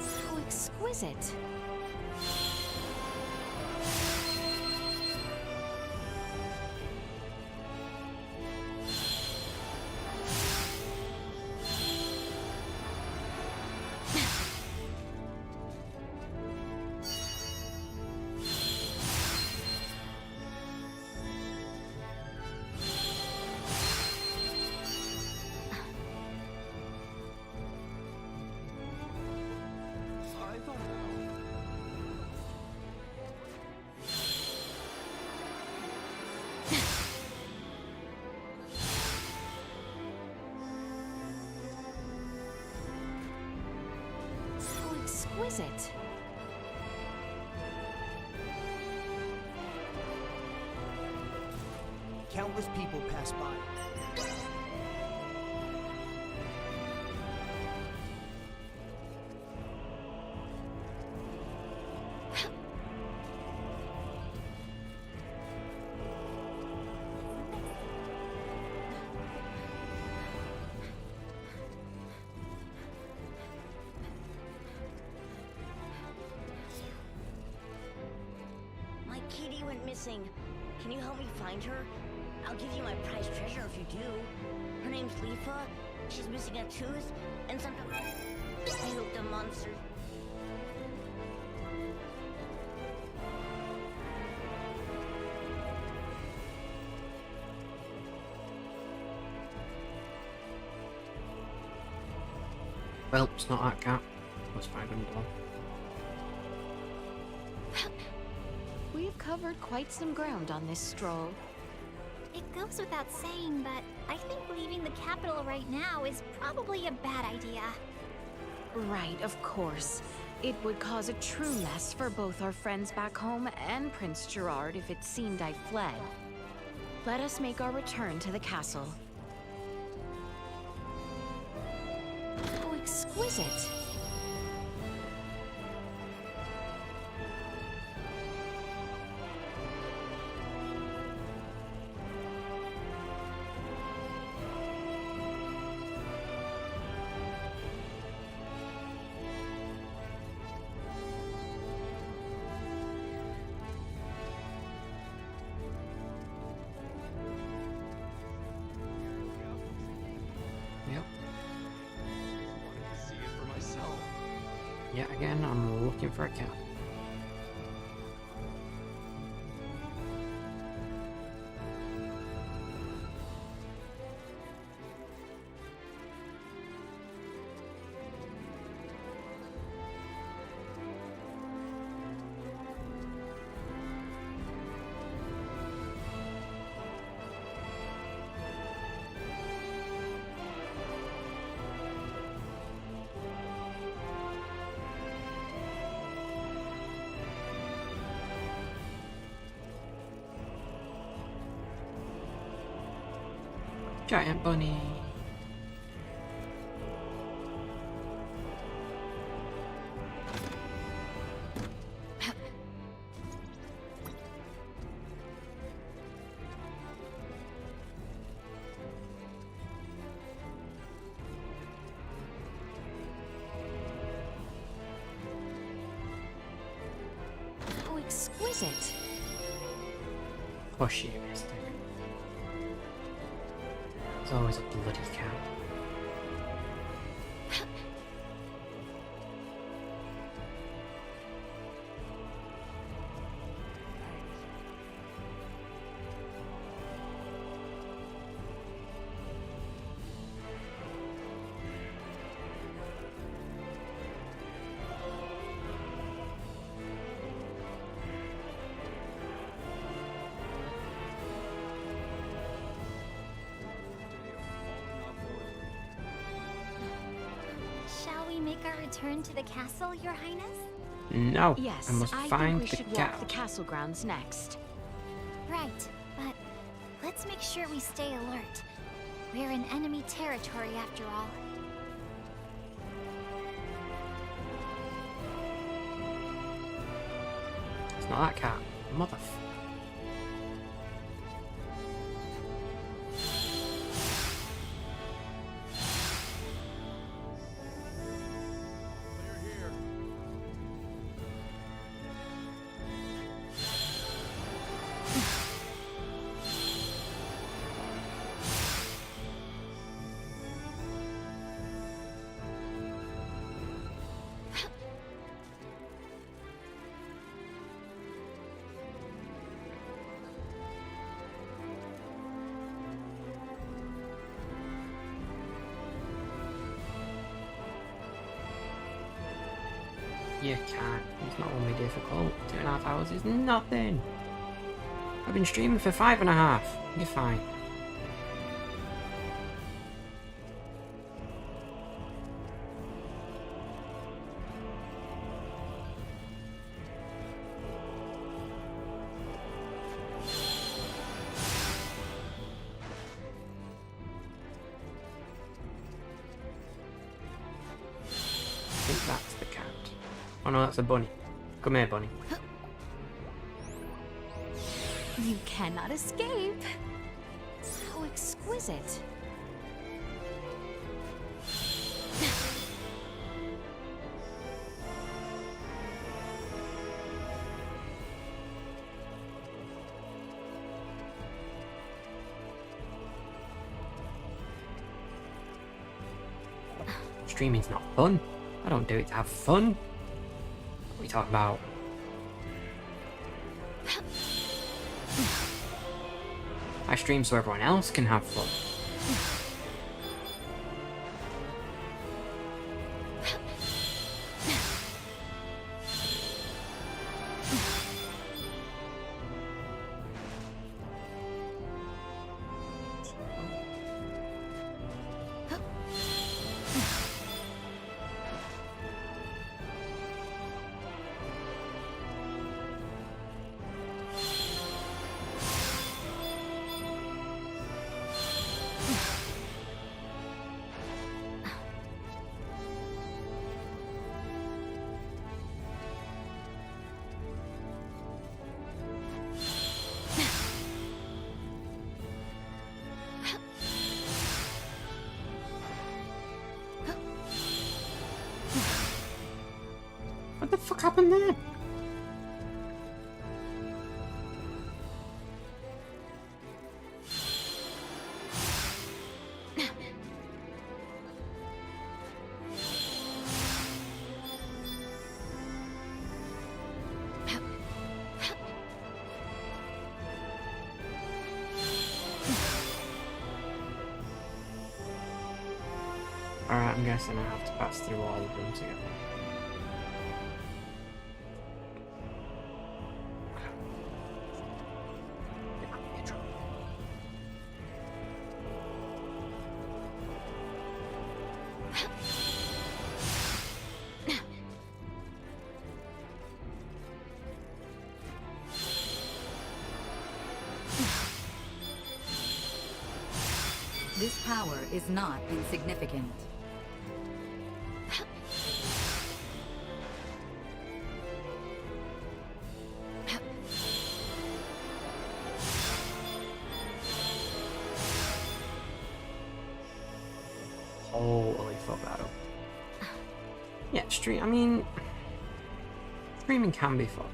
So exquisite. So exquisite. Countless people pass by. My kitty went missing. Can you help me find her? I'll give you my prized treasure if you do. Her name's Leafa. She's missing a tooth, and sometimes I hope the monster. Well, it's not that cat. Let's find him down. We've covered quite some ground on this stroll. It goes without saying, but I think leaving the capital right now is probably a bad idea. Right, of course. It would cause a true mess for both our friends back home and Prince Gerard if it seemed I fled. Let us make our return to the castle. How exquisite! Yet again, I'm looking for a cat. Giant bunny. How exquisite. Oh shit, missed it. There's always a bloody cat. Shall we make our return to the castle, Your Highness? No, Yes, I must I find think we the should cat. walk the castle grounds next. Right, but let's make sure we stay alert. We're in enemy territory after all. It's not that cat. Motherfucker. You can't. It's not only difficult. 2.5 hours is nothing. I've been streaming for 5.5. You're fine. I think that's the cat. Oh no, that's a bunny. Come here, bunny. You cannot escape. How exquisite. Streaming's not fun. I don't do it to have fun. What are we talking about? I stream so everyone else can have fun. What the fuck happened there? guessing I have to pass through all of them together. This power is not insignificant. Holy fuck that up. Yeah, I mean, streaming can be fun.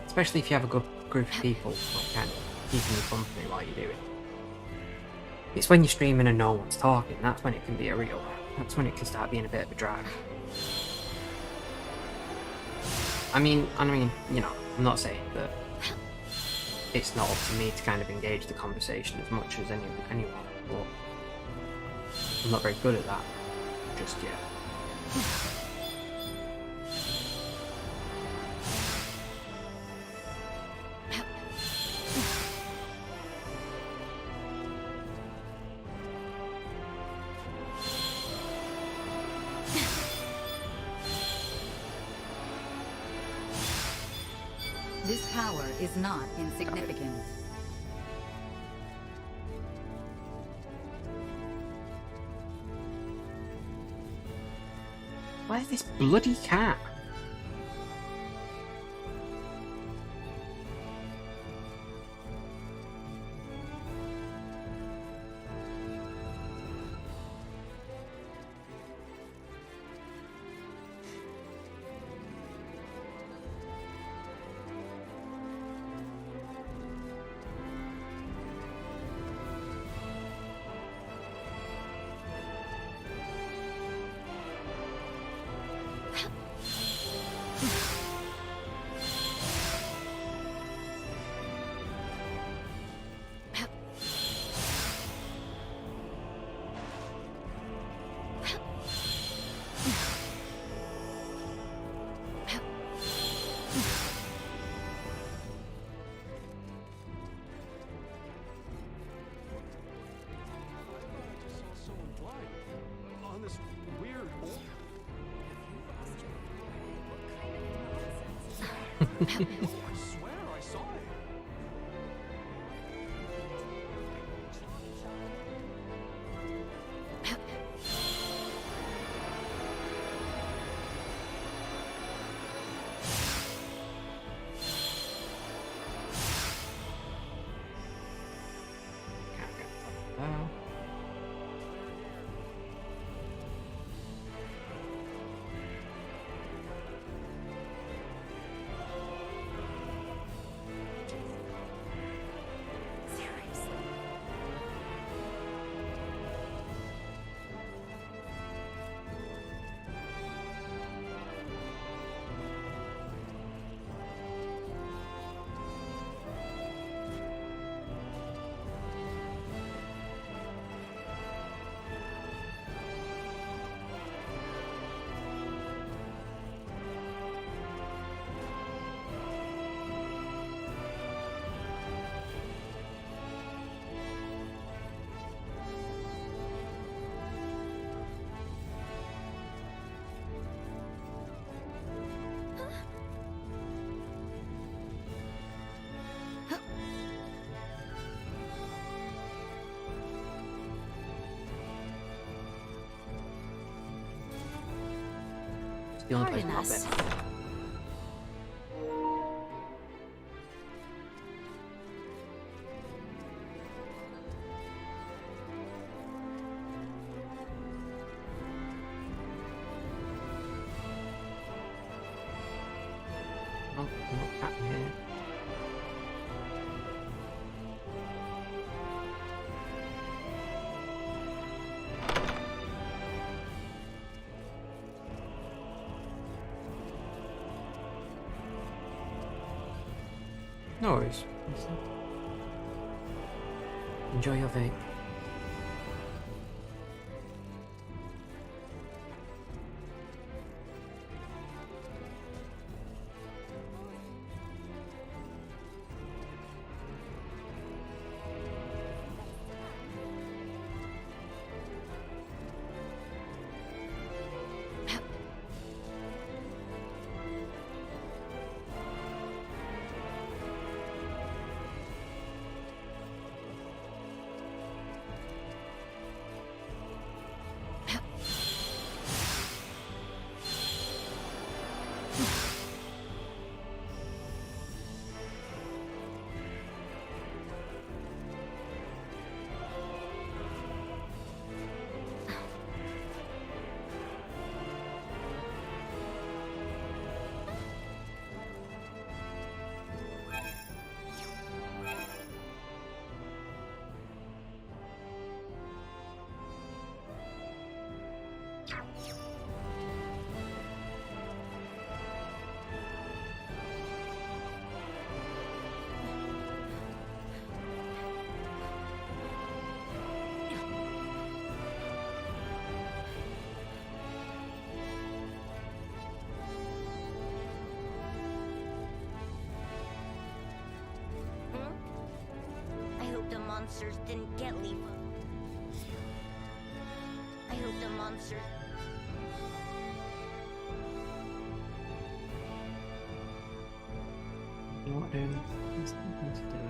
Especially if you have a good group of people like kind of keeping you company while you do it. It's when you're streaming and no one's talking, that's when it can be that's when it can start being a bit of a drag. I mean, you know, I'm not saying that it's not up to me to kind of engage the conversation as much as anyone, but I'm not very good at that just yet. This power is not insignificant. Where's this bloody cat? I swear I saw it. The only place Pardon not us. better. Oh, no cat in here. No worries. Enjoy your vape. monsters didn't get Leaf. I hope the monsters... You know what, dude? There's nothing to do.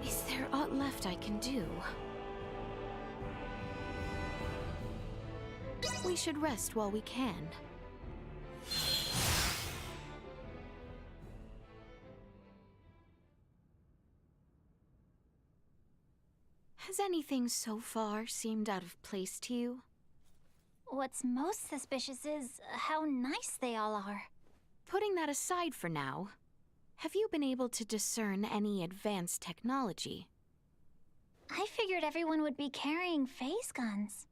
Is there aught left I can do? We should rest while we can. Has anything so far seemed out of place to you? What's most suspicious is how nice they all are. Putting that aside for now, have you been able to discern any advanced technology? I figured everyone would be carrying phase guns.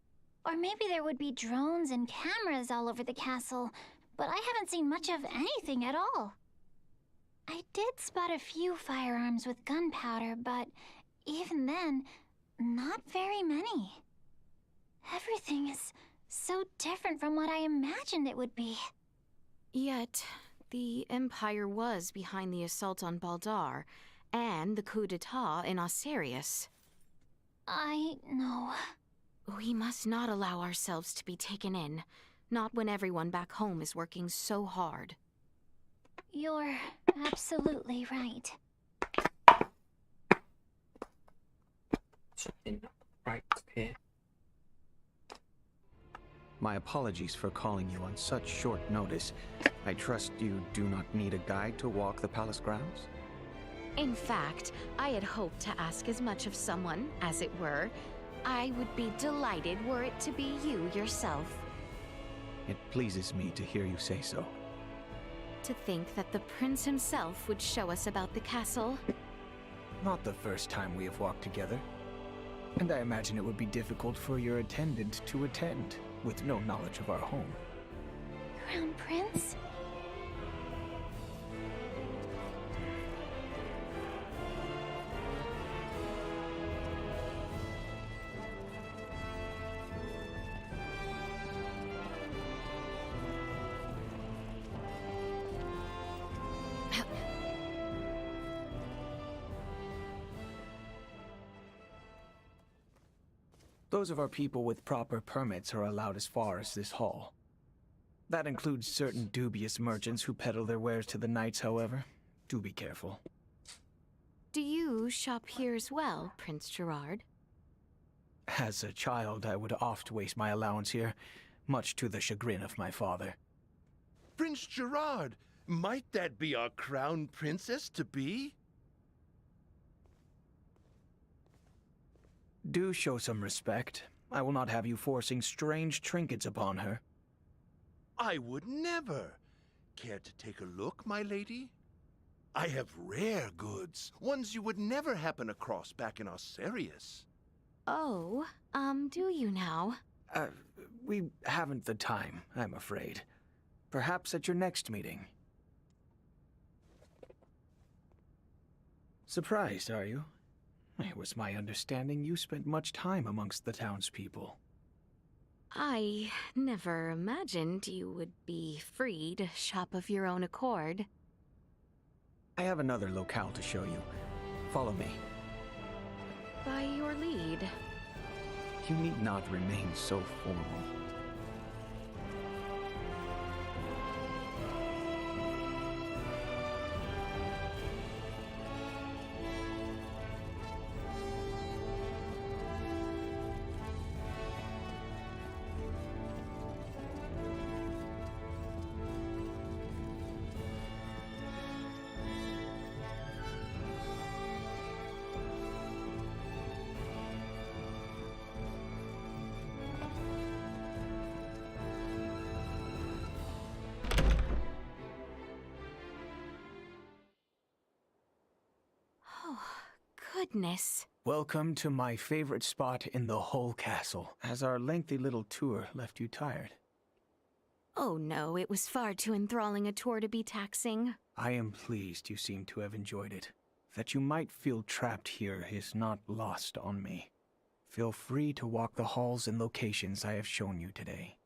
Or maybe there would be drones and cameras all over the castle, but I haven't seen much of anything at all. I did spot a few firearms with gunpowder, but even then, not very many. Everything is so different from what I imagined it would be. Yet, the Empire was behind the assault on Baldar, and the coup d'etat in Osirius. I know. We must not allow ourselves to be taken in, not when everyone back home is working so hard. You're absolutely right. Something right here. My apologies for calling you on such short notice. I trust you do not need a guide to walk the palace grounds? In fact, I had hoped to ask as much of someone, as it were. I would be delighted were it to be you yourself. It pleases me to hear you say so. To think that the prince himself would show us about the castle. Not the first time we have walked together. And I imagine it would be difficult for your attendant to attend. with no knowledge of our home. Crown Prince? Those of our people with proper permits are allowed as far as this hall. That includes certain dubious merchants who peddle their wares to the knights, however. Do be careful. Do you shop here as well, Prince Gerard? As a child, I would oft waste my allowance here, much to the chagrin of my father. Prince Gerard, might that be our crown princess-to-be? Do show some respect. I will not have you forcing strange trinkets upon her. I would never. Care to take a look, my lady? I have rare goods, ones you would never happen across back in Osarius. Oh, do you now? We haven't the time, I'm afraid. Perhaps at your next meeting. Surprised, are you? It was my understanding you spent much time amongst the townspeople. I never imagined you would be free to shop of your own accord. I have another locale to show you. Follow me. By your lead. You need not remain so formal. Goodness. Welcome to my favorite spot in the whole castle. Has our lengthy little tour left you tired? Oh no, it was far too enthralling a tour to be taxing. I am pleased you seem to have enjoyed it. That you might feel trapped here is not lost on me. Feel free to walk the halls and locations I have shown you today.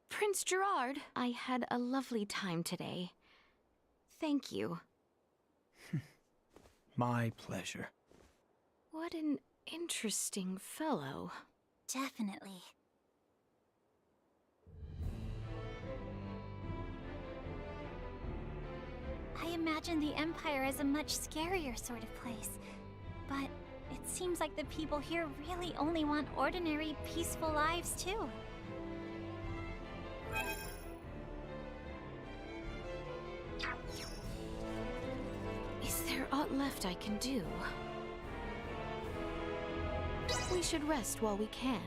Prince Gerard, I had a lovely time today. Thank you. My pleasure. What an interesting fellow. Definitely. I imagine the Empire as a much scarier sort of place. But it seems like the people here really only want ordinary, peaceful lives, too. Is there aught left I can do? We should rest while we can.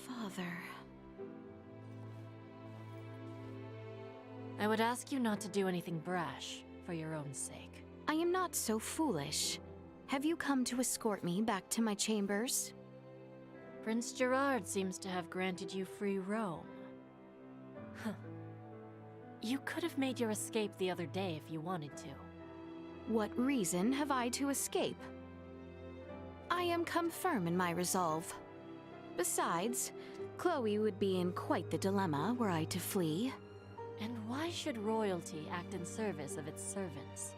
Father. I would ask you not to do anything brash, for your own sake. I am not so foolish. Have you come to escort me back to my chambers? Prince Gerard seems to have granted you free roam. Huh. You could have made your escape the other day if you wanted to. What reason have I to escape? I am come firm in my resolve. Besides, Chloe would be in quite the dilemma were I to flee. And why should royalty act in service of its servants?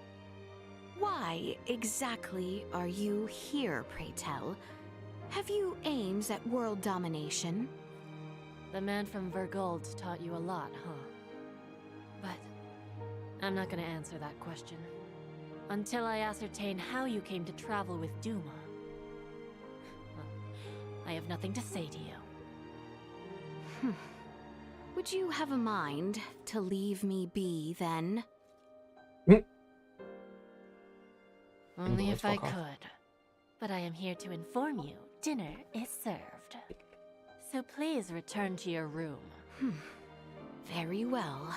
Why exactly are you here, pray tell? Have you aims at world domination? The man from Vergold taught you a lot, huh? But I'm not gonna answer that question. Until I ascertain how you came to travel with Duma. Well, I have nothing to say to you. Would you have a mind to leave me be, then? Only if I could. But I am here to inform you, dinner is served. So please return to your room. Very well.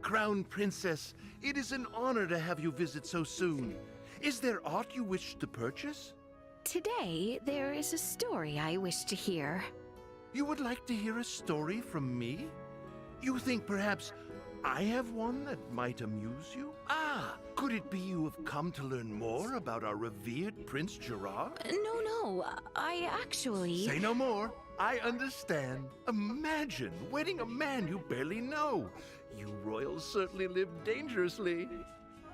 Crown Princess, it is an honor to have you visit so soon. Is there aught you wish to purchase? Today, there is a story I wish to hear. You would like to hear a story from me? You think perhaps I have one that might amuse you? Ah, could it be you have come to learn more about our revered Prince Gerard? No, I actually... Say no more. I understand. Imagine wedding a man you barely know. You royals certainly live dangerously.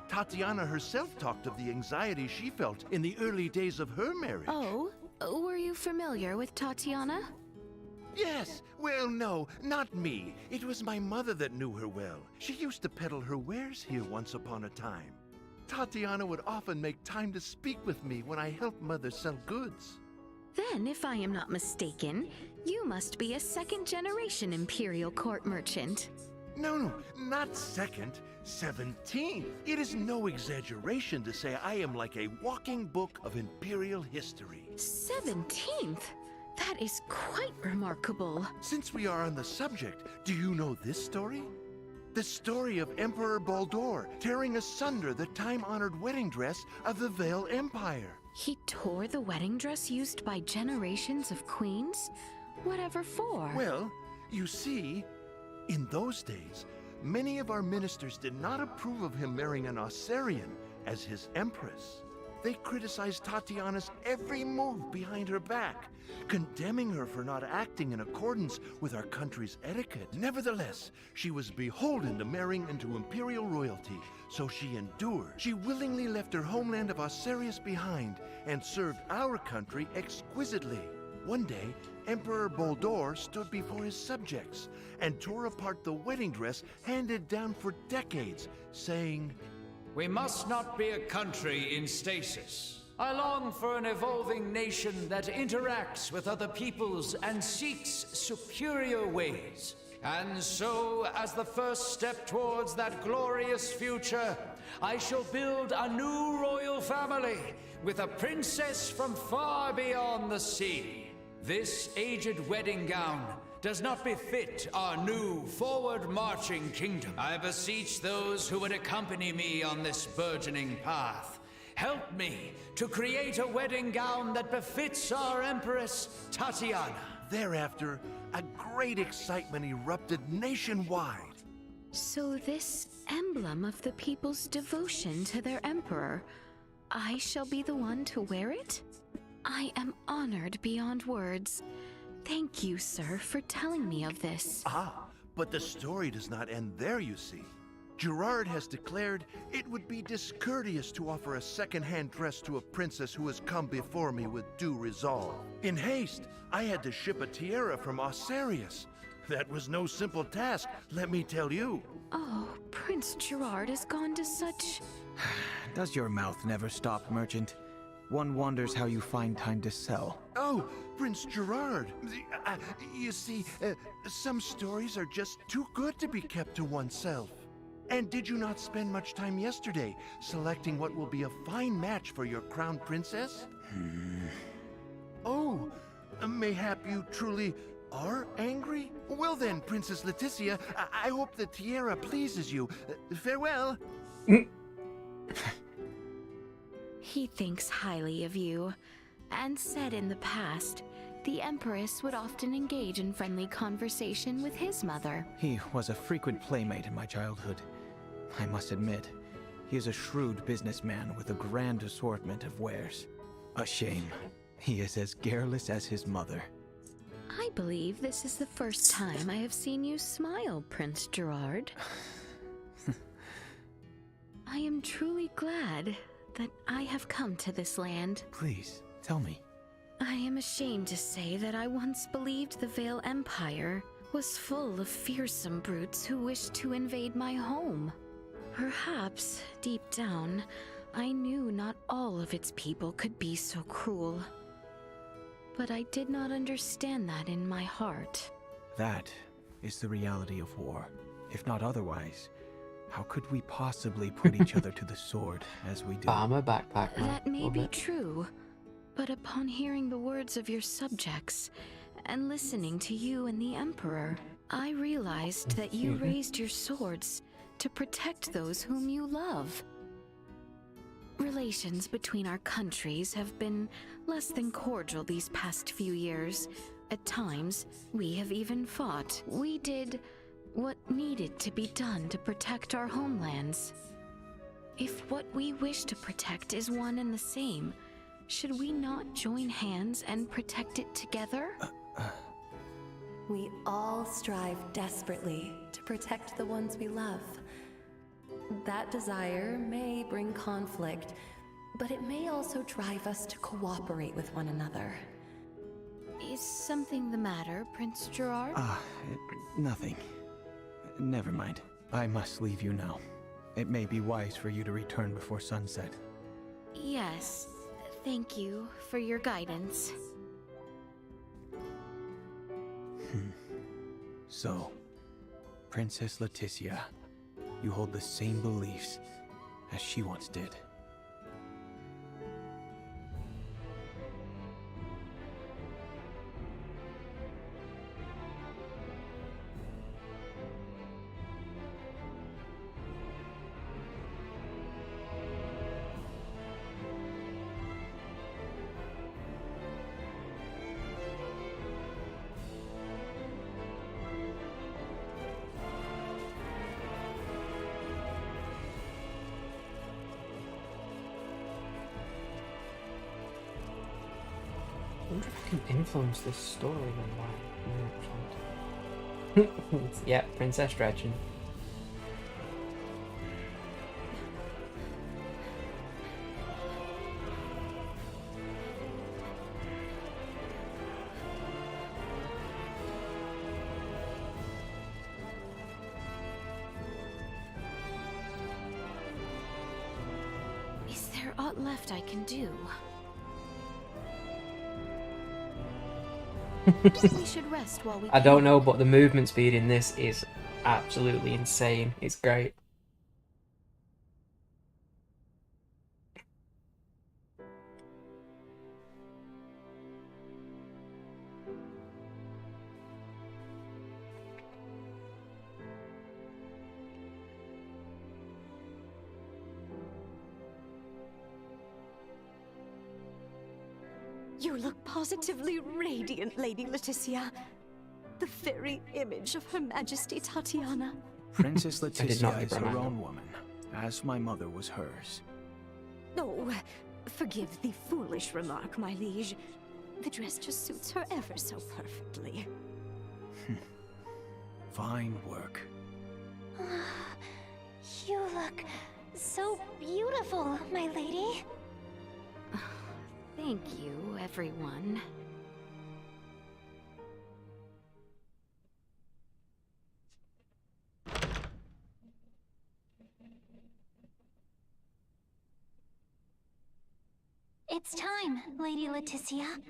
Tatiana herself talked of the anxiety she felt in the early days of her marriage. Oh, were you familiar with Tatiana? Yes. Well, no, not me. It was my mother that knew her well. She used to peddle her wares here once upon a time. Tatiana would often make time to speak with me when I helped Mother sell goods. Then, if I am not mistaken, you must be a second-generation Imperial Court merchant. No, not second, 17th. It is no exaggeration to say I am like a walking book of Imperial history. 17th? That is quite remarkable. Since we are on the subject, do you know this story? The story of Emperor Baldur tearing asunder the time-honored wedding dress of the Vale Empire. He tore the wedding dress used by generations of queens? Whatever for? Well, you see, in those days, many of our ministers did not approve of him marrying an Ossarian as his empress. They criticized Tatiana's every move behind her back, condemning her for not acting in accordance with our country's etiquette. Nevertheless, she was beholden to marrying into imperial royalty, so she endured. She willingly left her homeland of Ossarius behind and served our country exquisitely. One day, Emperor Baldur stood before his subjects and tore apart the wedding dress handed down for decades, saying, "We must not be a country in stasis. I long for an evolving nation that interacts with other peoples and seeks superior ways. And so, as the first step towards that glorious future, I shall build a new royal family with a princess from far beyond the sea. This aged wedding gown does not befit our new forward-marching kingdom. I beseech those who would accompany me on this burgeoning path. Help me to create a wedding gown that befits our Empress, Tatiana." Thereafter, a great excitement erupted nationwide. So this emblem of the people's devotion to their emperor, I shall be the one to wear it? I am honored beyond words. Thank you, sir, for telling me of this. Ah, but the story does not end there, you see. Gerard has declared it would be discourteous to offer a second-hand dress to a princess who has come before me with due resolve. In haste, I had to ship a tiara from Ossarius. That was no simple task, let me tell you. Oh, Prince Gerard has gone to such... Does your mouth never stop, merchant? One wonders how you find time to sell. Oh, Prince Gerard. You see, some stories are just too good to be kept to oneself. And did you not spend much time yesterday selecting what will be a fine match for your crown princess? Oh, mayhap you truly are angry? Well then, Princess Leticia, I hope the tiara pleases you. Farewell. He thinks highly of you, and said in the past, the Empress would often engage in friendly conversation with his mother. He was a frequent playmate in my childhood. I must admit, he is a shrewd businessman with a grand assortment of wares. A shame. He is as garrulous as his mother. I believe this is the first time I have seen you smile, Prince Gerard. I am truly glad that I have come to this land. Please, tell me. I am ashamed to say that I once believed the Vale Empire was full of fearsome brutes who wished to invade my home. Perhaps, deep down, I knew not all of its people could be so cruel. But I did not understand that in my heart. That is the reality of war. If not otherwise, how could we possibly put each other to the sword as we do? Armor backpack. That may be true, but upon hearing the words of your subjects and listening to you and the Emperor, I realized that you raised your swords to protect those whom you love. Relations between our countries have been less than cordial these past few years. At times, we have even fought. We did what needed to be done to protect our homelands. If what we wish to protect is one and the same, should we not join hands and protect it together? We all strive desperately to protect the ones we love. That desire may bring conflict, but it may also drive us to cooperate with one another. Is something the matter, Prince Gerard? Nothing. Never mind. I must leave you now. It may be wise for you to return before sunset. Yes, thank you for your guidance. So, Princess Leticia, you hold the same beliefs as she once did. I wonder if I can influence this storyline. Yeah, Princess Dredgen. Is there aught left I can do? We should rest while we I don't know, but the movement speed in this is absolutely insane. It's great. You look positively radiant, Lady Leticia. The very image of Her Majesty Tatiana. Princess did not Leticia get is her Brahmana. own woman, as my mother was hers. Oh, forgive the foolish remark, my liege. The dress just suits her ever so perfectly. Fine work. You look so beautiful, my lady. Thank you, everyone. It's time, Lady Leticia.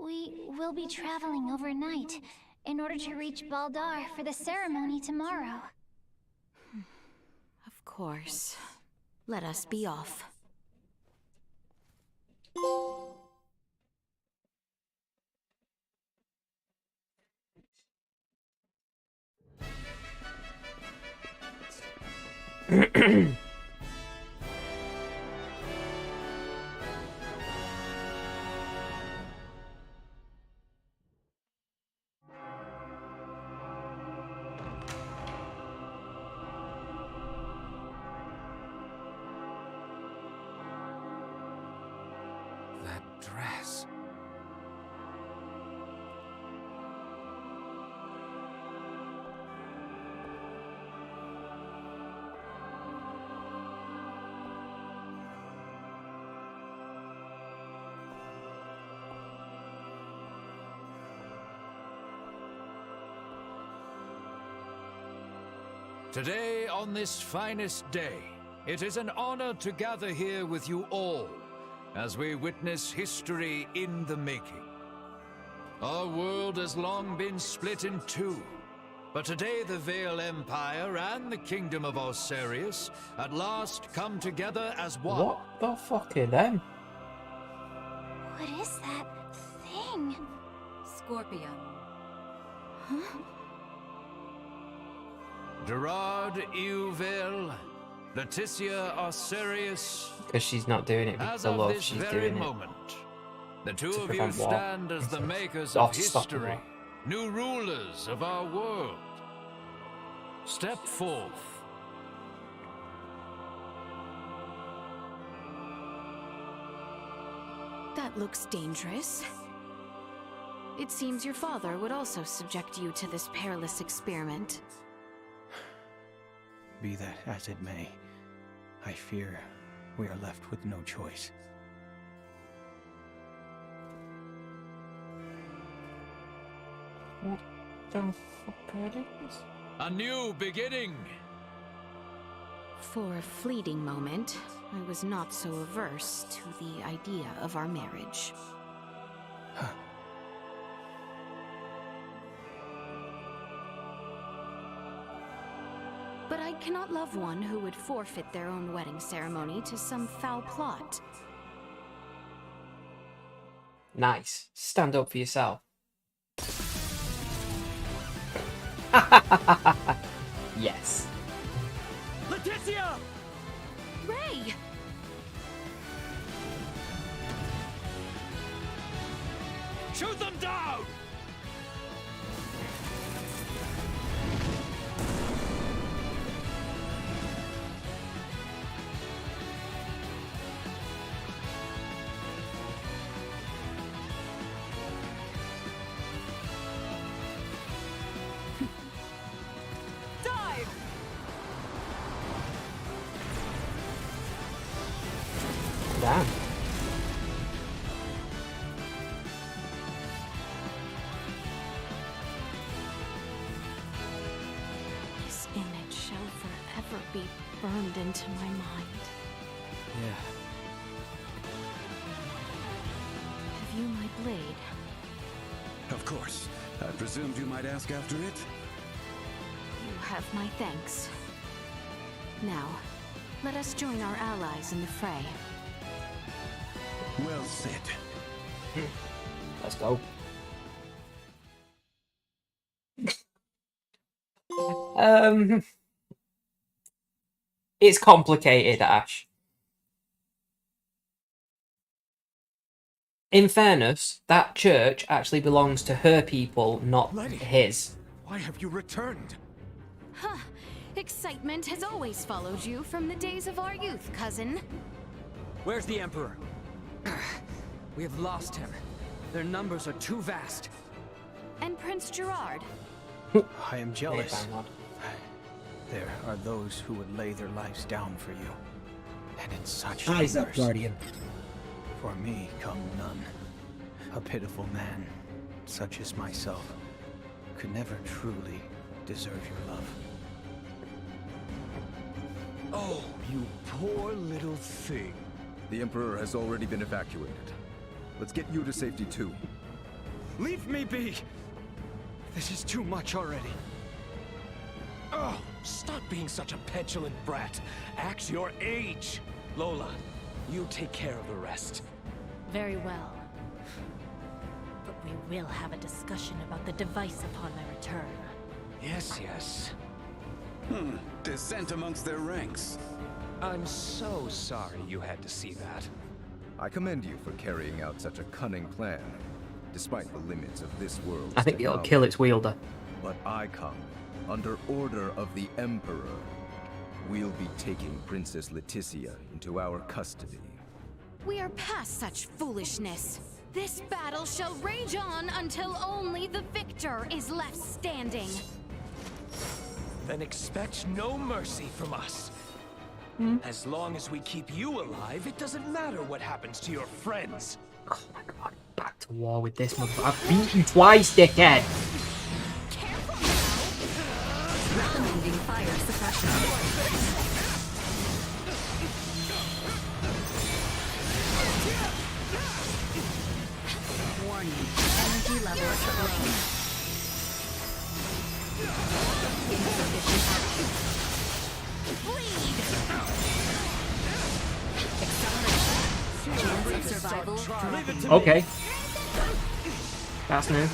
We will be traveling overnight in order to reach Baldar for the ceremony tomorrow. Of course. Let us be off. That dress. Today, on this finest day, it is an honor to gather here with you all as we witness history in the making. Our world has long been split in two, but today the Vale Empire and the Kingdom of Osarius at last come together as one. What the fuck are them? What is that thing? Scorpia. Huh? Gerard Euvale, Leticia Osarius. Because she's not doing it because of love, she's doing moment, the two to of you prevent war. stand as the makers Or of to stop the history, war. new rulers of our world. Step forth. That looks dangerous. It seems your father would also subject you to this perilous experiment. Be that as it may, I fear we are left with no choice. What the fuck are these? A new beginning. For a fleeting moment, I was not so averse to the idea of our marriage. But I cannot love one who would forfeit their own wedding ceremony to some foul plot. Nice. Stand up for yourself. Yes. Leticia! Ray! Shoot them down! Dive! Damn. This image shall forever be burned into my mind. Yeah. Have you my blade? Of course. I presumed you might ask after it. You have my thanks. Now, let us join our allies in the fray. Well said. Let's go. It's complicated, Ash. In fairness, that church actually belongs to her people, not his. Why have you returned? Huh. Excitement has always followed you from the days of our youth, cousin. Where's the Emperor? We have lost him. Their numbers are too vast. And Prince Gerard. I am jealous. There are those who would lay their lives down for you. And in such Eyes up, numbers. Guardian. For me come none. A pitiful man, such as myself, could never truly deserve your love. Oh, you poor little thing. The Emperor has already been evacuated. Let's get you to safety too. Leave me be! This is too much already. Oh, stop being such a petulant brat. Act your age. Lola, you take care of the rest. Very well. But we will have a discussion about the device upon my return. Yes, yes. Dissent amongst their ranks. I'm so sorry you had to see that. I commend you for carrying out such a cunning plan, despite the limits of this world. I think it'll kill its wielder. But I come under order of the Emperor. We'll be taking Princess Leticia into our custody. We are past such foolishness. This battle shall rage on until only the victor is left standing. Then expect no mercy from us. As long as we keep you alive, it doesn't matter what happens to your friends. Oh my god, back to war with this motherfucker. I've beaten you twice, dickhead! Recommending fire suppression. Warning. Energy levels low. Insufficient output. Bleed! Acceleration. Chance of survival dropping. Okay. That's new.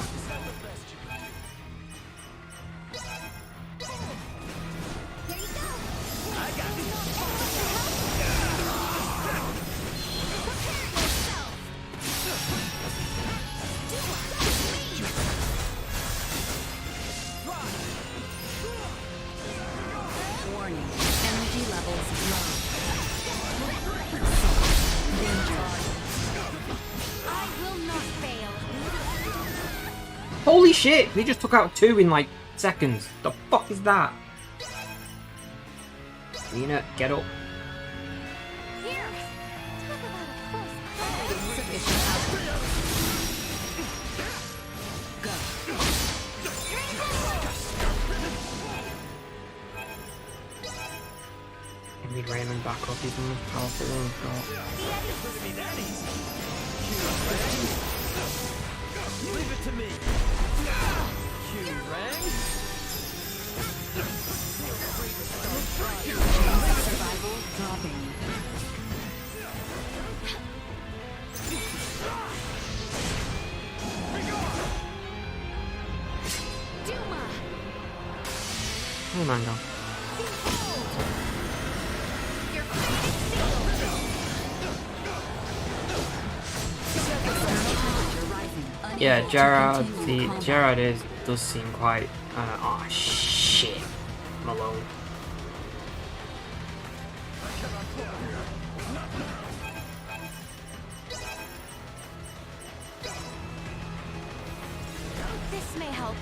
Warning. Energy levels low. Danger. I will not fail. Holy shit! He just took out 2 in like seconds. The fuck is that? Nina, get up. Here. Insufficient output. Go. I need Raymond back up. He's the most powerful one we've got. Leave it to me. Q-Rang. Survival dropping. Duma. Oh man, go. Your fighting sealed. Yeah, Gerard does seem quite. Oh shit, Malone. This may help.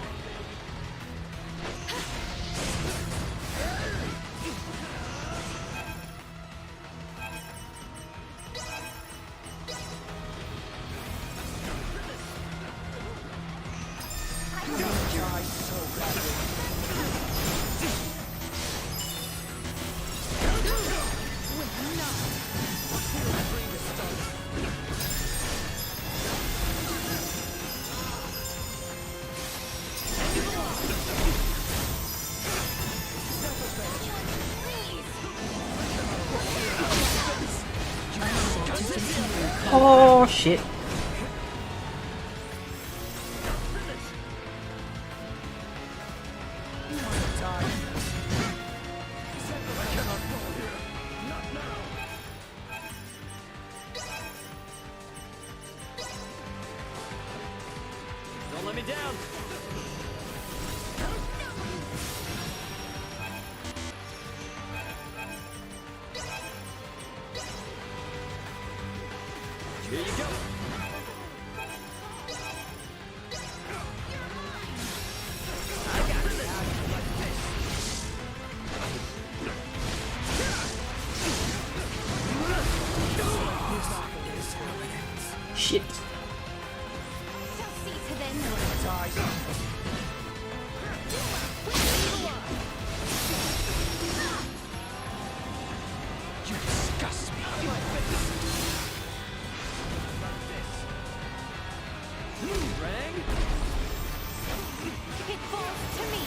Oh shit. Don't let me down. Here you go. Shit. You disgust me. Rang? It falls to me.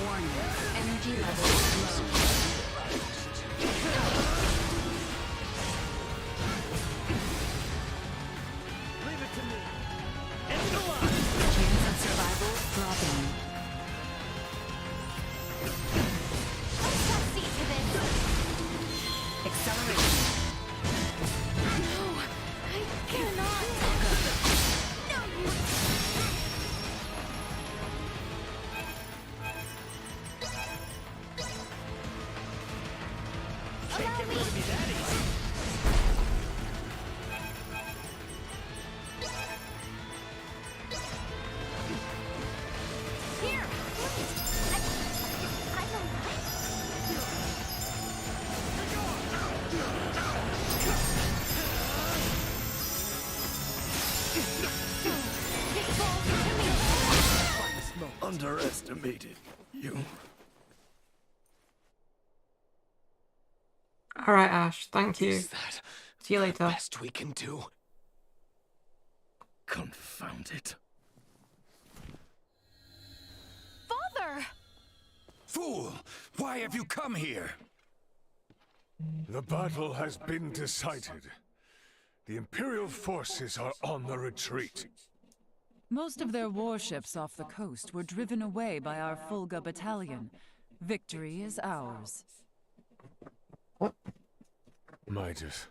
Warning. Energy levels low. Leave it to me. Chance of survival dropping. See to this. Acceleration. No, I cannot. Can't get rid of me that easy. Here. I don't like. It falls to me. Underestimated you. Alright, Ash. Thank you. Is that See you later. the best we can do? Confound it. Father! Fool! Why have you come here? The battle has been decided. The Imperial forces are on the retreat. Most of their warships off the coast were driven away by our Fulga battalion. Victory is ours. Midas,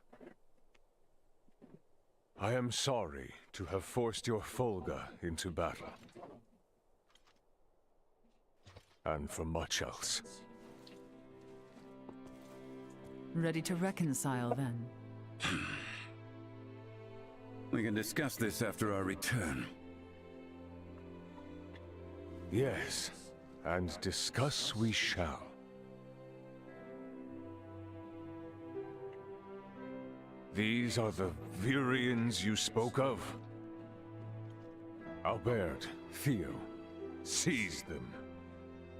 I am sorry to have forced your Fulga into battle. And for much else. Ready to reconcile, then? We can discuss this after our return. Yes, and discuss we shall. These are the Virians you spoke of? Albert, Theo, seize them.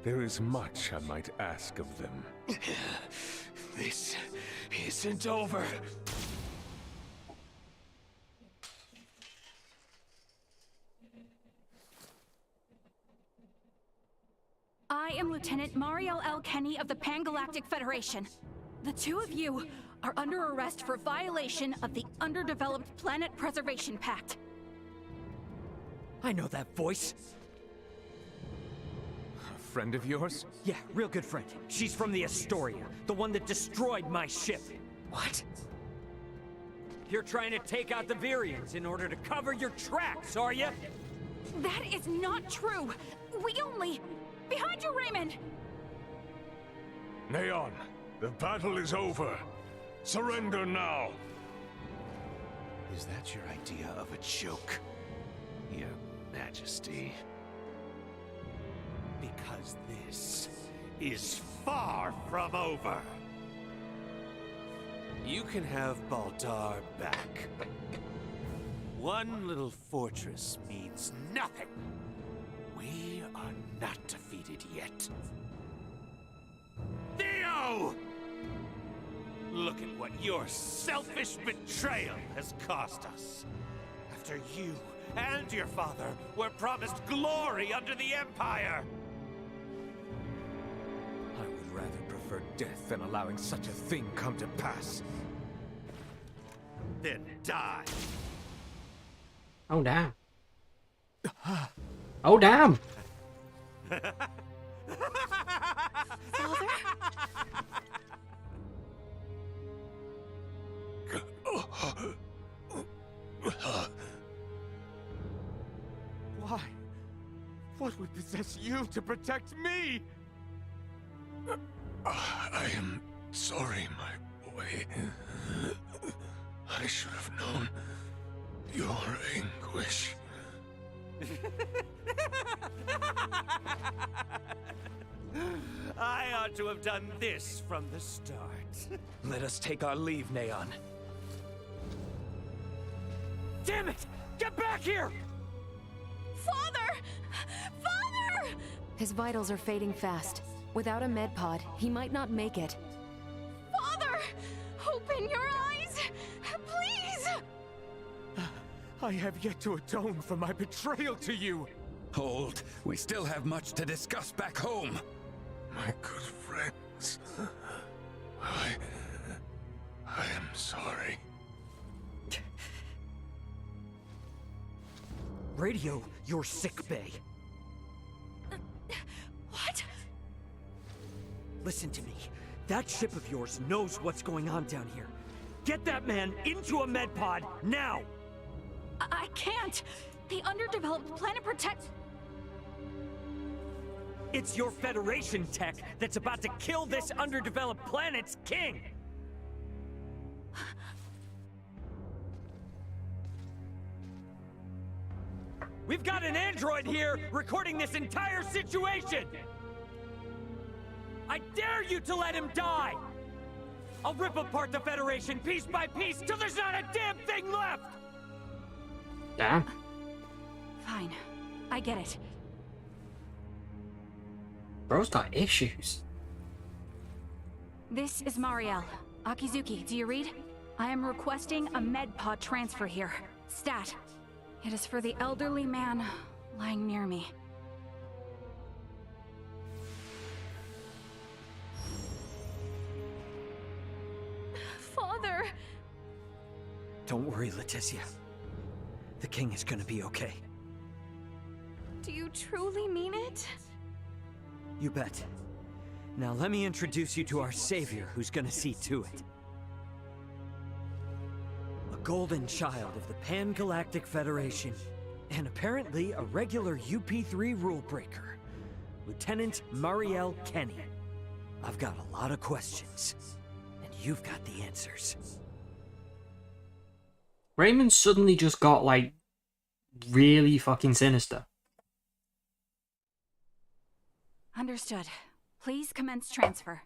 There is much I might ask of them. This isn't over. I am Lieutenant Mariel L. Kenny of the Pan-Galactic Federation. The two of you are under arrest for violation of the Underdeveloped Planet Preservation Pact. I know that voice. A friend of yours? Yeah, real good friend. She's from the Astoria, the one that destroyed my ship. What? You're trying to take out the Virians in order to cover your tracks, are you? That is not true. We only... Behind you, Raymond! Neon, the battle is over. Surrender now! Is that your idea of a joke, Your Majesty? Because this is far from over. You can have Baldar back. One little fortress means nothing. We are not defeated yet. Theo! Look at what your selfish betrayal has cost us. After you and your father were promised glory under the Empire. I would rather prefer death than allowing such a thing come to pass. Then die. Oh, damn. Oh, damn! Father? Why? What would possess you to protect me? I am sorry, my boy. I should have known your anguish. I ought to have done this from the start. Let us take our leave, Neon. Damn it! Get back here! Father! Father! His vitals are fading fast. Without a med pod, he might not make it. Father! Open your eyes! Please! I have yet to atone for my betrayal to you. Hold. We still have much to discuss back home. My good friends, I am sorry. Radio your sick bay. What? Listen to me. That ship of yours knows what's going on down here. Get that man into a med pod now! I can't. The underdeveloped planet protect... It's your Federation tech that's about to kill this underdeveloped planet's king! We've got an android here recording this entire situation! I dare you to let him die! I'll rip apart the Federation piece by piece till there's not a damn thing left! Damn. Fine. I get it. Bro's got issues. This is Mariel. Akizuki, do you read? I am requesting a medpod transfer here. Stat. It is for the elderly man lying near me. Father! Don't worry, Leticia. The king is gonna be okay. Do you truly mean it? You bet. Now let me introduce you to our savior who's gonna see to it. A golden child of the Pan-Galactic Federation, and apparently a regular UP3 rule breaker. Lieutenant Mariel Kenny. I've got a lot of questions, and you've got the answers. Raymond suddenly just got, like, really fucking sinister. Understood. Please commence transfer.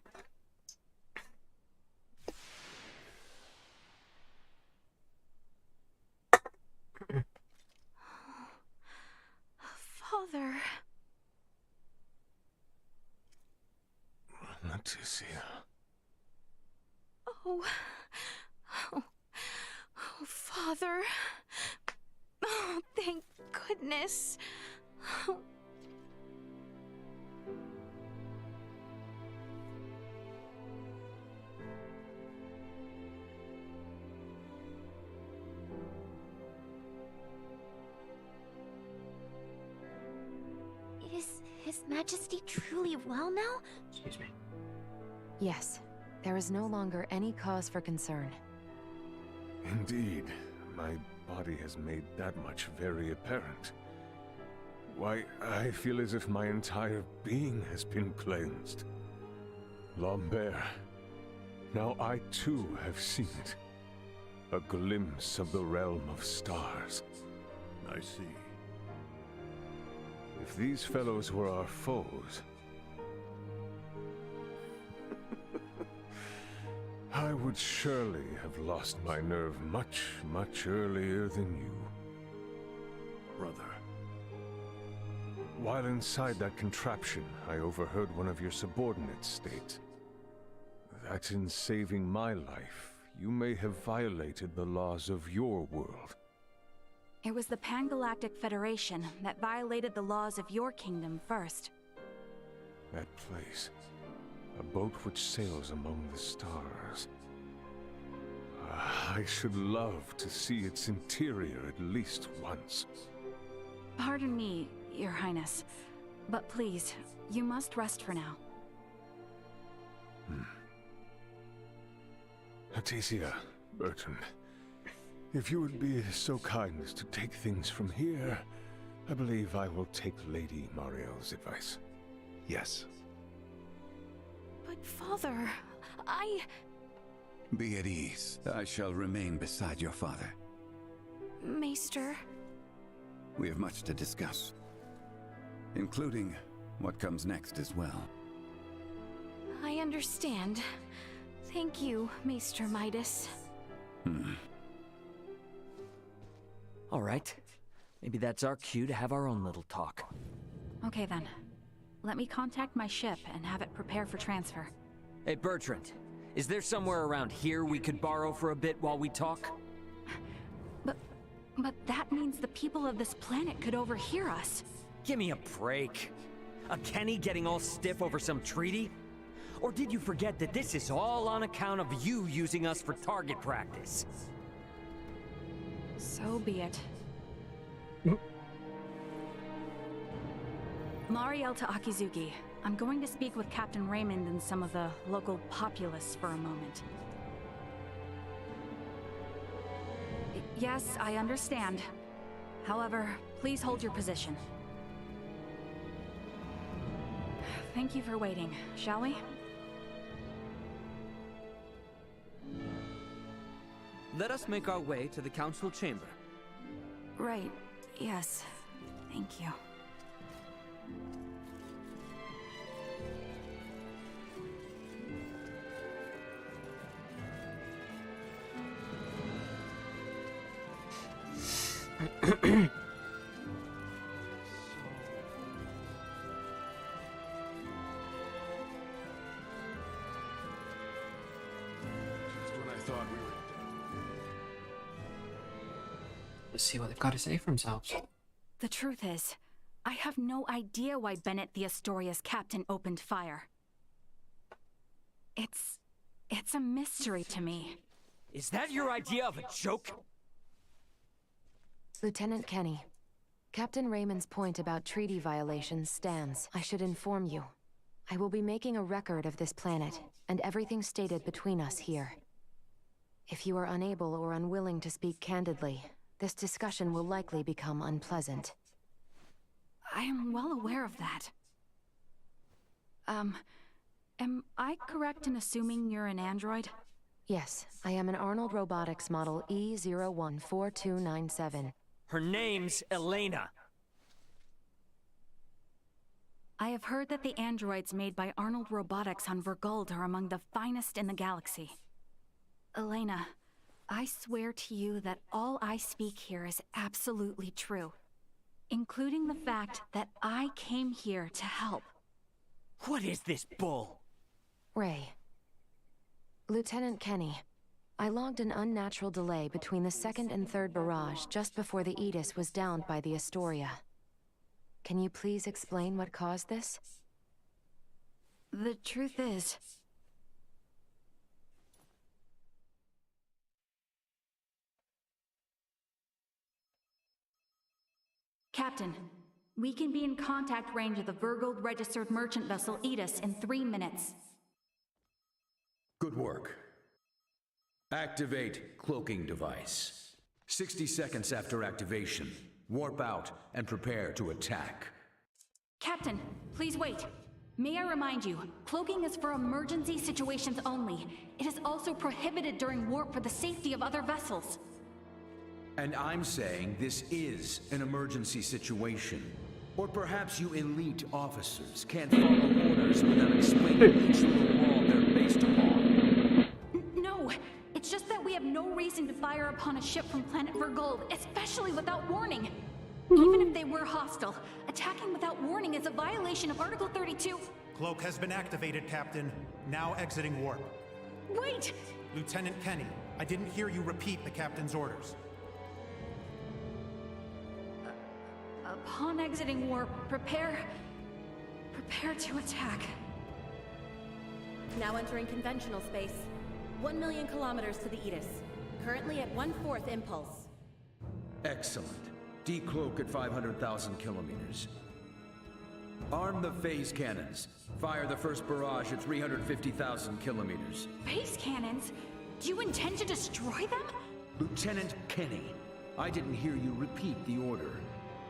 Father. Leticia. Oh. Oh, Father. Oh, thank goodness. Oh. Is His Majesty truly well now? Excuse me. Yes. There is no longer any cause for concern. Indeed. My body has made that much very apparent. Why, I feel as if my entire being has been cleansed. Lambert, now I too have seen it. A glimpse of the realm of stars. I see. If these fellows were our foes, I would surely have lost my nerve much, much earlier than you. Brother. While inside that contraption, I overheard one of your subordinates state that in saving my life, you may have violated the laws of your world. It was the Pan-Galactic Federation that violated the laws of your kingdom first. That place. A boat which sails among the stars. I should love to see its interior at least once. Pardon me, Your Highness, but please, you must rest for now. Leticia, Bertrand, if you would be so kind as to take things from here, I believe I will take Lady Mariel's advice. Yes. But Father, Be at ease. I shall remain beside your father. Maester... We have much to discuss, including what comes next as well. I understand. Thank you, Maester Midas. All right. Maybe that's our cue to have our own little talk. Okay then. Let me contact my ship and have it prepare for transfer. Hey, Bertrand. Is there somewhere around here we could borrow for a bit while we talk? But that means the people of this planet could overhear us. Give me a break. A Kenny getting all stiff over some treaty? Or did you forget that this is all on account of you using us for target practice? So be it. Mariel to Akizuki. I'm going to speak with Captain Raymond and some of the local populace for a moment. Yes, I understand. However, please hold your position. Thank you for waiting, shall we? Let us make our way to the council chamber. Right, yes. Thank you. Let's see what they've got to say for themselves. The truth is, I have no idea why Bennett the Astoria's captain opened fire. It's a mystery to me. Is that your idea of a joke? Lieutenant Kenny, Captain Raymond's point about treaty violations stands. I should inform you. I will be making a record of this planet, and everything stated between us here. If you are unable or unwilling to speak candidly, this discussion will likely become unpleasant. I am well aware of that. Am I correct in assuming you're an android? Yes, I am an Arnold Robotics model E014297. Her name's Elena. I have heard that the androids made by Arnold Robotics on Verguld are among the finest in the galaxy. Elena, I swear to you that all I speak here is absolutely true, including the fact that I came here to help. What is this bull? Ray. Lieutenant Kenny, I logged an unnatural delay between the second and third barrage just before the Aegis was downed by the Astoria. Can you please explain what caused this? The truth is... Captain, we can be in contact range of the Verguld registered merchant vessel Aegis in 3 minutes. Good work. Activate cloaking device. 60 seconds after activation, warp out and prepare to attack. Captain, please wait. May I remind you, cloaking is for emergency situations only. It is also prohibited during warp for the safety of other vessels. And I'm saying this is an emergency situation. Or perhaps you elite officers can't follow orders without explaining each little law they're based upon. No, it's just that we have no reason to fire upon a ship from planet Verguld, especially without warning. Even if they were hostile, attacking without warning is a violation of Article 32. Cloak has been activated, Captain. Now exiting warp. Wait! Lieutenant Kenny, I didn't hear you repeat the Captain's orders. Upon exiting warp, prepare to attack. Now entering conventional space. 1 million kilometers to the Aegis. Currently at 1/4 impulse. Excellent. Decloak at 500,000 kilometers. Arm the phase cannons. Fire the first barrage at 350,000 kilometers. Phase cannons? Do you intend to destroy them? Lieutenant Kenny, I didn't hear you repeat the order.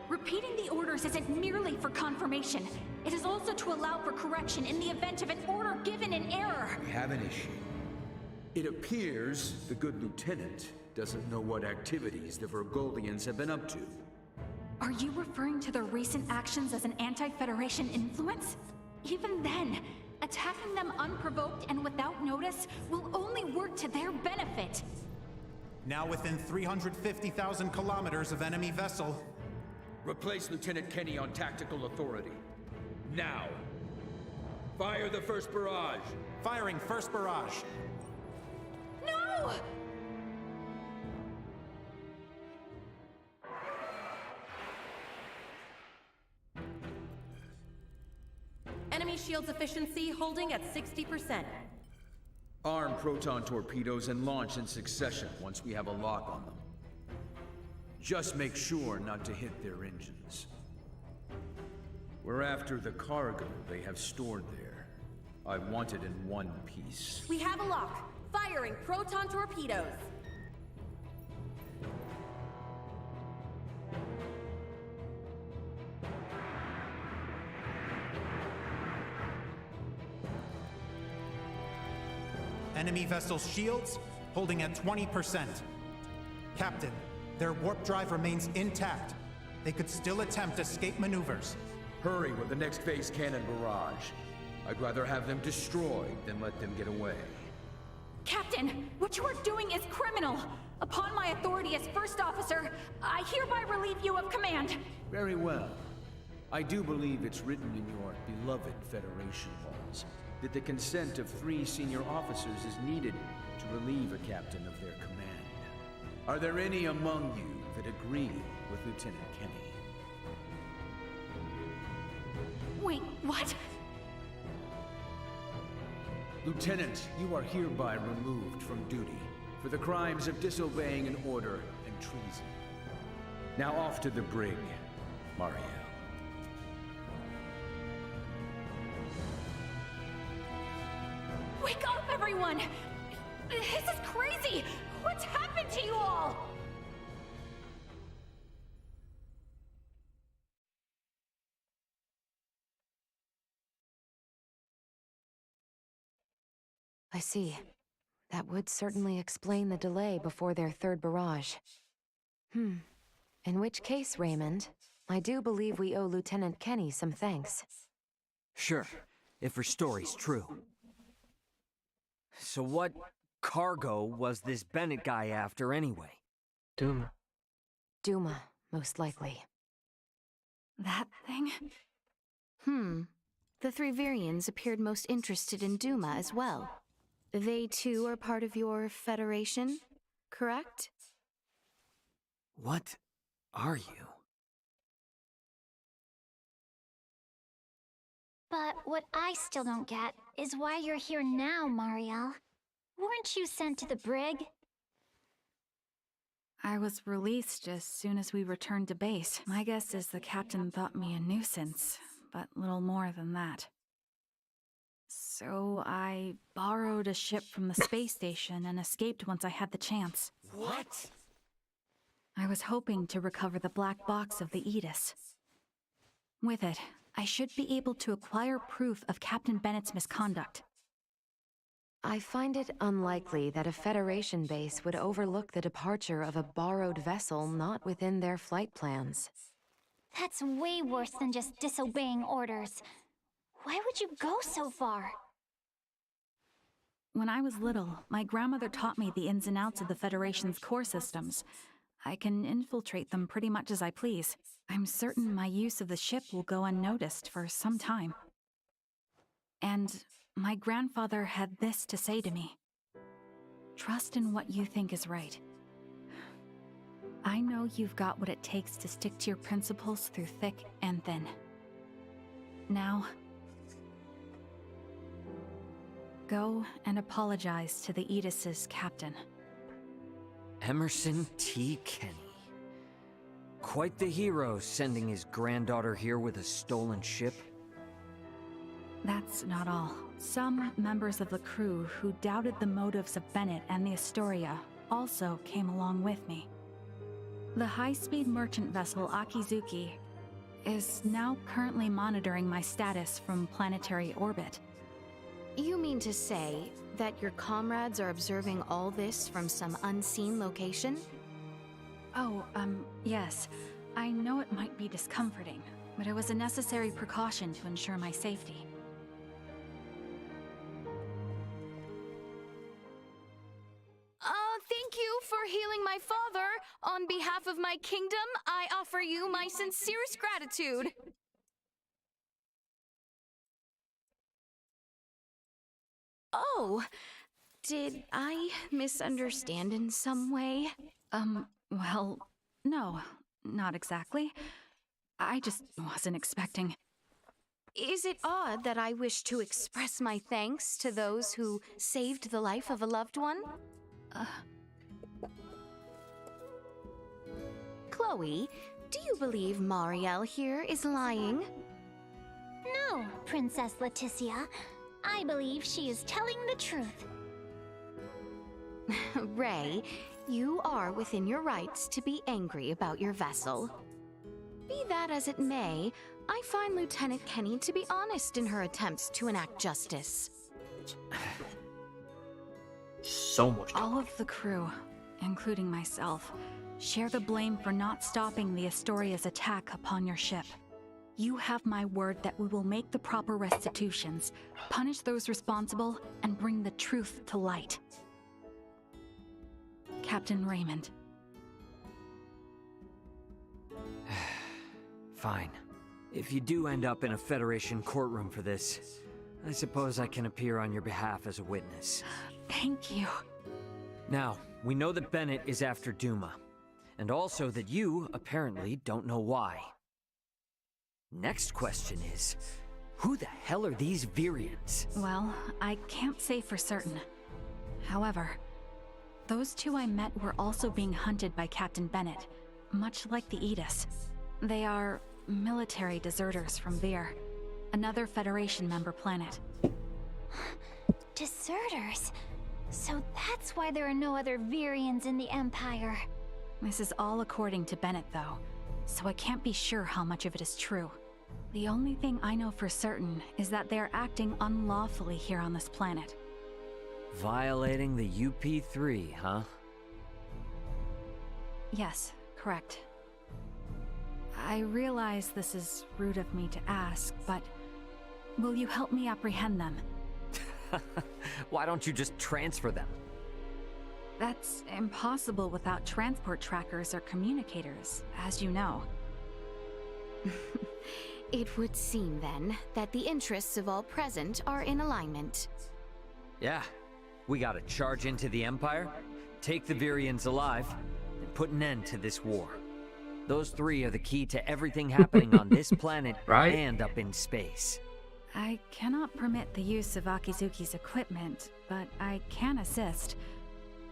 Repeating the orders isn't merely for confirmation. It is also to allow for correction in the event of an order given in error. We have an issue. It appears the good lieutenant doesn't know what activities the Vergoldians have been up to. Are you referring to their recent actions as an anti-Federation influence? Even then, attacking them unprovoked and without notice will only work to their benefit. Now within 350,000 kilometers of enemy vessel. Replace Lieutenant Kenny on tactical authority. Now! Fire the first barrage! Firing first barrage! No! Enemy shields efficiency holding at 60%. Arm proton torpedoes and launch in succession once we have a lock on them. Just make sure not to hit their engines. We're after the cargo they have stored there. I want it in one piece. We have a lock. Firing proton torpedoes. Enemy vessel shields holding at 20%. Captain, their warp drive remains intact. They could still attempt escape maneuvers. Hurry with the next phase cannon barrage. I'd rather have them destroyed than let them get away. Captain, what you are doing is criminal. Upon my authority as first officer, I hereby relieve you of command. Very well. I do believe it's written in your beloved Federation laws that the consent of 3 senior officers is needed to relieve a captain of their command. Are there any among you that agree with Lieutenant Kenny. Wait, what? Lieutenant, you are hereby removed from duty for the crimes of disobeying an order and treason. Now off to the brig, Mariel. Wake up, everyone! This is crazy! What's happened to you all? I see. That would certainly explain the delay before their third barrage. In which case, Raymond, I do believe we owe Lieutenant Kenny some thanks. Sure, if her story's true. So what cargo was this Bennett guy after anyway? Duma. Duma, most likely. That thing? The three Virians appeared most interested in Duma as well. They too are part of your Federation, correct? What are you? But what I still don't get is why you're here now, Mariel. Weren't you sent to the brig? I was released as soon as we returned to base. My guess is the captain thought me a nuisance, but little more than that. So I borrowed a ship from the space station and escaped once I had the chance. What? I was hoping to recover the black box of the Aedes. With it, I should be able to acquire proof of Captain Bennett's misconduct. I find it unlikely that a Federation base would overlook the departure of a borrowed vessel not within their flight plans. That's way worse than just disobeying orders. Why would you go so far? When I was little, my grandmother taught me the ins and outs of the Federation's core systems. I can infiltrate them pretty much as I please. I'm certain my use of the ship will go unnoticed for some time. And my grandfather had this to say to me. Trust in what you think is right. I know you've got what it takes to stick to your principles through thick and thin. Now, go and apologize to the Aedis's captain. Emerson T. Kenny. Quite the hero, sending his granddaughter here with a stolen ship. That's not all. Some members of the crew who doubted the motives of Bennett and the Astoria also came along with me. The high-speed merchant vessel Akizuki is now currently monitoring my status from planetary orbit. You mean to say that your comrades are observing all this from some unseen location? Oh, yes. I know it might be discomforting, but it was a necessary precaution to ensure my safety. Thank you for healing my father. On behalf of my kingdom, I offer you my sincerest gratitude. Oh, did I misunderstand in some way? Well, no, not exactly. I just wasn't expecting. Is it odd that I wish to express my thanks to those who saved the life of a loved one? Chloe, do you believe Mariel here is lying? No, Princess Leticia. I believe she is telling the truth. Ray, you are within your rights to be angry about your vessel. Be that as it may, I find Lieutenant Kenny to be honest in her attempts to enact justice. So much. All of the crew, including myself, share the blame for not stopping the Astoria's attack upon your ship. You have my word that we will make the proper restitutions, punish those responsible, and bring the truth to light. Captain Raymond. Fine. If you do end up in a Federation courtroom for this, I suppose I can appear on your behalf as a witness. Thank you. Now, we know that Bennett is after Duma. and also that you, apparently, don't know why. Next question is, who the hell are these Virians? Well, I can't say for certain. However, those two I met were also being hunted by Captain Bennett, much like the Aegis. They are military deserters from Vir, another Federation member planet. Deserters? So that's why there are no other Virians in the Empire. This is all according to Bennett, though, so I can't be sure how much of it is true. The only thing I know for certain is that they are acting unlawfully here on this planet. Violating the UP3, huh? Yes, correct. I realize this is rude of me to ask, but will you help me apprehend them? Why don't you just transfer them? That's impossible without transport trackers or communicators, as you know. It would seem, then, that the interests of all present are in alignment. Yeah. We gotta charge into the Empire, take the Virians alive, and put an end to this war. Those three are the key to everything happening on this planet Right? and up in space. I cannot permit the use of Akizuki's equipment, but I can assist,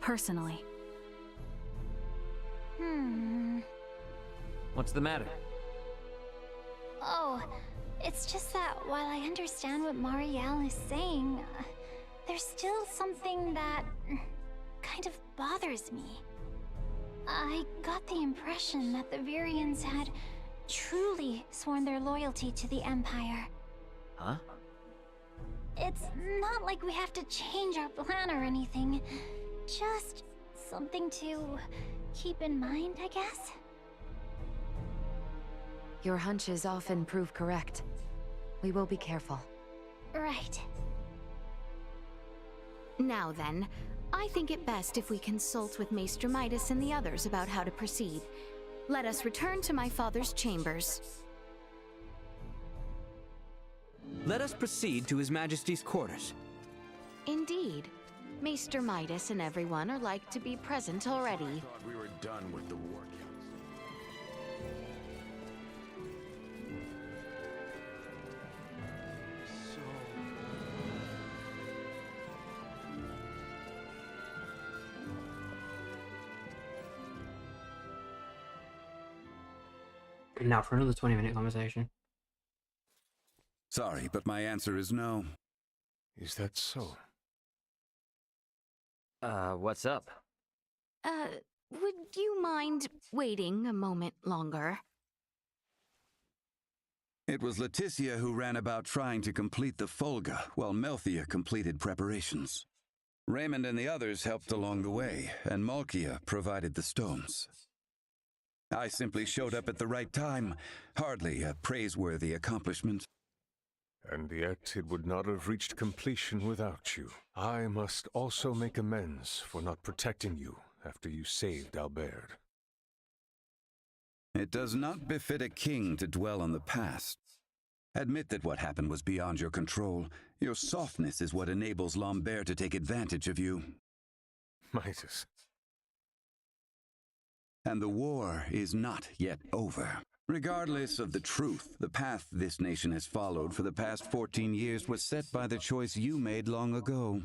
personally. What's the matter? Oh, it's just that while I understand what Marielle is saying, there's still something that kind of bothers me. I got the impression that the Virians had truly sworn their loyalty to the Empire. Huh? It's not like we have to change our plan or anything. Just something to keep in mind, I guess? Your hunches often prove correct. We will be careful. Right. Now then, I think it best if we consult with Maester Midas and the others about how to proceed. Let us return to my father's chambers. Let us proceed to His Majesty's quarters. Indeed. Maester Midas and everyone are like to be present already. I thought we were done with the war council. And now for another 20-minute conversation. Sorry, but my answer is no. Is that so? What's up? Would you mind waiting a moment longer? It was Leticia who ran about trying to complete the Folga, while Melthia completed preparations. Raymond and the others helped along the way, and Malkia provided the stones. I simply showed up at the right time, hardly a praiseworthy accomplishment. And yet it would not have reached completion without you. I must also make amends for not protecting you after you saved Albert. It does not befit a king to dwell on the past. Admit that what happened was beyond your control. Your softness is what enables Lambert to take advantage of you. Midas. And the war is not yet over. Regardless of the truth, the path this nation has followed for the past 14 years was set by the choice you made long ago.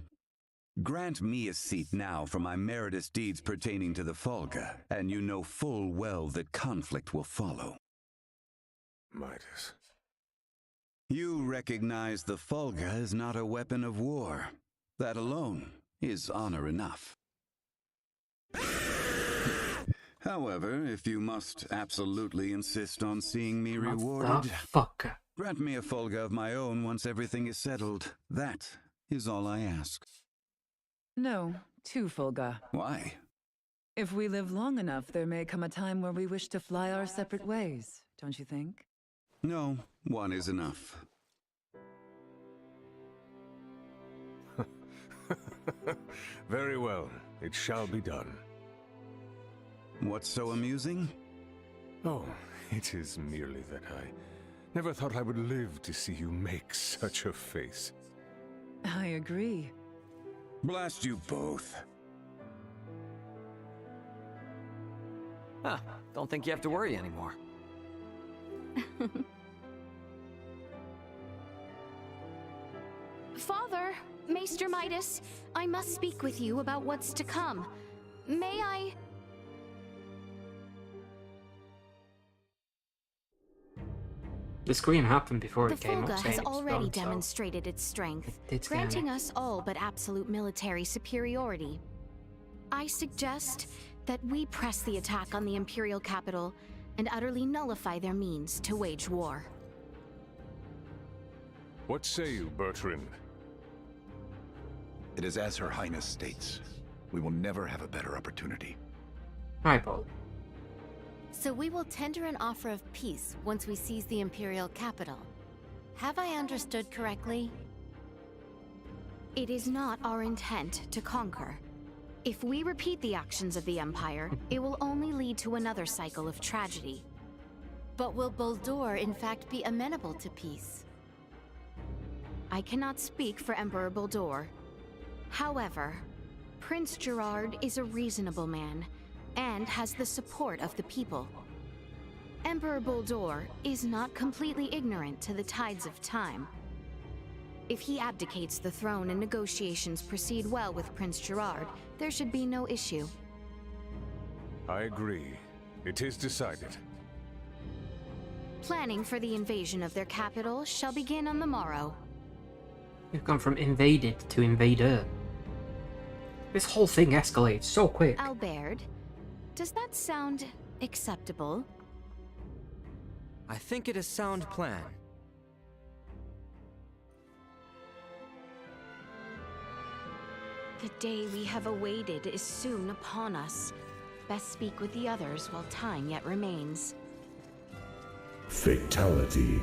Grant me a seat now for my meritorious deeds pertaining to the Folga, and you know full well that conflict will follow. Midas. You recognize the Folga is not a weapon of war. That alone is honor enough. However, if you must absolutely insist on seeing me rewarded, What the fuck? grant me a Folga of my own once everything is settled. That is all I ask. No, 2 Folga. Why? If we live long enough, there may come a time where we wish to fly our separate ways, don't you think? No, 1 is enough. Very well, it shall be done. What's so amusing? Oh, it is merely that I never thought I would live to see you make such a face. I agree. Blast you both. Huh, don't think you have to worry anymore. Father, Maester Midas, I must speak with you about what's to come. May I... The scream happened before The it came up. Fulga saying has it was already done, so- demonstrated its strength, It's granting us all but absolute military superiority. I suggest that we press the attack on the Imperial capital and utterly nullify their means to wage war. What say you, Bertrand? It is as Her Highness states. We will never have a better opportunity. Hi, Paul. So we will tender an offer of peace once we seize the Imperial capital. Have I understood correctly? It is not our intent to conquer. If we repeat the actions of the Empire, it will only lead to another cycle of tragedy. But will Boldur in fact be amenable to peace? I cannot speak for Emperor Boldur. However, Prince Gerard is a reasonable man and has the support of the people. Emperor Boldur is not completely ignorant to the tides of time. If he abdicates the throne and negotiations proceed well with Prince Gerard, there should be no issue. I agree. It is decided. Planning for the invasion of their capital shall begin on the morrow. We've gone from invaded to invader. This whole thing escalates so quick. Albert, does that sound acceptable? I think it a sound plan. The day we have awaited is soon upon us. Best speak with the others while time yet remains. Fatality.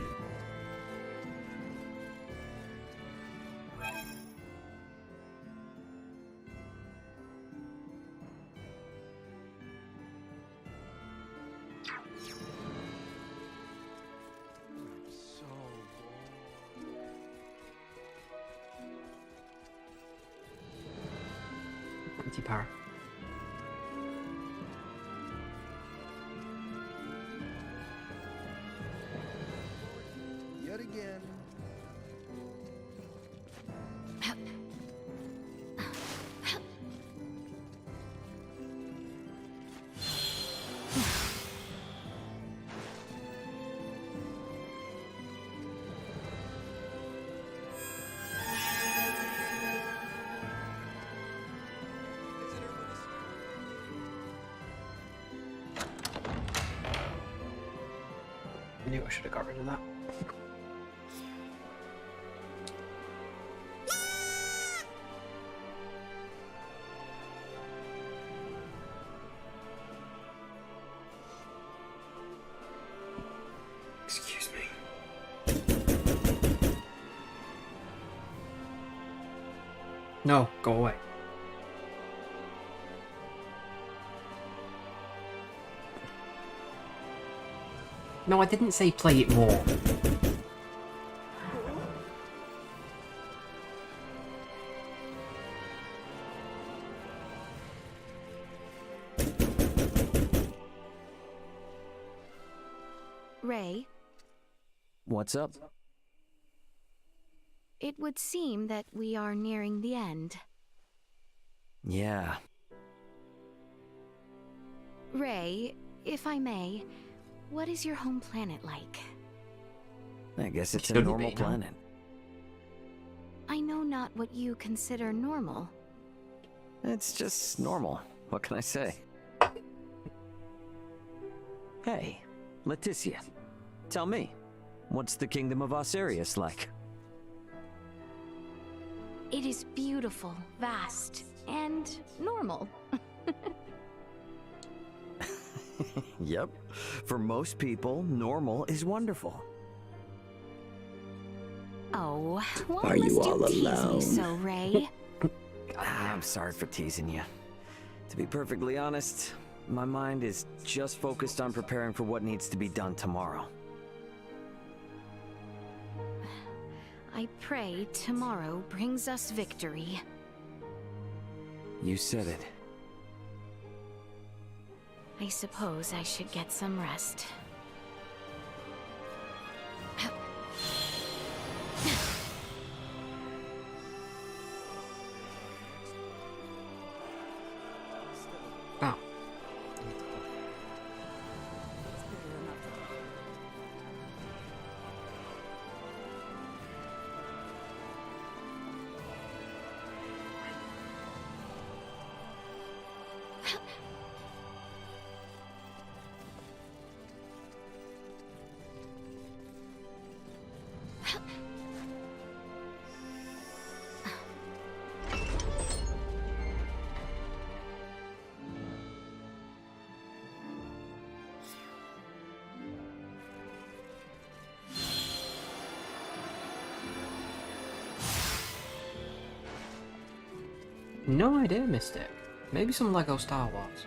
Anti-power. Yet again. I knew I should have got rid of that. Excuse me. No, go away. No, I didn't say play it more. Ray, What's up? it would seem that we are nearing the end. Yeah. Ray, if I may, what is your home planet like? I guess it's a Shouldn't normal be, no? planet. I know not what you consider normal. It's just normal. What can I say? Hey, Leticia. Tell me, what's the Kingdom of Osirius like? It is beautiful, vast, and normal. Yep. For most people, normal is wonderful. Oh, why Are you must all tease alone? me so, Ray? I'm sorry for teasing you. To be perfectly honest, my mind is just focused on preparing for what needs to be done tomorrow. I pray tomorrow brings us victory. You said it. I suppose I should get some rest. Oh. No idea, Mystic. Maybe some Lego Star Wars.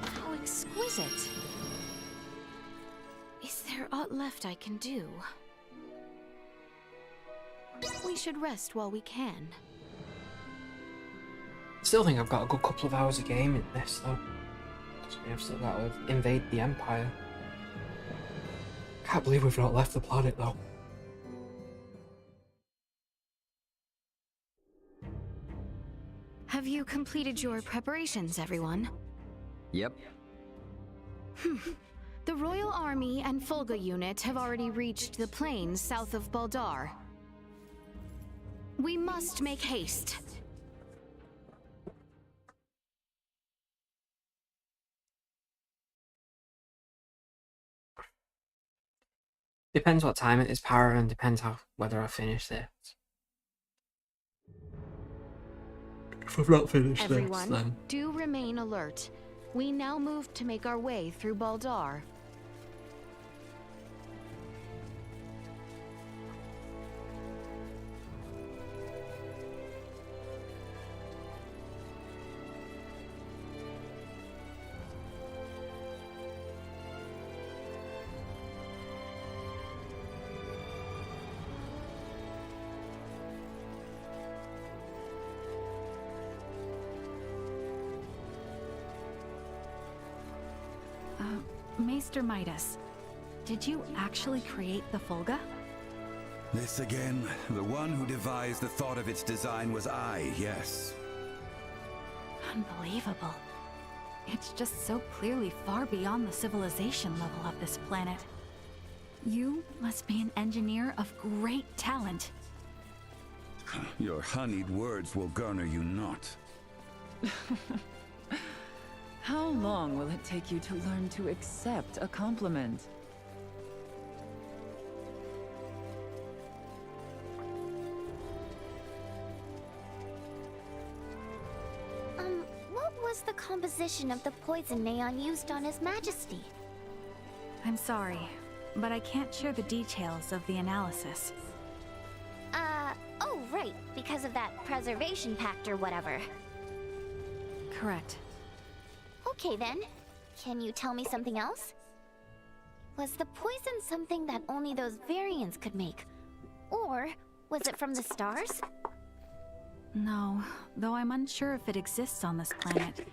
How exquisite. Is there aught left I can do? We should rest while we can. Still think I've got a good couple of hours of game in this though. I've still got to invade the Empire. Can't believe we've not left the planet though. Have you completed your preparations, everyone? Yep. The Royal Army and Fulga unit have already reached the plains south of Baldar. We must make haste. Depends what time it is, Para, and depends whether I finish this. If I've not finished Everyone, this, then do remain alert. We now move to make our way through Baldar. Maester Midas, did you actually create the Fulga? This again? The one who devised the thought of its design was I, yes. Unbelievable. It's just so clearly far beyond the civilization level of this planet. You must be an engineer of great talent. Your honeyed words will garner you not. How long will it take you to learn to accept a compliment? What was the composition of the poison Neon used on His Majesty? I'm sorry, but I can't share the details of the analysis. Oh right, because of that preservation pact or whatever. Correct. Okay then. Can you tell me something else? Was the poison something that only those variants could make? Or was it from the stars? No, though I'm unsure if it exists on this planet.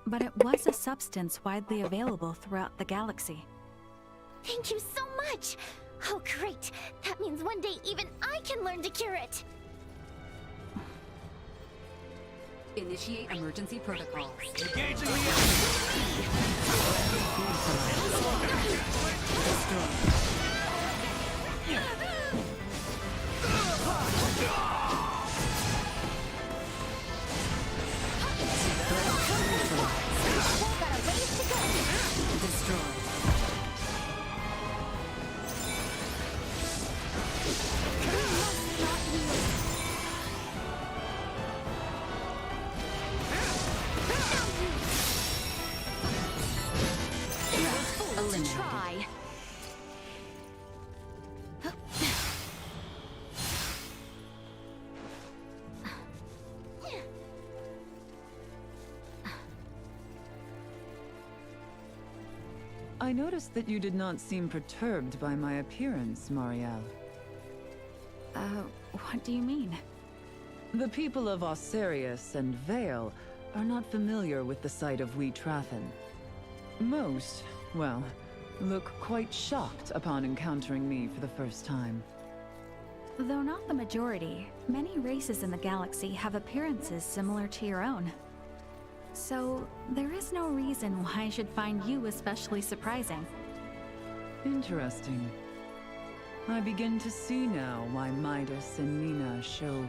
But it was a substance widely available throughout the galaxy. Thank you so much! Oh great! That means one day even I can learn to cure it! Initiate emergency protocols. Engaging the I noticed that you did not seem perturbed by my appearance, Marielle. What do you mean? The people of Osirius and Vale are not familiar with the sight of Wee Trathen. Most, well, look quite shocked upon encountering me for the first time. Though not the majority, many races in the galaxy have appearances similar to your own. So, there is no reason why I should find you especially surprising. Interesting. I begin to see now why Midas and Nina show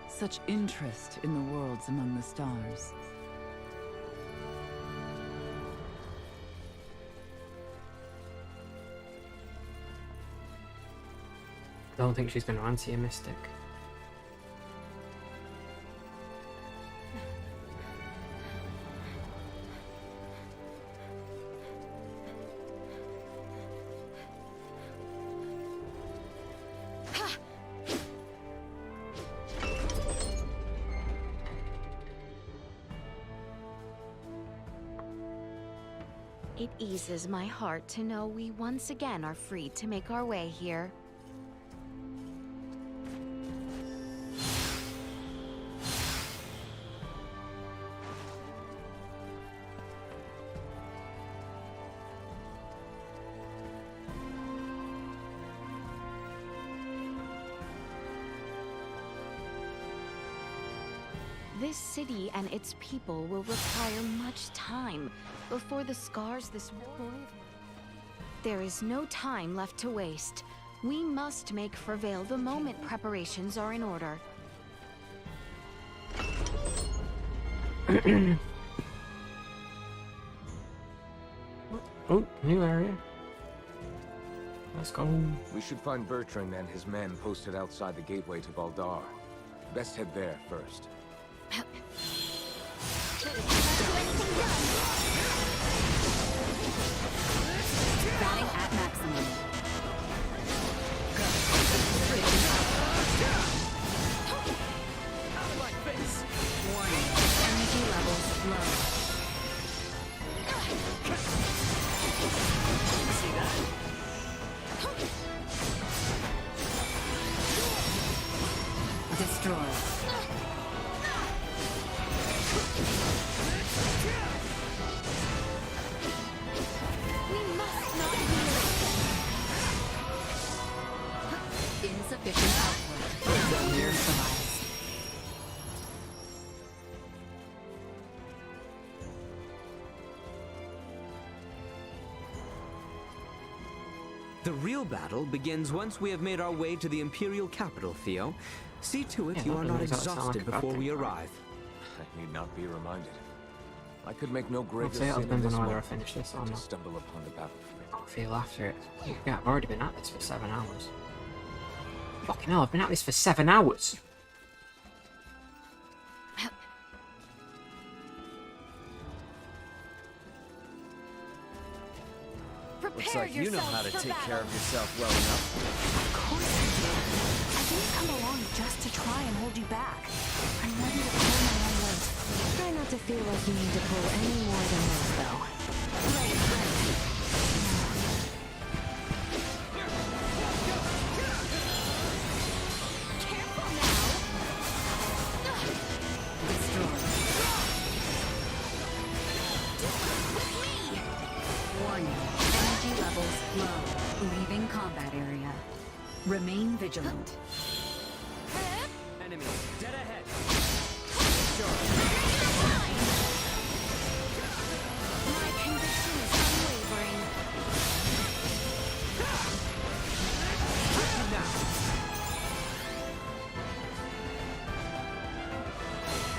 such interest in the worlds among the stars. I don't think she's going to answer you, Mystic. It eases my heart to know we once again are free to make our way here. This city and its people will require much time before the scars this war. There is no time left to waste. We must make for Vale the moment preparations are in order. Oh, new area. Let's go. We should find Bertrand and his men posted outside the gateway to Valdar. Best head there first. Batting at maximum. Out of my face! Warning. Energy levels low. See that? Destroy. Insufficient output. Neutralized. The real battle begins once we have made our way to the Imperial capital, Theo. See to it you are not exhausted before we arrive. I need not be reminded. I could make no greater say it sin in depends this on whether I moment finish this than or to not. stumble upon the battlefield. I feel after it. Yeah, I've already been at this for 7 hours. Fucking hell, I've been at this for 7 hours. Looks like you know how to take care of yourself well enough. Of course I do. I didn't come along just to try and hold you back. I'm ready to pull my own weight. Try not to feel like you need to pull any more than this, though. Leaving combat area. Remain vigilant. Enemy, dead ahead. My conviction is unwavering.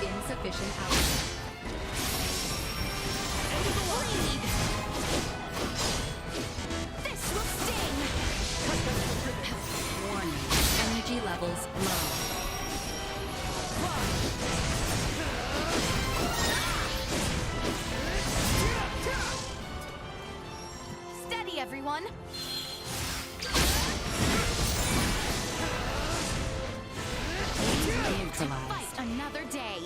Insufficient output. This will sting! Warning. Energy levels low. Steady, everyone! Fight another day!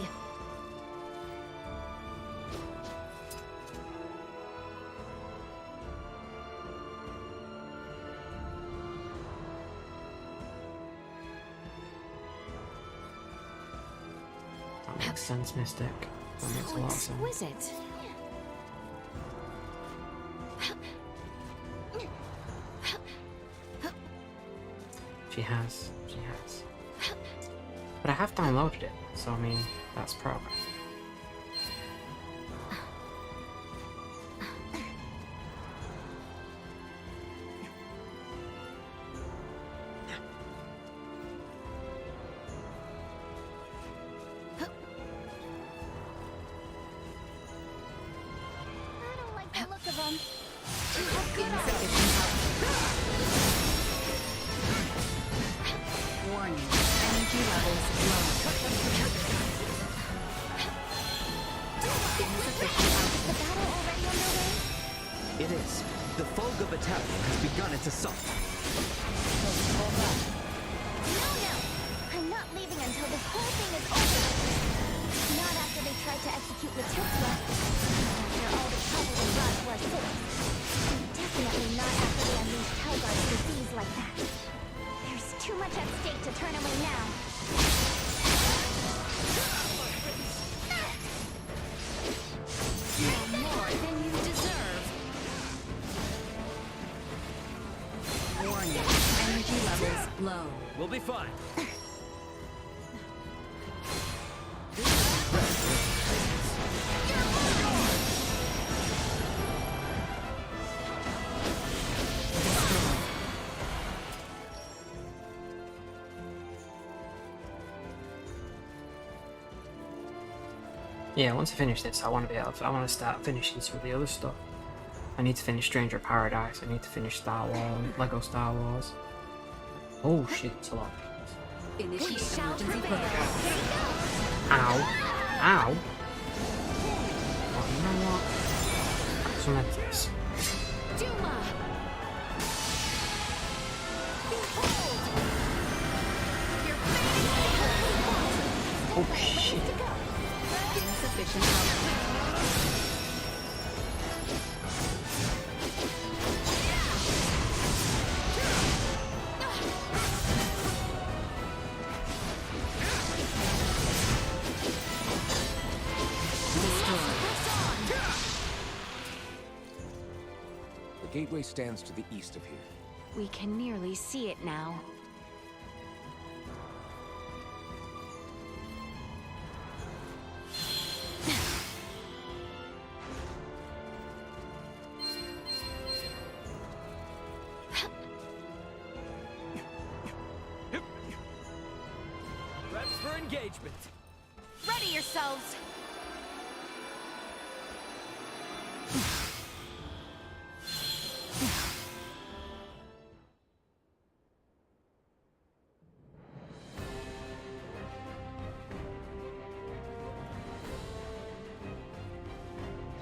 Makes sense, Mystic. That makes a lot of sense. Exquisite. She has. But I have downloaded it, so I mean, that's progress. Warning. Energy levels low. Insufficient output. The battle already underway? It is. The Folga Battalion has begun its assault. No! I'm not leaving until this whole thing is over. Not after they tried to execute Letitia. After all the trouble they brought to our city. And definitely not after they unleashed Helgar's disease like that. There's too much at stake to turn away now. You're more than you deserve. Warning. Energy levels low. We'll be fine. Yeah, once I finish this, I want to start finishing some of the other stuff. I need to finish Stranger of Paradise. I need to finish Star Wars, Lego Star Wars. Oh shit, it's a lot. Initiate emergency protocol. Ow. Ow. Oh, you know what? Some of this. Duma! Oh shit. Insufficient output. The gateway stands to the east of here. We can nearly see it now. Reps for engagement. Ready yourselves!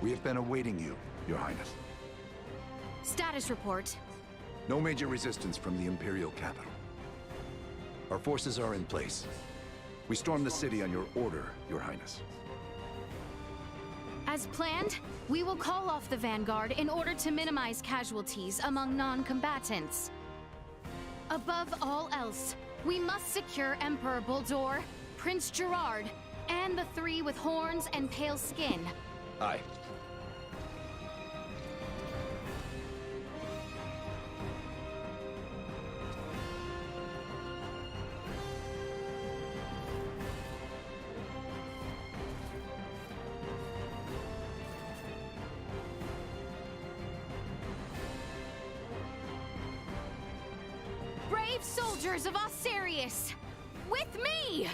We have been awaiting you, Your Highness. Status report. No major resistance from the Imperial capital. Our forces are in place. We stormed the city on your order, Your Highness. As planned, we will call off the Vanguard in order to minimize casualties among non-combatants. Above all else, we must secure Emperor Boldur, Prince Gerard, and the three with horns and pale skin. Aye. Brave soldiers of Osirius! With me!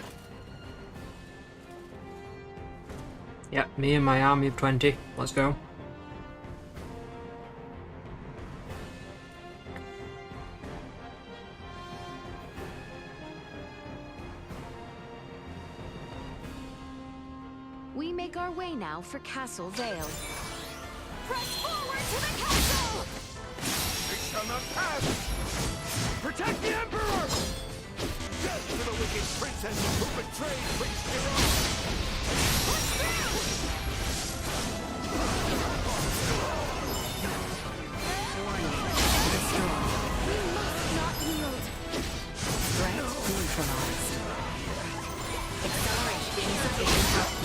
Yep, me and my army of 20. Let's go. We make our way now for Castle Vale. Press forward to the castle! It shall not pass! Protect the Emperor! Death to the wicked princess who betrayed Prince Gerard! We must not yield. Threat neutralized. Acceleration insufficient output.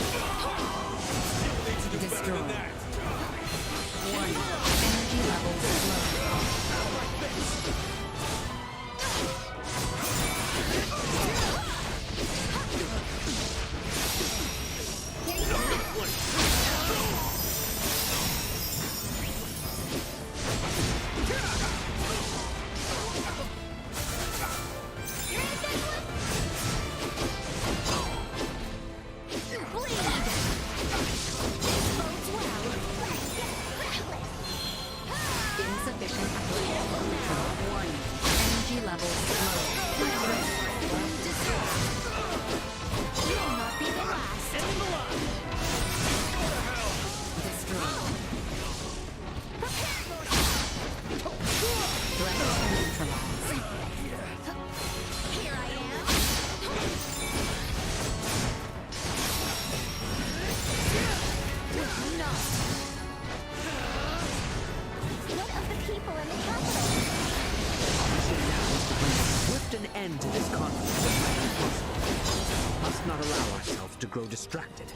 end to this conflict as much as possible. Must not allow ourselves to grow distracted.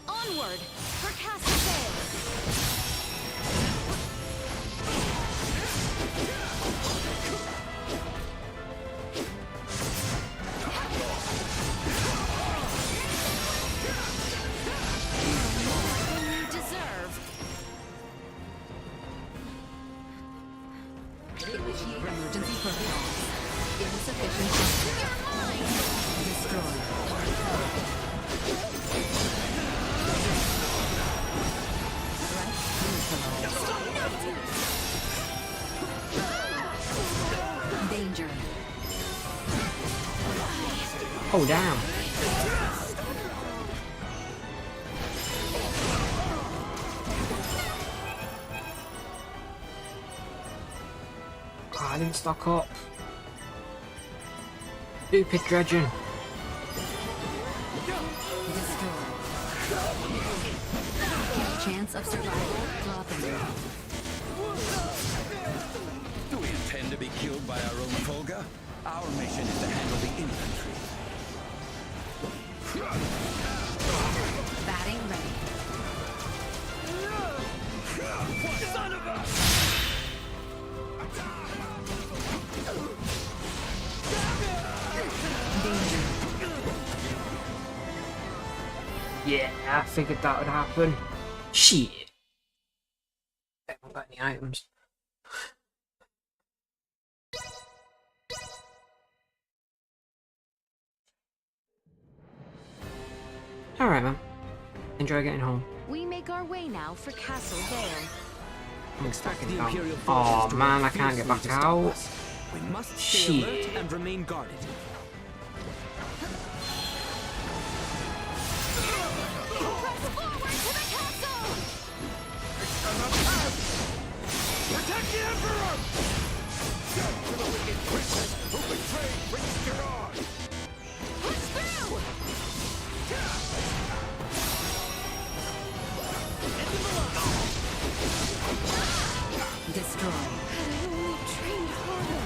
Onward for Castle Vale! Emergency protocols. Insufficient. Destroy. Danger. Oh, damn. I didn't stock up. Stupid dredging. Chance of survival dropping. Do we intend to be killed by our own Volga? Our mission is to handle the infantry. Batting ready. Son of a... Yeah, I figured that would happen. Shit. I haven't got any items. Alright, man. Enjoy getting home. We make our way now for Castle Vale. I'm expecting the to Imperial go. Oh forces to man, I work can't get fiercely back to stop out. us. We must stay alert and remain guarded. Protect the Emperor! Death to the wicked princess who betrayed Prince Gerard! Push through! Destroy. Had I only trained harder.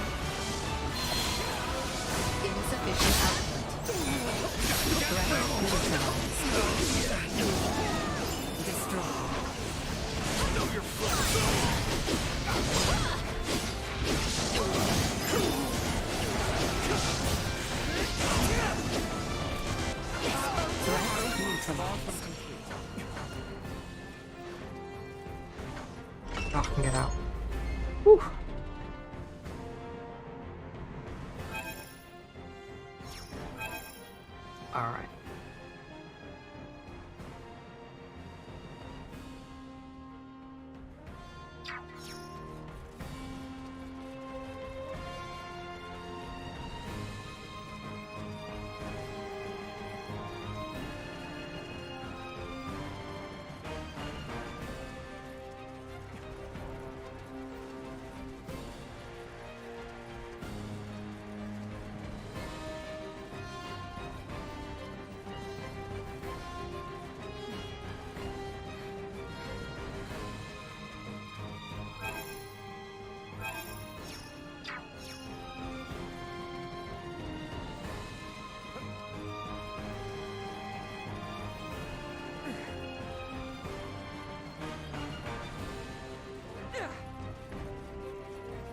Insufficient output. Threat neutralized. Destroy. Know your flow! I can get out. Whew. Alright.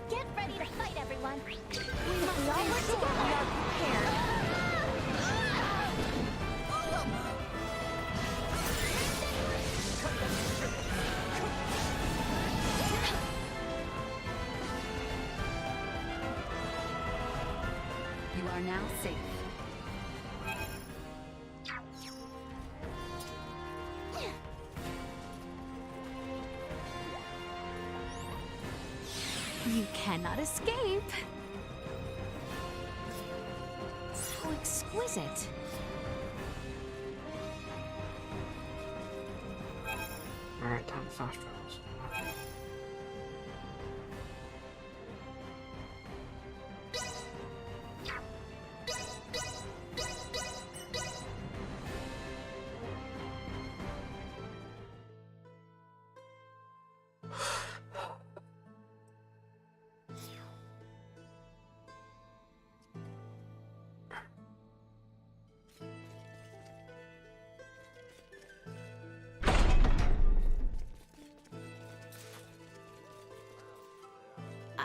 Get ready to fight, everyone. We must all work together. We are prepared. You are now safe. You cannot escape. So exquisite. Alright, time to fast travels.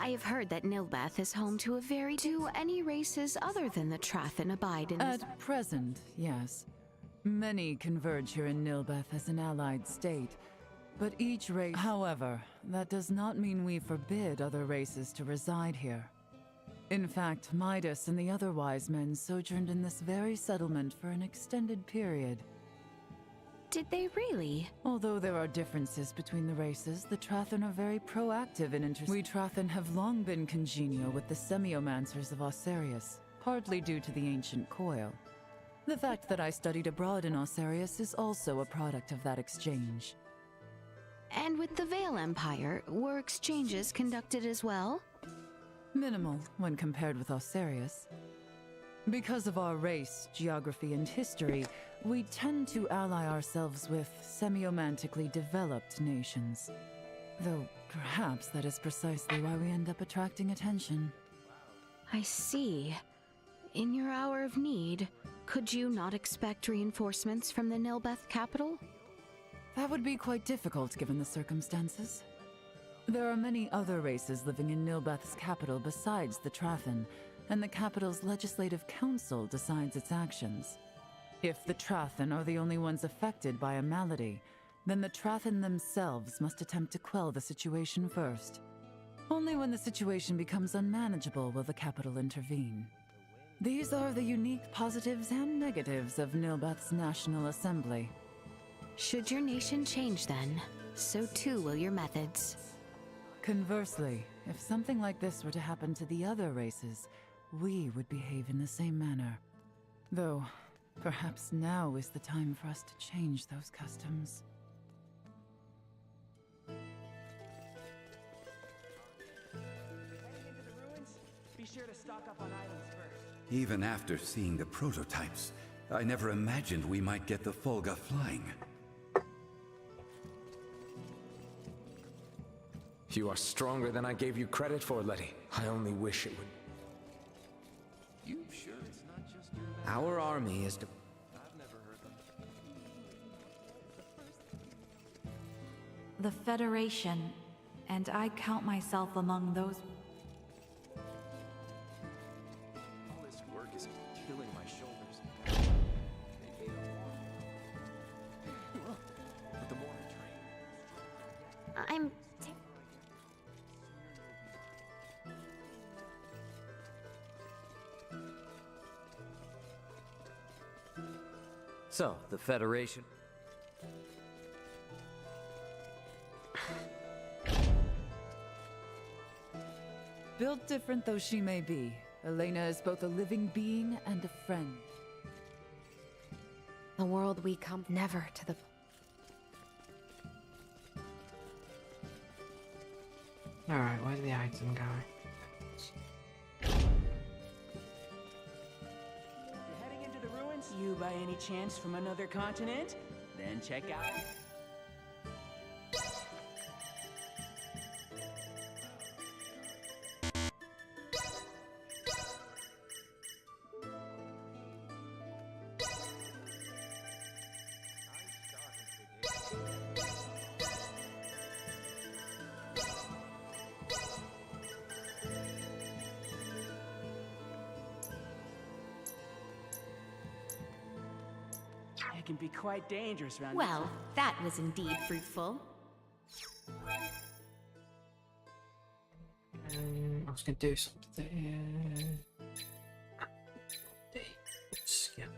I have heard that Nilbeth is home to a very... Do any races other than the Trathen abide in this... At present, yes. Many converge here in Nilbeth as an allied state, but each race... However, that does not mean we forbid other races to reside here. In fact, Midas and the other wise men sojourned in this very settlement for an extended period. Did they really? Although there are differences between the races, the Trathen are very proactive in We Trathen have long been congenial with the Semiomancers of Osarius, partly due to the ancient coil. The fact that I studied abroad in Osarius is also a product of that exchange. And with the Vale Empire, were exchanges conducted as well? Minimal when compared with Osarius. Because of our race, geography, and history, we tend to ally ourselves with semiomantically developed nations. Though perhaps that is precisely why we end up attracting attention. I see. In your hour of need, could you not expect reinforcements from the Nilbeth capital? That would be quite difficult given the circumstances. There are many other races living in Nilbeth's capital besides the Trathen, and the capital's legislative council decides its actions. If the Trathen are the only ones affected by a malady, then the Trathen themselves must attempt to quell the situation first. Only when the situation becomes unmanageable will the capital intervene. These are the unique positives and negatives of Nilbeth's National Assembly. Should your nation change then, so too will your methods. Conversely, if something like this were to happen to the other races, we would behave in the same manner. Though, perhaps now is the time for us to change those customs. Be sure to stock up on items first. Even after seeing the prototypes, I never imagined we might get the Fulga flying. You are stronger than I gave you credit for, Letty. I only wish it would... You sure it's not just your... Our army is... I've never heard them. The Federation, and I count myself among those... All this work is killing my shoulders. But the more I train... I'm... So, the Federation... Built different though she may be, Elena is both a living being and a friend. The world we come never to the... Alright, where's the item guy? Heading into the ruins? You by any chance from another continent? Then check out... It can be quite dangerous around here. Well, that was indeed fruitful. I was gonna do something. Skip.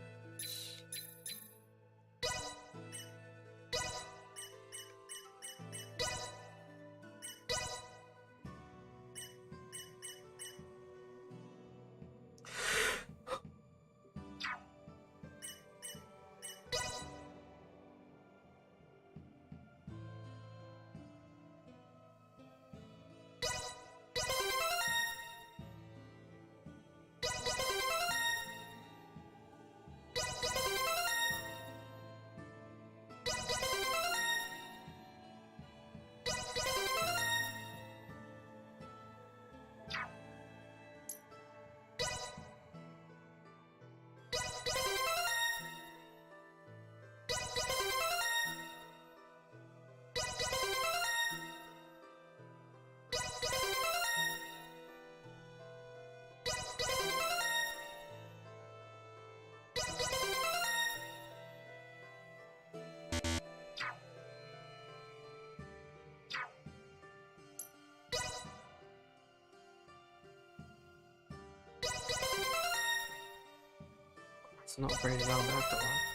It's not upgraded out there for a while.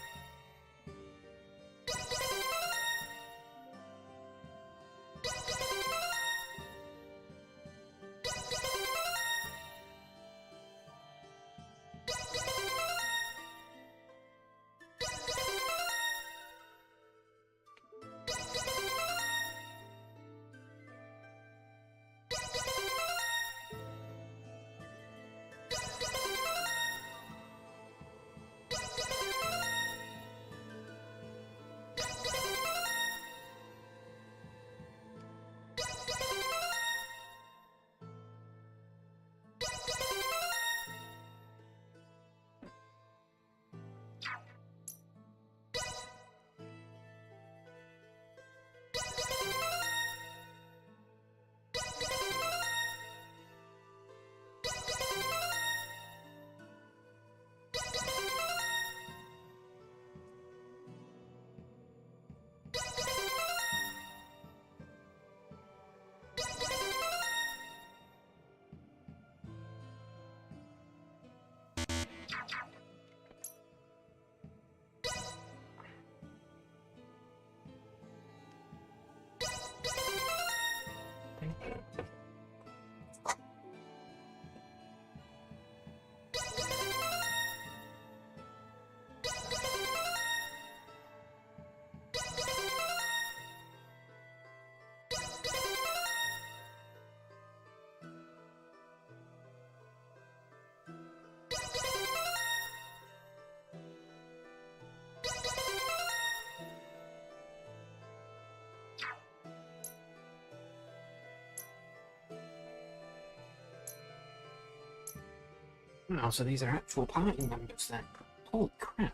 Oh, so these are actual party members then. Holy crap.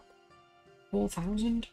4,000?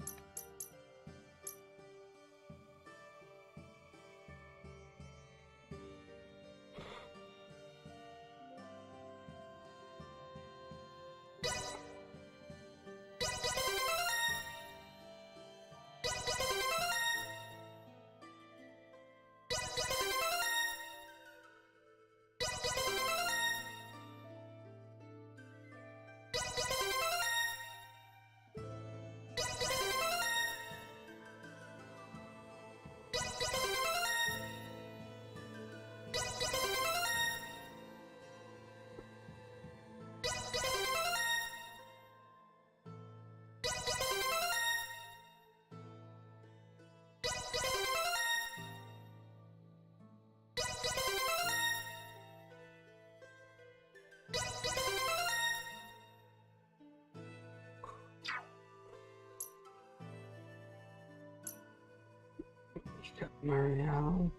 Mario.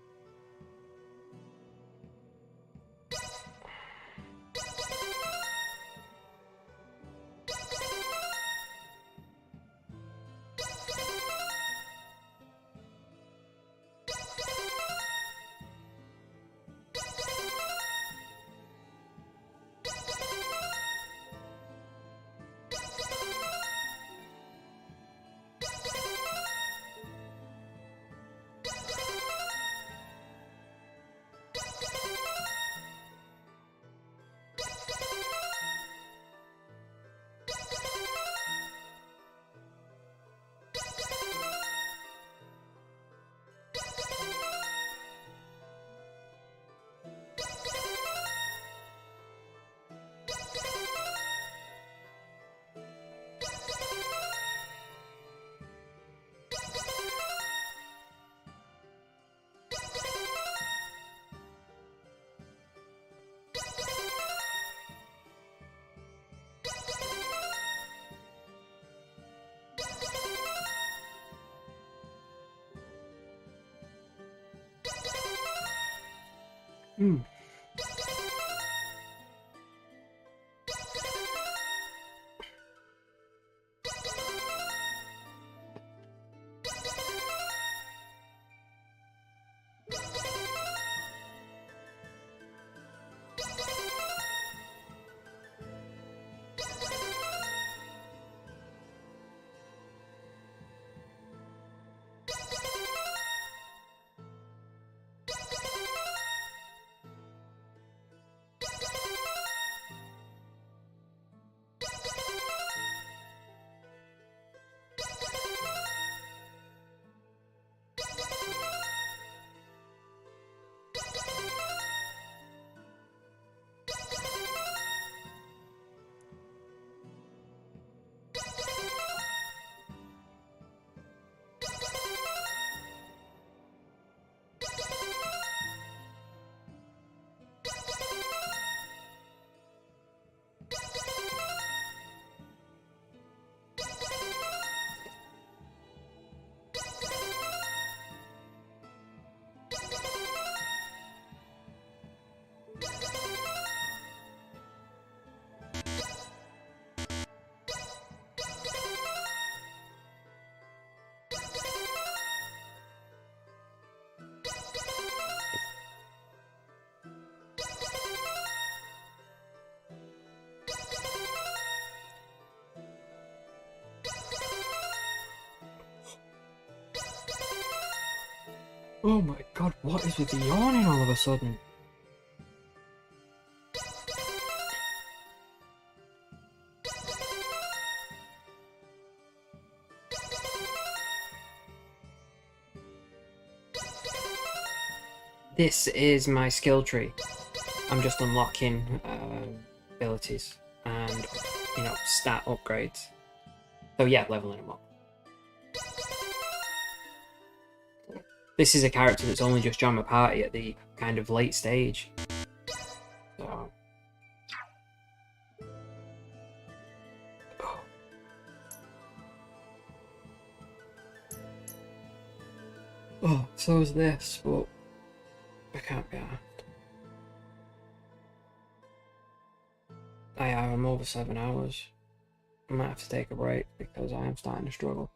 Oh my god, what is with the yawning all of a sudden? This is my skill tree. I'm just unlocking abilities and, you know, stat upgrades. So yeah, leveling them up. This is a character that's only just joined my party at the kind of late stage. So. Oh, so is this, but I can't be asked. I'm over 7 hours. I might have to take a break because I am starting to struggle.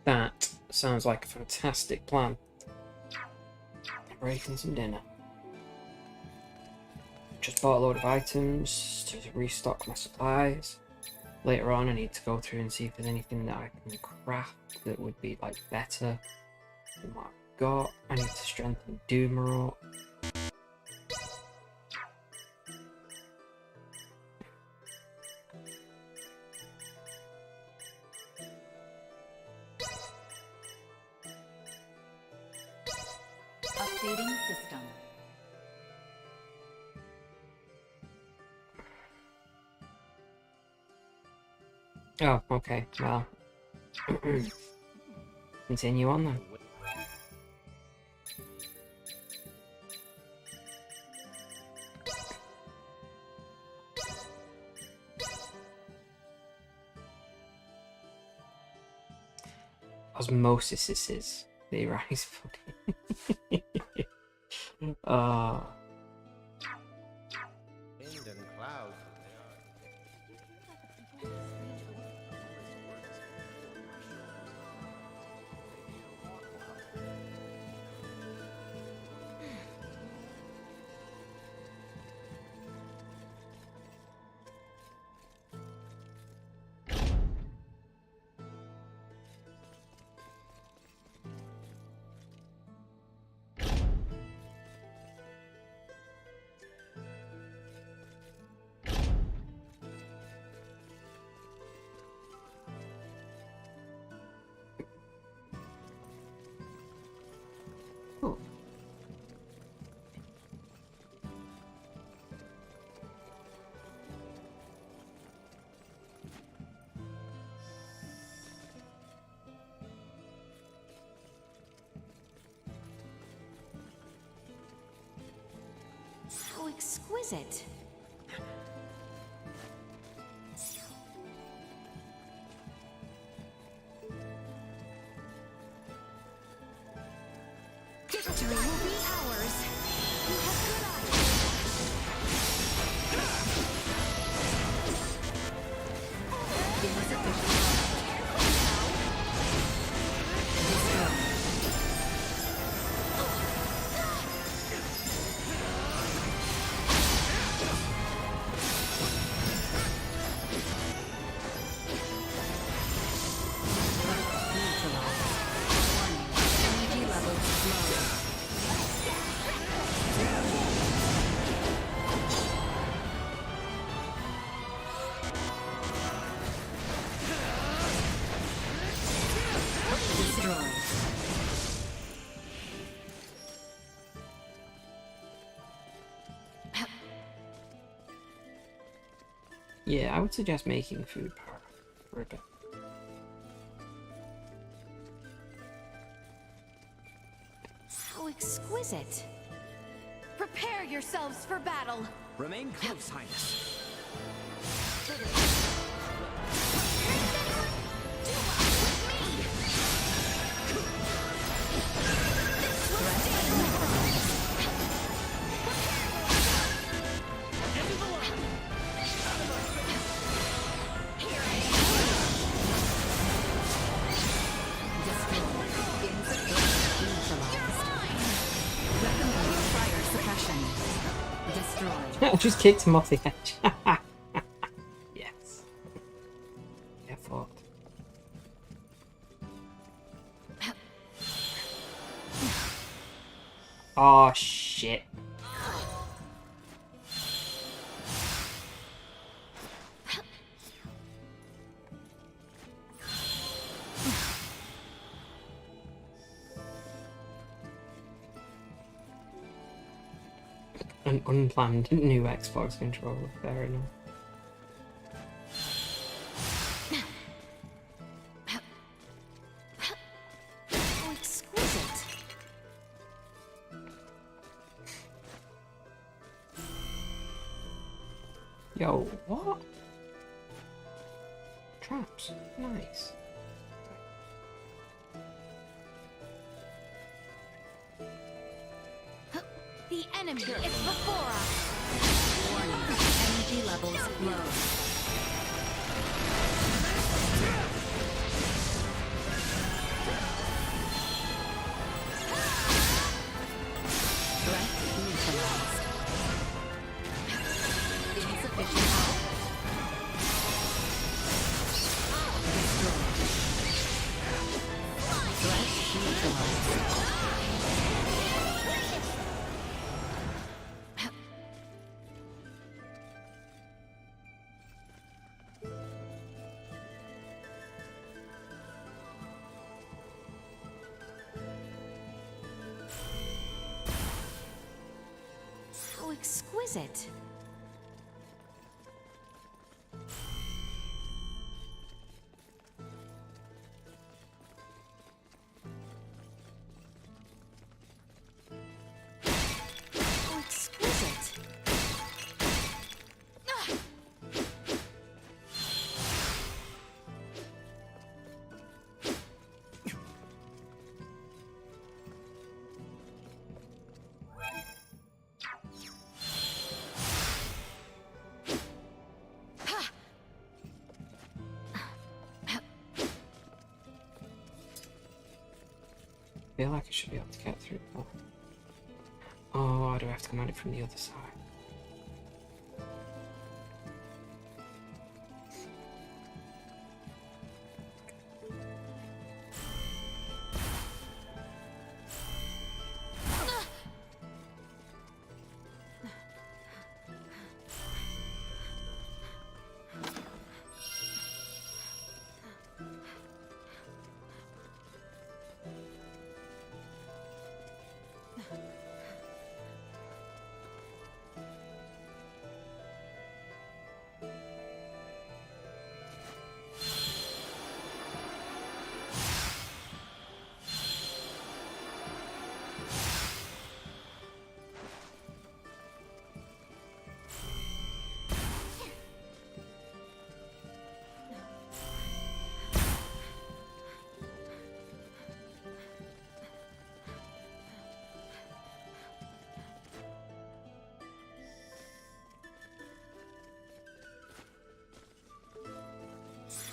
That sounds like a fantastic plan. Breaking some dinner. Just bought a load of items to restock my supplies. Later on I need to go through and see if there's anything that I can craft that would be like better than what I've got. I need to strengthen Duma up. Updating system. Oh, okay, well. Continue on then. Osmosis is the rice pudding. How exquisite. Victory will be ours. You have good Yeah, I would suggest making food for a bit. How exquisite. Prepare yourselves for battle. Remain close, Highness. Destroyed. I just kicked him off the edge. Yes. Get fucked. Oh shit. An unplanned new Xbox controller, fair enough. How exquisite. Yo, what? Traps, nice. The enemy is before us. Warning. Energy levels low. Threat neutralized. Insufficient help. Destroyed. Threat neutralized. How exquisite. How exquisite. Ah! I feel like I should be able to get through that. Oh, do I have to come at it from the other side?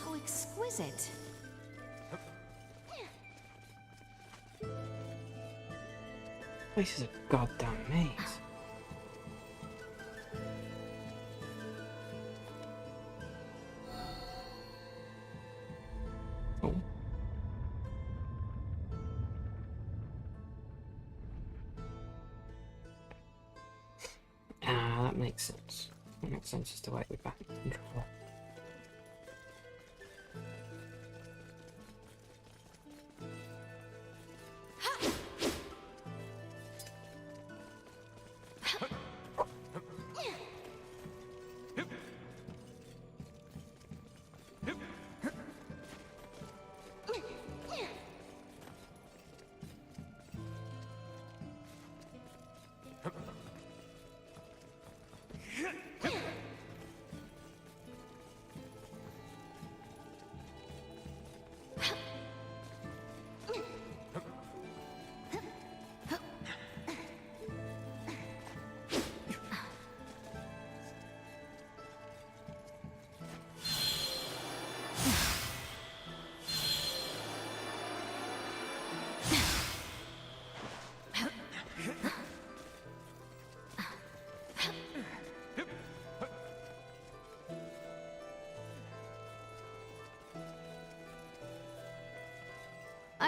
How exquisite. This is a goddamn maze. Oh. Ah, that makes sense. That makes sense as to why we're back in control.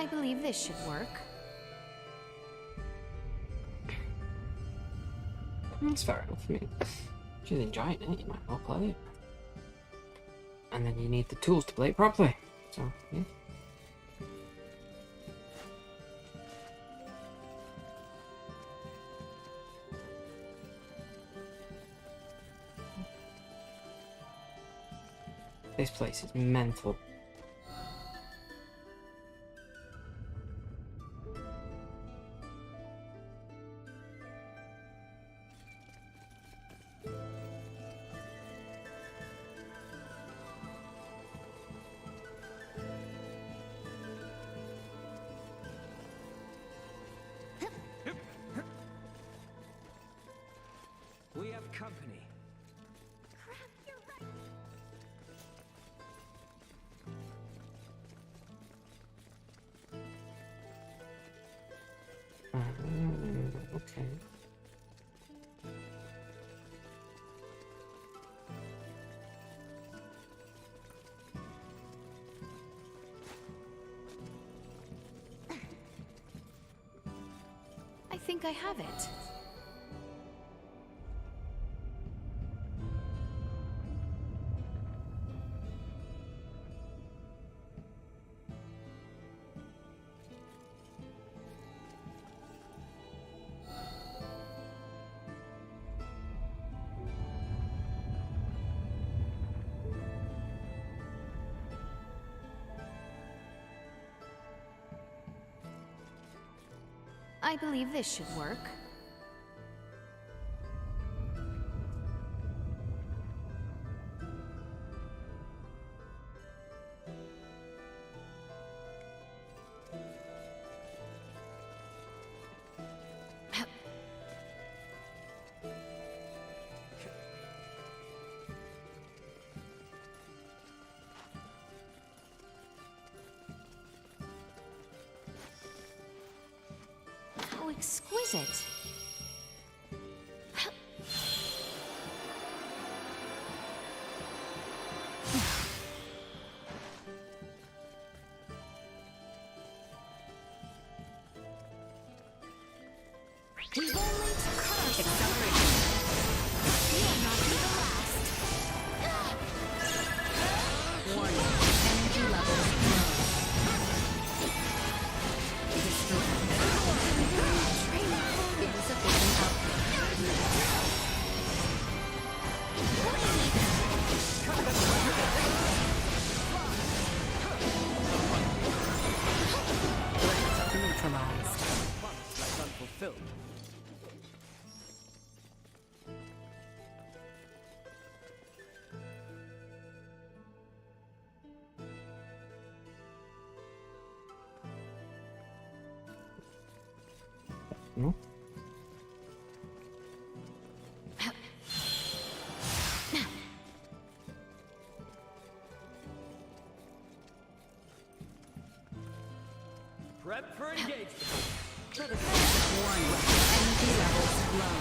I believe this should work. That's fair enough. I mean, if you're enjoying it, you might well play it. And then you need the tools to play it properly. So, yeah. This place is mental. We have company. Okay. I think I have it. I believe this should work. How exquisite. We've only to cut our acceleration. You'll not be the last. Warning, energy levels low. Insufficient output. Neutralized. That's unfulfilled. No? Prep for engagement. Warning, energy levels low.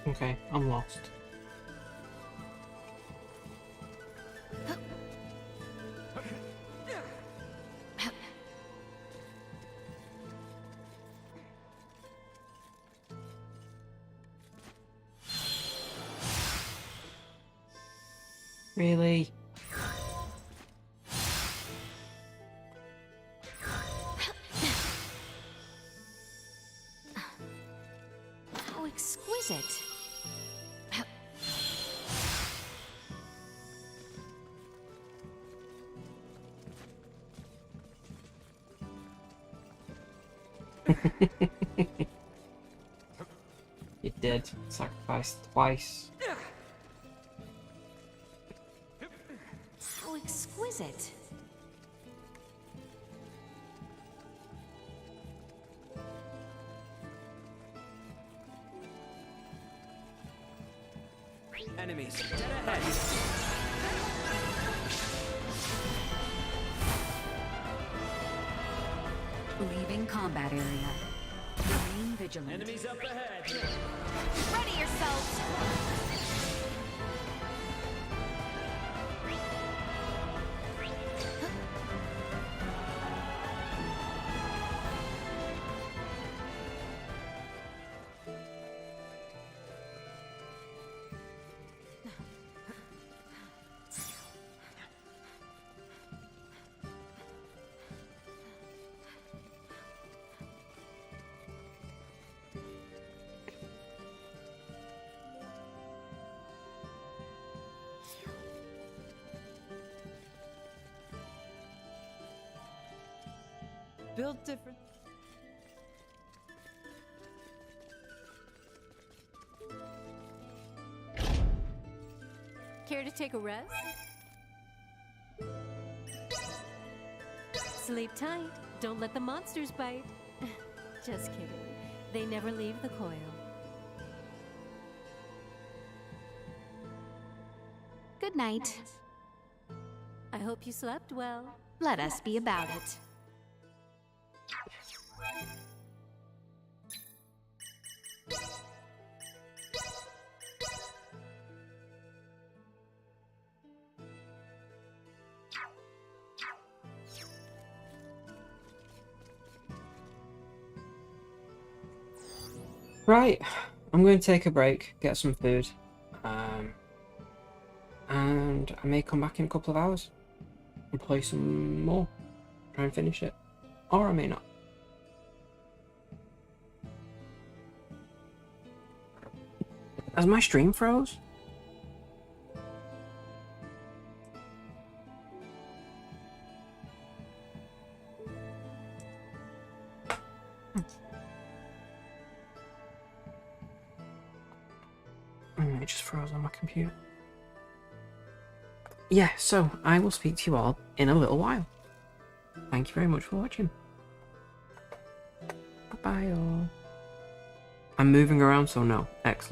Okay, I'm lost. Really? How exquisite. You did. Sacrificed twice. How exquisite. Enemies, dead ahead. Leaving combat area. Remain vigilant. Enemies up ahead. Ready yourselves. Built different. Care to take a rest? Sleep tight. Don't let the monsters bite. Just kidding. They never leave the coil. Good night. I hope you slept well. Let us be about it. Right, I'm going to take a break, get some food, and I may come back in a couple of hours and play some more, try and finish it, or I may not. Has my stream froze? It just froze on my computer. Yeah, so I will speak to you all in a little while. Thank you very much for watching. Bye all. I'm moving around, so no. Excellent.